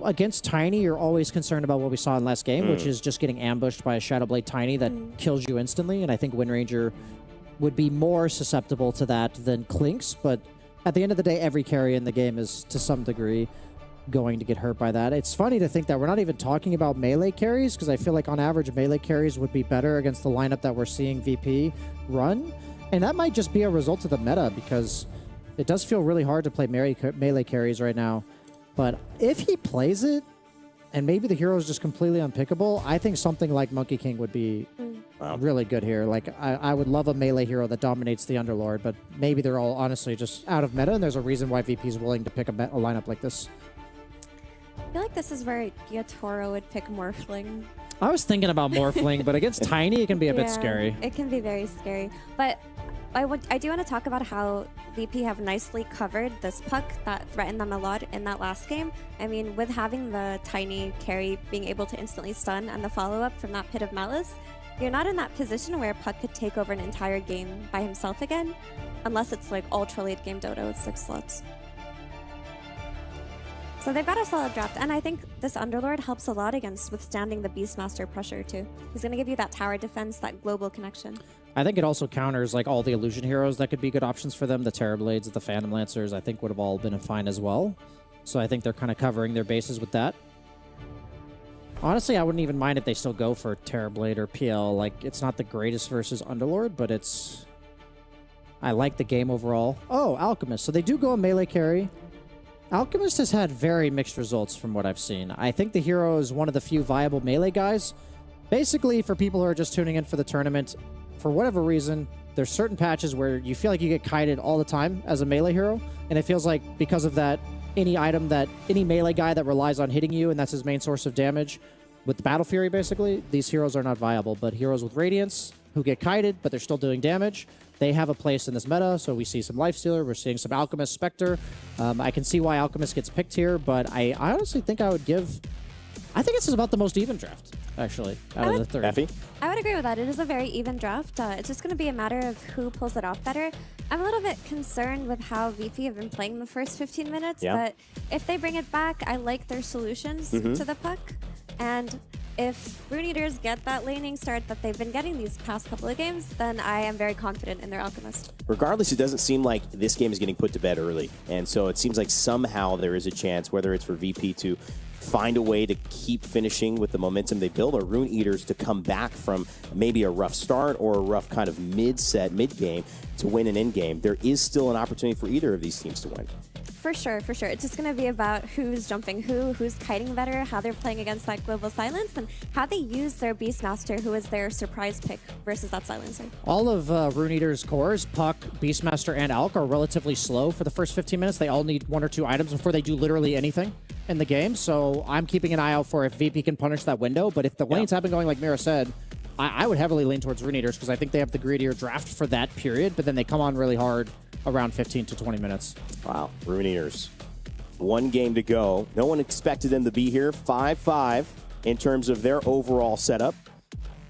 against Tiny, you're always concerned about what we saw in last game, which is just getting ambushed by a Shadowblade Tiny that kills you instantly, and I think Wind Ranger would be more susceptible to that than Clinks, but at the end of the day, every carry in the game is, to some degree, going to get hurt by that. It's funny to think that we're not even talking about melee carries, because I feel like on average, melee carries would be better against the lineup that we're seeing VP run, and that might just be a result of the meta, because it does feel really hard to play melee carries right now. But if he plays it, and maybe the hero is just completely unpickable, I think something like Monkey King would be really good here. Like, I would love a melee hero that dominates the Underlord, but maybe they're all honestly just out of meta, and there's a reason why VP is willing to pick a lineup like this. I feel like this is where Yatoro would pick Morphling. I was thinking about Morphling, but against Tiny, it can be a bit scary. It can be very scary. But I do want to talk about how VP have nicely covered this puck that threatened them a lot in that last game. I mean, with having the Tiny carry being able to instantly stun and the follow-up from that Pit of Malice, you're not in that position where Puck could take over an entire game by himself again, unless it's like ultra late game Dota with 6 slots. So they've got a solid draft, and I think this Underlord helps a lot against withstanding the Beastmaster pressure too. He's going to give you that tower defense, that global connection. I think it also counters like all the illusion heroes that could be good options for them. The Terrorblades, the Phantom Lancers, I think would have all been fine as well. So I think they're kind of covering their bases with that. Honestly, I wouldn't even mind if they still go for Terrorblade or PL. Like, it's not the greatest versus Underlord, but it's... I like the game overall. Oh, Alchemist. So they do go a melee carry. Alchemist has had very mixed results from what I've seen. I think the hero is one of the few viable melee guys. Basically, for people who are just tuning in for the tournament, for whatever reason, there's certain patches where you feel like you get kited all the time as a melee hero, and it feels like because of that, any melee guy that relies on hitting you, and that's his main source of damage, with the Battle Fury, basically, these heroes are not viable. But heroes with Radiance, who get kited, but they're still doing damage, they have a place in this meta, so we see some Lifestealer, we're seeing some Alchemist, Spectre. I can see why Alchemist gets picked here, but I honestly think I would give... I think this is about the most even draft, actually, out of the 3. Effie? I would agree with that. It is a very even draft. It's just going to be a matter of who pulls it off better. I'm a little bit concerned with how VP have been playing the first 15 minutes, but if they bring it back, I like their solutions to the puck. And if Rune Eaters get that laning start that they've been getting these past couple of games, then I am very confident in their Alchemist. Regardless, it doesn't seem like this game is getting put to bed early. And so it seems like somehow there is a chance, whether it's for VP to find a way to keep finishing with the momentum they build, or Rune Eaters to come back from maybe a rough start or a rough kind of mid-set, mid-game to win an end-game. There is still an opportunity for either of these teams to win. For sure, for sure. It's just going to be about who's jumping who's kiting better, how they're playing against that global silence, and how they use their Beastmaster, who is their surprise pick, versus that silencer. All of Rune Eater's cores, Puck, Beastmaster, and Alk, are relatively slow for the first 15 minutes. They all need 1 or 2 items before they do literally anything in the game, so I'm keeping an eye out for if VP can punish that window, but if the lanes have been going like Mira said, I would heavily lean towards Rune Eaters because I think they have the greedier draft for that period, but then they come on really hard around 15 to 20 minutes. Wow, Rune Eaters. 1 game to go. No one expected them to be here. 5-5 in terms of their overall setup.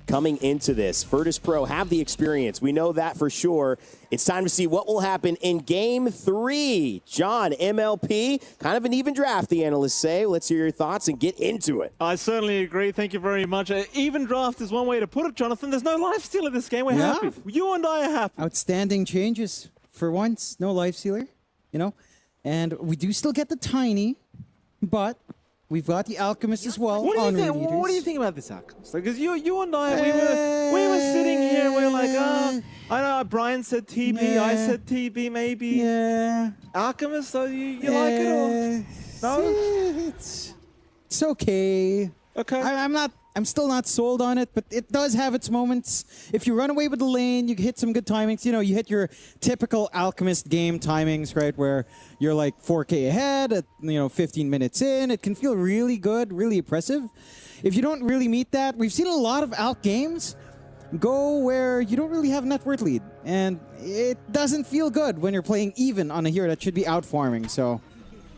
coming into this. Virtus Pro have the experience. We know that for sure. It's time to see what will happen in Game 3. John, MLP, kind of an even draft, the analysts say. Let's hear your thoughts and get into it. I certainly agree. Thank you very much. Even draft is one way to put it, Jonathan. There's no lifesteal in this game. We're happy. You and I are happy. Outstanding changes. For once, no lifestealer, you know? And we do still get the Tiny, but we've got the Alchemist as well. What do you think about this Alchemist? Because you and I, we were sitting here, we were like, I know Brian said TB, I said TB maybe. Yeah. Alchemist, so you like it or no? It's okay. Okay. I'm still not sold on it, but it does have its moments. If you run away with the lane, you hit some good timings. You know, you hit your typical Alchemist game timings, right, where you're like 4K ahead at, 15 minutes in. It can feel really good, really impressive. If you don't really meet that, we've seen a lot of Alch games go where you don't really have net worth lead. And it doesn't feel good when you're playing even on a hero that should be out farming, so...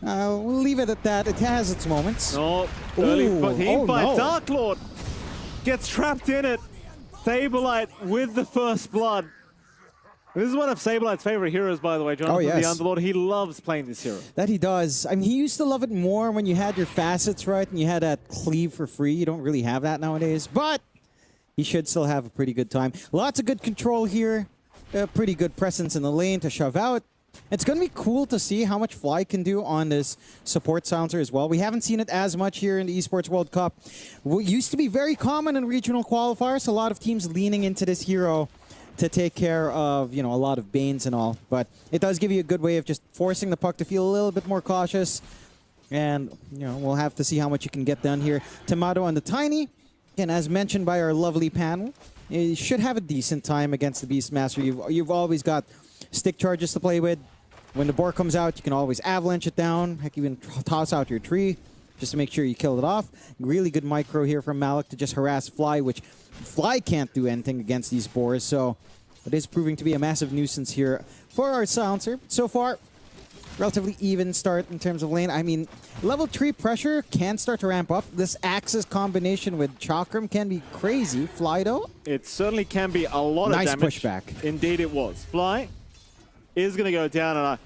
we'll leave it at that. It has its moments. Oh, early team fight. Dark Lord gets trapped in it. Saberlight with the first blood. This is one of Saberlight's favorite heroes, by the way, Jonathan the Underlord. He loves playing this hero. That he does. I mean, he used to love it more when you had your facets, right? And you had that cleave for free. You don't really have that nowadays. But he should still have a pretty good time. Lots of good control here. Pretty good presence in the lane to shove out. It's going to be cool to see how much Fly can do on this support silencer as well. We haven't seen it as much here in the Esports World Cup. What used to be very common in regional qualifiers, a lot of teams leaning into this hero to take care of, a lot of Banes and all. But it does give you a good way of just forcing the puck to feel a little bit more cautious. And, we'll have to see how much you can get done here. Tomato on the Tiny, and as mentioned by our lovely panel, you should have a decent time against the Beastmaster. You've always got stick charges to play with. When the boar comes out, you can always avalanche it down. Heck, even toss out your tree just to make sure you kill it off. Really good micro here from Malik to just harass Fly, which Fly can't do anything against these boars. So it is proving to be a massive nuisance here for our silencer. So far, relatively even start in terms of lane. I mean, level 3 pressure can start to ramp up. This Axis combination with Chakram can be crazy. Fly, though? It certainly can be a lot of damage. Nice pushback. Indeed it was. Fly is going to go down,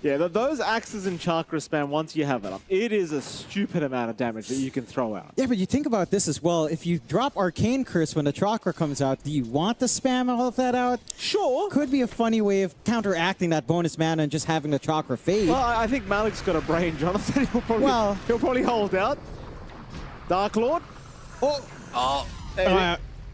and those axes in Chakra span, once you have it up, it is a stupid amount of damage that you can throw out. Yeah, but you think about this as well. If you drop Arcane Curse when the Chakra comes out, do you want to spam all of that out? Sure. Could be a funny way of counteracting that bonus mana and just having the Chakra fade. Well, I think Malik's got a brain, Jonathan. He'll probably hold out. Dark Lord.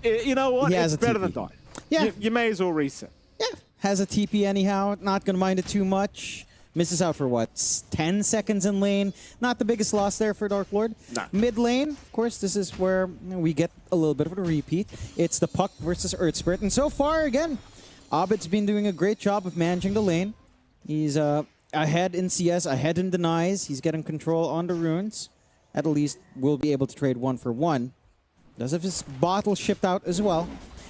You know what? It's better than die. Yeah. You may as well reset. Yeah. Has a TP anyhow. Not going to mind it too much. Misses out for what? 10 seconds in lane. Not the biggest loss there for Dark Lord. No. Mid lane, of course, this is where we get a little bit of a repeat. It's the Puck versus Earth Spirit. And so far, again, Abed's been doing a great job of managing the lane. He's ahead in CS, ahead in denies. He's getting control on the runes. At least we'll be able to trade 1-for-1. Does have his bottle shipped out as well.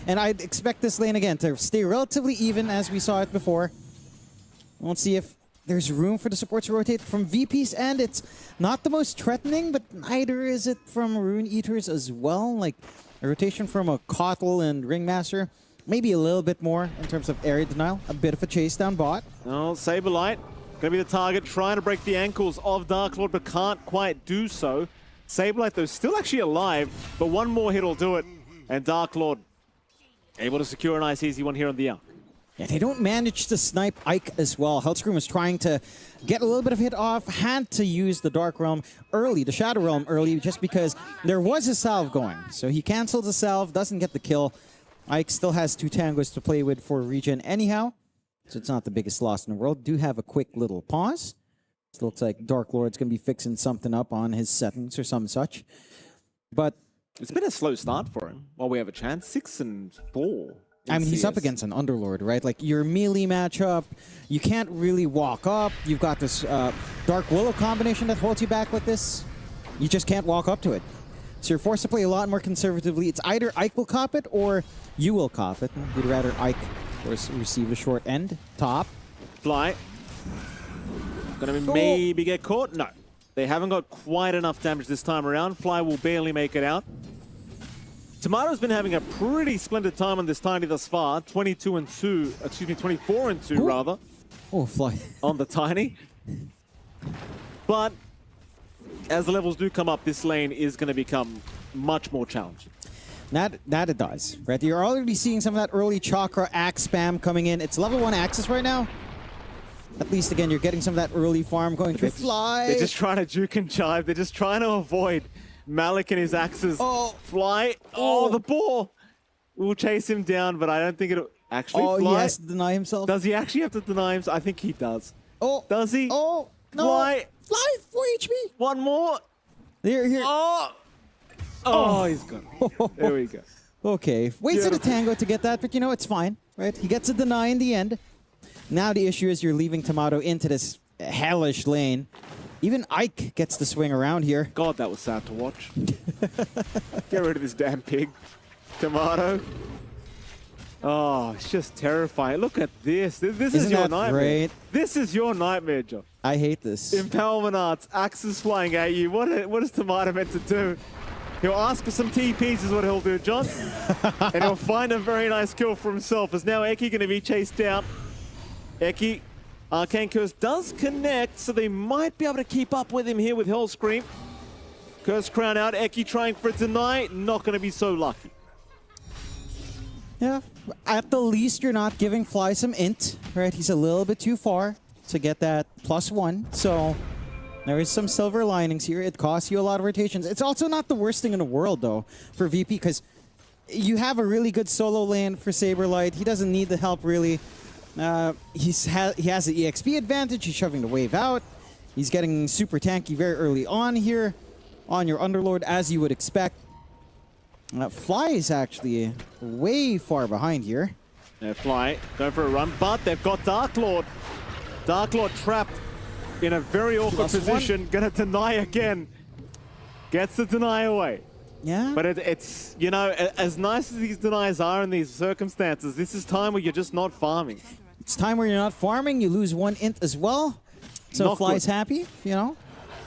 And I'd expect this lane again to stay relatively even as we saw it before. We'll see if there's room for the support to rotate. From VP's end, it's not the most threatening, but neither is it from Rune Eaters as well. Like a rotation from a Kotl and Ringmaster, maybe a little bit more in terms of area denial. A bit of a chase down bot. Oh, Saberlight going to be the target, trying to break the ankles of Dark Lord, but can't quite do so. Saberlight, though, still actually alive, but one more hit will do it. And Dark Lord able to secure a nice easy one here on the Arc. Yeah, they don't manage to snipe Ike as well. Hellscream was trying to get a little bit of hit off, had to use the Dark Realm early, the Shadow Realm early, just because there was a salve going. So he cancels the salve, doesn't get the kill. Ike still has 2 tangos to play with for regen anyhow, so it's not the biggest loss in the world. Do have a quick little pause. It looks like Dark Lord's going to be fixing something up on his settings or some such. But it's been a slow start for him while we have a chance. 6-4. I mean, he's up against an Underlord, right? Like, your melee matchup, you can't really walk up. You've got this Dark Willow combination that holds you back with this. You just can't walk up to it. So you're forced to play a lot more conservatively. It's either Ike will cop it or you will cop it. You'd rather Ike, of course, receive the short end. Top. Fly. Gonna maybe get caught? No. They haven't got quite enough damage this time around. Fly will barely make it out. Tomato's been having a pretty splendid time on this Tiny thus far. 22-2, excuse me, 24-2 rather. Oh, fly. On the Tiny. But as the levels do come up, this lane is going to become much more challenging. That it does, right? You're already seeing some of that early Chakra Axe spam coming in. It's level 1 Axis right now. At least, again, you're getting some of that early farm going through Fly. They're just trying to juke and jive. They're just trying to avoid Malik and his axes. Oh. Fly. Oh, the ball. We'll chase him down, but I don't think it'll actually fly. He has to deny himself. Does he actually have to deny himself? I think he does. Oh. Does he? Oh, no. Fly. Fly, 4 HP. One more. Here. Oh, he's gone. There we go. Okay. Waits for the tango to get that, but you know, it's fine, right? He gets a deny in the end. Now the issue is you're leaving Tomato into this hellish lane. Even Ike gets to swing around here. God, that was sad to watch. Get rid of this damn pig. Tomato. Oh, it's just terrifying. Look at this. This is your nightmare. Great? This is your nightmare, John. I hate this. Empowerment Arts, axes flying at you. What is Tomato meant to do? He'll ask for some TPs is what he'll do, John. And he'll find a very nice kill for himself. As now Eki going to be chased down. Eki, Arcane Curse does connect, so they might be able to keep up with him here with Hell Scream. Curse Crown out, Eki trying for a deny, not going to be so lucky. Yeah, at the least you're not giving Fly some int, right? He's a little bit too far to get that +1, so there is some silver linings here. It costs you a lot of rotations. It's also not the worst thing in the world, though, for VP, because you have a really good solo lane for Saberlight. He doesn't need the help, really. He has the EXP advantage. He's shoving the wave out. He's getting super tanky very early on here on your Underlord, as you would expect. Fly is actually way far behind here. Fly going for a run, but they've got Dark Lord. Dark Lord trapped in a very awkward position. Gonna deny again. Gets the deny away. Yeah. But it's, you know, as nice as these denies are in these circumstances, this is time where you're just not farming. It's time where you're not farming. You lose 1 int as well. So Not Fly's good. happy, you know.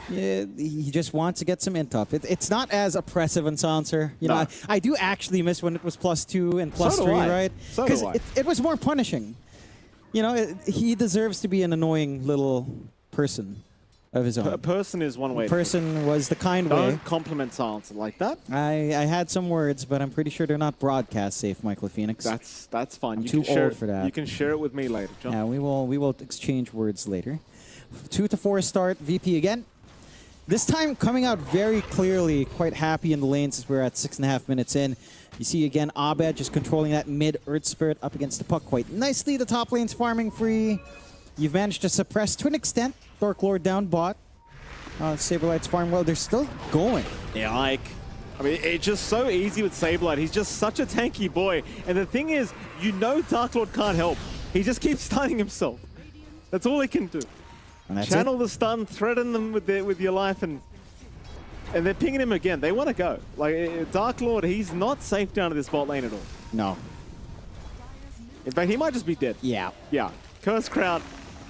Yeah, he just wants to get some int up. It's not as oppressive in Silencer. You know, I do actually miss when it was +2 and +3, right? So do I. It was more punishing. You know, he deserves to be an annoying little person of his own. A person is one way. Person was the kind way. Don't compliment Silencer like that. I had some words, but I'm pretty sure they're not broadcast safe, Michael Phoenix. That's fine. I'm You too can share old it- for that. You can share it with me later, John. Yeah, we will exchange words later. 2 to 4 start, VP again. This time coming out very clearly, quite happy in the lane since we're at 6.5 minutes in. You see again Abed just controlling that mid Earth Spirit up against the puck quite nicely. The top lane's farming free. You've managed to suppress to an extent. Dark Lord down bot. Saberlight's farm well. They're still going. Yeah, Ike. I mean, it's just so easy with Saberlight. He's just such a tanky boy. And the thing is, you know Dark Lord can't help. He just keeps stunning himself. That's all he can do. Channel the stun, threaten them with your life, and they're pinging him again. They want to go. Like, Dark Lord, he's not safe down to this bot lane at all. No. In fact, he might just be dead. Yeah. Yeah. Curse Crown.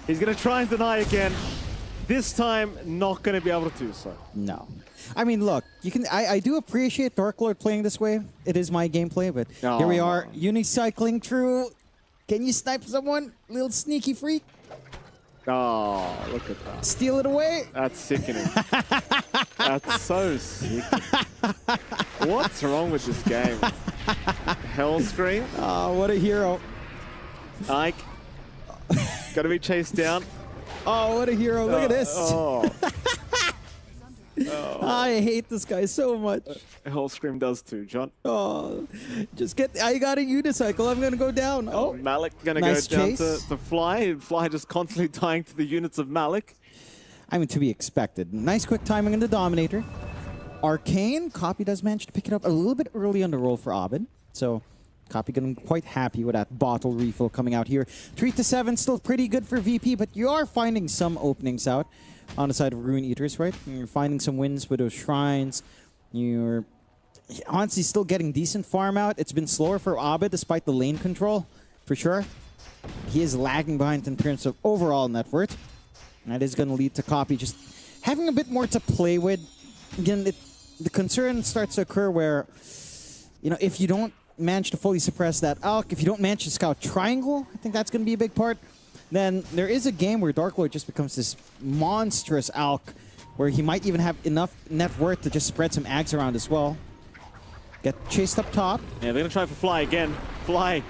He's going to try and deny again. This time, not going to be able to do so. No. I mean, look, you can. I do appreciate Dark Lord playing this way. It is my gameplay, but here we are, unicycling through. Can you snipe someone? Little sneaky freak. Oh, look at that. Steal it away. That's sickening. That's so sickening. What's wrong with this game? Hell Scream. Oh, what a hero. Ike. Got to be chased down. Oh, what a hero. Look at this. Oh. I hate this guy so much. Hell Scream does too, John. Oh, just get. I got a unicycle. I'm going to go down. Oh, Malik going to nice go down chase. to Fly. Fly just constantly dying to the units of Malik. I mean, to be expected. Nice quick timing in the Dominator. Arcane, Copy does manage to pick it up a little bit early on the roll for Abed. So, Copy getting quite happy with that bottle refill coming out here. 3 to 7, still pretty good for VP, but you are finding some openings out on the side of Rune Eaters, right? You're finding some wins with those shrines. You're honestly still getting decent farm out. It's been slower for Abed despite the lane control, for sure. He is lagging behind in terms of overall net worth. And that is going to lead to Copy just having a bit more to play with. Again, the concern starts to occur where you know, if you don't manage to fully suppress that Alk, if you don't manage to scout Triangle, I think that's going to be a big part. Then there is a game where Dark Lord just becomes this monstrous Alk, where he might even have enough net worth to just spread some Ags around as well. Get chased up top. Yeah, they're going to try for Fly again. Fly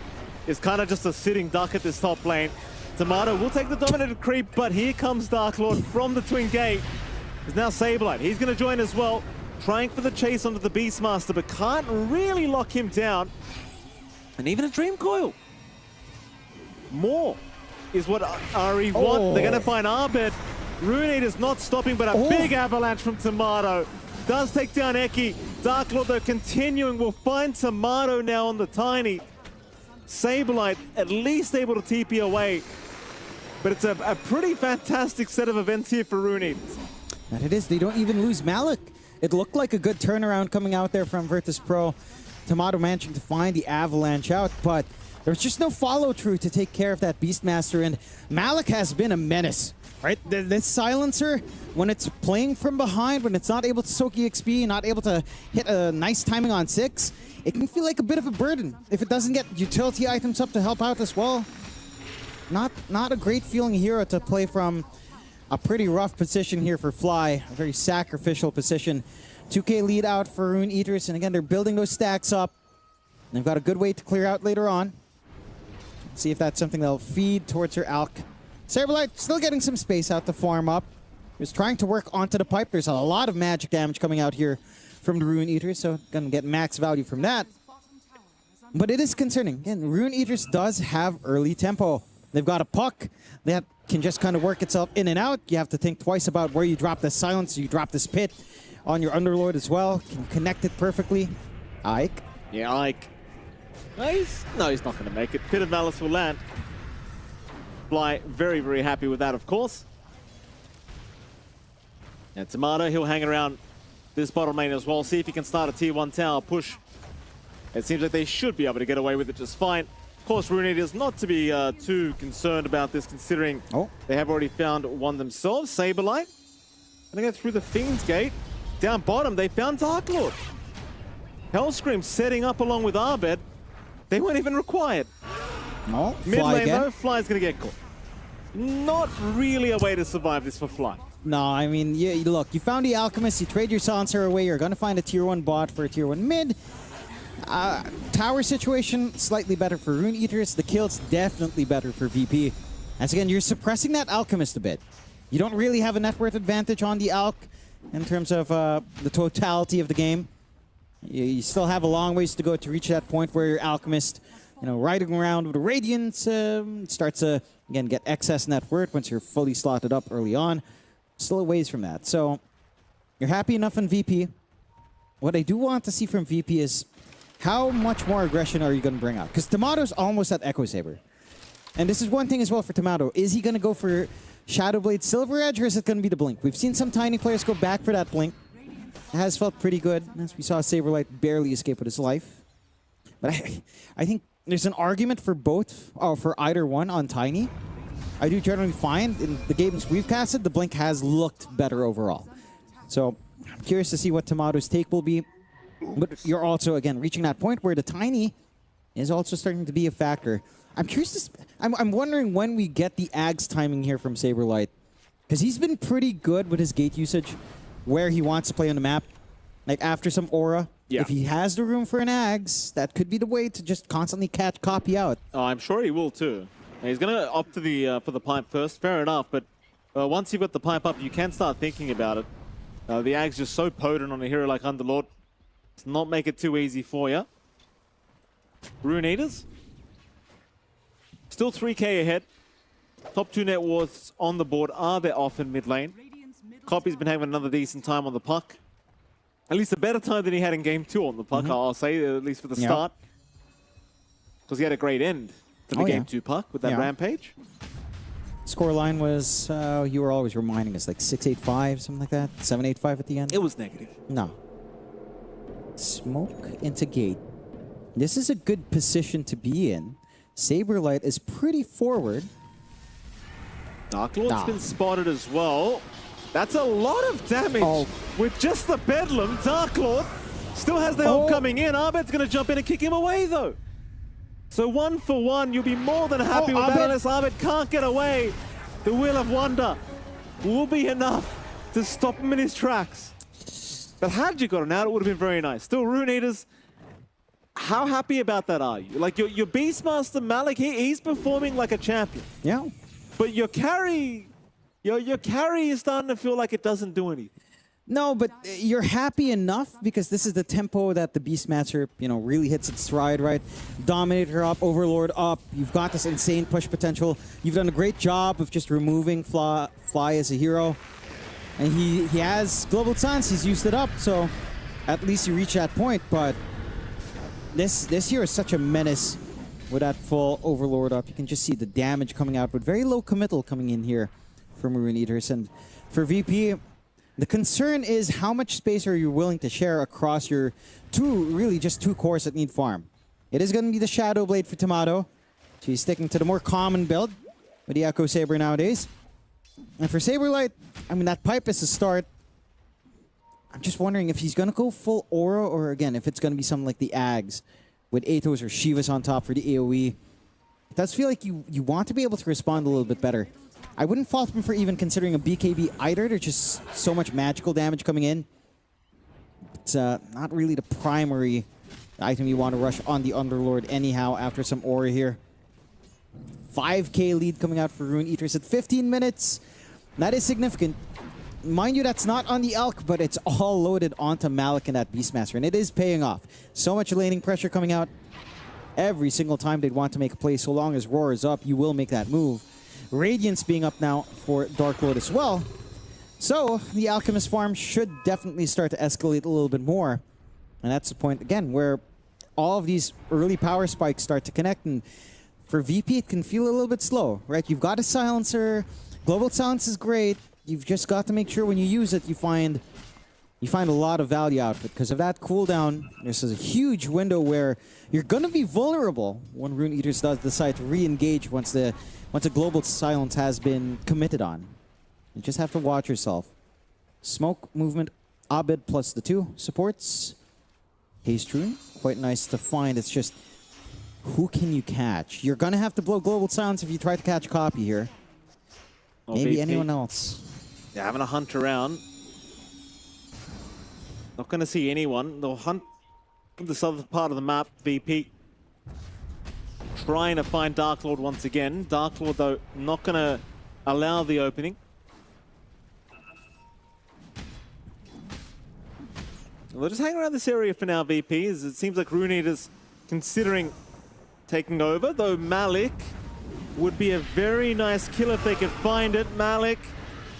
is kind of just a sitting duck at this top lane. Tomato will take the dominated creep, but here comes Dark Lord from the Twin Gate. There's now Saberlight. He's going to join as well, trying for the chase onto the Beastmaster, but can't really lock him down. And even a Dream Coil. More is what RE want. They're going to find Abed. Rune Eater's not stopping, but a big avalanche from Tomato. Does take down Eki. Dark Lord, though, continuing. Will find Tomato now on the Tiny. Saberlight at least able to TP away. But it's a pretty fantastic set of events here for Rune Eaters. And it is. They don't even lose Malik. It looked like a good turnaround coming out there from Virtus Pro. Tomato managing to find the avalanche out, but there's just no follow-through to take care of that Beastmaster, and Malik has been a menace, right? This silencer, when it's playing from behind, when it's not able to soak EXP, not able to hit a nice timing on 6, it can feel like a bit of a burden if it doesn't get utility items up to help out as well. Not a great feeling hero to play from a pretty rough position here for Fly, a very sacrificial position. 2K lead out for Rune Eaters, and again, they're building those stacks up. They've got a good way to clear out later on. See if that's something they'll feed towards her Alk. Saberlight still getting some space out to farm up. He's trying to work onto the pipe. There's a lot of magic damage coming out here from the Rune Eaters, so gonna get max value from that. But it is concerning. Again, Rune Eaters does have early tempo. They've got a puck that can just kind of work itself in and out. You have to think twice about where you drop the silence, you drop this pit on your Underlord as well. Can connect it perfectly. Ike. Yeah, Ike. No, he's not going to make it. Pit of Malice will land. Fly very, very happy with that, of course. And Tomato, he'll hang around this bottom lane as well. See if he can start a tier 1 tower push. It seems like they should be able to get away with it just fine. Of course, Rune Eaters not to be too concerned about this, considering they have already found one themselves. Saberlight. Gonna go through the Fiend's Gate. Down bottom, they found Dark Lord. Hellscream setting up along with Abed. They weren't even required. No, Mid Fly lane again. though, Fly's gonna get caught. Not really a way to survive this for Fly. No, I mean, look, you found the Alchemist, you trade your Silencer away, you're going to find a tier 1 bot for a tier 1 mid. Tower situation, slightly better for Rune Eaters. The kill's definitely better for VP. As again, you're suppressing that Alchemist a bit. You don't really have a net worth advantage on the Alch in terms of the totality of the game. You still have a long ways to go to reach that point where your Alchemist, you know, riding around with a Radiance starts to, again, get excess net worth once you're fully slotted up early on. Still a ways from that. So you're happy enough in VP. What I do want to see from VP is how much more aggression are you going to bring out? Because Tomato's almost at Echo Saber. And this is one thing as well for Tomato. Is he going to go for Shadowblade Silver Edge, or is it going to be the Blink? We've seen some Tiny players go back for that Blink. It has felt pretty good, as we saw Saberlight barely escape with his life. But I think there's an argument for both, or for either one on Tiny. I do generally find in the games we've casted, the Blink has looked better overall. So I'm curious to see what Tomato's take will be. But you're also, again, reaching that point where the Tiny is also starting to be a factor. I'm curious to... I'm wondering when we get the Ags timing here from Saberlight. Because he's been pretty good with his gate usage, where he wants to play on the map. Like after some aura, if he has the room for an Ags, that could be the way to just constantly copy out. Oh, I'm sure he will too. He's going to opt to the for the pipe first, fair enough, but once you've got the pipe up, you can start thinking about it. The Ag's just so potent on a hero like Underlord. Let's not make it too easy for you. Rune Eaters. Still 3k ahead. Top 2 net worths on the board. Are they off in mid lane? Copy's been having another decent time on the puck. At least a better time than he had in game 2 on the puck, I'll say, at least for the start. Because he had a great end to the game 2 puck with that rampage. Scoreline was, you were always reminding us, like 6-8-5, something like that? 7-8-5 at the end? It was negative. No. Smoke into gate. This is a good position to be in. Saberlight is pretty forward. Dark Lord's been spotted as well. That's a lot of damage with just the Bedlam. Dark Lord Still has the help coming in. Abed's going to jump in and kick him away, though. So 1 for 1. You'll be more than happy with that unless Abed can't get away. The Wheel of Wonder will be enough to stop him in his tracks. But had you got him out, it would have been very nice. Still, Rune Eaters, how happy about that are you? Like, your Beastmaster Malik, he's performing like a champion. Yeah. But your carry is starting to feel like it doesn't do anything. No, but you're happy enough because this is the tempo that the Beastmaster, really hits its stride, right? Dominator up, Overlord up. You've got this insane push potential. You've done a great job of just removing Fly as a hero. And he has Global Silence. He's used it up, so at least you reach that point. But this hero is such a menace with that full Overlord up. You can just see the damage coming out, but very low committal coming in here from Rune Eaters. And for VP, the concern is how much space are you willing to share across your two cores that need farm. It is going to be the Shadow Blade for Tomato. She's sticking to the more common build with the Echo Saber nowadays. And for Saberlight, I mean, that pipe is a start. I'm just wondering if he's going to go full Aura or, again, if it's going to be something like the Ags with Atos or Shivas on top for the AoE. It does feel like you want to be able to respond a little bit better. I wouldn't fault him for even considering a BKB either. There's just so much magical damage coming in. It's not really the primary item you want to rush on the Underlord anyhow after some Aura here. 5k lead coming out for Rune Eaters at 15 minutes. That is significant. Mind you, that's not on the Elk, but it's all loaded onto Malik and that Beastmaster, and it is paying off. So much laning pressure coming out. Every single time they'd want to make a play, so long as Roar is up, you will make that move. Radiance being up now for Dark Lord as well. So the Alchemist farm should definitely start to escalate a little bit more. And that's the point, again, where all of these early power spikes start to connect. And for VP, it can feel a little bit slow, right? You've got a silencer. Global Silence is great. You've just got to make sure when you use it, you find a lot of value out of it. Because of that cooldown, this is a huge window where you're going to be vulnerable when Rune Eaters does decide to re-engage once a Global Silence has been committed on. You just have to watch yourself. Smoke movement, Abed plus the 2 supports. Haste Rune, quite nice to find. It's just, who can you catch? You're going to have to blow Global Silence if you try to catch Copy here. Well, maybe VP, anyone else. They're having a hunt around. Not going to see anyone. They'll hunt from the southern part of the map, VP. Trying to find Dark Lord once again. Dark Lord, though, not going to allow the opening. They'll just hang around this area for now, VP, as it seems like Rune Eaters considering taking over, though Malik would be a very nice kill if they could find it. Malik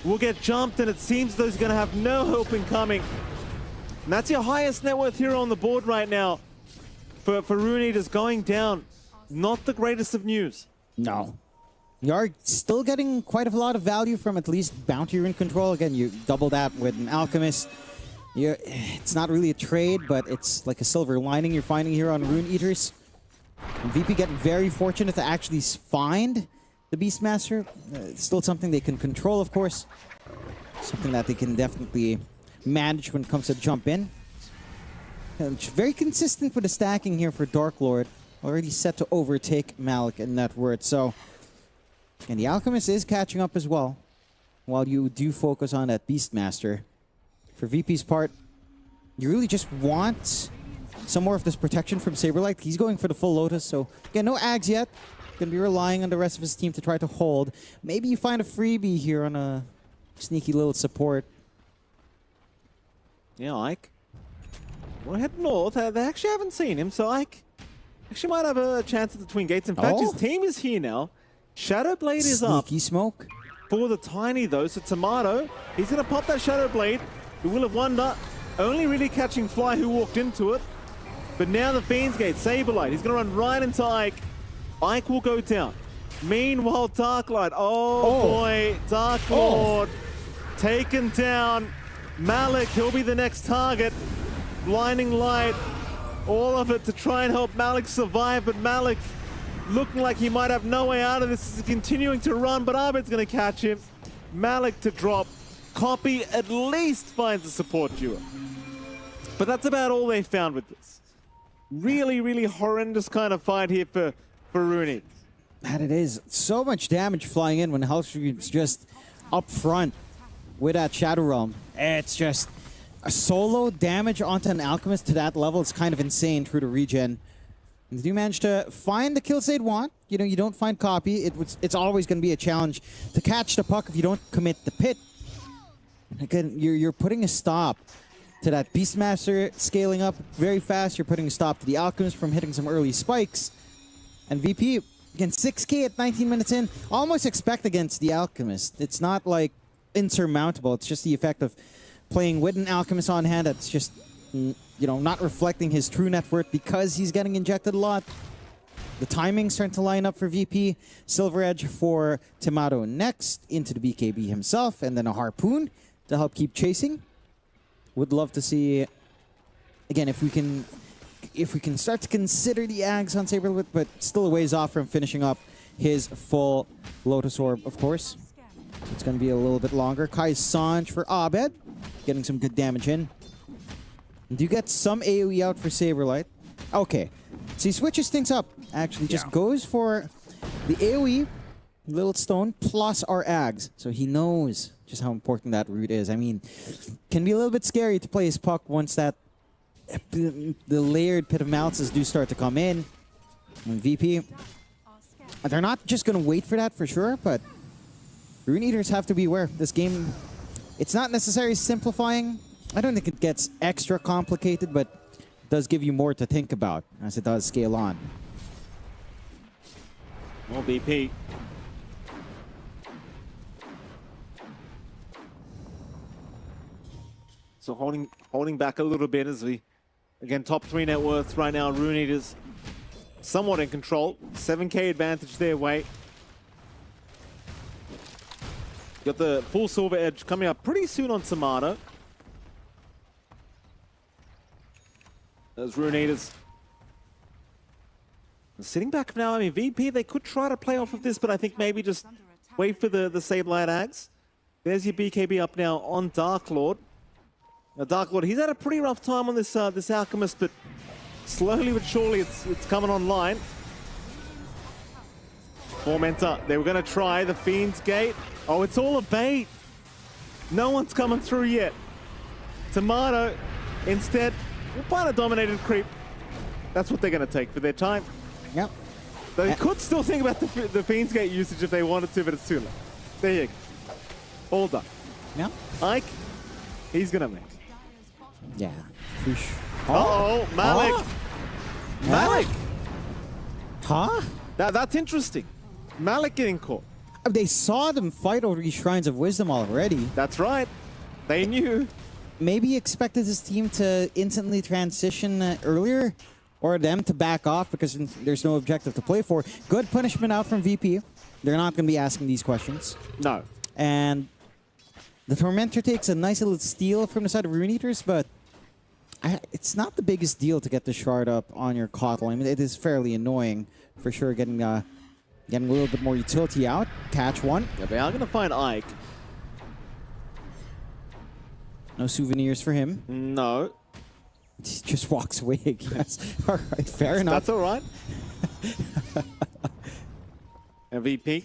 will get jumped, and it seems though he's going to have no help in coming. And that's your highest net worth hero on the board right now. For Rune Eaters going down, not the greatest of news. No. You are still getting quite a lot of value from at least Bounty Rune control. Again, you double that with an Alchemist. It's not really a trade, but it's like a silver lining you're finding here on Rune Eaters. And VP get very fortunate to actually find the Beastmaster. It's still something they can control, of course. Something that they can definitely manage when it comes to jump in. And it's very consistent with the stacking here for Dark Lord. Already set to overtake Malik and net worth. So, and the Alchemist is catching up as well, while you do focus on that Beastmaster. For VP's part, you really just want some more of this protection from Saberlight. He's going for the full Lotus, so again, no Ags yet. Gonna be relying on the rest of his team to try to hold. Maybe you find a freebie here on a sneaky little support. Yeah, Ike. We'll head north. They actually haven't seen him, so Ike actually might have a chance at the Twin Gates. In fact, his team is here now. Shadow Blade is up. Sneaky smoke. For the Tiny, though, so Tomato, he's going to pop that Shadow Blade. The Will of Wonder, only really catching Fly, who walked into it. But now the Fiend's Gate, Saberlight, he's going to run right into Ike. Ike will go down. Meanwhile, Darklight, oh boy, Dark Lord taken down. Malik, he'll be the next target. Blinding Light, all of it to try and help Malik survive, but Malik looking like he might have no way out of this. Is continuing to run, but Abed's going to catch him. Malik to drop. Copy at least finds a support duo. But that's about all they found with this. Really, really horrendous kind of fight here for Rooney. And it is so much damage flying in when Hellstream's just up front with that Shadow Realm. It's just a solo damage onto an Alchemist to that level. It's kind of insane through the regen. If you manage to find the kills they'd want, you know, you don't find copy, it's always going to be a challenge to catch the puck if you don't commit the pit. Again, you're putting a stop to that Beastmaster scaling up very fast. You're putting a stop to the Alchemist from hitting some early spikes. And VP, again, 6K at 19 minutes in, almost expect against the Alchemist. It's not like insurmountable. It's just the effect of playing with an Alchemist on hand that's just, you know, not reflecting his true net worth because he's getting injected a lot. The timing's starting to line up for VP. Silver Edge for Tomato next, into the BKB himself, and then a Harpoon to help keep chasing. Would love to see, again, if we can start to consider the Ags on Saberwit, but still a ways off from finishing up his full Lotus Orb, of course. So it's going to be a little bit longer. Kai Sanj for Abed, getting some good damage in. Do you get some AoE out for Saberlight? Okay. So he switches things up, actually. Just goes for the AoE, Little Stone, plus our Ags. So he knows just how important that route is. I mean, can be a little bit scary to play his puck once that the layered Pit of Malices do start to come in. And VP, they're not just going to wait for that for sure, but Rune Eaters have to be aware. This game, it's not necessarily simplifying. I don't think it gets extra complicated, but it does give you more to think about as it does scale on. Well, VP. So holding back a little bit as we, again, top 3 net worths right now. Rune Eaters somewhat in control. 7K advantage their way. Got the full Silver Edge coming up pretty soon on Tomato. Those Rune Eaters sitting back now. I mean, VP, they could try to play off of this, but I think maybe just wait for the Saberlight Ags. There's your BKB up now on Dark Lord. Now, Dark Lord, he's had a pretty rough time on this this Alchemist, but slowly but surely it's coming online. Tormentor, they were going to try the Fiend's Gate. Oh, it's all a bait. No one's coming through yet. Tomato, instead, will find a dominated creep. That's what they're going to take for their time. Yep. They could still think about the Fiend's Gate usage if they wanted to, but it's too late. There you go. All done. Yep. Ike, he's going to make. Yeah. Uh-oh, Malik. Oh. Malik. Huh? That's interesting. Malik getting caught. They saw them fight over these Shrines of Wisdom already. That's right. They knew. Maybe expected his team to instantly transition earlier, or them to back off because there's no objective to play for. Good punishment out from VP. They're not going to be asking these questions. No. And the Tormentor takes a nice little steal from the side of Rune Eaters, but it's not the biggest deal to get the shard up on your Kotl. I mean, it is fairly annoying for sure, getting a little bit more utility out. Catch one. Yeah, they are going to find Ike. No souvenirs for him. No. He just walks away, I guess. All right, fair enough. That's all right. MVP.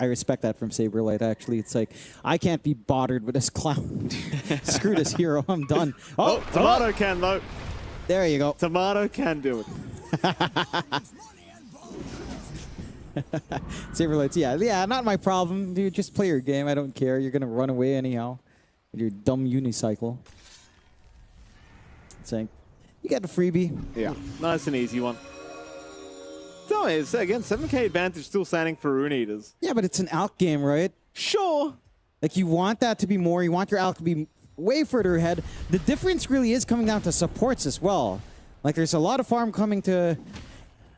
I respect that from Saberlight, actually. It's like, I can't be bothered with this clown. Screw this hero, I'm done. Oh, Tomato can, though. There you go. Tomato can do it. Saberlight's, yeah, not my problem. Dude, just play your game. I don't care. You're going to run away anyhow with your dumb unicycle. It's like, you got a freebie. Yeah, nice and easy one. So, it's, again, 7K advantage still standing for Rune Eaters. Yeah, but it's an Alch game, right? Sure. Like, you want that to be more. You want your Alch to be way further ahead. The difference really is coming down to supports as well. Like, there's a lot of farm coming to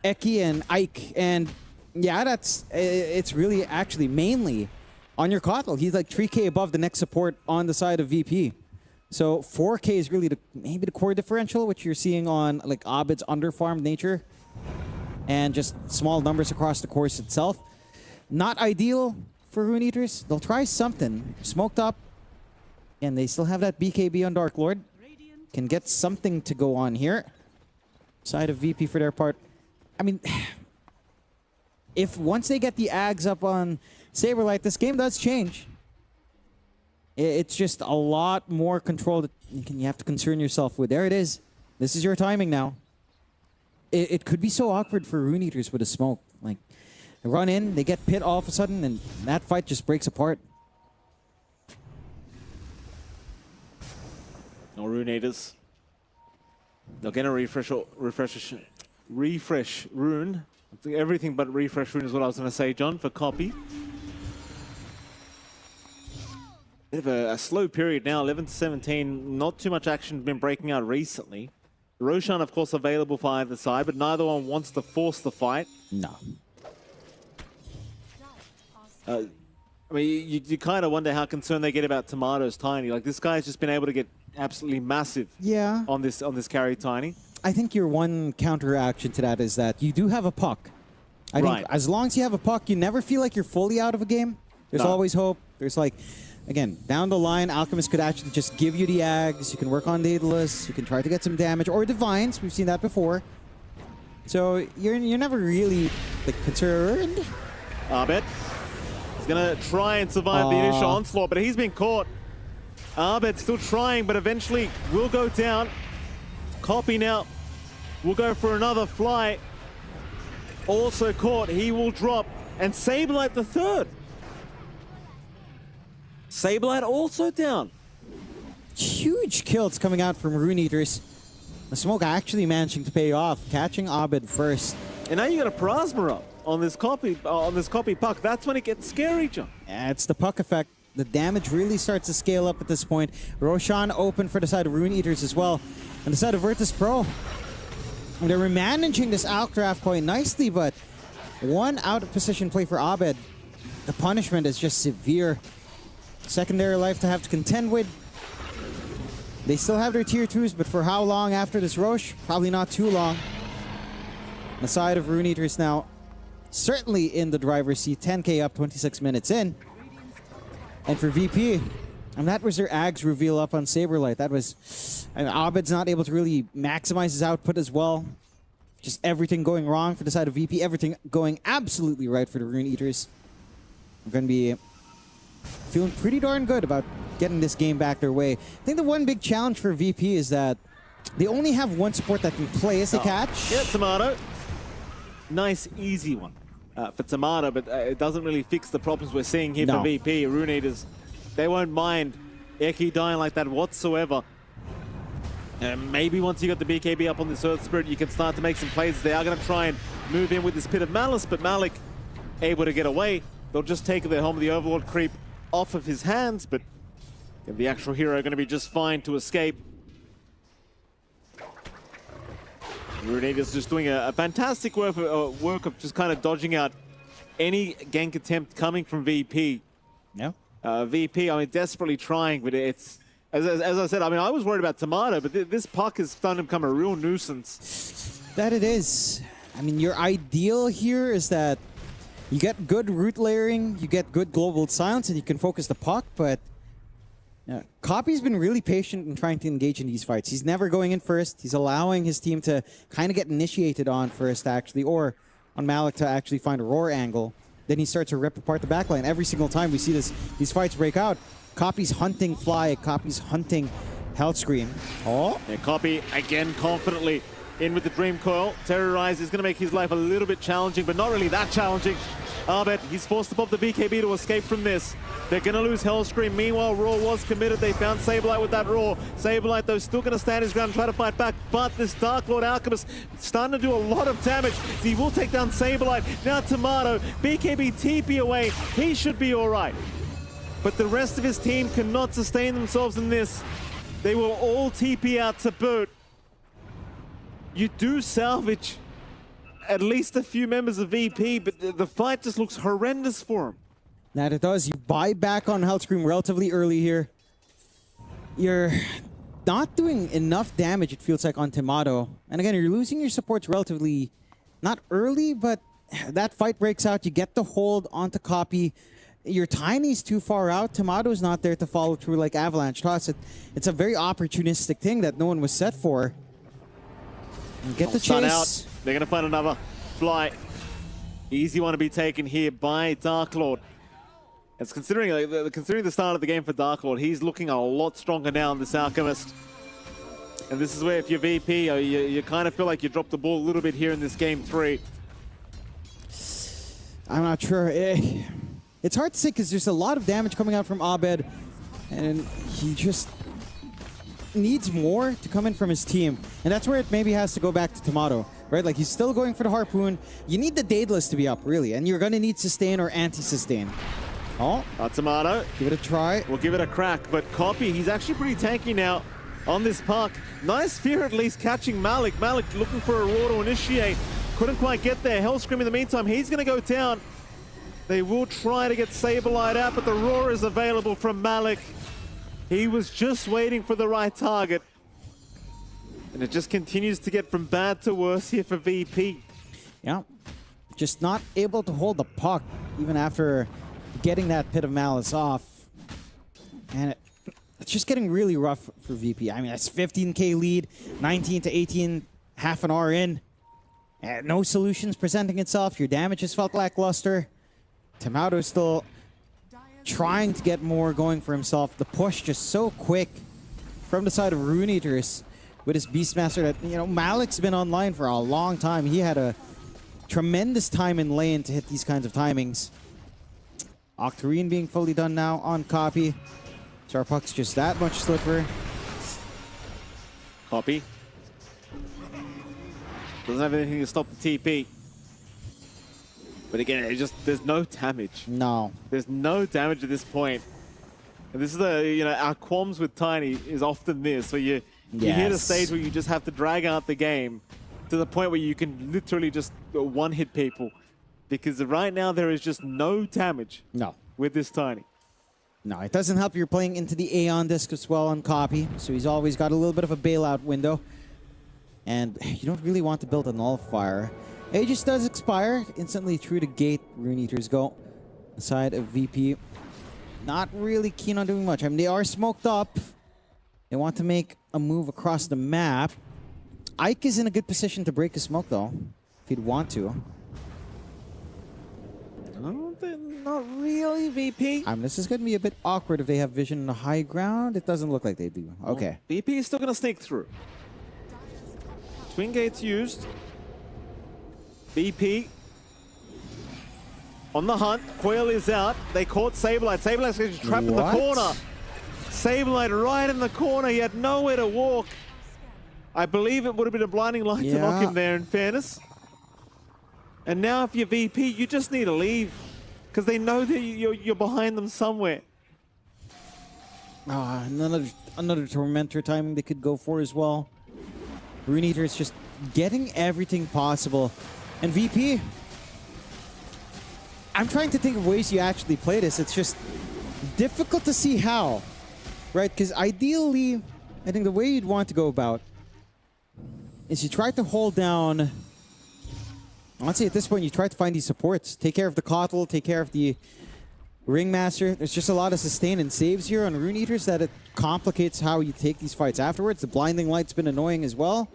Eki and Ike, and yeah, it's really actually mainly on your Kotl. He's like 3K above the next support on the side of VP. So 4K is really maybe the core differential, which you're seeing on like Abed's underfarmed nature. And just small numbers across the course itself. Not ideal for Rune Eaters. They'll try something. Smoked up. And they still have that BKB on Dark Lord. can get something to go on here. Side of VP for their part. I mean, if once they get the Ags up on Saberlight, this game does change. It's just a lot more control that you have to concern yourself with. There it is. This is your timing now. It could be so awkward for Rune Eaters with a smoke. Like, they run in, they get pit all of a sudden, and that fight just breaks apart. No Rune Eaters. They'll get a refresh Rune. Everything but refresh Rune is what I was going to say, John, for copy. Bit of a slow period now, 11 to 17. Not too much action been breaking out recently. Roshan, of course, available for either side, but neither one wants to force the fight. No. I mean, you kind of wonder how concerned they get about Tomato's Tiny. Like, this guy's just been able to get absolutely massive on this carry Tiny. I think your one counteraction to that is that you do have a puck. I think as long as you have a puck, you never feel like you're fully out of a game. There's always hope. There's like, again, down the line, Alchemist could actually just give you the Ags. You can work on Daedalus. You can try to get some damage. Or Divines. We've seen that before. So you're never really like, concerned. Abed is going to try and survive the initial onslaught, but he's been caught. Abed still trying, but eventually will go down. Copy now will go for another fly. Also caught. He will drop. And Saberlight the third. Saberlight also down. Huge kills coming out from Rune Eaters. The smoke actually managing to pay off, catching Abed first. And now you got a Plasma up on this copy puck. That's when it gets scary, John. Yeah, it's the puck effect. The damage really starts to scale up at this point. Roshan open for the side of Rune Eaters as well. And the side of Virtus Pro. They were managing this outdraft quite nicely, but one out of position play for Abed. The punishment is just severe. Secondary life to have to contend with. They still have their tier 2s, but for how long after this Roche? Probably not too long. The side of Rune Eaters now certainly in the driver's seat. 10k up, 26 minutes in. And for VP, and that was their Ags reveal up on Saberlight. That was, I mean, Abed's not able to really maximize his output as well. Just everything going wrong for the side of VP. Everything going absolutely right for the Rune Eaters. We're going to be feeling pretty darn good about getting this game back their way. I think the one big challenge for VP is that they only have one support that can play as they catch. Yeah, Tomato. Nice, easy one for Tomato, but it doesn't really fix the problems we're seeing here for VP. Rune Eaters, they won't mind Eki dying like that whatsoever. Maybe once you got the BKB up on this Earth Spirit, you can start to make some plays. They are going to try and move in with this Pit of Malice, but Malik able to get away. They'll just take the Helm of the Overlord creep off of his hands, but the actual hero going to be just fine to escape. Rune Eaters just doing a fantastic work of just kind of dodging out any gank attempt coming from VP. Yeah. VP, I mean, desperately trying, but it's, as I said, I mean, I was worried about Tomato, but this puck has starting to become a real nuisance. That it is. I mean, your ideal here is that you get good root layering, you get good global silence, and you can focus the puck, but Copy's been really patient in trying to engage in these fights. He's never going in first. He's allowing his team to kind of get initiated on first, actually, or on Malik to actually find a roar angle. Then he starts to rip apart the backline. Every single time we see these fights break out, Copy's hunting Fly, Copy's hunting Health Scream. Oh! Yeah, Copy, again, confidently in with the Dream Coil. Terrorize is going to make his life a little bit challenging, but not really that challenging. Abed, he's forced to pop the BKB to escape from this. They're going to lose Hellscream. Meanwhile, Roar was committed. They found Saberlight with that Roar. Saberlight, though, still going to stand his ground and try to fight back. But this Dark Lord Alchemist starting to do a lot of damage. So he will take down Saberlight. Now Tomato, BKB TP away. He should be all right. But the rest of his team cannot sustain themselves in this. They will all TP out to boot. You do salvage at least a few members of VP, but the fight just looks horrendous for him. That it does. You buy back on Hellscream relatively early here. You're not doing enough damage, it feels like, on Tomato. And again, you're losing your supports relatively, not early, but that fight breaks out. You get the hold onto Copy. your Tiny's too far out. Tomato's not there to follow through like Avalanche Toss. It's a very opportunistic thing that no one was set for. And get the Sun chase. out. They're going to find another fly. Easy one to be taken here by Dark Lord. It's considering the start of the game for Dark Lord, he's looking a lot stronger now than this Alchemist. And this is where if you're VP, you kind of feel like you dropped the ball a little bit here in this game 3. I'm not sure. It's hard to say because there's a lot of damage coming out from Abed, and he just needs more to come in from his team. And that's where it maybe has to go back to Tomato, right? Like, he's still going for the Harpoon. You need the Daedalus to be up, really, and you're going to need Sustain or Anti-Sustain. Oh, Tomato. Give it a try. We'll give it a crack, but Copy, he's actually pretty tanky now on this puck. Nice fear at least catching Malik. Malik looking for a Roar to initiate. Couldn't quite get there. Hellscream in the meantime, he's going to go down. They will try to get Saberlight out, but the Roar is available from Malik. He was just waiting for the right target. And it just continues to get from bad to worse here for VP. Yeah, just not able to hold the puck even after getting that Pit of Malice off. And it's just getting really rough for VP. I mean, that's 15k lead, 19 to 18, half an hour in. And no solutions presenting itself. Your damage has felt lackluster. Tomato still trying to get more going for himself. The push just so quick from the side of Rune Eaters with his Beastmaster that, you know, Malik's been online for a long time. He had a tremendous time in lane to hit these kinds of timings. Octarine being fully done now on Copy. So our puck's just that much slipper. Copy. Doesn't have anything to stop the TP. But again, there's no damage. No. There's no damage at this point. And this is our qualms with Tiny is often this, where you hit a stage where you just have to drag out the game to the point where you can literally just one-hit people. Because right now there is just no damage with this Tiny. No, it doesn't help you're playing into the Aeon disc as well on Copy. So he's always got a little bit of a bailout window. And you don't really want to build a nullifier. Aegis does expire instantly through the gate. Rune Eaters go side of VP. Not really keen on doing much. I mean, they are smoked up. They want to make a move across the map. Ike is in a good position to break the smoke, though, if he'd want to. Not really, VP. I mean, this is going to be a bit awkward if they have vision on the high ground. It doesn't look like they do. Okay. Well, VP is still going to sneak through. Twin gates used. VP on the hunt. Quail is out. They caught Saberlight. Saberlight's getting trapped in the corner. Saberlight right in the corner. He had nowhere to walk. I believe it would have been a blinding light to knock him there, in fairness. And now if you're VP, you just need to leave. Because they know that you're behind them somewhere. Another Tormentor timing they could go for as well. Rune Eater is just getting everything possible. And VP, I'm trying to think of ways you actually play this. It's just difficult to see how, right? Because ideally, I think the way you'd want to go about is you try to hold down. I'd say at this point, you try to find these supports. Take care of the Kotl, take care of the Ringmaster. There's just a lot of sustain and saves here on Rune Eaters that it complicates how you take these fights afterwards. The Blinding Light's been annoying as well.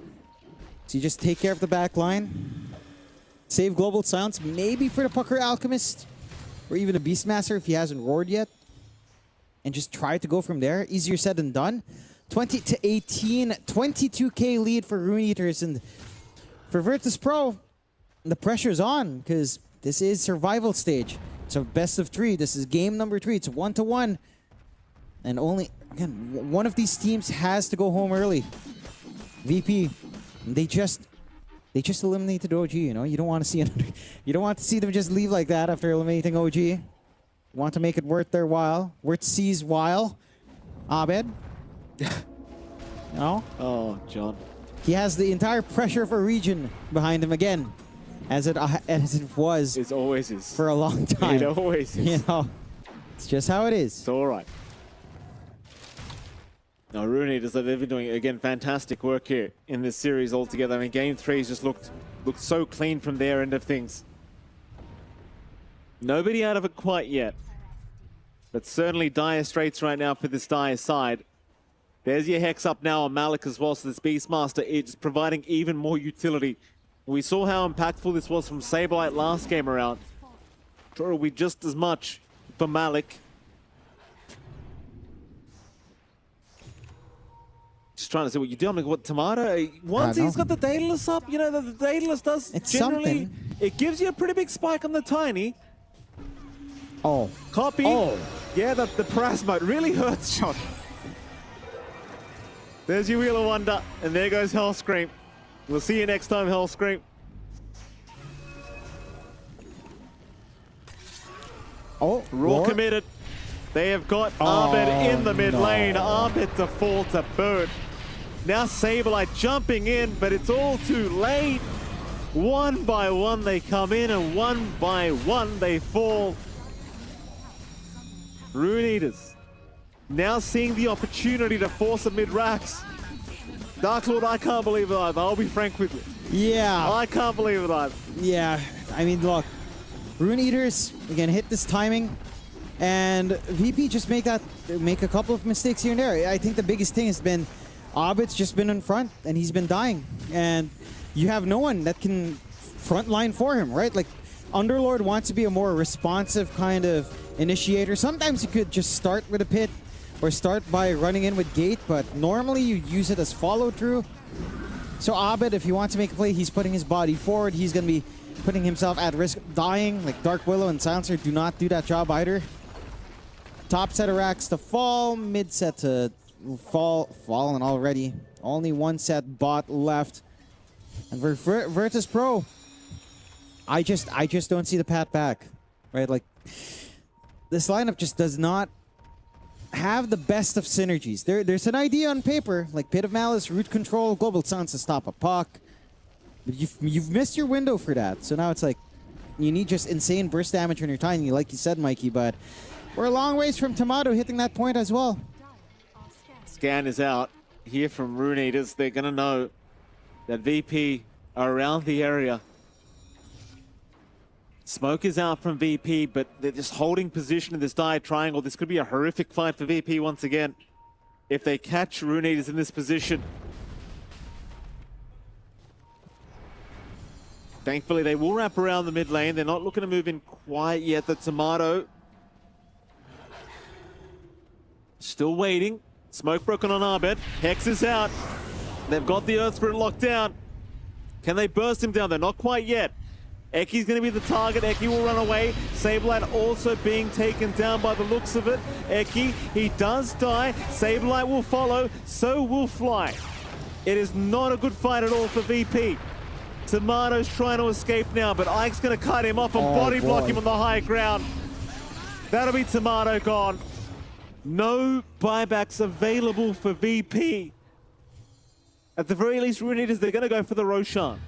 So you just take care of the back line. Save Global Silence, maybe for the Pucker Alchemist, or even a Beastmaster if he hasn't roared yet. And just try to go from there. Easier said than done. 20 to 18, 22k lead for Rune Eaters. And for Virtus Pro, the pressure's on because this is survival stage. It's a best of 3. This is game number 3. It's 1-1. And only, again, one of these teams has to go home early. VP, they just eliminated OG, you know? You don't want to see you don't want to see them just leave like that after eliminating OG. You want to make it worth their while. Worth C's while. Abed. You know? Oh, John. He has the entire pressure for region behind him again. As it was. It always is. For a long time. It always is. You know, it's just how it is. It's all right. Now, Rune Eaters, they've been doing, again, fantastic work here in this series altogether. I mean, Game 3 has just looked so clean from their end of things. Nobody out of it quite yet. But certainly dire straits right now for this dire side. There's your Hex up now on Malik as well, so this Beastmaster is providing even more utility. We saw how impactful this was from Saberlight last game around. Sure, it'll be just as much for Malik. Just trying to see what you do. I mean, what Tomato, once he's got the Daedalus up, you know, the Daedalus does it's generally, something. It gives you a pretty big spike on the Tiny. Oh. Copy. Oh. Yeah, the Parasmite really hurts shot. There's your Wheel of Wonder, and there goes Hellscream. We'll see you next time, Hellscream. Oh, Raw committed. They have got Abed in the mid lane. Abed to fall to boot. Now Saberlight jumping in, but it's all too late. One by one they come in, and one by one they fall. Rune Eaters now seeing the opportunity to force a mid-racks. Dark Lord, I can't believe it either. I'll be frank with you. Yeah. I can't believe it either. Yeah. I mean, look. Rune Eaters, again, hit this timing. And VP just make a couple of mistakes here and there. I think the biggest thing has been Abed's just been in front, and he's been dying. And you have no one that can frontline for him, right? Like, Underlord wants to be a more responsive kind of initiator. Sometimes you could just start with a pit or start by running in with gate, but normally you use it as follow through. So Abed, if he wants to make a play, he's putting his body forward. He's going to be putting himself at risk of dying. Like Dark Willow and Silencer do not do that job either. Top set of racks to fall, mid set to fallen already. Only one set bot left. And for Virtus Pro, I just don't see the path back, right? Like, this lineup just does not have the best of synergies. There's an idea on paper, like Pit of Malice, Root Control, Global Silence to stop a puck. But you've missed your window for that. So now it's like, you need just insane burst damage when you're tiny, like you said, Mikey, but we're a long ways from Tomato hitting that point as well. Scan is out here from Rune Eaters. They're going to know that VP are around the area. Smoke is out from VP, but they're just holding position in this dire triangle. This could be a horrific fight for VP once again if they catch Rune Eaters in this position. Thankfully, they will wrap around the mid lane. They're not looking to move in quite yet. The Tomato still waiting. Smoke broken on Abed. Hex is out. They've got the Earth Spirit locked down. Can they burst him down? They're not quite yet. Eki's going to be the target. Eki will run away. Saberlight also being taken down by the looks of it. Eki, he does die. Saberlight will follow. So will Fly. It is not a good fight at all for VP. Tomato's trying to escape now, but Ike's going to cut him off and body block him on the high ground. That'll be Tomato gone. No buybacks available for VP. At the very least, Rune Eaters, they're going to go for the Roshan.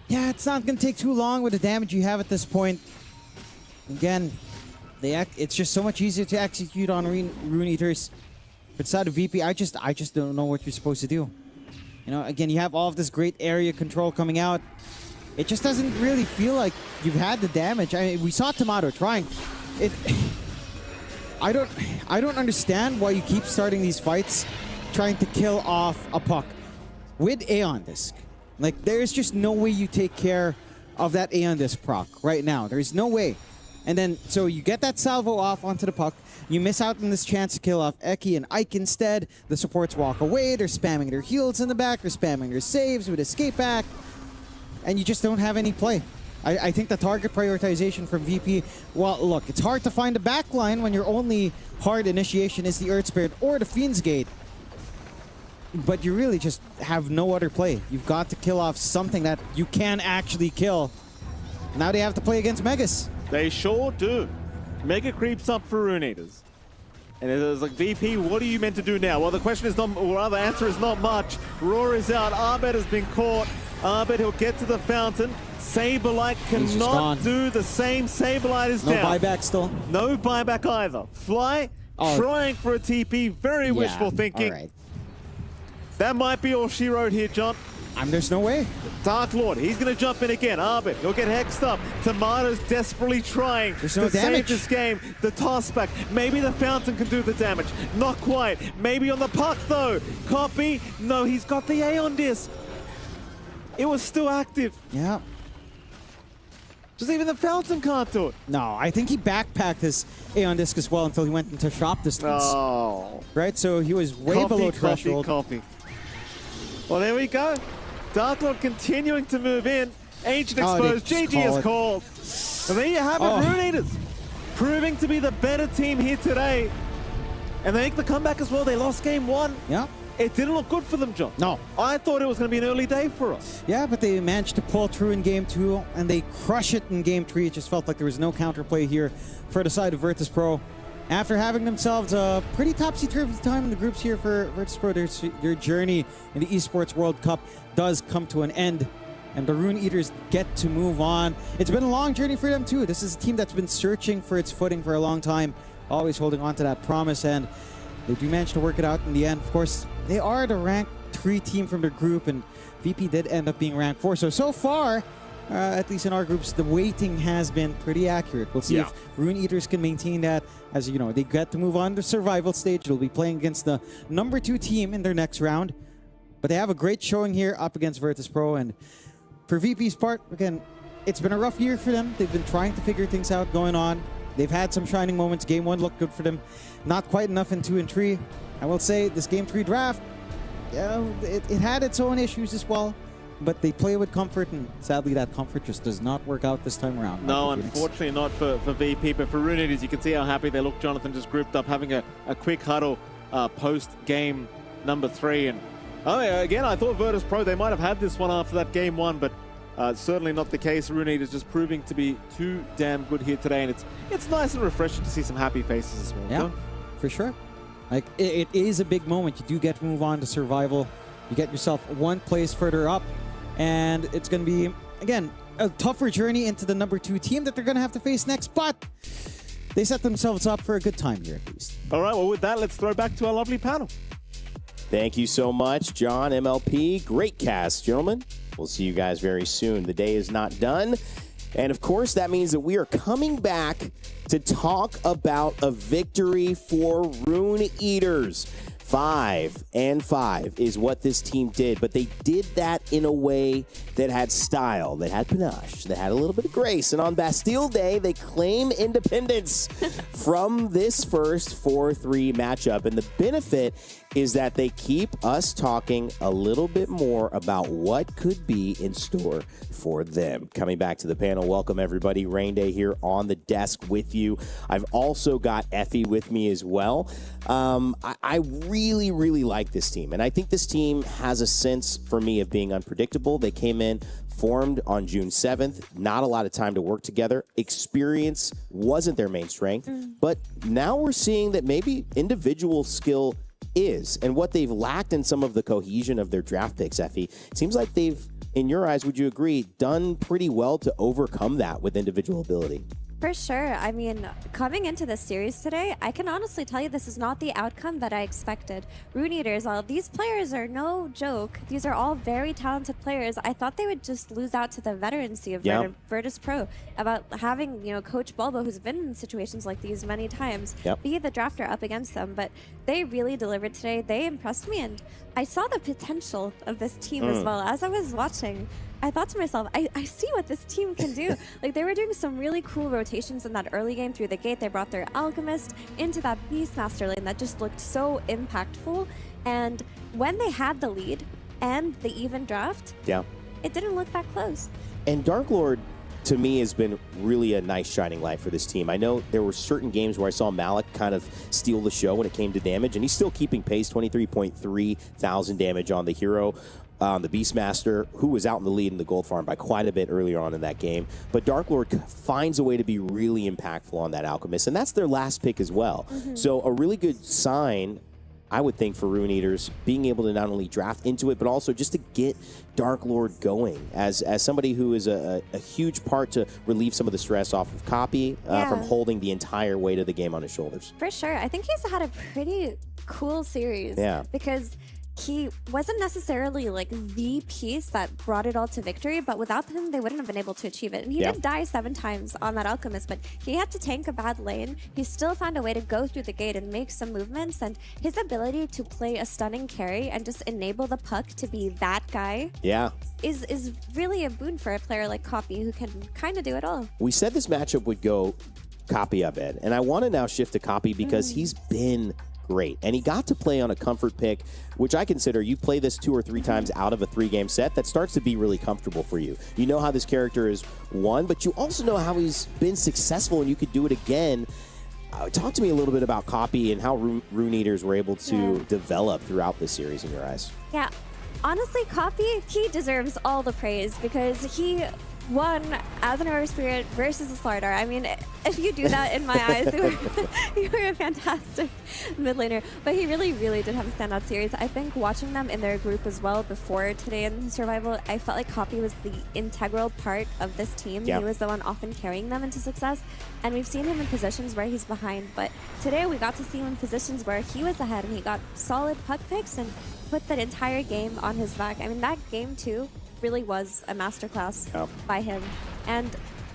Yeah, it's not going to take too long with the damage you have at this point. Again, it's just so much easier to execute on Rune Eaters. But side of VP, I just don't know what you're supposed to do. You know, again, you have all of this great area control coming out. It just doesn't really feel like you've had the damage. I mean, we saw Tomato trying. I don't understand why you keep starting these fights trying to kill off a puck with Aeon Disc. Like, there's just no way you take care of that Aeon Disc proc right now. There's no way. And then, so you get that salvo off onto the puck. You miss out on this chance to kill off Eki and Ike instead. The supports walk away. They're spamming their heals in the back. They're spamming their saves with escape back. And you just don't have any play. I think the target prioritization from VP, well, look, it's hard to find a backline when your only hard initiation is the Earth Spirit or the Fiend's Gate. But you really just have no other play. You've got to kill off something that you can actually kill. Now they have to play against Megas. They sure do. Mega creeps up for Rune Eaters. And it's like, VP, what are you meant to do now? Well, the question is not, or rather, answer is not much. Roar is out. Abed has been caught. Abed, he'll get to the fountain. Saberlight cannot do the same. Saberlight is down. No buyback still? No buyback either. Fly trying for a TP. Very wishful thinking. All right. That might be all she wrote here, John. There's no way. Dark Lord, he's going to jump in again. Arbit, he'll get hexed up. Tomato's desperately trying There's to no save damage. this game. The toss back. Maybe the fountain can do the damage. Not quite. Maybe on the puck, though. Copy. No, he's got the Aeon disc. It was still active. Yeah. Just even the fountain can't do it. No, I think he backpacked his Aeon disc as well until he went into shop distance. Oh. Right, so he was way below threshold. Copy. Well, there we go. Dark Lord continuing to move in. Ancient exposed. GG is called. And there you have it, Rune Eaters. Proving to be the better team here today. And they make the comeback as well. They lost game 1. Yeah. It didn't look good for them, John. No. I thought it was going to be an early day for us. Yeah, but they managed to pull through in game 2, and they crush it in game 3. It just felt like there was no counterplay here for the side of Virtus Pro. After having themselves a pretty topsy-turvy time in the groups here for Virtus Pro, their journey in the Esports World Cup does come to an end, and the Rune Eaters get to move on. It's been a long journey for them, too. This is a team that's been searching for its footing for a long time, always holding on to that promise, and they do manage to work it out in the end. Of course, they are the ranked 3 team from their group, and VP did end up being ranked 4. So far, at least in our groups, the weighting has been pretty accurate. We'll see if Rune Eaters can maintain that. As you know, they get to move on to survival stage. They'll be playing against the number 2 team in their next round. But they have a great showing here up against Virtus Pro. And for VP's part, again, it's been a rough year for them. They've been trying to figure things out going on. They've had some shining moments. Game 1 looked good for them. Not quite enough in 2 and 3. I will say this Game 3 draft, yeah, it had its own issues as well. But they play with comfort, and sadly that comfort just does not work out this time around. No, unfortunately not for VP, but for Rune Eaters, you can see how happy they look. Jonathan just grouped up, having a quick huddle post-game number 3. And again, I thought Virtus Pro, they might have had this one after that game 1, but certainly not the case. Rune Eaters just proving to be too damn good here today, and it's nice and refreshing to see some happy faces as well. Yeah, for sure. Like, it is a big moment. You do get to move on to survival. You get yourself 1 place further up. And it's going to be, again, a tougher journey into the number 2 team that they're going to have to face next. But they set themselves up for a good time here, at least. All right, well, with that, let's throw back to our lovely panel. Thank you so much, John, MLP. Great cast, gentlemen. We'll see you guys very soon. The day is not done. And, of course, that means that we are coming back to talk about a victory for Rune Eaters. 5-5 is what this team did, but they did that in a way that had style, that had panache, that had a little bit of grace. And on Bastille Day, they claim independence from this first 4-3 matchup. And the benefit is that they keep us talking a little bit more about what could be in store for them. Coming back to the panel, welcome everybody. Rain Day here on the desk with you. I've also got Effie with me as well. I really like this team, and I think this team has a sense for me of being unpredictable. They came in, formed on June 7th, not a lot of time to work together. Experience wasn't their main strength, but now we're seeing that maybe individual skill is, and what they've lacked in some of the cohesion of their draft picks, Effie, it seems like they've, in your eyes, would you agree, done pretty well to overcome that with individual ability? For sure. I mean, coming into this series today, I can honestly tell you this is not the outcome that I expected. Rune Eaters, these players are no joke. These are all very talented players. I thought they would just lose out to the veterancy of Virtus Pro, about having, Coach Bulbo, who's been in situations like these many times, be the drafter up against them. But they really delivered today. They impressed me, and I saw the potential of this team as well. As I was watching, I thought to myself, I see what this team can do. Like, they were doing some really cool rotations in that early game through the gate. They brought their Alchemist into that Beastmaster lane that just looked so impactful. And when they had the lead and the even draft, it didn't look that close. And Dark Lord, to me, has been really a nice shining light for this team. I know there were certain games where I saw Malik kind of steal the show when it came to damage, and he's still keeping pace, 23.3 thousand damage on the hero. The Beastmaster, who was out in the lead in the gold farm by quite a bit earlier on in that game. But Dark Lord finds a way to be really impactful on that Alchemist, and that's their last pick as well. So a really good sign, I would think, for Rune Eaters, being able to not only draft into it, but also just to get Dark Lord going as somebody who is a huge part to relieve some of the stress off of Copy from holding the entire weight of the game on his shoulders. For sure. I think he's had a pretty cool series. Because he wasn't necessarily like the piece that brought it all to victory, but without him, they wouldn't have been able to achieve it. And he did die 7 times on that Alchemist, but he had to tank a bad lane. He still found a way to go through the gate and make some movements, and his ability to play a stunning carry and just enable the puck to be that guy is really a boon for a player like Copy, who can kind of do it all. We said this matchup would go Copy Abed, and I want to now shift to Copy because he's been great. And he got to play on a comfort pick, which I consider you play this 2 or 3 times out of a 3-game set, that starts to be really comfortable for you. You know how this character is won, but you also know how he's been successful and you could do it again. Talk to me a little bit about Copy and how Rune Eaters were able to develop throughout this series in your eyes. Yeah, honestly, Copy, he deserves all the praise because he won as an Aurora Spirit versus a Slardar. I mean, if you do that in my eyes, you were a fantastic mid laner. But he really, really did have a standout series. I think watching them in their group as well before today in Survival, I felt like Copy was the integral part of this team. He was the one often carrying them into success. And we've seen him in positions where he's behind. But today we got to see him in positions where he was ahead and he got solid puck picks and put that entire game on his back. I mean, that game too really was a masterclass by him. And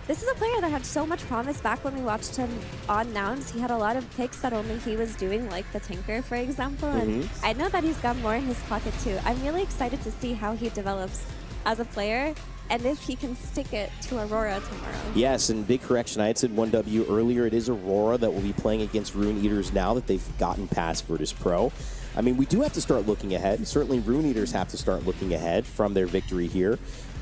this is a player that had so much promise back when we watched him on Nouns. He had a lot of picks that only he was doing, like the Tinker, for example. And I know that he's got more in his pocket too. I'm really excited to see how he develops as a player and if he can stick it to Aurora tomorrow. Yes, and big correction. I had said 1W earlier. It is Aurora that will be playing against Rune Eaters now that they've gotten past Virtus Pro. I mean, we do have to start looking ahead. Certainly, Rune Eaters have to start looking ahead from their victory here.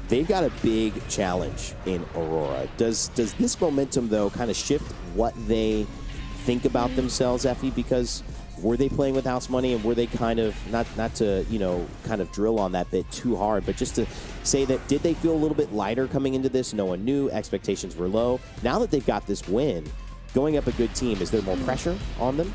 They've got a big challenge in Aurora. Does this momentum, though, kind of shift what they think about themselves, Effie? Because were they playing with house money, and were they kind of, not to, you know, kind of drill on that bit too hard, but just to say that, did they feel a little bit lighter coming into this? No one knew. Expectations were low. Now that they've got this win, going up a good team, is there more pressure on them?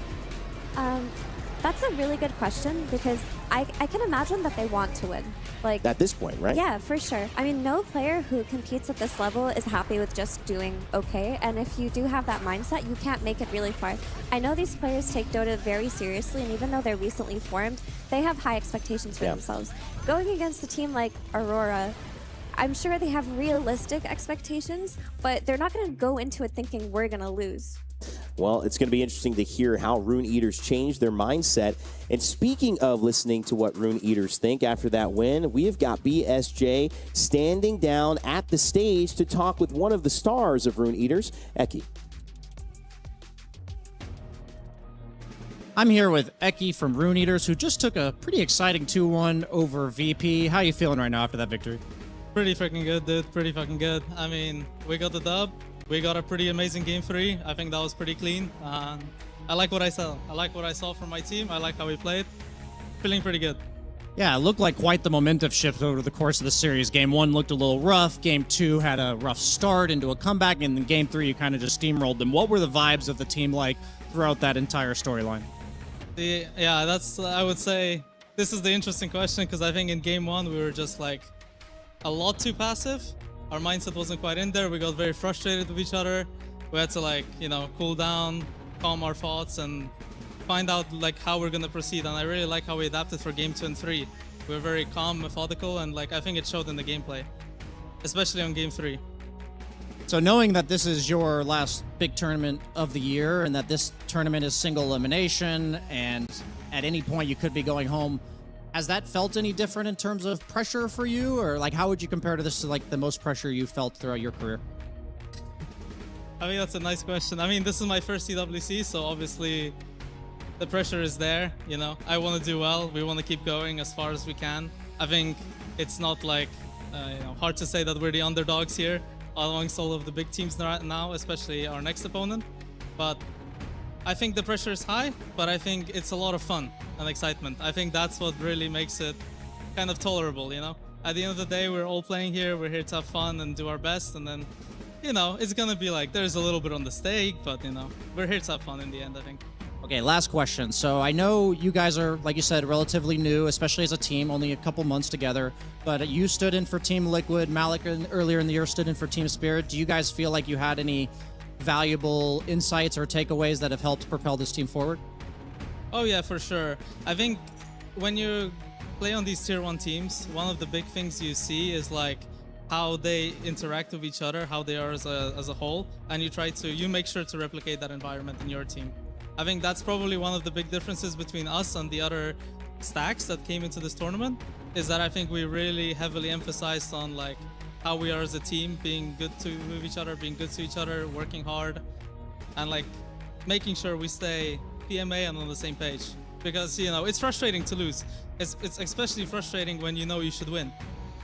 That's a really good question because I can imagine that they want to win. Like at this point, right? Yeah, for sure. I mean, no player who competes at this level is happy with just doing okay. And if you do have that mindset, you can't make it really far. I know these players take Dota very seriously, and even though they're recently formed, they have high expectations for themselves. Going against a team like Aurora, I'm sure they have realistic expectations, but they're not going to go into it thinking we're going to lose. Well, it's going to be interesting to hear how Rune Eaters change their mindset. And speaking of listening to what Rune Eaters think after that win, we have got BSJ standing down at the stage to talk with one of the stars of Rune Eaters, Eki. I'm here with Eki from Rune Eaters, who just took a pretty exciting 2-1 over VP. How are you feeling right now after that victory? Pretty freaking good, dude. Pretty fucking good. I mean, we got the dub. We got a pretty amazing game 3. I think that was pretty clean. I like what I saw. I like what I saw from my team. I like how we played. Feeling pretty good. Yeah, it looked like quite the momentum shift over the course of the series. Game 1 looked a little rough. Game 2 had a rough start into a comeback. And then Game 3, you kind of just steamrolled them. What were the vibes of the team like throughout that entire storyline? Yeah, that's, I would say, this is the interesting question because I think in Game 1, we were just like a lot too passive. Our mindset wasn't quite in there. We got very frustrated with each other. We had to, like, you know, cool down, calm our thoughts, and find out like how we're gonna proceed. And I really like how we adapted for Game 2 and 3. We were very calm, methodical, and like I think it showed in the gameplay, especially on Game 3. So knowing that this is your last big tournament of the year and that this tournament is single elimination and at any point you could be going home, has that felt any different in terms of pressure for you? Or like how would you compare to this to like the most pressure you felt throughout your career? I think that's a nice question. I mean, this is my first EWC, so obviously the pressure is there, you know. I want to do well. We want to keep going as far as we can. I think it's not like, you know, hard to say that we're the underdogs here amongst all of the big teams now, especially our next opponent. But I think the pressure is high, but I think it's a lot of fun and excitement. I think that's what really makes it kind of tolerable, you know? At the end of the day, we're all playing here. We're here to have fun and do our best. And then, you know, it's going to be like, there's a little bit on the stake, but, you know, we're here to have fun in the end, I think. Okay, last question. So I know you guys are, like you said, relatively new, especially as a team, only a couple months together. But you stood in for Team Liquid. Malik earlier in the year stood in for Team Spirit. Do you guys feel like you had any valuable insights or takeaways that have helped propel this team forward? Oh yeah, for sure. I think when you play on these tier 1 teams, one of the big things you see is like how they interact with each other, how they are as a whole, and you make sure to replicate that environment in your team. I think that's probably one of the big differences between us and the other stacks that came into this tournament, is that I think we really heavily emphasized on like how we are as a team, being good with each other, being good to each other, working hard, and like making sure we stay PMA and on the same page. Because, you know, it's frustrating to lose. It's especially frustrating when you know you should win.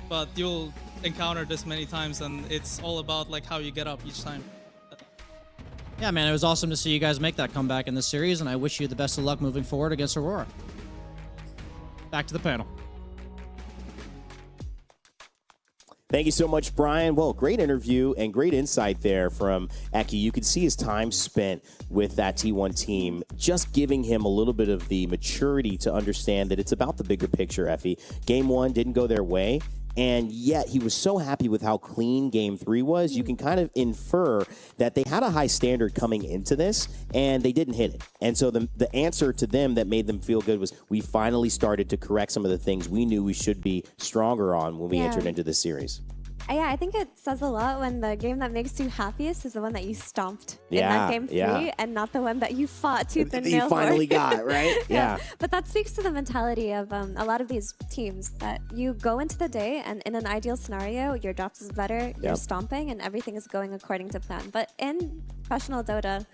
But you'll encounter this many times, and it's all about like how you get up each time. Yeah, man, it was awesome to see you guys make that comeback in this series, and I wish you the best of luck moving forward against Aurora. Back to the panel. Thank you so much, Brian. Well, great interview and great insight there from Eki. You could see his time spent with that T1 team, just giving him a little bit of the maturity to understand that it's about the bigger picture, Effie. Game 1 didn't go their way, and yet he was so happy with how clean Game 3 was. You can kind of infer that they had a high standard coming into this, and they didn't hit it. And so the answer to them that made them feel good was we finally started to correct some of the things we knew we should be stronger on when we entered into this series. Yeah, I think it says a lot when the game that makes you happiest is the one that you stomped in that game 3 and not the one that you fought tooth and nail you finally got, right? Yeah. But that speaks to the mentality of a lot of these teams, that you go into the day and in an ideal scenario, your drops is better, you're stomping, and everything is going according to plan. But in professional Dota,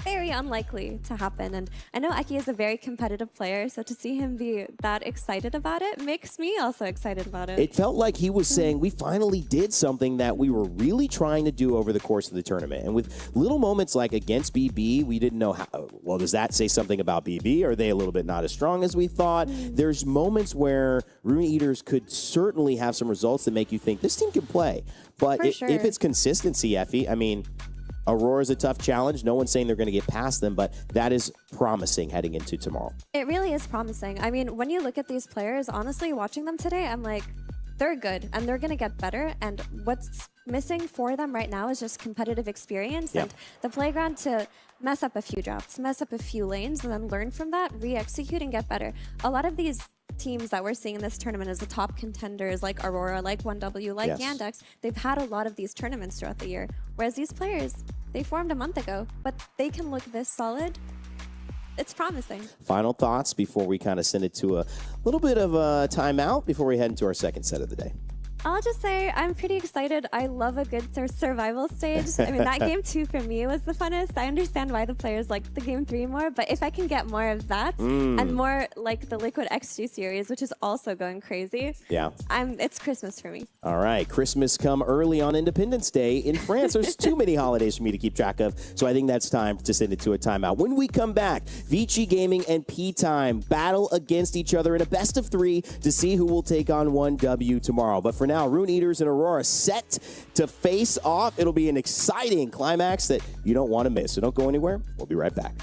very unlikely to happen. And I know Eki is a very competitive player, so to see him be that excited about it makes me also excited about it. It felt like he was saying we finally did something that we were really trying to do over the course of the tournament. And with little moments like against BB, we didn't know how, well, does that say something about BB? Are they a little bit not as strong as we thought? There's moments where Rune Eaters could certainly have some results that make you think this team can play. But if it's consistency, Effie, I mean, Aurora's a tough challenge. No one's saying they're going to get past them, but that is promising heading into tomorrow. It really is promising. I mean, when you look at these players, honestly, watching them today, I'm like, they're good and they're going to get better. And what's missing for them right now is just competitive experience and the playground to mess up a few drops, mess up a few lanes, and then learn from that, re-execute, and get better. A lot of these teams that we're seeing in this tournament as the top contenders, like Aurora, like 1W, like Yandex, they've had a lot of these tournaments throughout the year. Whereas these players, they formed a month ago, but they can look this solid. It's promising. Final thoughts before we kind of send it to a little bit of a timeout before we head into our second set of the day. I'll just say I'm pretty excited. I love a good survival stage. I mean, that game 2 for me was the funnest. I understand why the players like the game 3 more, but if I can get more of that and more like the Liquid XG series, which is also going crazy, it's Christmas for me. All right, Christmas come early on Independence Day in France. There's too many holidays for me to keep track of, so I think that's time to send it to a timeout. When we come back, Vici Gaming and P-Time battle against each other in a best of 3 to see who will take on 1W tomorrow. But for now, Rune Eaters and Aurora set to face off. It'll be an exciting climax that you don't want to miss. So don't go anywhere. We'll be right back.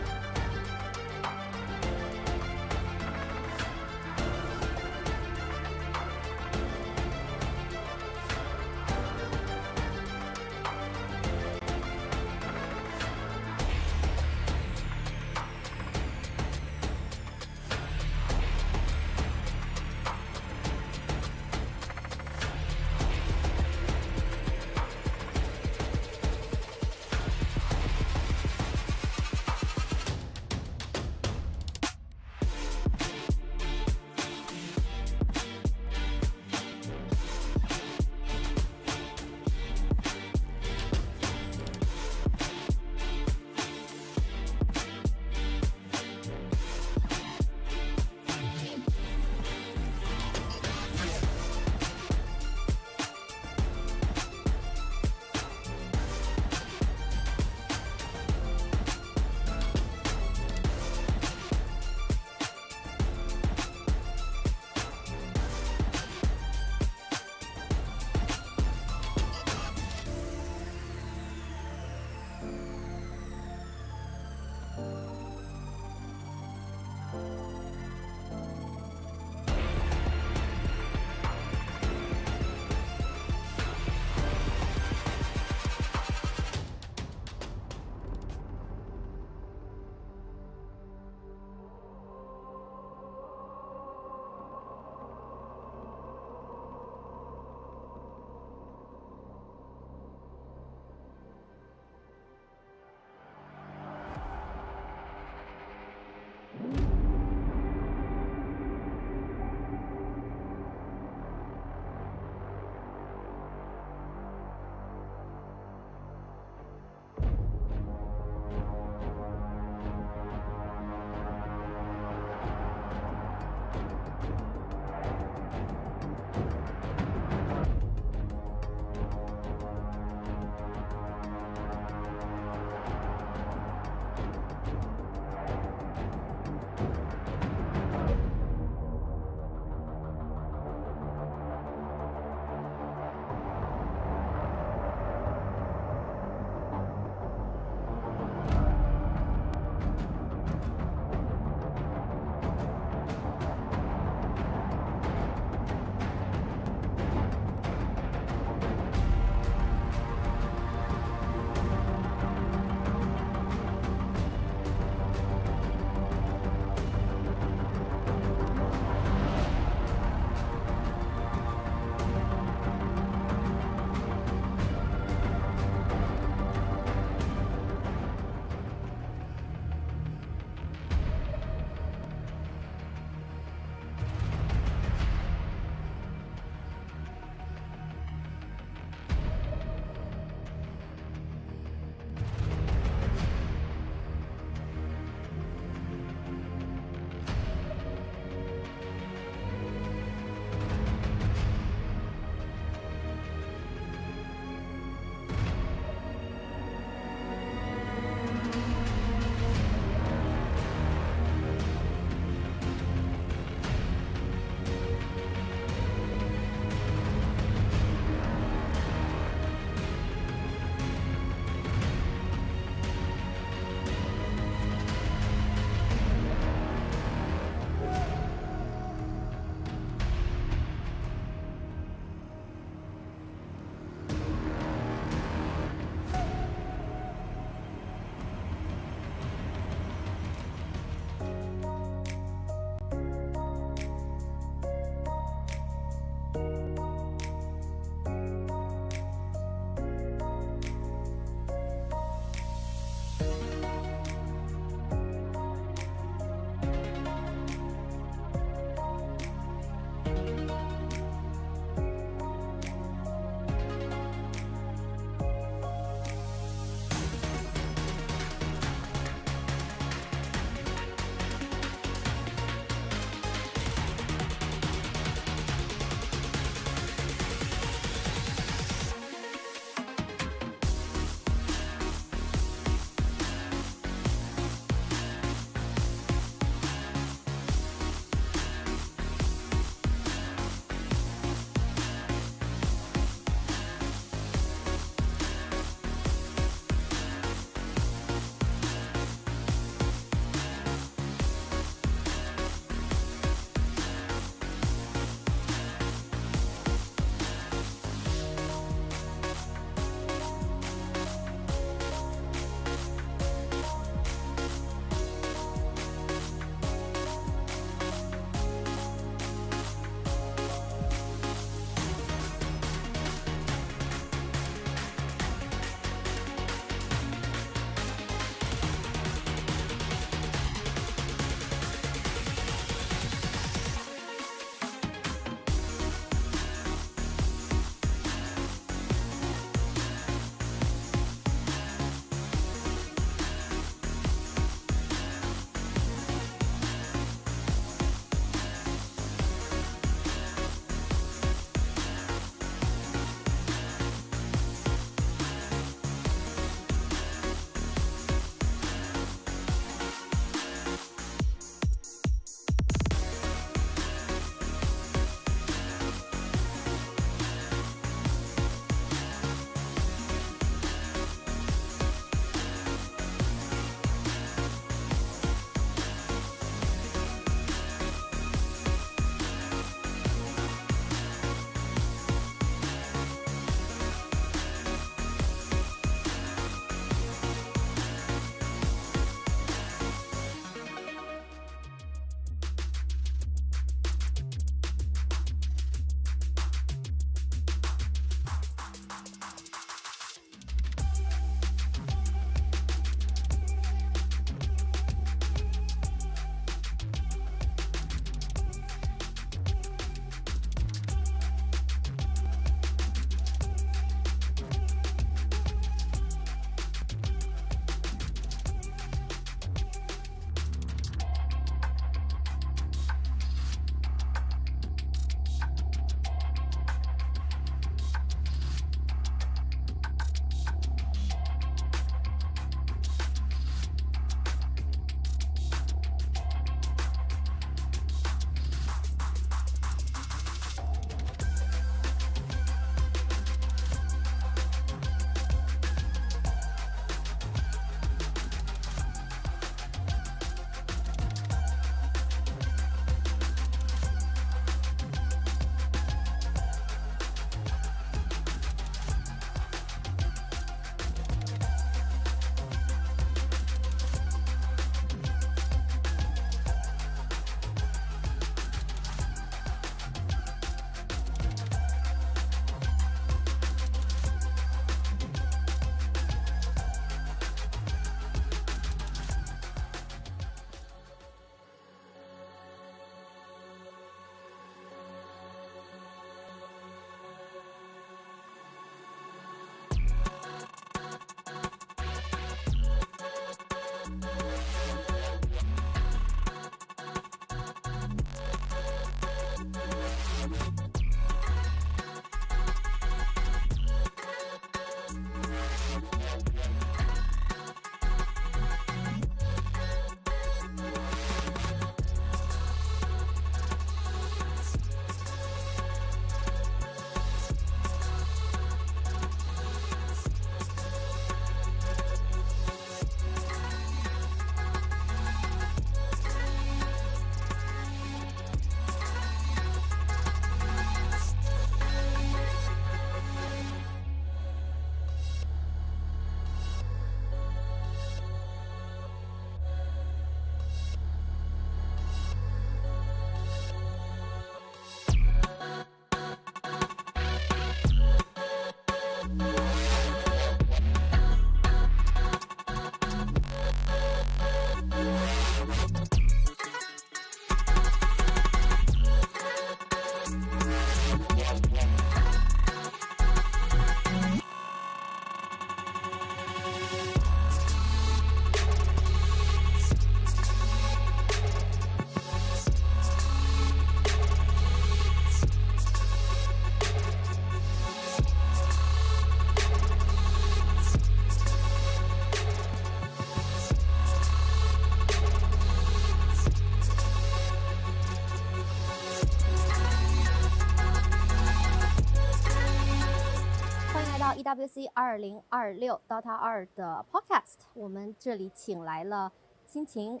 EWC 2026 DOTA 2的 Podcast， 我们这里请来了辛晴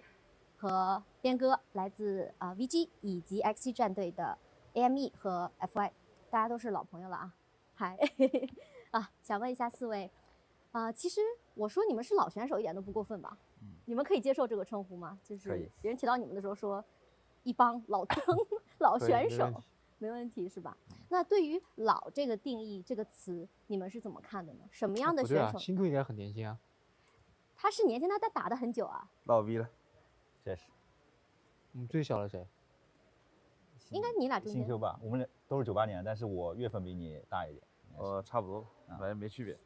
和边哥，来自VG 以及 XG 战队的 AME 和 FY， 大家都是老朋友了啊。嗨，想问一下4位，其实我说你们是老选手一点都不过分吧？你们可以接受这个称呼吗？就是别人提到你们的时候说一帮老坑老选手。没问题是吧？那对于“老”这个定义这个词，你们是怎么看的呢？什么样的选手？星空应该很年轻啊。他是年轻，他打得很久啊。老逼了，确实。最小的谁？应该你俩中间。新 Q 吧，我们俩都是98年，但是我月份比你大一点。差不多，反正没区别。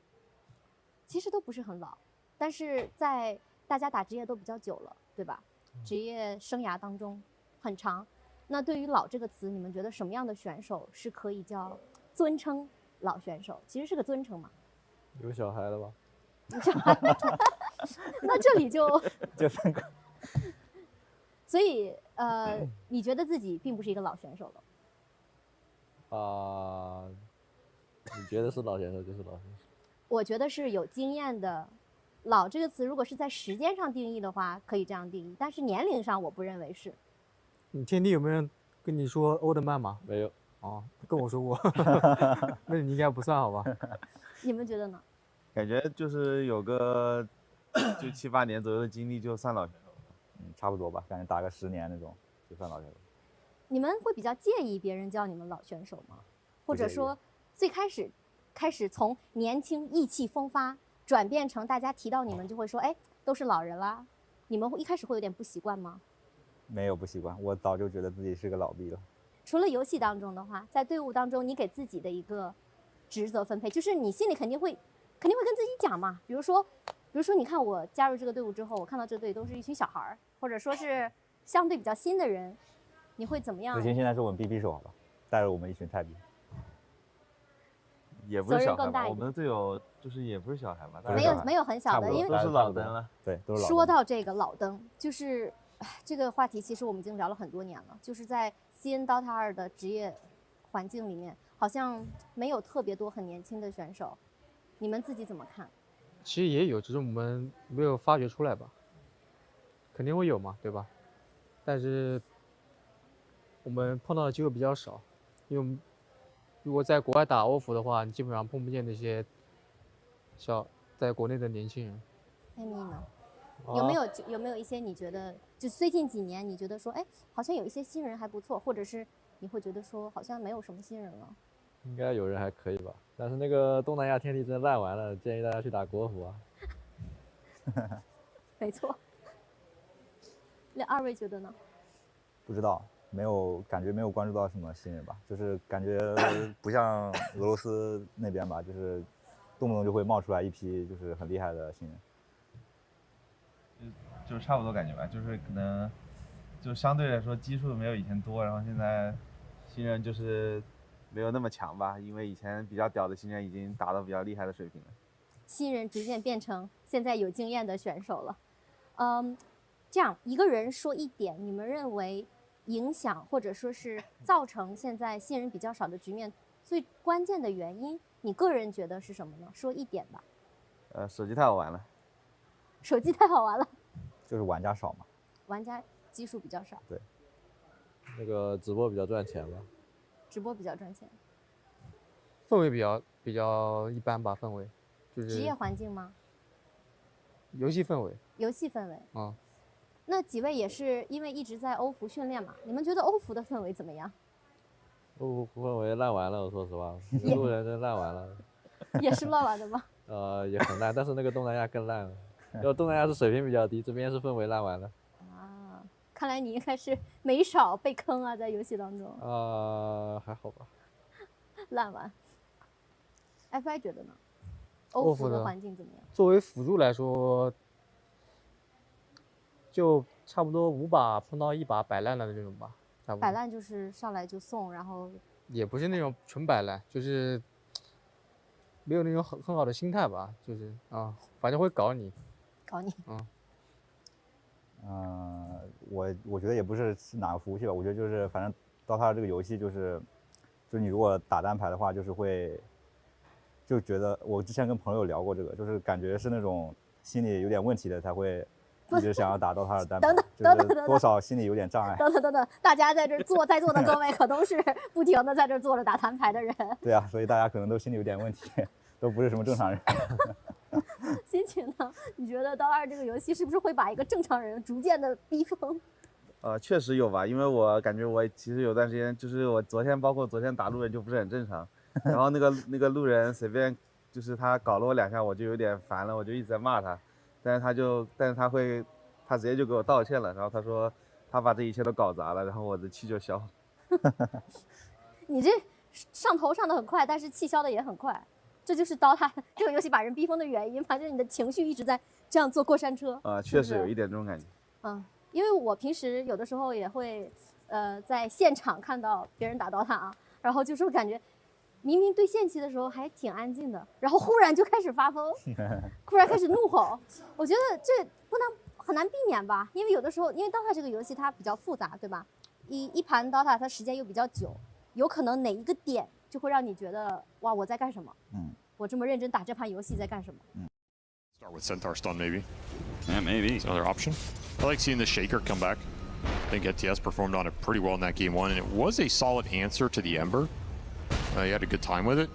其实都不是很老，但是在大家打职业都比较久了，对吧？职业生涯当中很长。那对于“老”这个词，你们觉得什么样的选手是可以叫尊称老选手？其实是个尊称嘛。有小孩了吧？有小孩，那这里就3个。所以你觉得自己并不是一个老选手了？你觉得是老选手就是老选手。我觉得是有经验的。老这个词如果是在时间上定义的话，可以这样定义，但是年龄上我不认为是。你天地有没有人跟你说欧德曼吗？没有。哦，跟我说过。那你应该不算好吧？你们觉得呢？感觉就是有个就7、8年左右的经历就算老选手。差不多吧，感觉打个10年那种就算老选手。你们会比较介意别人叫你们老选手吗？或者说最开始从年轻意气风发转变成大家提到你们就会说，哎，都是老人啦。你们一开始会有点不习惯吗？没有不习惯，我早就觉得自己是个老逼了。除了游戏当中的话，在队伍当中，你给自己的一个职责分配，就是你心里肯定会跟自己讲嘛。比如说，你看我加入这个队伍之后，我看到这队都是一群小孩儿，或者说是相对比较新的人，你会怎么样？子晴现在是我们 BB 手好吧，带着我们一群菜逼。也不是小孩吧，我们的队友就是也不是小孩吧，没有很小的，因为都是老灯了。对，都是老灯。说到这个老灯，就是这个话题，其实我们已经聊了很多年了。就是在 CN DOTA 2的职业环境里面，好像没有特别多很年轻的选手，你们自己怎么看？其实也有，只是我们没有发掘出来吧。肯定会有嘛，对吧？但是我们碰到的机会比较少，因为我们如果在国外打欧服的话，你基本上碰不见那些在国内的年轻人。艾米呢？有没有一些你觉得就最近几年你觉得说，哎，好像有一些新人还不错，或者是你会觉得说好像没有什么新人了？应该有人还可以吧，但是那个东南亚天地真烂完了，建议大家去打国服啊。没错。那2位觉得呢？不知道，感觉没有关注到什么新人吧，就是感觉不像俄罗斯那边吧，就是动不动就会冒出来一批就是很厉害的新人。就是差不多感觉吧，就是可能就相对来说基数没有以前多，然后现在新人就是没有那么强吧，因为以前比较屌的新人已经达到比较厉害的水平了。新人逐渐变成现在有经验的选手了。这样一个人说一点，你们认为影响或者说是造成现在新人比较少的局面最关键的原因，你个人觉得是什么呢？说一点吧。手机太好玩了。手机太好玩了。就是玩家少嘛。玩家基数比较少。对。那个直播比较赚钱吧。直播比较赚钱。氛围比较一般吧，氛围。就是职业环境吗？游戏氛围。游戏氛围。啊。那几位也是因为一直在欧服训练嘛？你们觉得欧服的氛围怎么样？欧服氛围烂完了，我说实话，路人真烂完了。也是烂完的吗？也很烂，但是那个东南亚更烂了。因为东南亚是水平比较低，这边是氛围烂完了。啊，看来你应该是没少被坑啊，在游戏当中。还好吧。烂完。FI 觉得呢？欧服的环境怎么样？作为辅助来说，就差不多5把碰到1把摆烂了的这种吧。摆烂就是上来就送，然后。也不是那种纯摆烂，就是没有那种很好的心态吧，就是反正会搞你。搞你。我觉得也不是哪个服务器吧，我觉得就是反正DOTA这个游戏就是你如果打单排的话，就是会就觉得我之前跟朋友聊过这个，就是感觉是那种心理有点问题的才会一直想要打DOTA 2单排，就是多少心里有点障碍。等，大家在这在座的各位可都是不停的在这坐着打单排的人。对啊，所以大家可能都心里有点问题，都不是什么正常人。心情呢？你觉得DOTA 2这个游戏是不是会把一个正常人逐渐的逼疯？确实有吧，因为我感觉我其实有段时间，就是我包括昨天打路人就不是很正常，然后那个路人随便就是他搞了我2下，我就有点烦了，我就一直在骂他，但是他直接就给我道歉了，然后他说他把这一切都搞砸了，然后我的气就消了。你这上头上的很快，但是气消的也很快，这就是DOTA 这个游戏把人逼疯的原因，反正你的情绪一直在这样坐过山车。确实有一点这种感觉。因为我平时有的时候也会，在现场看到别人打DOTA啊，然后就是感觉，明明对线期的时候还挺安静的，然后忽然就开始发疯，忽然开始怒吼。我觉得这很难避免吧，因为有的时候，因为DOTA这个游戏它比较复杂，对吧？一盘DOTA它时间又比较久，有可能哪一个点就会让你觉得，哇，我在干什么？我这么认真打这盘游戏在干什么Start with Centaur stun, maybe. Yeah, maybe. It's another option. I like seeing the Shaker come back. I think ETS performed on it pretty well in that game 1, and it was a solid answer to the Ember. He had a good time with it,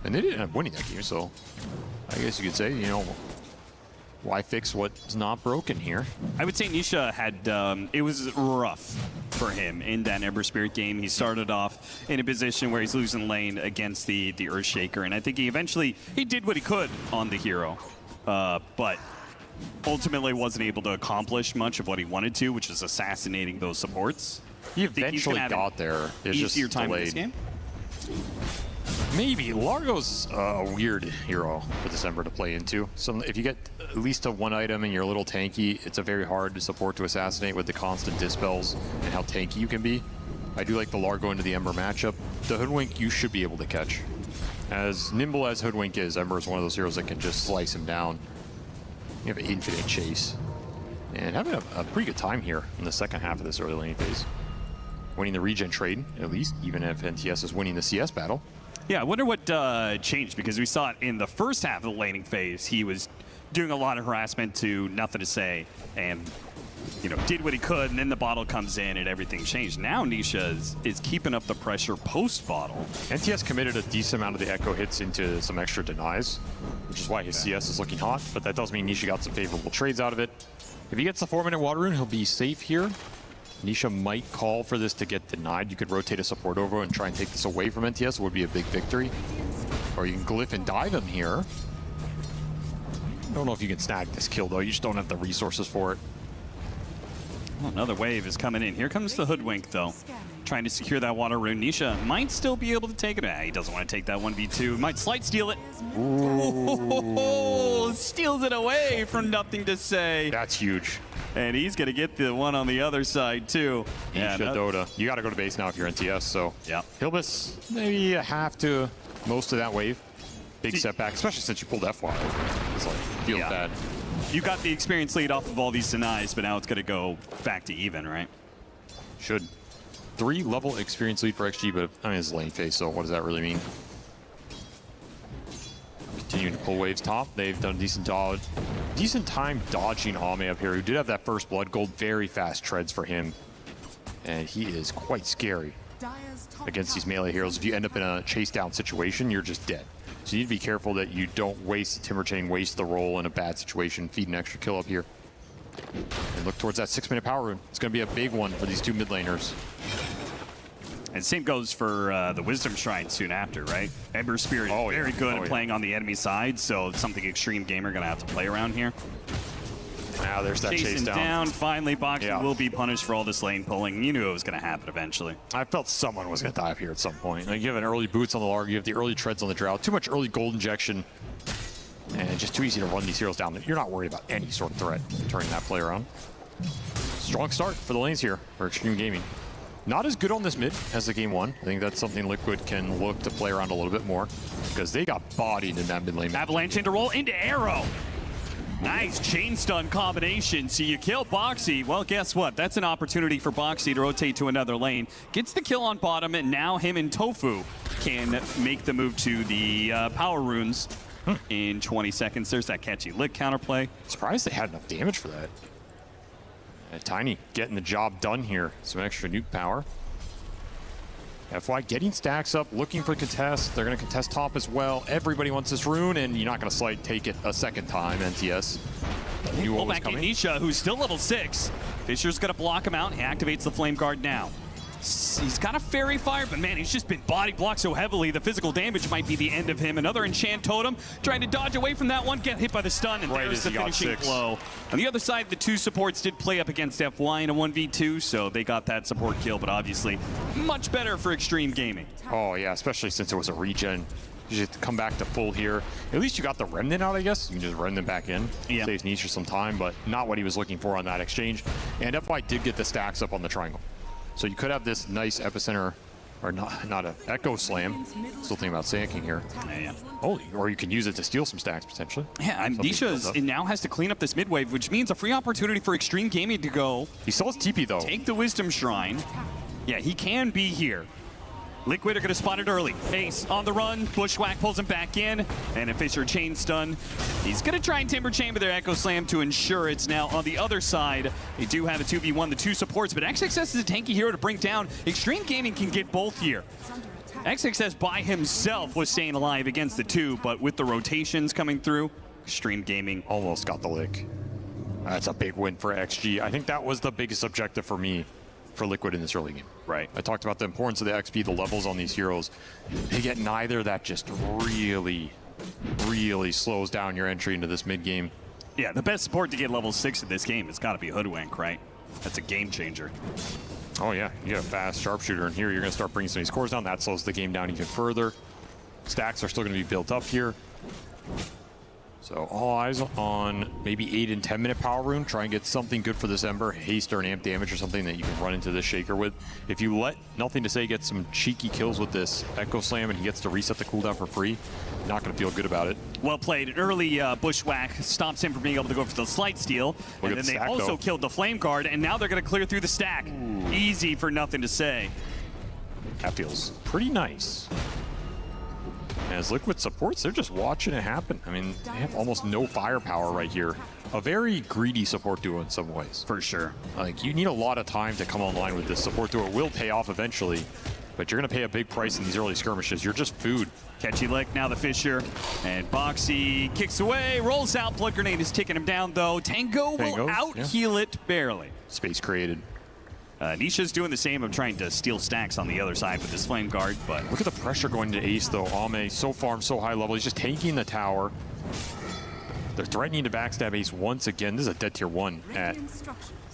and they didn't end up winning that game, so I guess you could say, why fix what's not broken here? I would say Nisha had, it was rough for him in that Ember Spirit game. He started off in a position where he's losing lane against the Earthshaker, and I think he did what he could on the hero, but ultimately wasn't able to accomplish much of what he wanted to, which is assassinating those supports. He eventually got there. It's just easier time in this delayed. game. Maybe. Largo's a weird hero for December to play into. So if you get at least a 1 item and you're a little tanky, it's a very hard support to assassinate with the constant dispels and how tanky you can be. I do like the Largo into the Ember matchup. The Hoodwink you should be able to catch. As nimble as Hoodwink is, Ember is one of those heroes that can just slice him down. You have an infinite chase. And having a pretty good time here in the second half of this early lane phase. Winning the regen trade, at least, even if NTS is winning the CS battle. Yeah, I wonder what changed, because we saw it in the first half of the laning phase. He was doing a lot of harassment to nothing to say, and did what he could, and then the bottle comes in and everything changed. Now Nisha is keeping up the pressure post-bottle. NTS committed a decent amount of the echo hits into some extra denies, which is why his CS is looking hot, but that does mean Nisha got some favorable trades out of it. If he gets the 4-minute water rune, he'll be safe here. Nisha might call for this to get denied. You could rotate a support over and try and take this away from NTS. It would be a big victory. Or you can glyph and dive him here. I don't know if you can snag this kill, though. You just don't have the resources for it. Well, another wave is coming in. Here comes the Hoodwink, though. Trying to secure that water rune. Nisha might still be able to take it. He doesn't want to take that 1v2. Might slight steal it. Ooh. Steals it away from nothing to say. That's huge. And he's going to get the one on the other side, too. Nisha, DOTA. You got to go to base now if you're NTS, so yeah. He'll miss maybe a half to most of that wave. Big setback, especially since you pulled FY. It's like, feels bad. You got the experience lead off of all these denies, but now it's going to go back to even, right? Should. 3-level experience lead for XG, but I mean, it's lane phase, so what does that really mean? Continuing to pull waves top. They've done a decent time dodging Ame up here, who did have that first blood gold. Very fast treads for him. And he is quite scary against these melee heroes. If you end up in a chase down situation, you're just dead. So you need to be careful that you don't waste the Timber Chain, waste the roll in a bad situation, feed an extra kill up here. And look towards that 6-minute power rune. It's going to be a big one for these two mid laners. And same goes for the Wisdom Shrine soon after, right? Ember Spirit very good at playing on the enemy side, so it's something Extreme Gamer going to have to play around here. Now there's that chase down. Finally, Boxy will be punished for all this lane pulling. You knew it was going to happen eventually. I felt someone was going to die up here at some point. Like, you have an early boots on the Larg, you have the early treads on the Drought, too much early gold injection, and just too easy to run these heroes down. You're not worried about any sort of threat turning that play around. Strong start for the lanes here for Extreme Gaming. Not as good on this mid as the game 1. I think that's something Liquid can look to play around a little bit more, because they got bodied in that mid lane. Avalanche into roll into Arrow. Nice chain stun combination. So you kill Boxy. Well, guess what? That's an opportunity for Boxy to rotate to another lane. Gets the kill on bottom, and now him and Tofu can make the move to the power runes in 20 seconds. There's that catchy lick counterplay. Surprised they had enough damage for that. Tiny getting the job done here. Some extra nuke power. FY getting stacks up, looking for contest. They're going to contest top as well. Everybody wants this rune, and you're not going to slight take it a second time, NTS. Knew what was back coming. in Nisha, who's still level 6. Fisher's going to block him out. He activates the Flame Guard now. He's got a Fairy Fire, but man, he's just been body blocked so heavily, the physical damage might be the end of him. Another Enchant Totem, trying to dodge away from that one, get hit by the stun, and there's the finishing blow. On the other side, the 2 supports did play up against FY in a 1v2, so they got that support kill, but obviously much better for Extreme Gaming. Oh yeah, especially since it was a regen. You just have to come back to full here. At least you got the Remnant out, I guess. You can just Remnant back in. Yeah. Saves Nisha some time, but not what he was looking for on that exchange. And FY did get the stacks up on the triangle. So you could have this nice epicenter, or not an Echo Slam. Still thinking about Sand here. Yeah. Oh, or you can use it to steal some stacks potentially. Yeah, and Nisha now has to clean up this mid wave, which means a free opportunity for Extreme Gaming to go. He still has TP though. Take the Wisdom Shrine. Yeah, he can be here. Liquid are going to spot it early. Ace on the run. Bushwhack pulls him back in. And a Fisher chain stun. He's going to try and Timber Chamber their Echo Slam to ensure it's now on the other side. They do have a 2v1, the 2 supports, but XXS is a tanky hero to bring down. Extreme Gaming can get both here. XXS by himself was staying alive against the 2, but with the rotations coming through, Extreme Gaming almost got the lick. That's a big win for XG. I think that was the biggest objective for me for Liquid in this early game. Right. I talked about the importance of the XP, the levels on these heroes. They get neither. That just really, really slows down your entry into this mid game. Yeah, the best support to get level 6 in this game has got to be Hoodwink, right? That's a game changer. Oh yeah, you got a fast sharpshooter in here. You're going to start bringing some of these cores down. That slows the game down even further. Stacks are still going to be built up here. So all eyes on maybe 8 and 10 minute power rune. Try and get something good for this Ember. Haste or an amp damage or something that you can run into this Shaker with. If you let Nothing to Say get some cheeky kills with this Echo Slam and he gets to reset the cooldown for free, not going to feel good about it. Well played. An early Bushwhack stops him from being able to go for the Slight Steal. And then they also killed the Flame Guard, and now they're going to clear through the stack. Ooh. Easy for Nothing to Say. That feels pretty nice. As Liquid supports, they're just watching it happen. I mean, they have almost no firepower right here. A very greedy support duo in some ways. For sure. Like, you need a lot of time to come online with this support duo. It will pay off eventually, but you're going to pay a big price in these early skirmishes. You're just food. Catchy lick, now the Fisher. And Boxy kicks away, rolls out. Blood Grenade is taking him down, though. Tango will out-heal it barely. Space created. Nisha's doing the same of trying to steal stacks on the other side with this Flame Guard, but... Look at the pressure going to Ace, though. Ame so far so high level. He's just tanking the tower. They're threatening to backstab Ace once again. This is a dead tier 1 at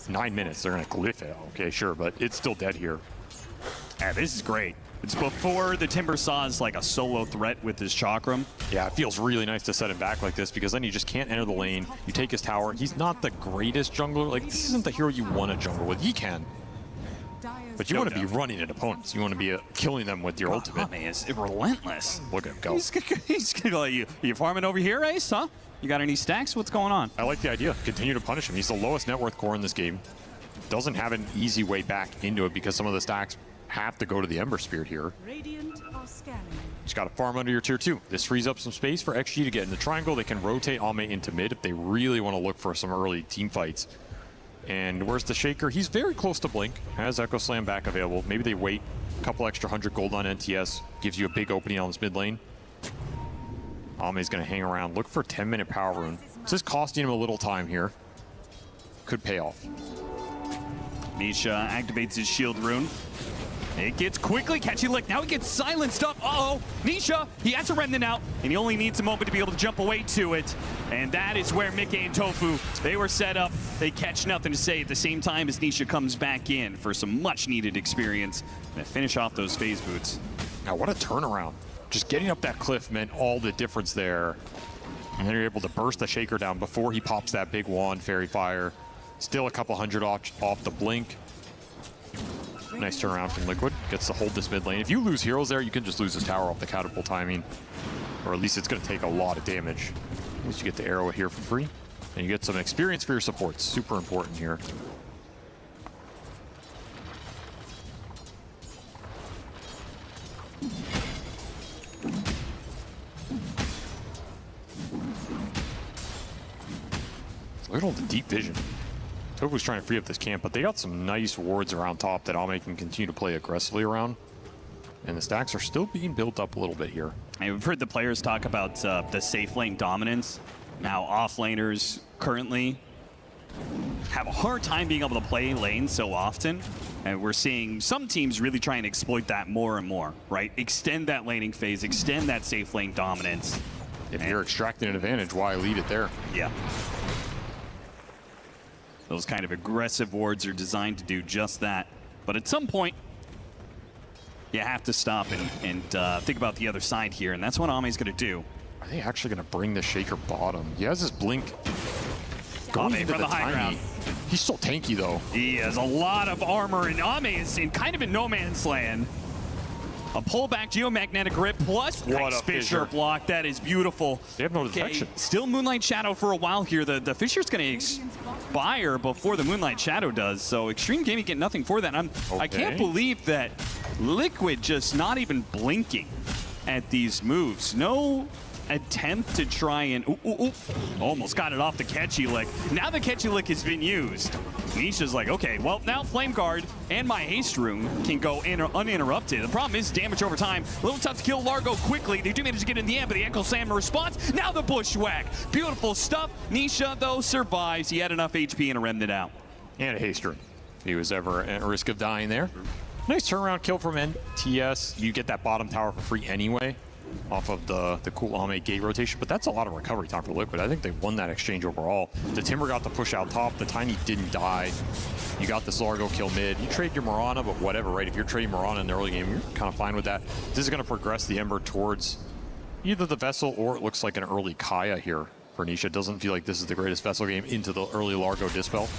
9 minutes. They're going to glyph it. Okay, sure, but it's still dead here. Yeah, this is great. It's before the Timber Saw is like a solo threat with his Chakram. Yeah, it feels really nice to set him back like this because then you just can't enter the lane. You take his tower. He's not the greatest jungler. Like, this isn't the hero you want to jungle with. He can. But you want to be running at opponents. You want to be killing them with your ultimate. Ame is relentless. Look at him go. He's going to let you farming over here, Ace, huh? You got any stacks? What's going on? I like the idea. Continue to punish him. He's the lowest net worth core in this game. Doesn't have an easy way back into it because some of the stacks have to go to the Ember Spirit here. Just got to farm under your tier 2. This frees up some space for XG to get in the triangle. They can rotate Ame into mid if they really want to look for some early team fights. And where's the Shaker? He's very close to Blink. Has Echo Slam back available. Maybe they wait a couple extra 100 gold on NTS. Gives you a big opening on this mid lane. Ame's going to hang around. Look for 10-minute power rune. This is costing him a little time here. Could pay off. Nisha activates his shield rune. It gets quickly catchy lick. Now he gets silenced up. Uh-oh. Nisha, he has a remnant out, and he only needs a moment to be able to jump away to it. And that is where Mickey and Tofu, they were set up. They catch Nothing to Say at the same time as Nisha comes back in for some much-needed experience and to finish off those phase boots. Now, what a turnaround. Just getting up that cliff meant all the difference there. And then you're able to burst the Shaker down before he pops that big wand, Fairy Fire. Still a couple hundred off the Blink. Nice turnaround from Liquid. Gets to hold this mid lane. If you lose heroes there, you can just lose this tower off the catapult timing. Or at least it's going to take a lot of damage. At least you get the arrow here for free. And you get some experience for your supports. Super important here. Look at all the deep vision. Tofu's trying to free up this camp, but they got some nice wards around top that Ame can continue to play aggressively around. And the stacks are still being built up a little bit here. And we've heard the players talk about the safe lane dominance. Now off laners currently have a hard time being able to play lane so often. And we're seeing some teams really try and exploit that more and more, right? Extend that laning phase, extend that safe lane dominance. If you're extracting an advantage, why lead it there? Yeah. Those kind of aggressive wards are designed to do just that. But at some point, you have to stop and think about the other side here, and that's what Ame's going to do. Are they actually going to bring the Shaker bottom? He has his blink going Ame into from the high ground. He's still tanky, though. He has a lot of armor, and Ame is in kind of a no man's land. A pullback geomagnetic grip plus Nice Fissure block. That is beautiful. They have no detection. Still Moonlight Shadow for a while here. The Fissure's going to expire before the Moonlight Shadow does, so Extreme Gaming get nothing for that. I can't believe that Liquid just not even blinking at these moves. No attempt to try and almost got it off the catchy lick. Now the catchy lick has been used. Nisha's like, okay, well now Flame Guard and my haste rune can go uninterrupted. The problem is damage over time. A little tough to kill Largo quickly. They do manage to get in the end, but the Echo Slam response. Now the Bushwhack. Beautiful stuff. Nisha though survives. He had enough HP and a remnant out. And a haste rune. If he was ever at risk of dying there. Nice turnaround kill from NTS. You get that bottom tower for free anyway, off of the cool Ame gate rotation, but that's a lot of recovery time for Liquid. I think they won that exchange overall. The Timber got the push out top, the Tiny didn't die. You got this Largo kill mid. You trade your Mirana, but whatever, right? If you're trading Mirana in the early game, you're kind of fine with that. This is going to progress the Ember towards either the Vessel or it looks like an early Kaya here for Nisha. It doesn't feel like this is the greatest Vessel game into the early Largo Dispel.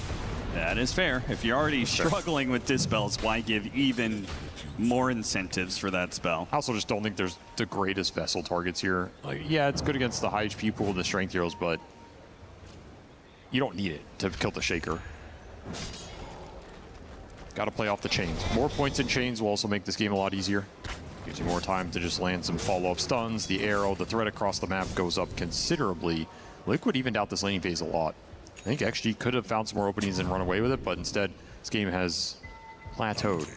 That is fair. If you're already struggling with Dispels, why give even more incentives for that spell? I also just don't think there's the greatest Vessel targets here. Like, yeah, it's good against the high HP pool and the strength heroes, but you don't need it to kill the Shaker. Got to play off the chains. More points in chains will also make this game a lot easier. Gives you more time to just land some follow-up stuns. The arrow, the threat across the map goes up considerably. Liquid evened out this laning phase a lot. I think XG could have found some more openings and run away with it, but instead, this game has plateaued.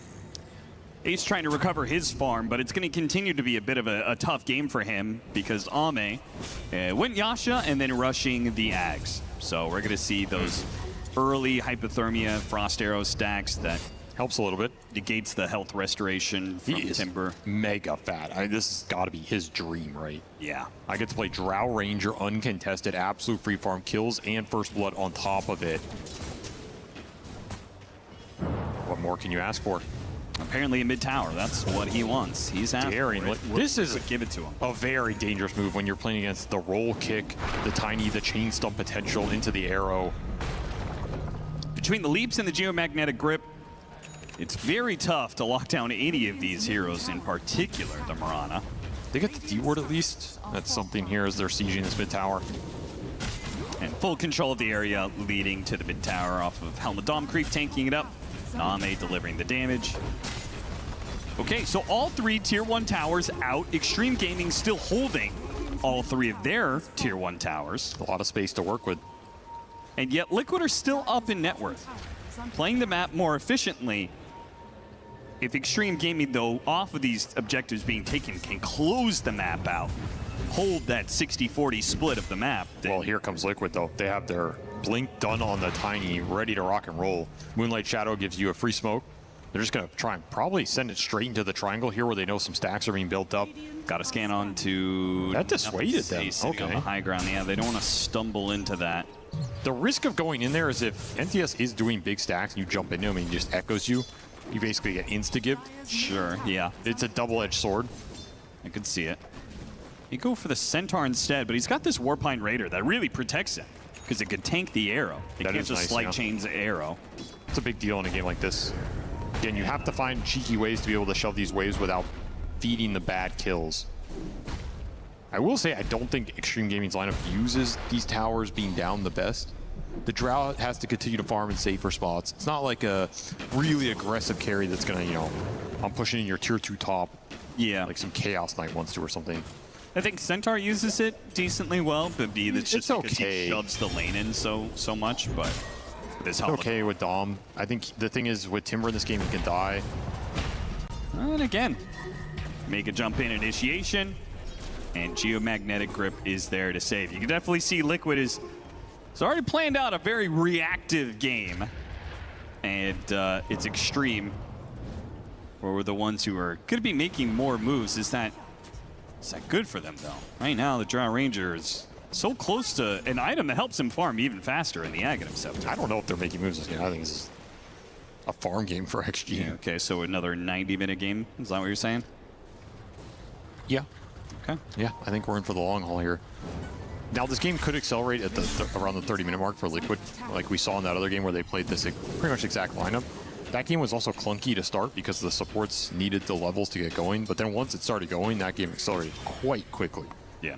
Ace trying to recover his farm, but it's going to continue to be a bit of a tough game for him because Ame went Yasha and then rushing the Ags. So we're going to see those early hypothermia Frost Arrow stacks that helps a little bit. Negates the health restoration from Timber. Mega fat. This has got to be his dream, right? Yeah. I get to play Drow Ranger uncontested, absolute free farm kills and first blood on top of it. What more can you ask for? Apparently a mid tower. That's what he wants. He's daring. This is give it to him. A very dangerous move when you're playing against the roll kick, the Tiny, the chain stump potential into the arrow. Between the leaps and the geomagnetic grip, it's very tough to lock down any of these heroes, in particular the Mirana. They get the D-ward at least. That's something here as they're sieging this mid tower. And full control of the area leading to the mid tower off of Helmet Dom Creep, tanking it up. Ame delivering the damage. Okay, so all three tier 1 towers out. Extreme Gaming still holding all three of their tier 1 towers. A lot of space to work with. And yet Liquid are still up in net worth. Playing the map more efficiently. If Extreme Gaming, though, off of these objectives being taken, can close the map out, hold that 60-40 split of the map. Well, here comes Liquid, though. They have their blink done on the Tiny, ready to rock and roll. Moonlight Shadow gives you a free smoke. They're just going to try and probably send it straight into the triangle here where they know some stacks are being built up. Got to scan on to... That dissuaded them. Okay. On the high ground. Yeah, they don't want to stumble into that. The risk of going in there is if NTS is doing big stacks and you jump into him and he just echoes you, you basically get insta-give. Sure, yeah. It's a double-edged sword. I could see it. You go for the Centaur instead, but he's got this Warpine Raider that really protects him because it could tank the arrow. It can't just light chains the arrow. It's a big deal in a game like this. Again, you have to find cheeky ways to be able to shove these waves without feeding the bad kills. I will say I don't think Extreme Gaming's lineup uses these towers being down the best. The Drow has to continue to farm in safer spots. It's not like a really aggressive carry that's gonna, I'm pushing in your tier 2 top. Yeah. Like some Chaos Knight wants to or something. I think Centaur uses it decently well, but B, that's just It's because he okay. shoves the lane in so much, but this It's okay with Dom. I think the thing is, with Timber in this game, he can die. And again, make a jump in initiation, and Geomagnetic Grip is there to save. You can definitely see Liquid is already planned out a very reactive game, and it's Extreme, where we're the ones who are going to be making more moves. Is that good for them, though? Right now, the Drow Ranger is so close to an item that helps him farm even faster in the Aghanim Scepter. I don't know if they're making moves this game. I think this is a farm game for XG. Yeah, okay, so another 90-minute game. Is that what you're saying? Yeah. Okay. Yeah, I think we're in for the long haul here. Now, this game could accelerate at around the 30-minute mark for Liquid, like we saw in that other game where they played this pretty much exact lineup. That game was also clunky to start because the supports needed the levels to get going, but then once it started going, that game accelerated quite quickly. Yeah.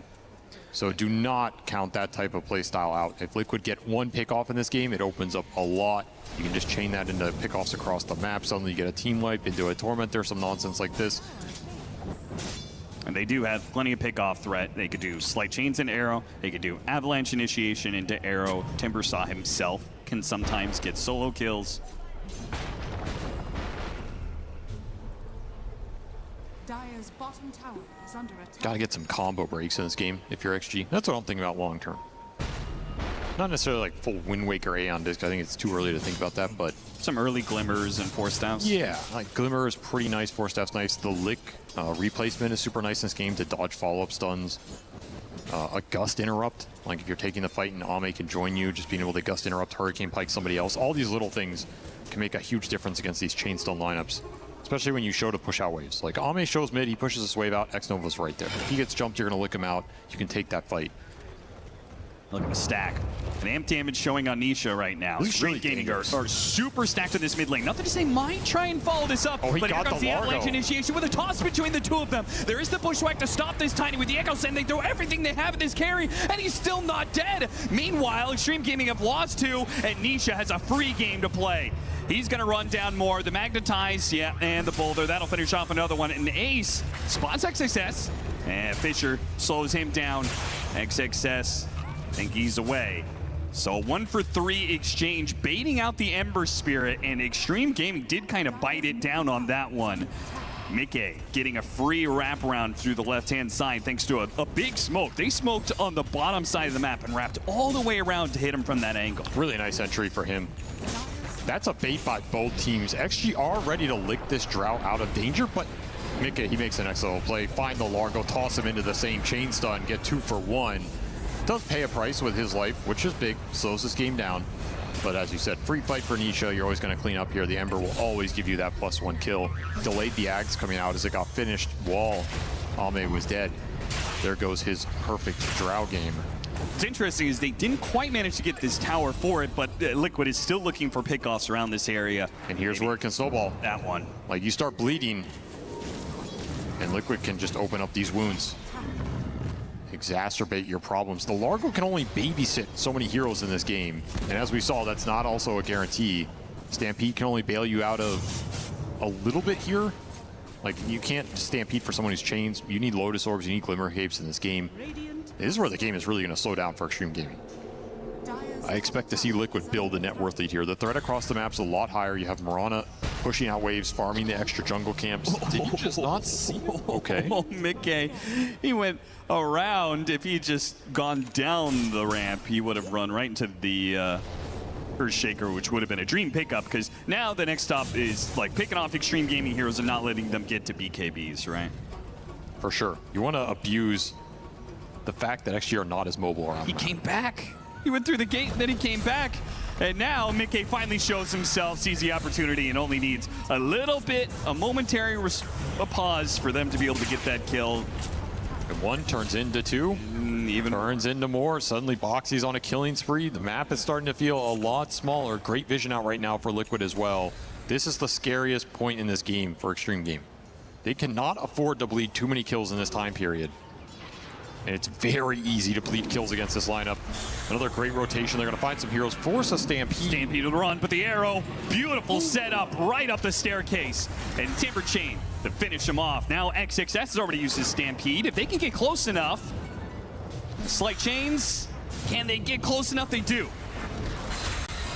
So do not count that type of play style out. If Liquid get one pick off in this game, it opens up a lot. You can just chain that into pickoffs across the map. Suddenly you get a team wipe into a Tormentor, some nonsense like this. And they do have plenty of pickoff threat. They could do Slight Chains into Arrow. They could do Avalanche Initiation into Arrow. Timbersaw himself can sometimes get solo kills. Dire's bottom tower is under attack. Got to get some combo breaks in this game if you're XG. That's what I'm thinking about long term. Not necessarily like full Wind Waker Aeon disc. I think it's too early to think about that, but some early Glimmers and Force Staffs. Yeah, like Glimmer is pretty nice. Force Staff's nice. The Lick replacement is super nice in this game to dodge follow-up stuns. A Gust Interrupt, like if you're taking the fight and Ame can join you, just being able to Gust Interrupt, Hurricane Pike somebody else. All these little things can make a huge difference against these chain stun lineups, especially when you show to push out waves. Like Ame shows mid, he pushes this wave out, X-Nova's right there. If he gets jumped, you're going to lick him out. You can take that fight. Look at the stack. An amp damage showing on Nisha right now. Extreme Gaming are super stacked in this mid lane. Nothing to say might try and follow this up. Oh, he but here got comes the the Largo. Avalanche Initiation with a toss between the two of them. There is the Bushwhack to stop this Tiny with the Echo Send. They throw everything they have at this carry, and he's still not dead. Meanwhile, Extreme Gaming have lost two, and Nisha has a free game to play. He's going to run down more. The Magnetize, yeah, and the Boulder. That'll finish off another one. And Ace spots XXS, and Fisher slows him down. XXS, I think he's away. So 1-for-3 exchange, baiting out the Ember Spirit, and Extreme Gaming did kind of bite it down on that one. Mickey getting a free wraparound through the left-hand side thanks to a big smoke. They smoked on the bottom side of the map and wrapped all the way around to hit him from that angle. Really nice entry for him. That's a bait by both teams. XG are ready to lick this Drow out of danger, but Mickey, he makes an excellent play. Find the Largo, toss him into the same chain stun, get 2 for 1. Does pay a price with his life, which is big, slows this game down. But as you said, free fight for Nisha, you're always going to clean up here. The Ember will always give you that +1 kill. Delayed the Ags coming out as it got finished. Wall, Ame was dead. There goes his perfect Drow game. What's interesting is they didn't quite manage to get this tower for it, but Liquid is still looking for pickoffs around this area. And here's where it can snowball. That one. Like, you start bleeding, and Liquid can just open up these wounds. Exacerbate your problems. The Largo can only babysit so many heroes in this game. And as we saw, that's not also a guarantee. Stampede can only bail you out of a little bit here. Like, you can't Stampede for someone who's chains. You need Lotus Orbs, you need Glimmer Capes in this game. This is where the game is really going to slow down for Extreme Gaming. I expect to see Liquid build a net worth lead here. The threat across the map's a lot higher. You have Mirana pushing out waves, farming the extra jungle camps. Did you just not see him? Okay. Oh, Mickey, he went around. If he had just gone down the ramp, he would have run right into the Earthshaker, which would have been a dream pickup, because now the next stop is like picking off Extreme Gaming heroes and not letting them get to BKBs, right? For sure. You want to abuse the fact that XG are not as mobile around. He came back. He went through the gate, then he came back. And now Mickey finally shows himself, sees the opportunity, and only needs a little bit, a momentary pause for them to be able to get that kill. And 1 turns into 2, even turns into more. Suddenly Boxy's on a killing spree. The map is starting to feel a lot smaller. Great vision out right now for Liquid as well. This is the scariest point in this game for Extreme Game. They cannot afford to bleed too many kills in this time period. And it's very easy to bleed kills against this lineup. Another great rotation. They're going to find some heroes, force a Stampede. Stampede to run, but the arrow, beautiful setup right up the staircase. And Timber Chain to finish him off. Now XXS has already used his Stampede. If they can get close enough, Slight Chains, can they get close enough? They do.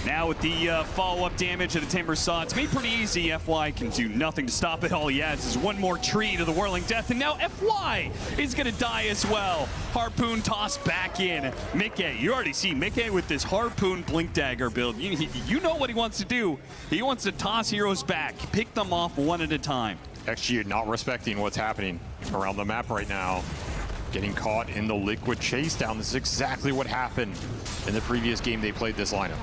Now with the follow-up damage of the Timber Saw, it's made pretty easy. FY can do nothing to stop it. All he has is one more tree to the Whirling Death, and now FY is going to die as well. Harpoon tossed back in. Mickey, you already see Mickey with this Harpoon Blink Dagger build. You know what he wants to do. He wants to toss heroes back, pick them off one at a time. XG not respecting what's happening around the map right now. Getting caught in the Liquid chase down. This is exactly what happened in the previous game they played this lineup.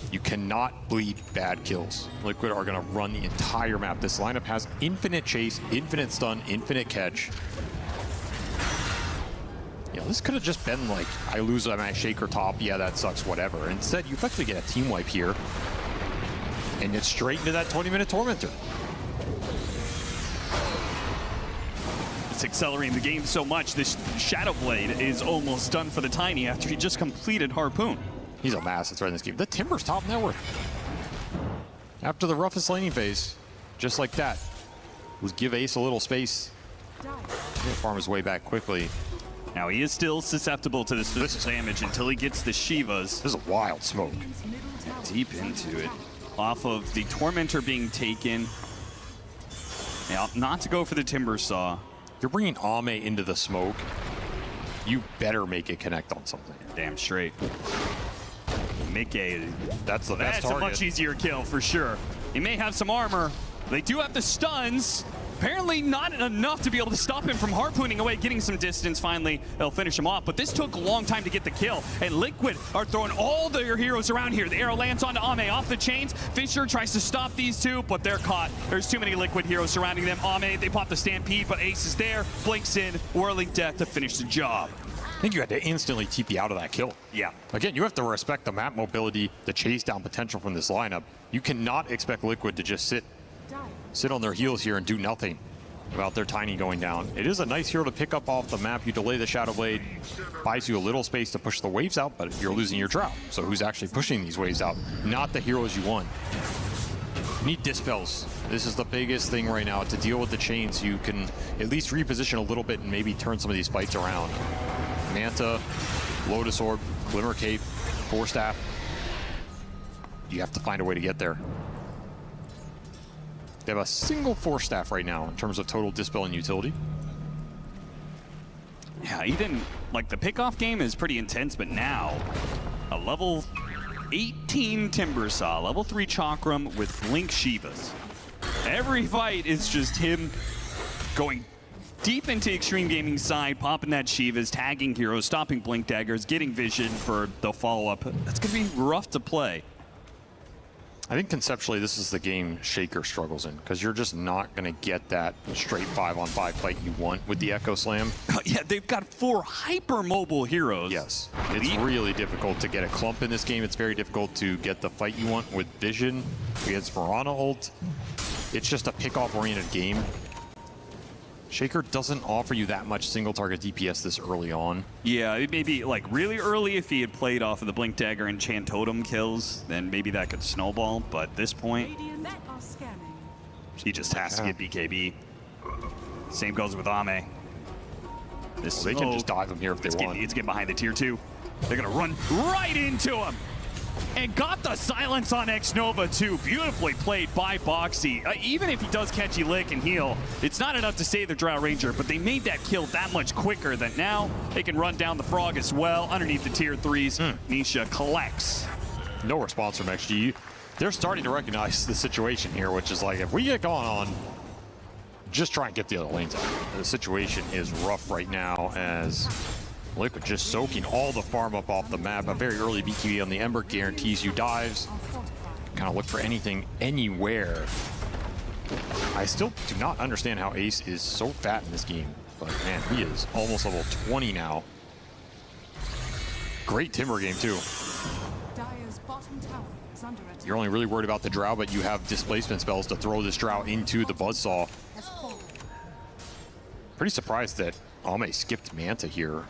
You cannot bleed bad kills. Liquid are going to run the entire map. This lineup has infinite chase, infinite stun, infinite catch. Yeah, this could have just been like, I lose on my Shaker top, yeah, that sucks, whatever. Instead, you effectively get a team wipe here, and it's straight into that 20-minute Tormentor. It's accelerating the game so much, this Shadow Blade is almost done for the Tiny after he just completed Harpoon. He's a mass that's right in this game. The Timber's top net worth. After the roughest laning phase, just like that, was give Ace a little space. He'll farm his way back quickly. Now he is still susceptible to this physical damage until he gets the Shivas. This is a wild smoke. Deep into it. Off of the Tormentor being taken. Now, not to go for the Timber Saw. You're bringing Ame into the smoke. You better make it connect on something. Damn straight. Mickey, that's the best target. That's a much easier kill for sure. He may have some armor. They do have the stuns. Apparently not enough to be able to stop him from harpooning away, getting some distance. Finally, they'll finish him off. But this took a long time to get the kill. And Liquid are throwing all their heroes around here. The arrow lands onto Ame off the chains. Fisher tries to stop these two, but they're caught. There's too many Liquid heroes surrounding them. Ame, they pop the Stampede, but Ace is there. Blinks in, Whirling Death to finish the job. I think you had to instantly TP out of that kill. Yeah. Again, you have to respect the map mobility, the chase down potential from this lineup. You cannot expect Liquid to just sit on their heels here and do nothing about their Tiny going down. It is a nice hero to pick up off the map. You delay the Shadow Blade, buys you a little space to push the waves out, but you're losing your Drow. So who's actually pushing these waves out? Not the heroes you want. You need dispels. This is the biggest thing right now, to deal with the chains. You can at least reposition a little bit and maybe turn some of these fights around. Manta, Lotus Orb, Glimmer Cape, Force Staff. You have to find a way to get there. They have a single Force Staff right now in terms of total dispel and utility. Yeah, even like the pickoff game is pretty intense, but now a level 18 Timber Saw, level 3 Chakram with Link Shivas. Every fight is just him going deep into Extreme Gaming side, popping that Shivas, tagging heroes, stopping Blink Daggers, getting vision for the follow-up. That's going to be rough to play. I think conceptually this is the game Shaker struggles in, because you're just not going to get that straight 5-on-5 fight you want with the Echo Slam. Yeah, they've got 4 hyper-mobile heroes. Yes, it's really difficult to get a clump in this game. It's very difficult to get the fight you want with vision against Mirana ult. It's just a pick-off-oriented game. Shaker doesn't offer you that much single target DPS this early on. Yeah, it may be like really early if he had played off of the Blink Dagger and Chant Totem kills, then maybe that could snowball, but at this point, he just has to get BKB. Same goes with Ame. They can just dive him here if they want. It's getting behind the tier 2. They're gonna run right into him. And got the silence on X-Nova too. Beautifully played by Boxy. Even if he does catchy lick and heal, it's not enough to save the Drow Ranger, but they made that kill that much quicker that now they can run down the Frog as well. Underneath the tier 3s, Nisha collects. No response from XG. They're starting to recognize the situation here, which is like, if we get going on, just try and get the other lanes out. The situation is rough right now as Liquid just soaking all the farm up off the map. A very early BKB on the Ember guarantees you dives. Kind of look for anything, anywhere. I still do not understand how Ace is so fat in this game. But man, he is almost level 20 now. Great Timber game too. You're only really worried about the Drow, but you have displacement spells to throw this Drow into the Buzzsaw. Pretty surprised that Ame skipped Manta here.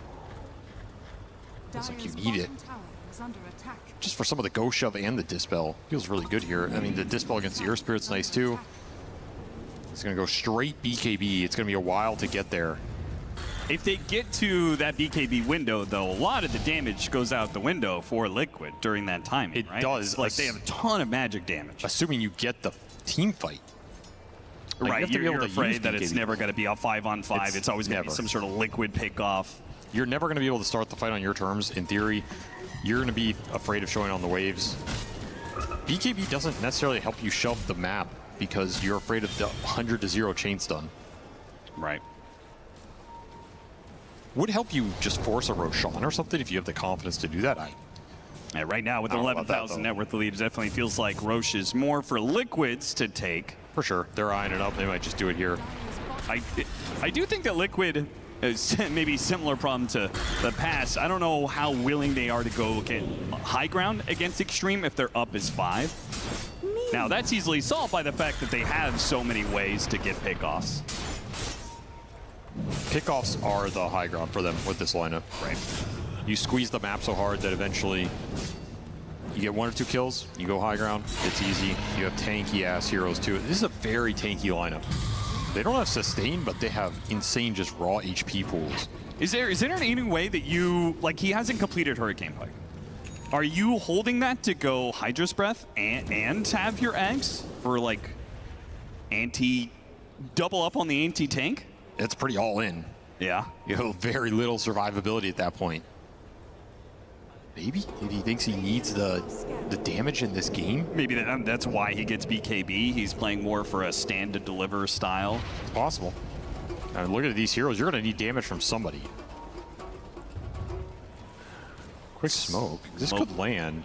Feels like you need it. Just for some of the Go Shove and the Dispel. Feels really good here. I mean, the Dispel against the Earth Spirit's nice too. It's going to go straight BKB. It's going to be a while to get there. If they get to that BKB window, though, a lot of the damage goes out the window for Liquid during that timing, It right? does. It's like they have a ton of magic damage. Assuming you get the team fight. Like, Right, you you're afraid that it's BKB. never going to be a 5-on-5. It's always going to be some sort of Liquid pick-off. You're never going to be able to start the fight on your terms. In theory, you're going to be afraid of showing on the waves. BKB doesn't necessarily help you shove the map because you're afraid of the 100-0 chain stun. Right. Would help you just force a Roshan or something if you have the confidence to do that. Yeah, right now, with I don't know about 11,000 that, net worth lead, it definitely feels like Roche is more for Liquids to take. For sure. They're eyeing it up. They might just do it here. I do think that Liquid is maybe a similar problem to the past. I don't know how willing they are to go get high ground against Extreme if they're up as 5. Now, that's easily solved by the fact that they have so many ways to get pickoffs. Pickoffs are the high ground for them with this lineup. Right. You squeeze the map so hard that eventually you get 1 or 2 kills, you go high ground, it's easy. You have tanky ass heroes too. This is a very tanky lineup. They don't have sustain, but they have insane just raw HP pools. Is there any way that you, like, he hasn't completed Hurricane Pike. Are you holding that to go Hydra's Breath and have your eggs for, like, double up on the anti-tank? It's pretty all in. Yeah. You have very little survivability at that point. Maybe he thinks he needs the damage in this game. Maybe that's why he gets BKB. He's playing more for a stand to deliver style. It's possible. And look at these heroes. You're going to need damage from somebody. Quick smoke. This could land.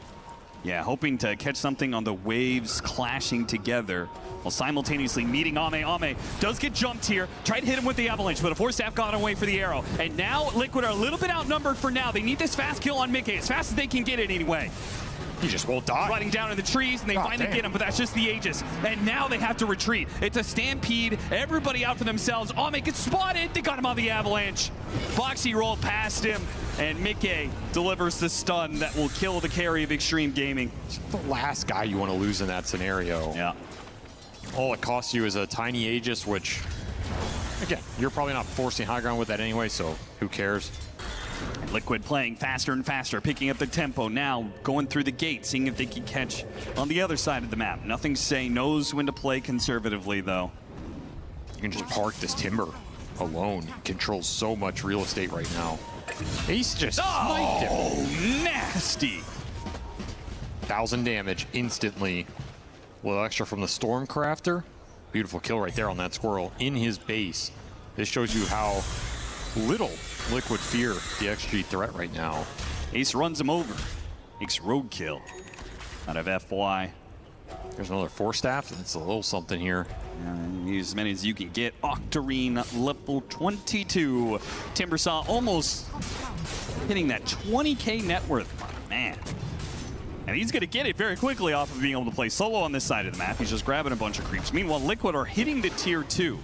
Yeah, hoping to catch something on the waves clashing together while simultaneously meeting Ame. Ame does get jumped here. Tried to hit him with the avalanche, but a force staff got away for the arrow. And now Liquid are a little bit outnumbered for now. They need this fast kill on Mickey as fast as they can get it anyway. He just won't die. Riding down in the trees, and they finally get him, but that's just the Aegis. And now they have to retreat. It's a stampede. Everybody out for themselves. Ame gets spotted. They got him on the avalanche. Foxy rolled past him, and Mickey delivers the stun that will kill the carry of Extreme Gaming. It's the last guy you want to lose in that scenario. Yeah. All it costs you is a tiny Aegis, which, again, you're probably not forcing high ground with that anyway, so who cares? Liquid playing faster and faster, picking up the tempo now, going through the gate, seeing if they can catch on the other side of the map. Nothing to say, knows when to play conservatively, though. You can just park this Timber alone. He controls so much real estate right now. Ace just sniped him. Oh, nasty. 1,000 damage instantly. A little extra from the Stormcrafter. Beautiful kill right there on that squirrel in his base. This shows you how little Liquid fear the XG threat right now. Ace runs him over. Makes roadkill out of FY. There's another force staff. It's a little something here. Use as many as you can get. Octarine level 22. Timbersaw almost hitting that 20K net worth. Man. And he's going to get it very quickly off of being able to play solo on this side of the map. He's just grabbing a bunch of creeps. Meanwhile, Liquid are hitting the tier 2.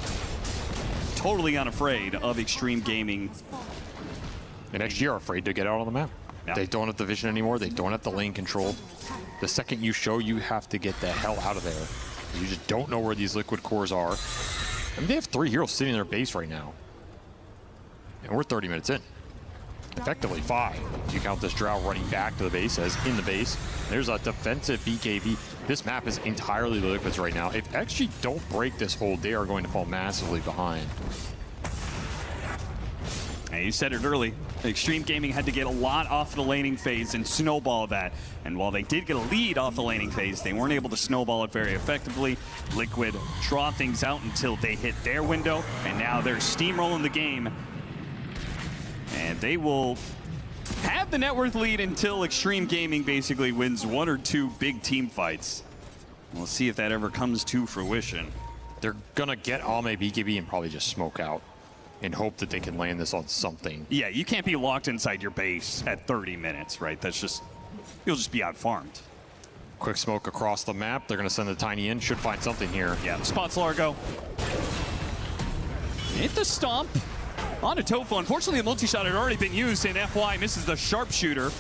Totally unafraid of Extreme Gaming. And XG are afraid to get out on the map. Yeah. They don't have the vision anymore. They don't have the lane control. The second you show, you have to get the hell out of there. You just don't know where these Liquid cores are. I mean, they have 3 heroes sitting in their base right now. And we're 30 minutes in. Effectively 5. If you count this Drow running back to the base as in the base. There's a defensive BKB. This map is entirely Liquid's right now. If XG don't break this hold, they are going to fall massively behind. And you said it early. Extreme Gaming had to get a lot off the laning phase and snowball that. And while they did get a lead off the laning phase, they weren't able to snowball it very effectively. Liquid draw things out until they hit their window, and now they're steamrolling the game. And they will have the net worth lead until Extreme Gaming basically wins 1 or 2 big team fights. We'll see if that ever comes to fruition. They're gonna get Ame BKB and probably just smoke out and hope that they can land this on something. Yeah, you can't be locked inside your base at 30 minutes, right? That's just, you'll just be out-farmed. Quick smoke across the map. They're gonna send the Tiny in. Should find something here. Yeah, spots Largo. Hit the stomp. On to Tofu. Unfortunately, the multi-shot had already been used, and FY misses the sharpshooter.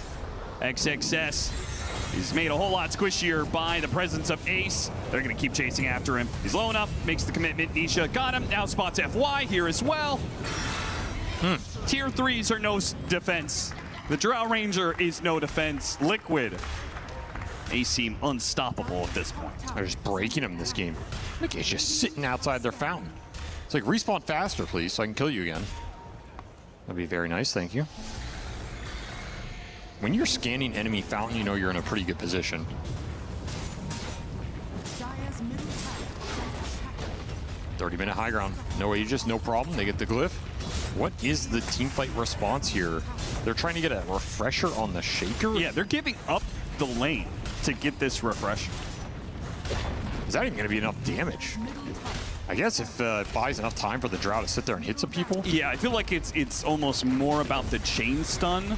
XXS is made a whole lot squishier by the presence of Ace. They're going to keep chasing after him. He's low enough, makes the commitment. Nisha got him. Now spots FY here as well. Tier 3s are no defense. The Drow Ranger is no defense. Liquid. They seem unstoppable at this point. They're just breaking him this game. Mickey's just sitting outside their fountain. It's like, respawn faster, please, so I can kill you again. That'd be very nice, thank you. When you're scanning enemy fountain, you know you're in a pretty good position. 30-minute high ground. No Aegis, no problem. They get the glyph. What is the teamfight response here? They're trying to get a refresher on the Shaker? Yeah, they're giving up the lane to get this refresher. Is that even going to be enough damage? I guess if it buys enough time for the Drow to sit there and hit some people. Yeah, I feel like it's almost more about the chain stun.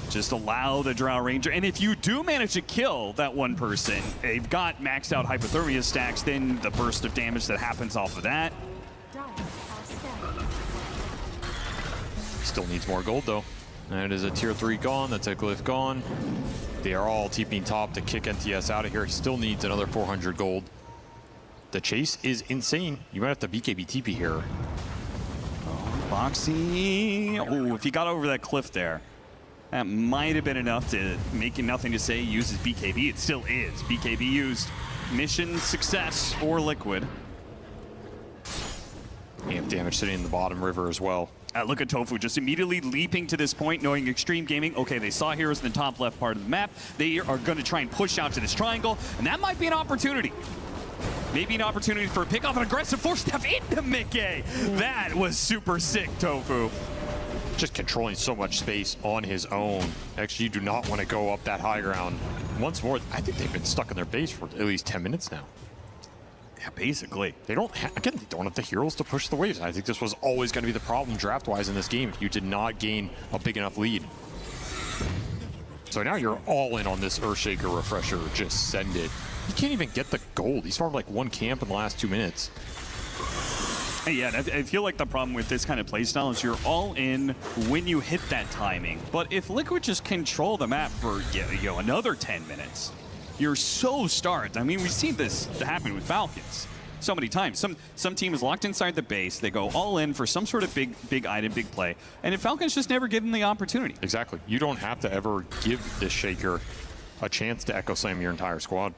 Just allow the Drow Ranger. And if you do manage to kill that one person, they've got maxed out hypothermia stacks, then the burst of damage that happens off of that. Still needs more gold, though. That is a tier 3 gone. That's a glyph gone. They are all TPing top to kick NTS out of here. He still needs another 400 gold. The chase is insane. You might have to BKB TP here. Boxy. Oh, if he got over that cliff there, that might have been enough to make it nothing to say. He uses BKB. It still is. BKB used. Mission success for Liquid. Amp damage sitting in the bottom river as well. Look at Tofu just immediately leaping to this point, knowing Extreme Gaming, okay, they saw heroes in the top left part of the map. They are going to try and push out to this triangle, and that might be an opportunity. Maybe an opportunity for a pick off an aggressive force step into Mickey. That was super sick, Tofu. Just controlling so much space on his own. Actually, you do not want to go up that high ground. Once more, I think they've been stuck in their base for at least 10 minutes now. Yeah, basically. They don't again, they don't have the heroes to push the waves. I think this was always going to be the problem draft-wise in this game if you did not gain a big enough lead. So now you're all in on this Earthshaker refresher. Just send it. You can't even get the gold. He's farmed like one camp in the last 2 minutes. Yeah, I feel like the problem with this kind of playstyle is you're all in when you hit that timing. But if Liquid just control the map for another 10 minutes, you're so starved. I mean, we've seen this happen with Falcons so many times. Some team is locked inside the base. They go all in for some sort of big item, big play. And if Falcons just never given the opportunity. Exactly. You don't have to ever give this Shaker a chance to echo slam your entire squad.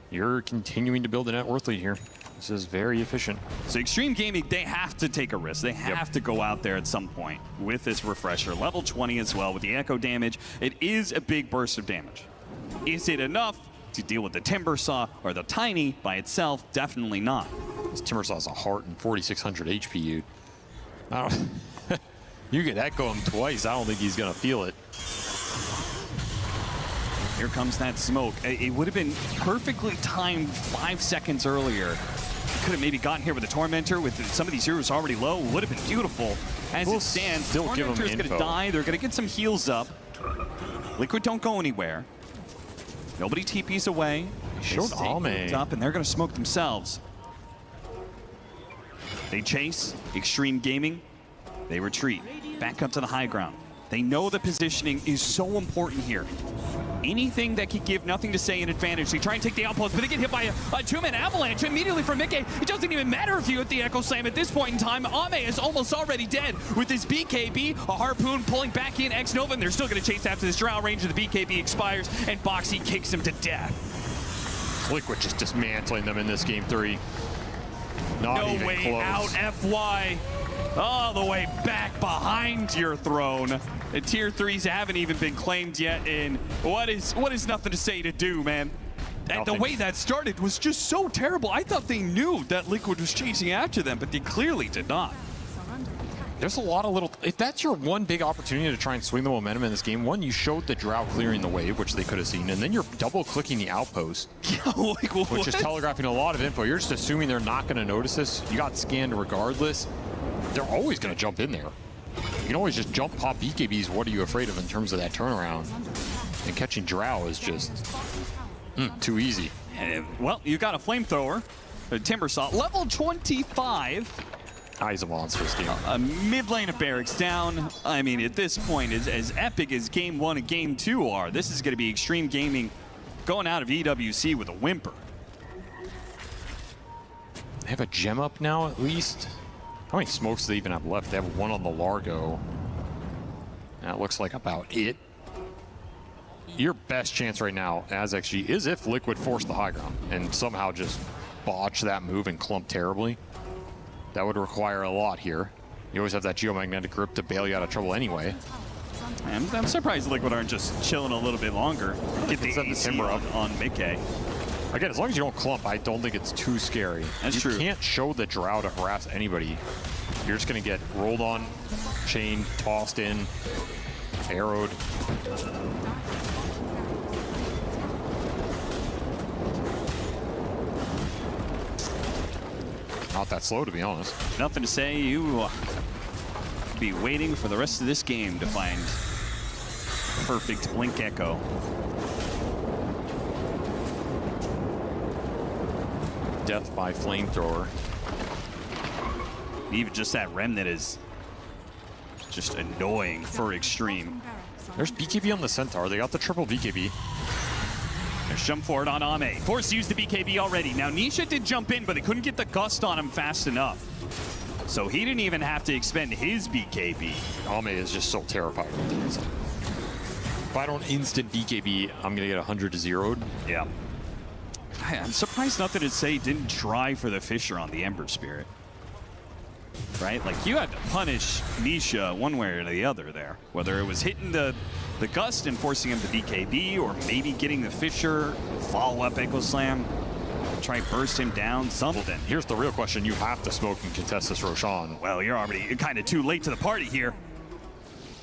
You're continuing to build a net worth lead here. This is very efficient. So Extreme Gaming, they have to take a risk. They have to go out there at some point with this refresher. Level 20 as well with the echo damage. It is a big burst of damage. Is it enough to deal with the Timber Saw or the Tiny by itself? Definitely not. This Timber Saw is a heart and 4,600 HP, dude. I don't. You could echo him twice. I don't think he's gonna feel it. Here comes that smoke. It would have been perfectly timed 5 seconds earlier. Could have maybe gotten here with a Tormentor with some of these heroes already low. Would have been beautiful. As it stands, still give him Tormentor's going to die. They're going to get some heals up. Liquid don't go anywhere. Nobody TPs away. They showed Ame up, and they're going to smoke themselves. They chase. Extreme Gaming. They retreat. Back up to the high ground. They know the positioning is so important here. Anything that could give nothing to say an advantage. They try and take the outpost, but they get hit by a two-man avalanche immediately from Mickey. It doesn't even matter if you hit the Echo Slam at this point in time. Ame is almost already dead with his BKB. A Harpoon pulling back in X-Nova, and they're still going to chase after this Drow Ranger. The BKB expires, and Boxy kicks him to death. Liquid just dismantling them in this game 3. Not even way close. Out, FY. All the way back behind your throne. The tier 3s haven't even been claimed yet, and what is nothing to say to do, man? And the way that started was just so terrible. I thought they knew that Liquid was chasing after them, but they clearly did not. There's a lot of little... If that's your one big opportunity to try and swing the momentum in this game, one, you showed the Drow clearing the wave, which they could have seen, and then you're double-clicking the outpost, which is telegraphing a lot of info. You're just assuming they're not going to notice this. You got scanned regardless. They're always going to jump in there. You can always just jump, pop BKBs. What are you afraid of in terms of that turnaround? And catching Drow is just too easy. Well, you got a flamethrower, a Timber Saw, level 25. He's a monster, Steve. A mid lane of Barracks down. I mean, at this point, as epic as Game 1 and Game 2 are, this is going to be Extreme Gaming going out of EWC with a whimper. They have a gem up now, at least. How many smokes do they even have left? They have one on the Largo. That looks like about it. Your best chance right now as XG is if Liquid force the high ground and somehow just botch that move and clump terribly. That would require a lot here. You always have that geomagnetic grip to bail you out of trouble anyway. I'm surprised Liquid aren't just chilling a little bit longer. Get the AC timber up on Mickey. Again, as long as you don't clump, I don't think it's too scary. That's you true. Can't show the drow to harass anybody. You're just going to get rolled on, chained, tossed in, arrowed. Not that slow, to be honest. Nothing to say. You be waiting for the rest of this game to find perfect Blink Echo. Death by flamethrower. Even just that Remnant is just annoying for Extreme. There's BKB on the Centaur. They got the triple BKB. There's jump forward on Ame. Forced to use the BKB already. Now Nisha did jump in, but they couldn't get the gust on him fast enough. So he didn't even have to expend his BKB. Ame is just so terrified. If I don't instant BKB, I'm gonna get 100 to 0'd. Yeah. I'm surprised Nothing to Say didn't try for the Fissure on the Ember Spirit. Right? Like, you had to punish Nisha one way or the other there. Whether it was hitting the gust and forcing him to BKB, or maybe getting the Fissure, follow-up Echo Slam, try and burst him down, something. Here's the real question. You have to smoke and contest this Roshan. Well, you're already kind of too late to the party here.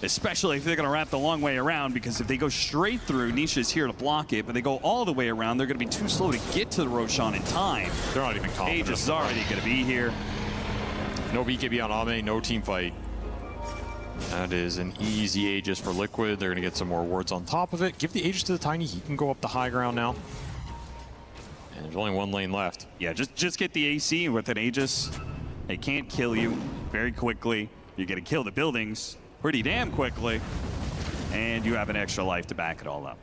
Especially if they're going to wrap the long way around, because if they go straight through, Nisha's here to block it, but they go all the way around, they're going to be too slow to get to the Roshan in time. They're not even confident. Aegis is already going to be here. No BKB on Ame, no team fight. That is an easy Aegis for Liquid. They're going to get some more wards on top of it. Give the Aegis to the Tiny. He can go up the high ground now. And there's only one lane left. Yeah, just get the AC with an Aegis. They can't kill you very quickly. You're going to kill the buildings pretty damn quickly. And you have an extra life to back it all up.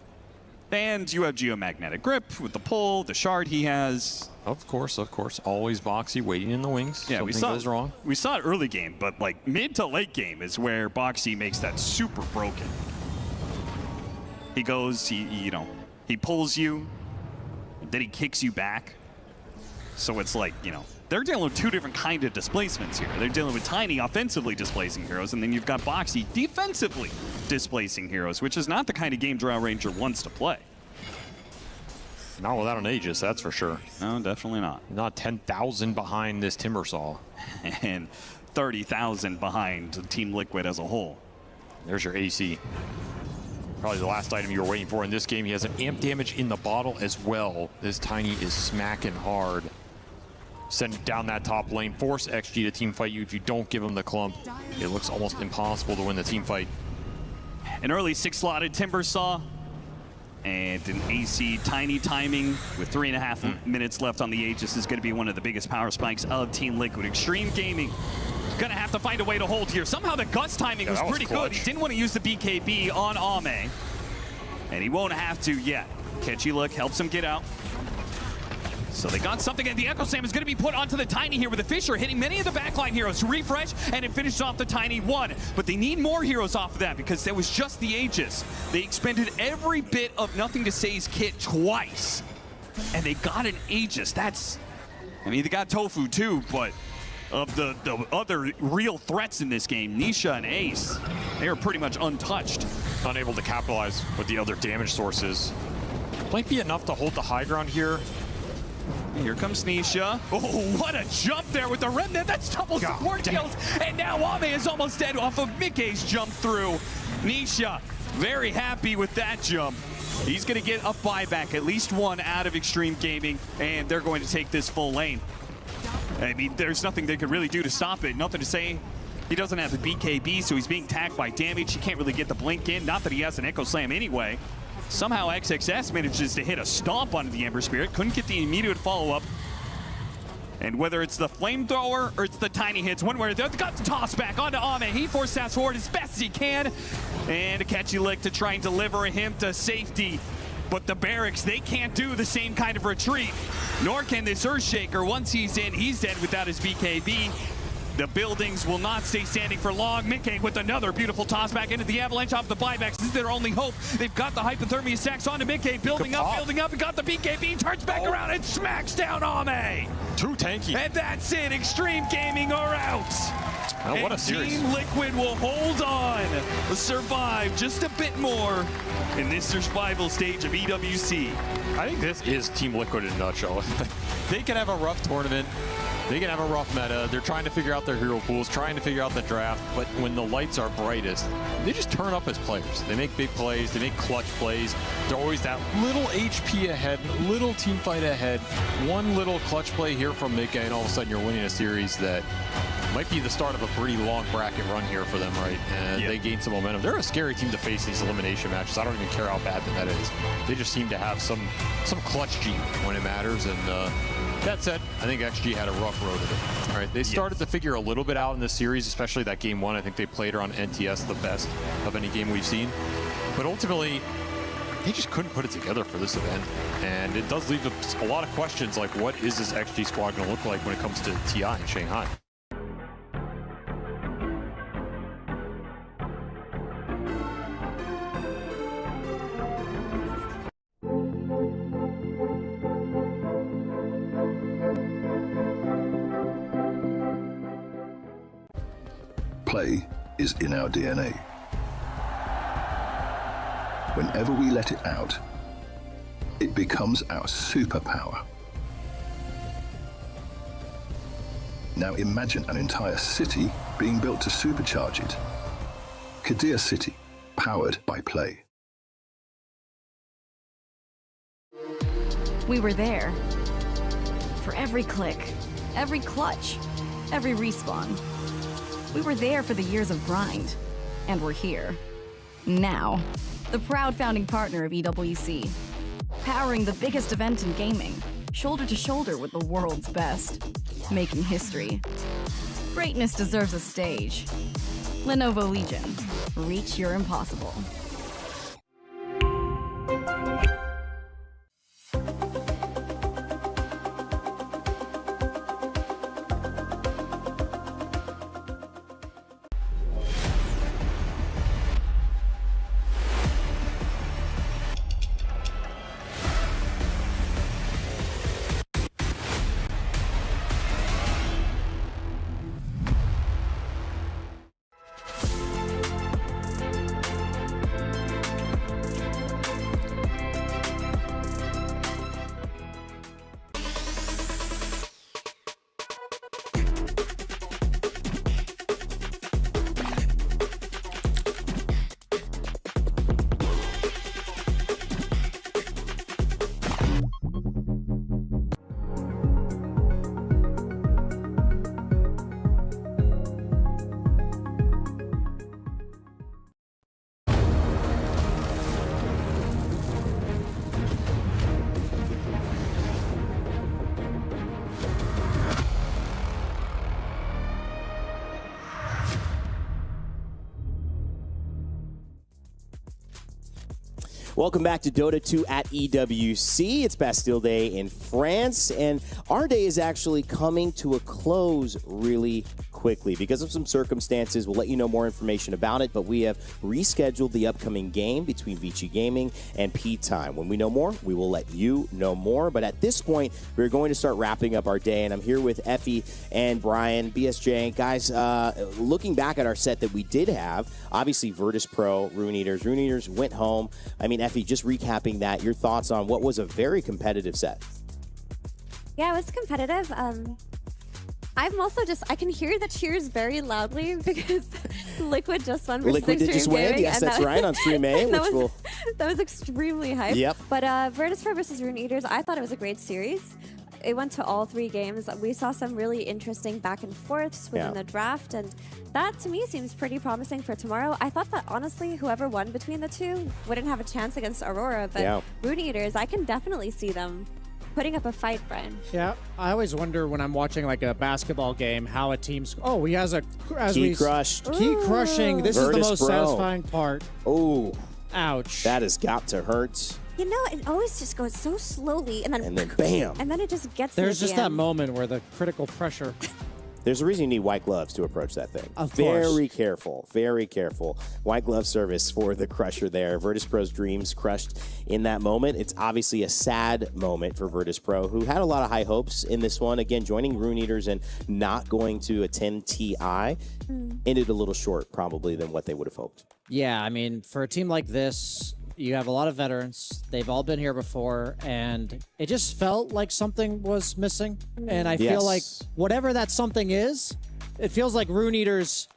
And you have Geomagnetic Grip with the pull, the shard he has. Of course. Always Boxy waiting in the wings. Yeah, Something goes wrong. We saw it early game, but like mid to late game is where Boxy makes that super broken. He goes, he pulls you, then he kicks you back. So it's like, they're dealing with two different kind of displacements here. They're dealing with Tiny offensively displacing heroes, and then you've got Boxy defensively displacing heroes, which is not the kind of game Drow Ranger wants to play. Not without an Aegis, that's for sure. No, definitely not. Not 10,000 behind this Timbersaw. And 30,000 behind Team Liquid as a whole. There's your AC. Probably the last item you were waiting for in this game. He has an amp damage in the bottle as well. This Tiny is smacking hard. Send down that top lane. Force XG to team fight you. If you don't give him the clump, it looks almost impossible to win the team fight. An early 6-slotted Timbersaw. And an AC Tiny timing with 3.5 minutes left on the Aegis is going to be one of the biggest power spikes of Team Liquid. Extreme Gaming going to have to find a way to hold here. Somehow the Gust timing was pretty good. He didn't want to use the BKB on Ame. And he won't have to yet. Catchy look helps him get out. So they got something, and the Echo Slam is going to be put onto the Tiny here with the Fissure, hitting many of the backline heroes to refresh, and it finished off the Tiny one. But they need more heroes off of that because that was just the Aegis. They expended every bit of Nothing to Say's kit twice, and they got an Aegis. They got Tofu too, but of the other real threats in this game, Nisha and Ace, they are pretty much untouched. Unable to capitalize with the other damage sources. Might be enough to hold the high ground here. Here comes Nisha. Oh, what a jump there with the Remnant. That's double support kills. And now Ame is almost dead off of Mickey's jump through. Nisha, very happy with that jump. He's going to get a buyback, at least one out of Extreme Gaming, and they're going to take this full lane. I mean, there's nothing they could really do to stop it. Nothing to say. He doesn't have the BKB, so he's being tagged by damage. He can't really get the blink in. Not that he has an Echo Slam anyway. Somehow XXS manages to hit a stomp onto the Ember Spirit. Couldn't get the immediate follow-up. And whether it's the flamethrower or it's the tiny hits, one way or the other, got the toss back onto Ame. He forces fast forward as best as he can. And a catchy lick to try and deliver him to safety. But the Barracks, they can't do the same kind of retreat, nor can this Earthshaker. Once he's in, he's dead without his BKB. The buildings will not stay standing for long. Mickey with another beautiful toss back into the Avalanche off the buybacks. This is their only hope. They've got the hypothermia stacks onto Mickey, building up, and got the BKB, turns back around and smacks down Ame. Too tanky. And that's it. Extreme Gaming are out. Oh, what a series. Team Liquid will hold on, survive just a bit more in this survival stage of EWC. I think this is Team Liquid in a nutshell. They can have a rough tournament. They can have a rough meta. They're trying to figure out their hero pools, trying to figure out the draft. But when the lights are brightest, they just turn up as players. They make big plays. They make clutch plays. They're always that little HP ahead, little team fight ahead. One little clutch play here from Mika, and all of a sudden you're winning a series that might be the start of a pretty long bracket run here for them, right? And they gain some momentum. They're a scary team to face these elimination matches. I don't even care how bad the meta is. They just seem to have some clutch gene when it matters. And that said, I think XG had a rough road of it. All right, they started to figure a little bit out in this series, especially that game one. I think they played around NTS the best of any game we've seen. But ultimately, they just couldn't put it together for this event. And it does leave a lot of questions like, what is this XG squad going to look like when it comes to TI in Shanghai? Play is in our DNA. Whenever we let it out, it becomes our superpower. Now imagine an entire city being built to supercharge it. Kadir City, powered by Play. We were there. For every click, every clutch, every respawn. We were there for the years of grind, and we're here. Now, the proud founding partner of EWC, powering the biggest event in gaming, shoulder to shoulder with the world's best, making history. Greatness deserves a stage. Lenovo Legion, reach your impossible. Welcome back to Dota 2 at EWC. It's Bastille Day in France, and our day is actually coming to a close really quickly. Because of some circumstances, we'll let you know more information about it, but we have rescheduled the upcoming game between Vici Gaming and P-Time. When we know more, we will let you know more, but at this point, we're going to start wrapping up our day, and I'm here with Effie and Brian, BSJ. Guys, looking back at our set that we did have, obviously Virtus Pro, Rune Eaters. Rune Eaters went home. I mean, Effie, just recapping that, your thoughts on what was a very competitive set? Yeah, it was competitive. I'm also I can hear the cheers very loudly because Liquid just won versus Liquid did just win, yes, that's right, on Stream A, that was extremely hype. Yep. But Virtus Pro versus Rune Eaters, I thought it was a great series. It went to all 3 games. We saw some really interesting back and forths within the draft, and that to me seems pretty promising for tomorrow. I thought that honestly, whoever won between the two wouldn't have a chance against Aurora, but Rune Eaters, I can definitely see them putting up a fight, Brian. Yeah, I always wonder when I'm watching like a basketball game how a team's. Oh, he has a Key crushed. Key crushing. This is the Virtus most Pro. satisfying part. Oh, ouch! That has got to hurt. You know, it always just goes so slowly, and then bam. and then it just gets. There's to the just that end. moment where the critical pressure. There's a reason you need white gloves to approach that thing. Of course. Very careful, very careful. White glove service for the crusher there. Virtus Pro's dreams crushed in that moment. It's obviously a sad moment for Virtus Pro, who had a lot of high hopes in this one. Again, joining Rune Eaters and not going to attend TI ended a little short, probably, than what they would have hoped. Yeah, I mean, for a team like this, you have a lot of veterans. They've all been here before, and it just felt like something was missing. And I feel like whatever that something is, it feels like Rune Eaters,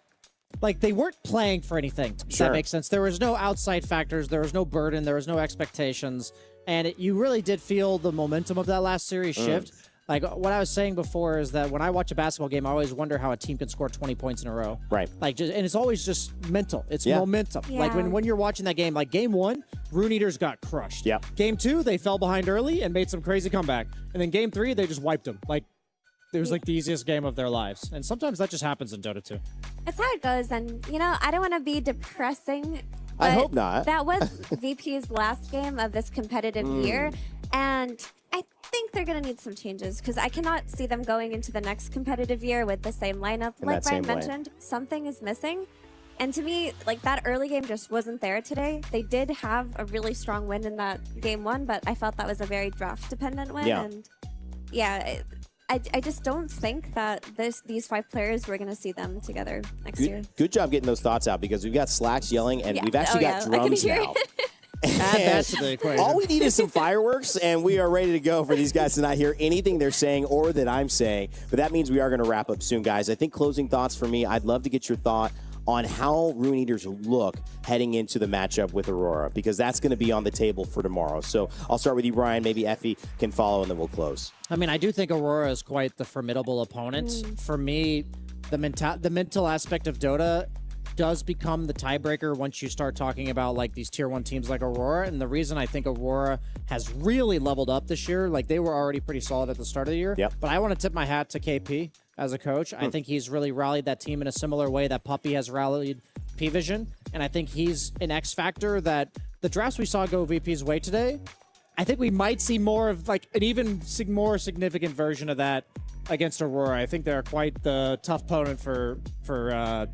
like they weren't playing for anything. If that makes sense. There was no outside factors. There was no burden. There was no expectations. And you really did feel the momentum of that last series shift. Like what I was saying before is that when I watch a basketball game, I always wonder how a team can score 20 points in a row. Right. Like, and it's always just mental. It's momentum. Yeah. Like when you're watching that game, like game 1, Rune Eaters got crushed. Yep. Game 2, they fell behind early and made some crazy comeback. And then game 3, they just wiped them. Like it was like the easiest game of their lives. And sometimes that just happens in Dota 2. That's how it goes, and you know, I don't want to be depressing. I but hope not. That was VP's last game of this competitive year, and I think they're going to need some changes because I cannot see them going into the next competitive year with the same lineup. In Like that same Brian lane. mentioned, something is missing. And to me, like that early game just wasn't there today. They did have a really strong win in that game 1, but I felt that was a very draft-dependent win. Yeah. And yeah, I just don't think that these 5 players, we're going to see them together next year. Good job getting those thoughts out because we've got Slacks yelling and Yeah. we've actually got I can drums hear now. it. Add that to the equation. All we need is some fireworks, and we are ready to go for these guys to not hear anything they're saying or that I'm saying. But that means we are going to wrap up soon, guys. I think closing thoughts for me, I'd love to get your thought on how Rune Eaters look heading into the matchup with Aurora, because that's going to be on the table for tomorrow. So I'll start with you, Brian. Maybe Effie can follow, and then we'll close. I mean, I do think Aurora is quite the formidable opponent. For me, the mental aspect of Dota does become the tiebreaker once you start talking about like these tier 1 teams like Aurora. And the reason I think Aurora has really leveled up this year, like they were already pretty solid at the start of the year. But I want to tip my hat to KP as a coach. I think he's really rallied that team in a similar way that Puppy has rallied P-Vision. And I think he's an X factor that the drafts we saw go VP's way today, I think we might see more of like an even more significant version of that against Aurora. I think they're quite the tough opponent for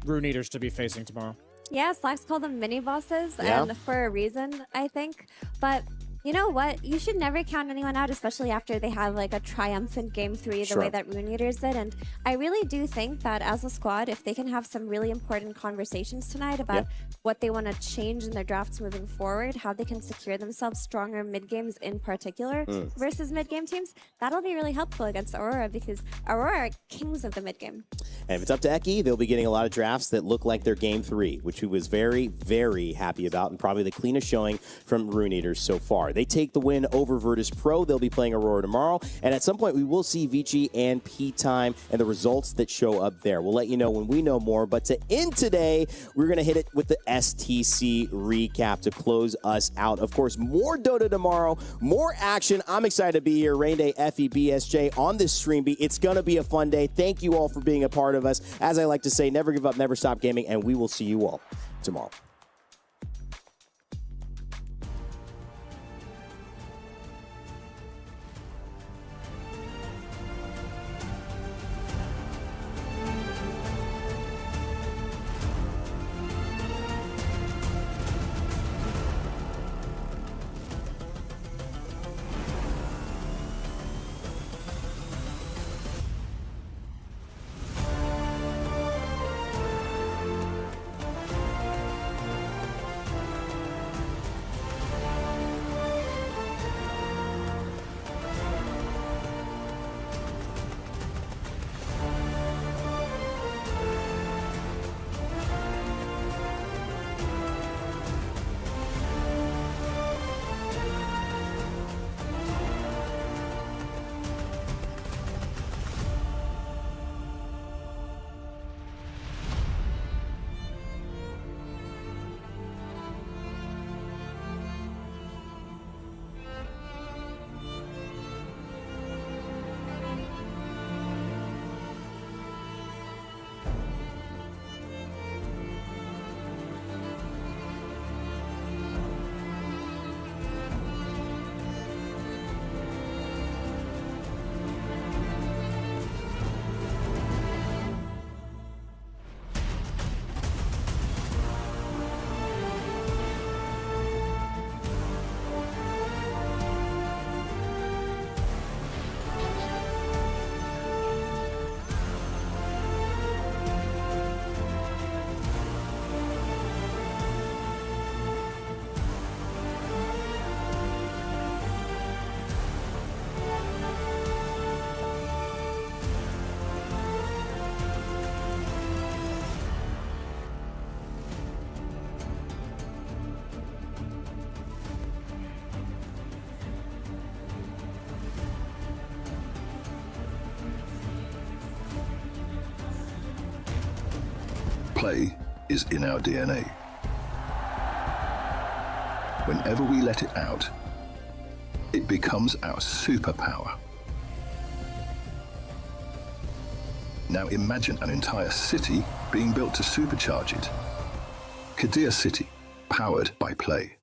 Rune Eaters to be facing tomorrow. Yeah, Slacks called them mini bosses, Yeah. and for a reason, I think. But you know what? You should never count anyone out, especially after they have like a triumphant game 3 the way that Rune Eaters did. And I really do think that as a squad, if they can have some really important conversations tonight about what they want to change in their drafts moving forward, how they can secure themselves stronger mid games in particular versus mid game teams, that'll be really helpful against Aurora because Aurora are kings of the mid game. And if it's up to Eki, they'll be getting a lot of drafts that look like their game 3, which he was very, very happy about, and probably the cleanest showing from Rune Eaters so far. They take the win over Virtus Pro. They'll be playing Aurora tomorrow, and at some point we will see Vici and P-Time and the results that show up there. We'll let you know when we know more, but to end today, we're going to hit it with the STC recap to close us out. Of course, more Dota tomorrow, more action. I'm excited to be here. Rain Day, FE, BSJ on this stream beat. It's going to be a fun day. Thank you all for being a part of us. As I like to say, never give up, never stop gaming, and we will see you all tomorrow. Play is in our DNA. Whenever we let it out, it becomes our superpower. Now imagine an entire city being built to supercharge it. Kadir City, powered by Play.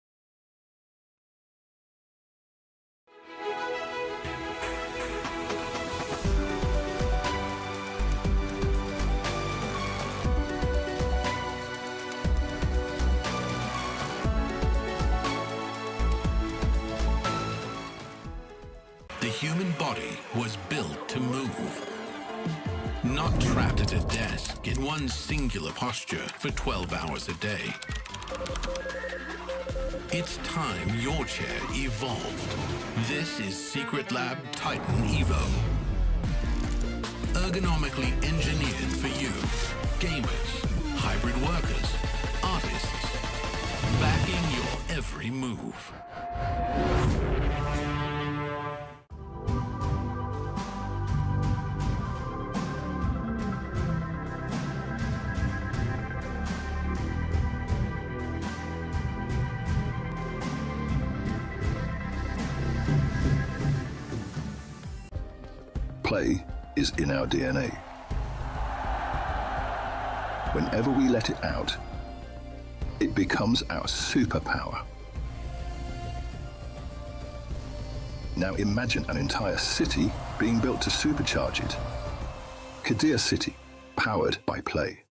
The human body was built to move. Not trapped at a desk in one singular posture for 12 hours a day. It's time your chair evolved. This is Secret Lab Titan Evo. Ergonomically engineered for you, gamers, hybrid workers, artists, backing your every move. Play is in our DNA. Whenever we let it out, it becomes our superpower. Now imagine an entire city being built to supercharge it. Kadir City, powered by Play.